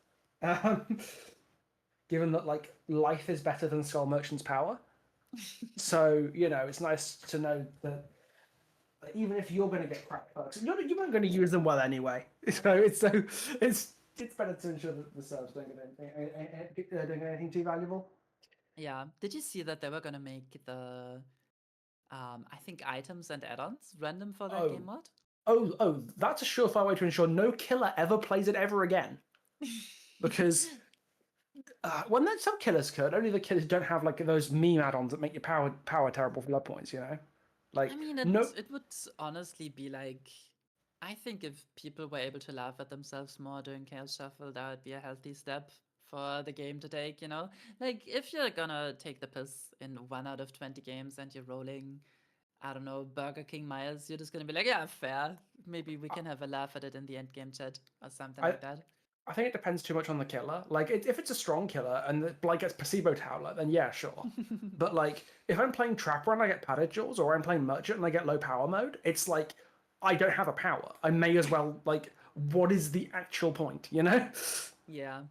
Given that like life is better than Skull Merchant's power. So, it's nice to know that even if you're going to get crap perks, you weren't going to use them well anyway. So it's better to ensure that the servers don't get anything too valuable. Yeah. Did you see that they were going to make the, I think, items and add-ons random for that game mode? Oh, that's a surefire way to ensure no killer ever plays it ever again. Because when there's some killers could, only the killers don't have like those meme add-ons that make your power terrible for blood points, Like, I mean, it would honestly be like, I think if people were able to laugh at themselves more during Chaos Shuffle, that would be a healthy step for the game to take, Like, if you're gonna take the piss in 1 out of 20 games and you're rolling, I don't know, Burger King miles, you're just gonna be like, yeah, fair. Maybe we can have a laugh at it in the end game chat or something like that. I think it depends too much on the killer. Like, if it's a strong killer and the Blight gets Placebo Towler, then yeah, sure. But, like, if I'm playing Trapper and I get Padded Jaws, or I'm playing Merchant and I get low power mode, it's like, I don't have a power. I may as well, like, what is the actual point, you know? Yeah.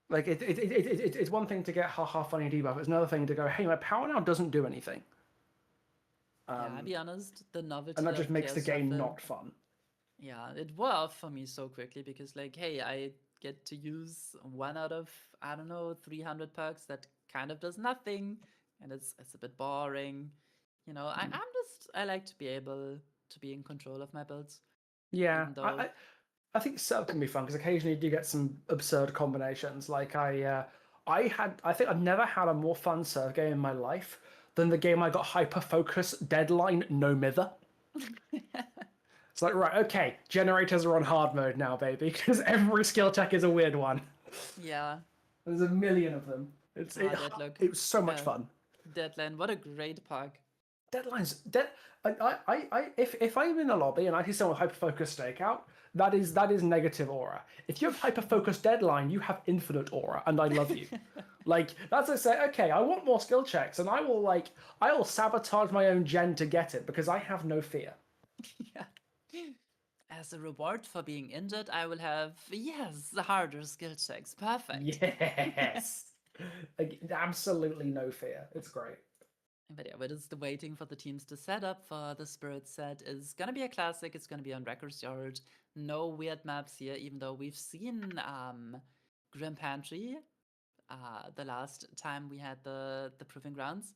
Like, it's one thing to get haha funny debuff, it's another thing to go, hey, my power now doesn't do anything. Yeah, I'll be honest, the novelty And that of just makes the Chaos game Shuffle, not fun. yeah, it wore off for me so quickly because, like, hey, I get to use 1 out of, I don't know, 300 perks that kind of does nothing, and it's a bit boring. You know, I like to be able to be in control of my builds, Yeah, even though, I think setup can be fun because occasionally you do get some absurd combinations. Like I think I've never had a more fun serve game in my life than the game I got hyper focus deadline no mither. It's like, right, okay, generators are on hard mode now, baby, because every skill check is a weird one. yeah, There's a million of them. Deadlock. It was so much fun. Deadline, what a great park. Deadlines. If I'm in a lobby and I see someone hyper focus stakeout, that is negative aura. If you have hyper focus deadline, you have infinite aura, and I love you. Like that's I say. Okay, I want more skill checks, and I will sabotage my own gen to get it because I have no fear. Yeah. As a reward for being injured, I will have, yes, harder skill checks. Perfect. Yes. Like, absolutely no fear. It's great. But yeah, we're just waiting for the teams to set up for the Spirit set. Is gonna be a classic. It's gonna be on Wrecker's Yard. No weird maps here, even though we've seen Grim Pantry the last time we had the Proving Grounds.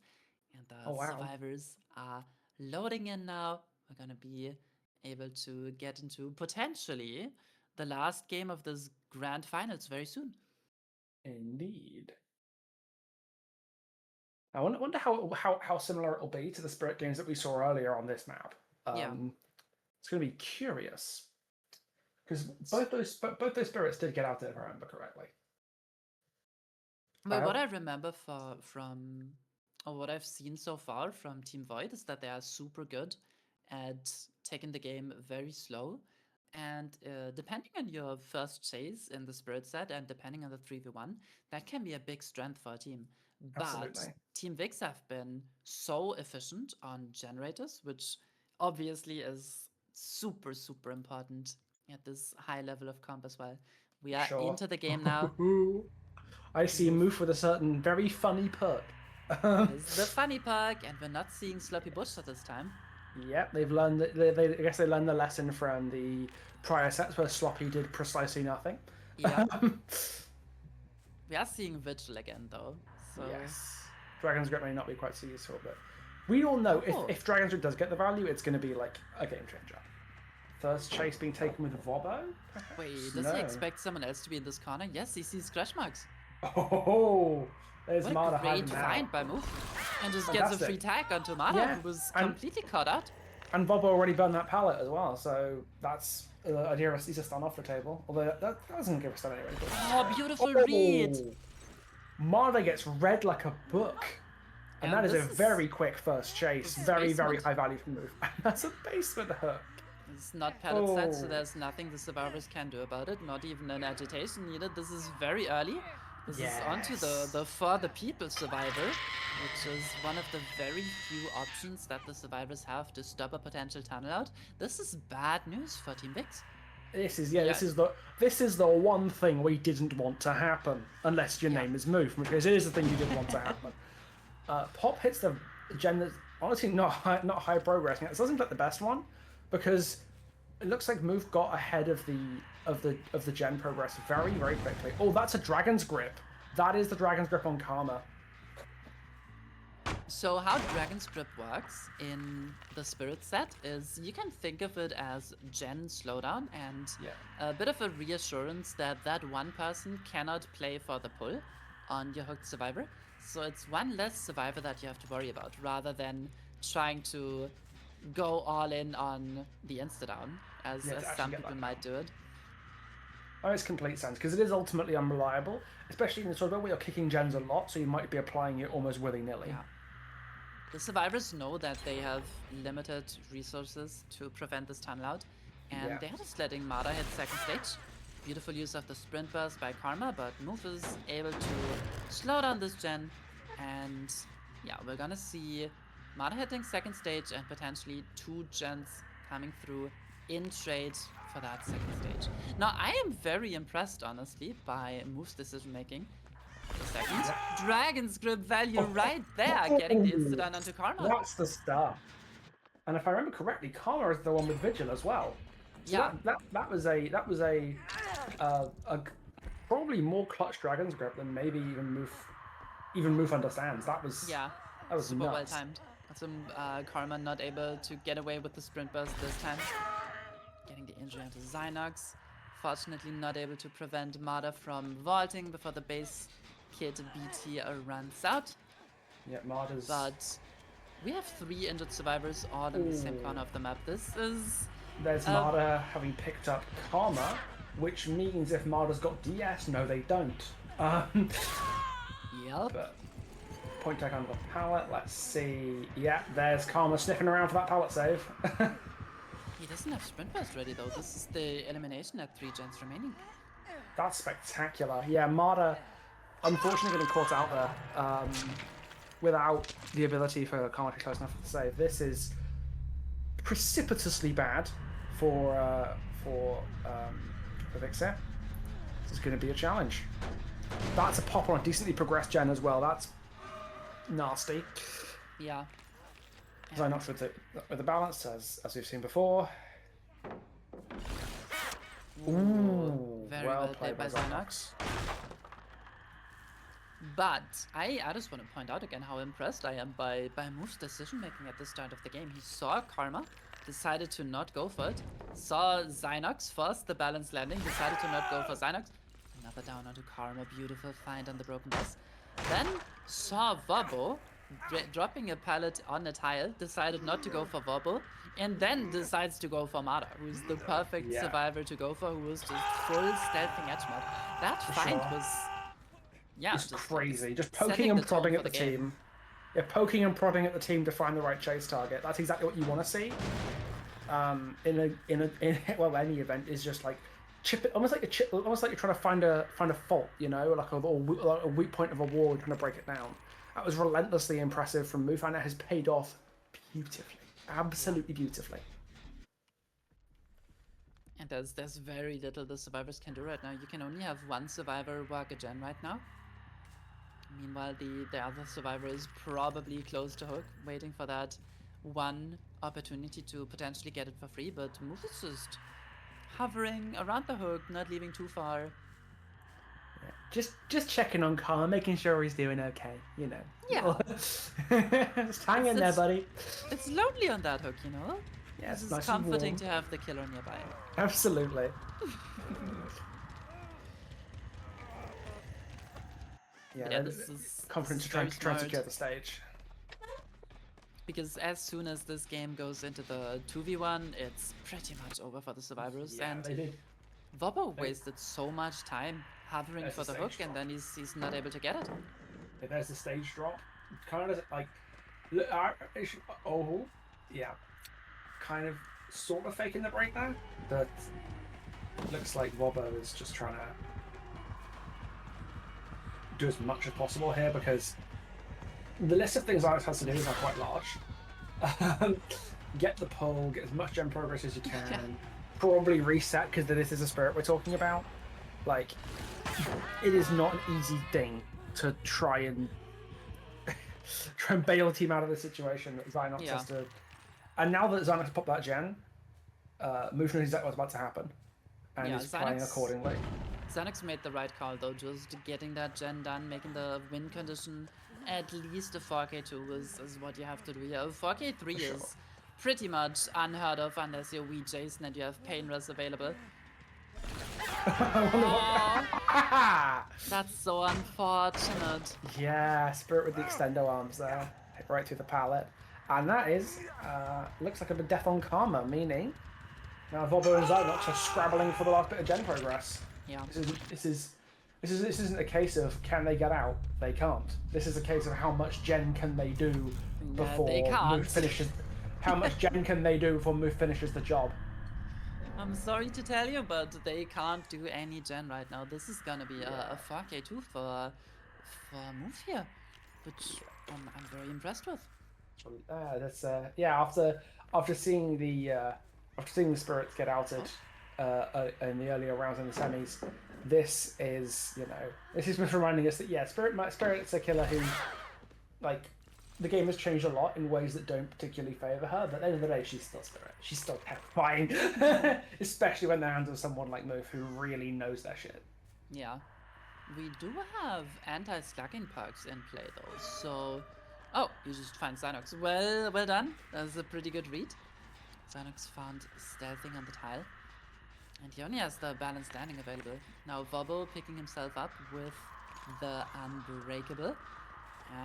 And the survivors are loading in now. We're gonna be able to get into potentially the last game of this grand finals very soon. Indeed. I wonder how similar it'll be to the Spirit games that we saw earlier on this map. Yeah. It's going to be curious because both those Spirits did get out there, if I remember correctly. But what I remember from what I've seen so far from Team Void is that they are super good at taking the game very slow. And depending on your first chase in the Spirit set and depending on the 3v1, that can be a big strength for a team. Absolutely. But Team Vikzz have been so efficient on generators, which obviously is super, super important at this high level of comp as well. We are into the game now. I see Moof with a certain very funny perk. This is the funny perk, and we're not seeing Sloppy Bush at this time. Yep, they've learned. I guess they learned the lesson from the prior sets where Sloppy did precisely nothing. Yeah. We are seeing Vigil again, though. So yes, Dragon's Grip may not be quite so useful, but we all know if Dragon's Grip does get the value, it's going to be like a game changer. First chase being taken with Vobbo. Wait, does he expect someone else to be in this corner? Yes, he sees scratch marks. Oh, there's Marta What a great find by Move. And just gets a free tag onto Marta, who was completely caught out. And Vobbo already burned that pallet as well, so that's the idea of he's a stun off the table. Although that doesn't give a stun anyway. But... Oh, beautiful read! Marta gets read like a book. And that is a very quick first chase. Very, very high value move. And that's a basement hook. It's not pallet set, so there's nothing the survivors can do about it. Not even an agitation needed. This is very early. This is onto the For the People survivor, which is one of the very few options that the survivors have to stop a potential tunnel out. This is bad news for Team Vikzz. This is the one thing we didn't want to happen, unless your name is Move, because it is the thing you didn't want to happen. Pop hits the gen that's honestly not high progress. It doesn't look the best one, because it looks like Move got ahead of the gen progress very, very quickly. Oh, that's a Dragon's Grip. That is the Dragon's Grip on Karma. So how Dragon's Grip works in the Spirit set is you can think of it as gen slowdown and a bit of a reassurance that that one person cannot play for the pull on your hooked survivor. So it's one less survivor that you have to worry about rather than trying to go all in on the insta-down as some people might do it. That makes complete sense because it is ultimately unreliable, especially in the sort of where you're kicking gens a lot, so you might be applying it almost willy-nilly. Yeah. The survivors know that they have limited resources to prevent this tunnel out, and they're just letting Marta hit second stage. Beautiful use of the sprint burst by Karma, but Move is able to slow down this gen, and we're gonna see Marta hitting second stage and potentially 2 gens coming through in trade for that second stage. Now, I am very impressed, honestly, by Move's decision making. The second. Dragon's Grip value right there, getting the insta-stun onto Karma. That's the stuff. And if I remember correctly, Karma is the one with Vigil as well. So Yeah. that was a probably more clutch Dragon's Grip than maybe even Move understands. That was super nuts. well timed. So Karma not able to get away with the sprint burst this time. Getting the injury onto Zynox. Fortunately not able to prevent Marder from vaulting before the base kit BT runs out. Yeah, Marder's... But we have 3 injured survivors all in the same corner of the map. This is... There's Marder having picked up Karma, which means if Marder's got DS, no they don't. Yep. But point tag under the pallet, let's see. Yeah, there's Karma sniffing around for that pallet save. He doesn't have sprint burst ready though. This is the elimination at 3 gens remaining. That's spectacular. Yeah, Marder unfortunately getting caught out there without the ability for Karma to be close enough to save. This is precipitously bad for Vikzz. This is going to be a challenge. That's a pop on a decently progressed gen as well. That's nasty. Yeah. Zynox with the balance as we've seen before. Ooh, very well played by Zynox. But I just want to point out again how impressed I am by Move's decision making at the start of the game. He saw Karma, decided to not go for it. Saw Zynox first, the balance landing, decided to not go for Zynox. Another down onto Karma, beautiful find on the broken bus. Then saw Vobo dropping a pallet on a tile, decided not to go for Vobo, and then decides to go for Mara, who's the perfect survivor to go for, who was just full stealthing edge mod. That find was... Yeah, it's crazy. Just poking and prodding at the team. Yeah, poking and prodding at the team to find the right chase target. That's exactly what you want to see. In any event is just like chip it, almost like you're trying to find a fault, you know, like a weak point of a wall and trying to break it down. That was relentlessly impressive from Move, and it has paid off beautifully, absolutely beautifully. And there's very little the survivors can do right now. You can only have one survivor work a gen right now. Meanwhile, the other survivor is probably close to hook, waiting for that one opportunity to potentially get it for free, but Move is just hovering around the hook, not leaving too far. Yeah. Just checking on Karma, making sure he's doing okay, you know. Yeah. Just hang in there, buddy. It's lonely on that hook, you know? Yeah, it's nice comforting to have the killer nearby. Absolutely. Yeah, this is confidence to try and secure the stage. Because as soon as this game goes into the 2v1, it's pretty much over for the survivors. Yeah, and they did. Vobo wasted so much time hovering for the hook, and then he's not able to get it. Yeah, there's the stage drop. Kind of like, yeah, kind of sort of faking the break there, but looks like Vobo is just trying to do as much as possible here because the list of things Alex has to do is not quite large. Get the pull, get as much gem progress as you can, probably reset because this is a spirit we're talking about. Like, it is not an easy thing to try and bail a team out of the situation that Zynox has to. And now that Zynox popped that gen, Move knows exactly what's about to happen, and is playing accordingly. Zynox made the right call though, just getting that gen done, making the win condition at least a 4K2 is what you have to do here. 4K3 is pretty much unheard of unless you're Wee Jason and you have Pain Res available. That's so unfortunate. Yeah, Spirit with the extendo arms there, hit right through the pallet. And that is, looks like a death on Karma, meaning now Vobo and Zynox are scrabbling for the last bit of gen progress. Yeah. This isn't a case of can they get out? They can't. This is a case of how much gen can they do before Move finishes. How much gen can they do before Move finishes the job? I'm sorry to tell you, but they can't do any gen right now. This is gonna be a 4K2 for Move here, which I'm very impressed with. That's after seeing the spirits get outed, in the earlier rounds in the semis. This is, this is just reminding us that Spirit's a killer who, like, the game has changed a lot in ways that don't particularly favour her, but at the end of the day, she's still Spirit. She's still terrifying, especially when they're hands of someone like Move who really knows their shit. Yeah. We do have anti-slugging perks in play though, so... Oh, you just find Zynox. Well done. That's a pretty good read. Zynox found stealthing on the tile. And he only has the balanced landing available. Now Vobbo picking himself up with the Unbreakable.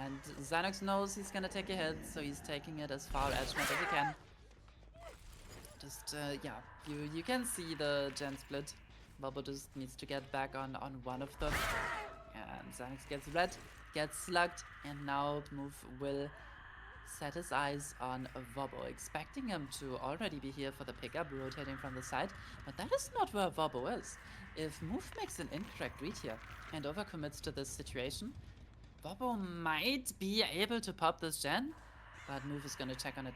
And Zynox knows he's gonna take a hit, so he's taking it as far edge map as he can. Just, yeah, you can see the gen split. Vobbo just needs to get back on one of them. And Zynox gets red, gets slugged, and now Move will set his eyes on Vobbo, expecting him to already be here for the pickup, rotating from the side. But that is not where Vobbo is. If Move makes an incorrect read here and overcommits to this situation, Vobbo might be able to pop this gen, but Move is gonna check on it.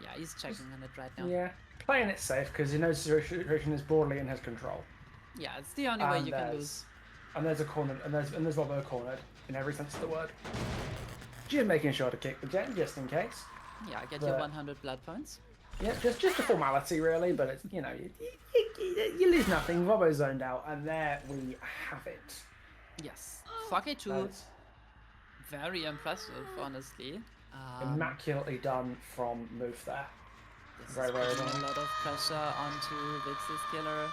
Yeah, he's checking on it right now. Yeah, playing it safe because he knows the situation is broadly in his control. Yeah, it's the only way you can lose. And there's a corner, and there's Vobbo cornered in every sense of the word. Just making sure to kick the gen just in case. Yeah, get your 100 blood points. Yeah, just a formality really, but it's you lose nothing. Vobbo's zoned out, and there we have it. Yes, 4K2, very impressive, honestly. Immaculately done from Move there. This Very, is very putting well. a lot of pressure onto Vikz's killer.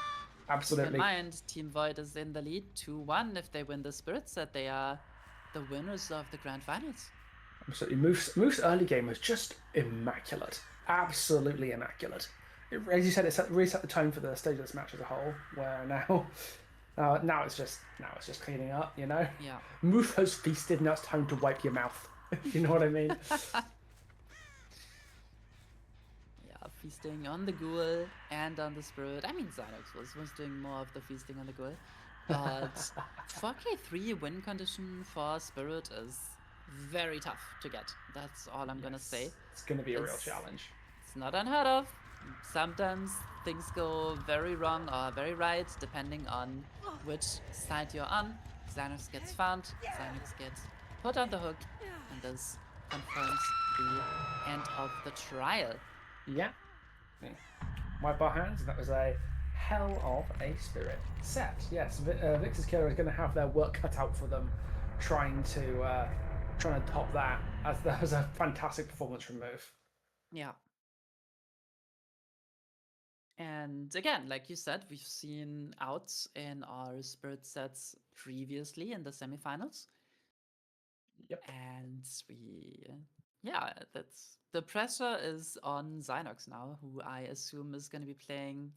Absolutely. Keep in mind, Team Void is in the lead 2-1 if they win the Spirit set. They are the winners of the Grand Finals. Absolutely. Move's early game was just immaculate. Absolutely immaculate. As you said, it really set the tone for the stage of this match as a whole, where now it's just cleaning up, Yeah. Move has feasted, now it's time to wipe your mouth. You know what I mean? Yeah, feasting on the Ghoul and on the Spirit. I mean, Zynox was doing more of the feasting on the Ghoul. But 4K3 win condition for Spirit is very tough to get. That's all I'm gonna say. It's gonna be a real challenge. It's not unheard of. Sometimes things go very wrong or very right, depending on which side you're on. Zynox gets found, Zynox gets put on the hook, and this confirms the end of the trial. Yeah. Wipe our hands. That was a hell of a Spirit set. Yes, Vikz's killer is going to have their work cut out for them, trying to top that. As that was a fantastic performance from Move. Yeah. And again, like you said, we've seen outs in our Spirit sets previously in the semifinals. Yep. And that's the pressure is on Zynox now, who I assume is going to be playing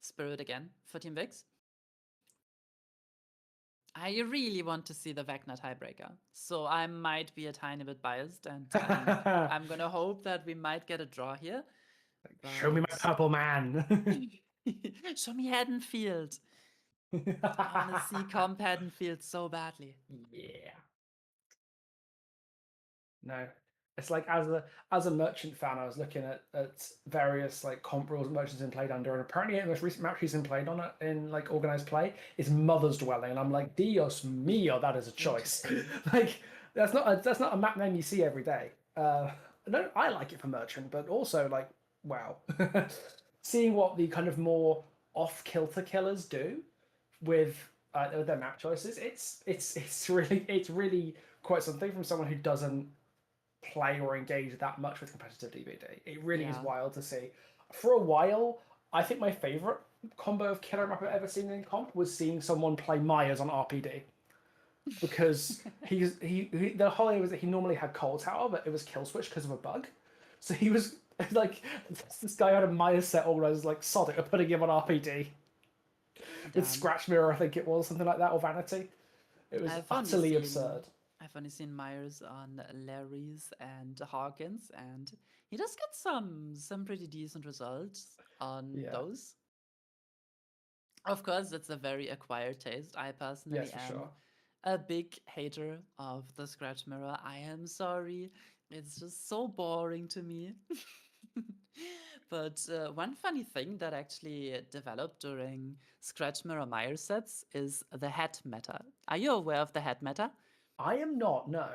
Spirit again for Team Vikzz. I really want to see the Vecna tiebreaker, so I might be a tiny bit biased, and I'm gonna hope that we might get a draw here. Show me my purple man. Show me Haddonfield. I want to see Comp Haddonfield so badly. Yeah. No, it's like as a merchant fan, I was looking at various like comp rules merchants in played under, and apparently the most recent match he's been played on in like organized play is Mother's Dwelling, and I'm like, Dios mío, that is a choice. Like that's not a map name you see every day. No, I like it for merchant, but also like wow, seeing what the kind of more off kilter killers do with their map choices, it's really quite something from someone who doesn't play or engage that much with competitive DBD. It really is wild to see. For a while, I think my favorite combo of killer map I've ever seen in comp was seeing someone play Myers on RPD, because the whole idea was that he normally had Cold Tower, but it was kill switch because of a bug. So he was like, this guy had a Myers set organized like sod it, putting him on RPD with Scratch Mirror, I think it was, something like that, or Vanity. It was utterly absurd. I've only seen Myers on Larry's and Hawkins, and he does get some pretty decent results on those. Of course, it's a very acquired taste. I personally am a big hater of the Scratch Mirror. I am sorry. It's just so boring to me. But one funny thing that actually developed during Scratch Mirror Meyer sets is the hat meta. Are you aware of the hat meta? I am not. No.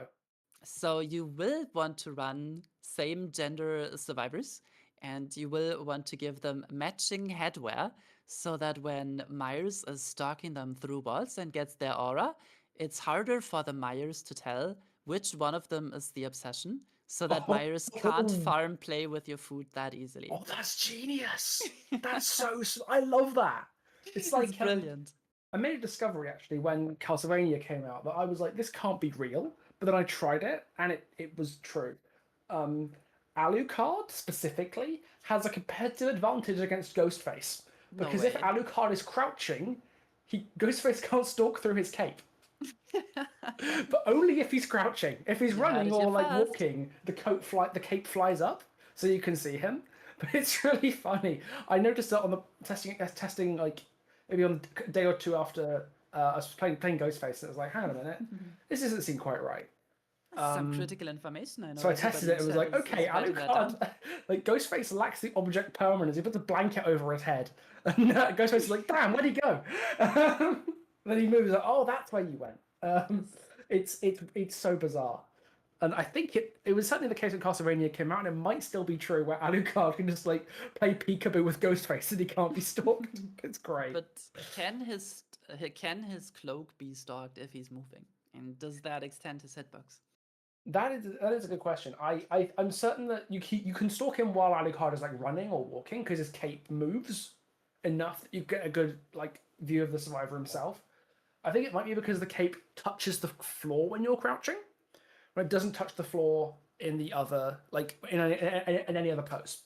So you will want to run same gender survivors, and you will want to give them matching headwear so that when Myers is stalking them through walls and gets their aura, it's harder for the Myers to tell which one of them is the obsession, so that Myers can't farm play with your food that easily. Oh, that's genius. That's I love that. It's like It's brilliant. I made a discovery actually when Castlevania came out that I was like, this can't be real. But then I tried it and it was true. Alucard specifically has a competitive advantage against Ghostface. No Because if way. Alucard is crouching, Ghostface can't stalk through his cape. But only if he's crouching. If he's running or like walking, the cape flies up so you can see him. But it's really funny. I noticed that on the testing like maybe on a day or two after I was playing Ghostface, and it was like, hang on a minute, this doesn't seem quite right. Some critical information, I know. So I tested it. It was like, okay, Alucard, like Ghostface lacks the object permanence. He puts a blanket over his head, and Ghostface is like, damn, where'd he go? Then he moves. Like, oh, that's where you went. It's so bizarre. And I think it was certainly the case when Castlevania came out, and it might still be true where Alucard can just like play peekaboo with Ghostface and he can't be stalked. It's great. But can his cloak be stalked if he's moving? And does that extend his hitbox? That is a good question. I'm certain that you can stalk him while Alucard is like running or walking because his cape moves enough that you get a good like view of the survivor himself. I think it might be because the cape touches the floor when you're crouching, when it doesn't touch the floor in the other like in any other pose.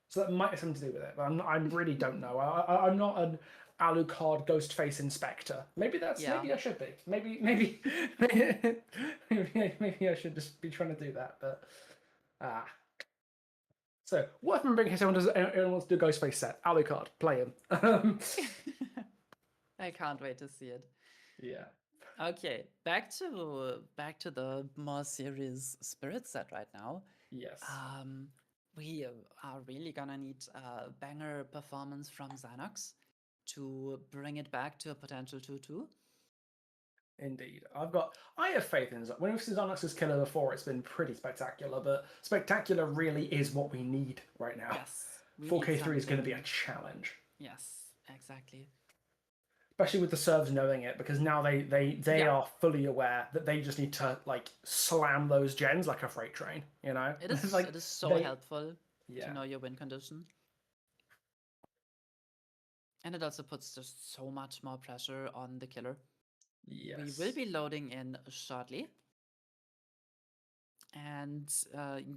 So that might have something to do with it. But I really don't know. I'm not an Alucard Ghostface inspector. Maybe I should be. Maybe I should just be trying to do that. But so worth remembering in case anyone wants to do a Ghostface set. Alucard, play him. I can't wait to see it. Yeah. Okay, back to the more serious spirit set right now. Yes. We are really gonna need a banger performance from Xynox to bring it back to a potential 2-2. Indeed. I have faith in Xynox. When we've seen Xynox's killer before, it's been pretty spectacular, but spectacular really is what we need right now. Yes. 4K3 is going to be a challenge. Yes, exactly. Especially with the servers knowing it, because now they are fully aware that they just need to like slam those gens like a freight train, you know? It is like, it is so helpful yeah. to know your win condition. And it also puts just so much more pressure on the killer. Yes. We will be loading in shortly. And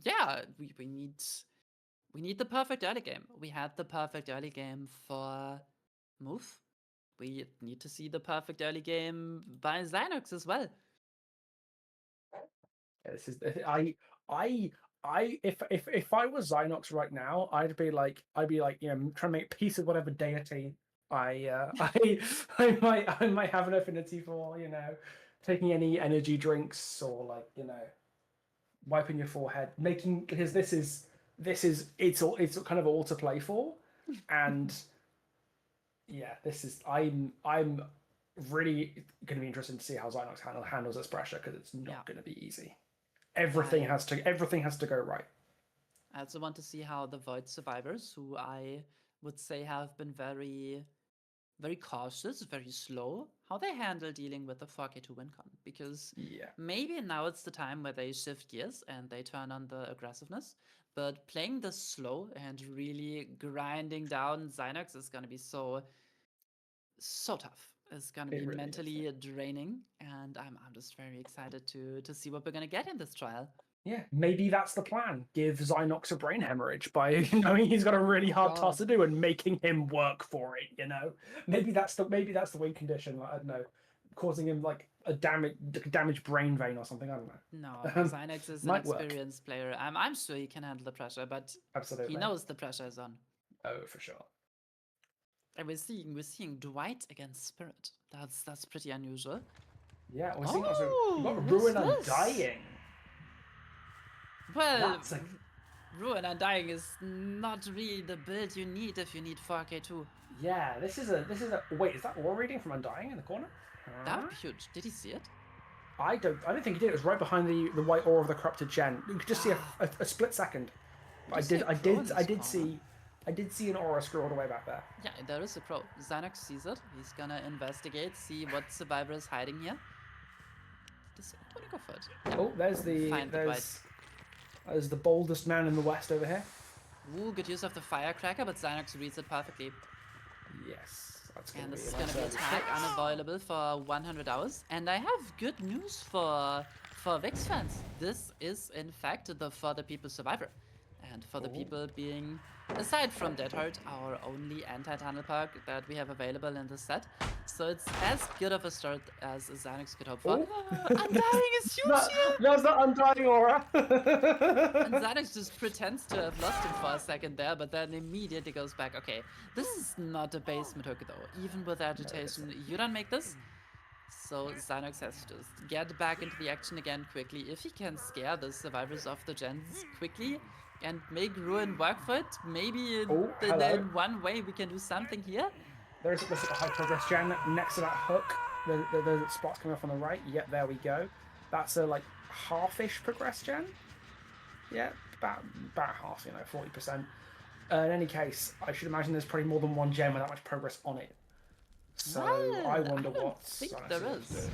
yeah, we need the perfect early game. We had the perfect early game for Move. We need to see the perfect early game by Xynox as well. Yeah, this is if I was Xynox right now, I'd be like, you know, trying to make peace with whatever deity I might have an affinity for, you know, taking any energy drinks or like, you know, wiping your forehead, because this is it's kind of all to play for, and yeah, this is I'm really going to be interested to see how Xynox handles this pressure, because it's not going to be easy. Everything has to go right. I also want to see how the Void survivors, who I would say have been very, very cautious, very slow, how they handle dealing with the 4K2 win con. Because maybe now it's the time where they shift gears and they turn on the aggressiveness. But playing this slow and really grinding down Xynox is going to be so tough. It's going to be really mentally draining, and I'm just very excited to see what we're going to get in this trial. Yeah, maybe that's the plan. Give Xynox a brain hemorrhage by knowing he's got a really hard task to do and making him work for it, you know? Maybe that's the win condition, like, I don't know, causing him like a damaged brain vein or something, I don't know. No, Xynox is an experienced player. I'm sure he can handle the pressure, but he knows the pressure is on. Oh, for sure. And we're seeing Dwight against Spirit. That's pretty unusual. Yeah, we're seeing also we've got Ruin Undying. Well, Ruin Undying is not really the build you need if you need 4K2. Yeah, this is a wait, is that aura reading from Undying in the corner? That would be huge. Did he see it? I don't think he did. It was right behind the white aura of the corrupted gen. You could just see a split second. But I did see an aura screw all the way back there. Yeah, there is a crow. Xanax sees it. He's gonna investigate, see what survivor is hiding here. Just gonna go for it. Yeah. Oh, there's the boldest man in the west over here. Ooh, good use of the firecracker, but Xanax reads it perfectly. Yes, that's gonna And be this is a gonna be a nice tag unavailable for 100 hours. And I have good news for Vikzz fans. This is in fact for the people survivor. And for the people being, aside from Dead Heart, our only anti-tunnel perk that we have available in this set. So it's as good of a start as Xanax could hope for. Undying is huge here! That's the Undying aura! And Xanax just pretends to have lost him for a second there, but then immediately goes back. Okay, this is not a basement hook though. Even with agitation, you don't make this. So Xanax has to just get back into the action again quickly. If he can scare the survivors of the gens quickly and make Ruin work for it, maybe in one way we can do something here. There's a high progress gen next to that hook. The spots coming off on the right. Yep, there we go. That's a like half-ish progress gen. Yeah, about half, 40%. In any case, I should imagine there's probably more than one gen with that much progress on it. So Well, I wonder I don't what. think there is.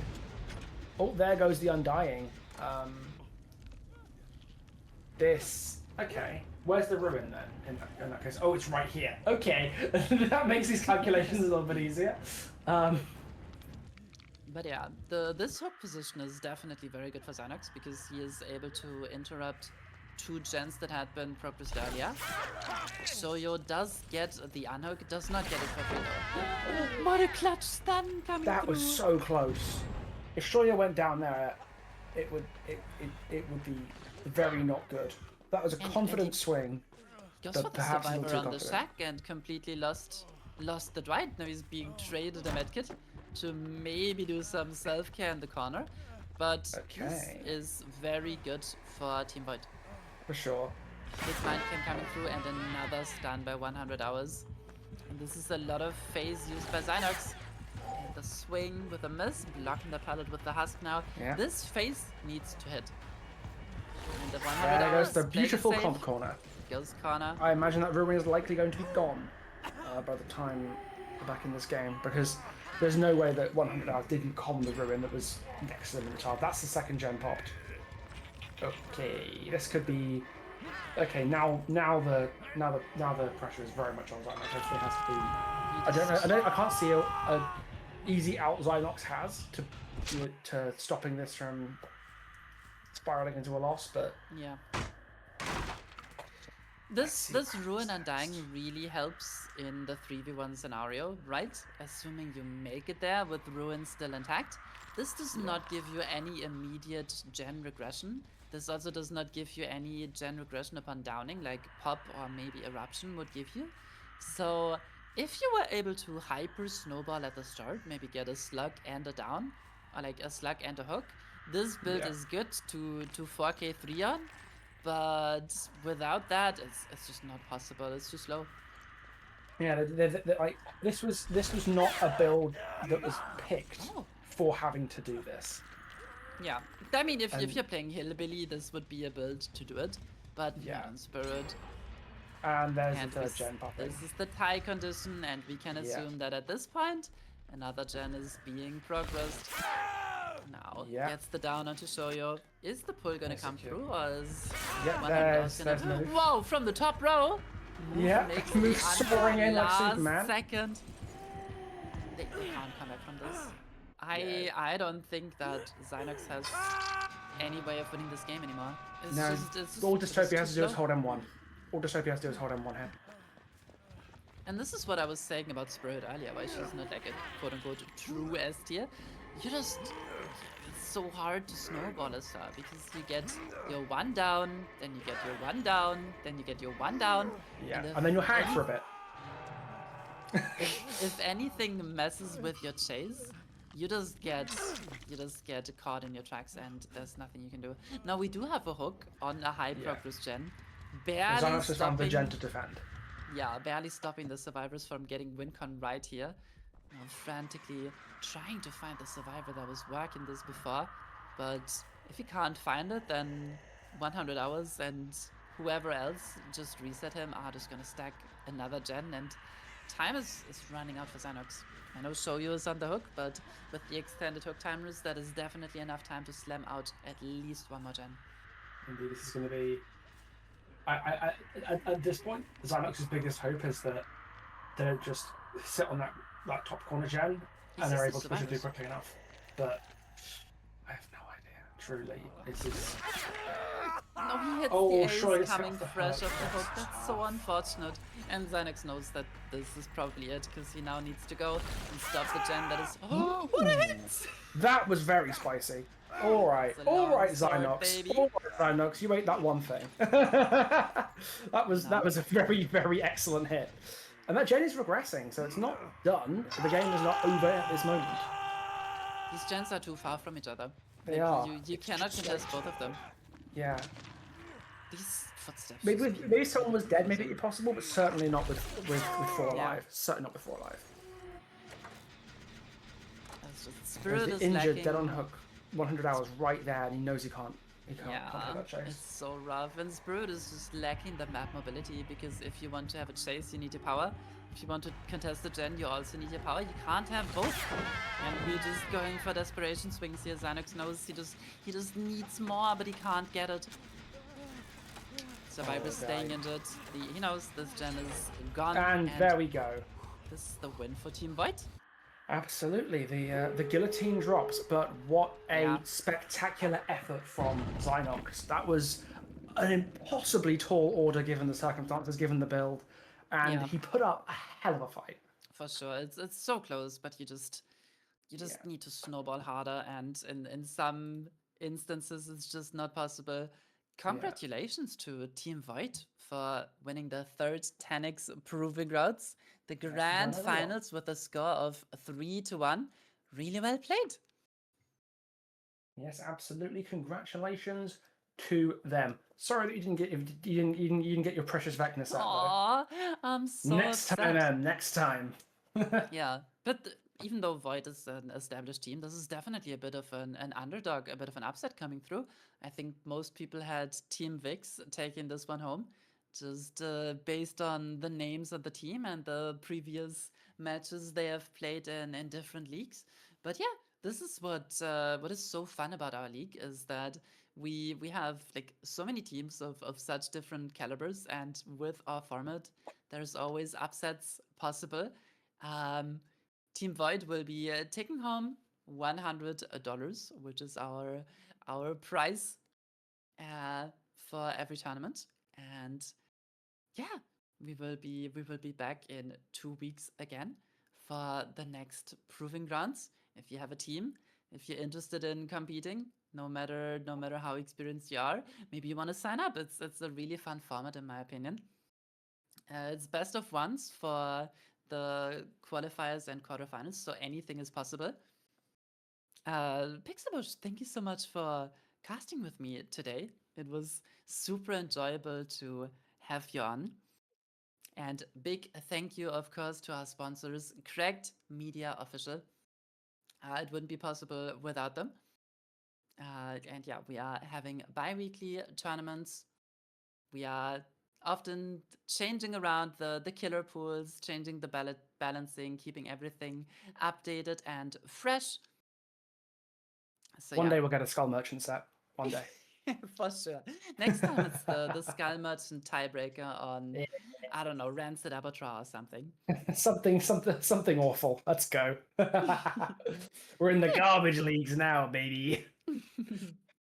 Oh, there goes the Undying. Okay. Where's the ruin then? In that case, oh, it's right here. Okay, that makes these calculations a little bit easier. But yeah, this hook position is definitely very good for Xanax because he is able to interrupt two gens that had been progressed earlier. Shoyo does get the unhook, does not get it for free though. What a clutch stun coming That through. was so close. If Shoyo went down there, it would be very not good. That was a confident swing. Goes but for the perhaps a little survivor too on the confident. shack and completely lost the drive. Now he's being traded a medkit to maybe do some self-care in the corner. But this is very good for Team Void. For sure. This mind cam coming through and another stun by 100 hours. And this is a lot of phase used by Xynox. And the swing with a miss, blocking the pallet with the husp now. Yeah. This phase needs to hit. And the 100 There hours, goes the play it beautiful safe. comp corner. Goes corner. I imagine that ruin is likely going to be gone by the time we're back in this game, because there's no way that 100 hours didn't com the ruin that was next to them in the top. That's the second gen popped. Okay, this could be. Okay, now the pressure is very much on Xynox. Everything has to be. I don't. I can't see a easy out Xynox has to stopping this from spiraling into a loss, but Yeah. This Ruin Undying really helps in the 3v1 scenario, right? Assuming you make it there with Ruin still intact. This does not give you any immediate gen regression. This also does not give you any gen regression upon downing, like Pop or maybe Eruption would give you. So if you were able to hyper snowball at the start, maybe get a slug and a down, or like a slug and a hook, this build is good to 4K3 on. But without that, it's just not possible. It's too slow. yeah, this was not a build that was picked for having to do this. Yeah, I mean, if you're playing Hillbilly, this would be a build to do it. But Yeah. on Spirit, And there's and the third gen popping. this is the tie condition, and we can assume that at this point, another gen is being progressed. Now gets the down onto Shoyo. Is the pull gonna come through, or is one there's gonna? move. Whoa! From the top row. Yeah, Makes move the soaring in like last Superman. Second. They can't come back from this. I don't think that Xynox has any way of winning this game anymore. It's No, just all it's Dystopia too has to do is slow. hold M1. All Dystopia has to do is hold M1 here. And this is what I was saying about Spirit earlier, why she's not like a quote-unquote true S tier. It's so hard to snowball as her, because you get your one down, then you get your one down, then you get your one down. Yeah, and then you'll hang for a bit. If anything messes with your chase, you just get caught in your tracks, and there's nothing you can do. Now we do have a hook on a high progress gen, barely Xynox has found the gen stopping. to defend. Yeah, barely stopping the survivors from getting wincon right here. Now frantically trying to find the survivor that was working this before. But if he can't find it, then 100 hours and whoever else just reset him are just gonna stack another gen, and time is running out for Xynox. I know Shoyu is on the hook, but with the extended hook timers, that is definitely enough time to slam out at least one more gen. Indeed, this is going to be. At this point, Xynox's biggest hope is that they don't just sit on that top corner gen He and they're sees the able to push it through survivors. quickly enough. But I have no idea. Truly, it's No, he hits Oh, the sure, ace it's coming off the fresh hook. off the hook. That's That's so tough. unfortunate. And Xynox knows that this is probably it, because he now needs to go and stop the gen that is. Oh, what a hit! That was very spicy. All right, It's a all long right, sword, Xynox. baby. All right, Xynox, you ate that one thing. that was No. a very, very excellent hit. And that gen is regressing, so it's not done. The game is not over at this moment. These gens are too far from each other. They Like, are. You It's cannot just contest like- both of them. Yeah. These footsteps. Maybe someone was dead, maybe it's possible, but certainly not with 4 Yeah. alive. Certainly not with 4 alive. That's just, There's Spirit the is injured, lacking. dead on hook, 100 hours right there, and he knows he can't Yeah, take that chase. it's so rough. And Spirit is just lacking the map mobility, because if you want to have a chase, you need your power. If you want to contest the gen, you also need your power. You can't have both. And we're just going for desperation swings here. Xynox knows he just needs more, but he can't get it. Survivor's staying injured. He knows this gen is gone. And there we go. This is the win for Team Void. Absolutely, the guillotine drops, but what a Yeah. spectacular effort from Xynox. That was an impossibly tall order given the circumstances, given the build, and Yeah. he put up a hell of a fight. For sure, it's so close, but you just need to snowball harder, and in some instances it's just not possible. Congratulations to Team Void for winning the third Tenax Proving Grounds, the grand another one. finals with a score of 3-1. Really well played. Yes, absolutely. Congratulations to them. Sorry that you didn't get your precious Vecna set though. Aww, I'm so Next upset. time, next time. Yeah, but even though Void is an established team, this is definitely a bit of an underdog, a bit of an upset coming through. I think most people had Team Vikzz taking this one home, just based on the names of the team and the previous matches they have played in different leagues. But yeah, this is what is so fun about our league, is that we have like so many teams of such different calibers, and with our format, there's always upsets possible. Team Void will be taking home $100, which is our prize for every tournament. And yeah, we will be back in 2 weeks again for the next Proving Grounds. If you have a team, if you're interested in competing, no matter how experienced you are, maybe you want to sign up. It's a really fun format, in my opinion. It's best of ones for the qualifiers and quarterfinals, so anything is possible. Pixelbush, thank you so much for casting with me today. It was super enjoyable to have you on. And big thank you, of course, to our sponsors, Cracked Media Official. It wouldn't be possible without them. And yeah, we are having bi-weekly tournaments. We are often changing around the killer pools, changing the balancing, keeping everything updated and fresh. So One yeah. day we'll get a Skull Merchant set. One day. For sure. Next time it's the Skull Merchant tiebreaker on, I don't know, Rancid Abattoir or something. something awful. Let's go. We're in the garbage leagues now, baby.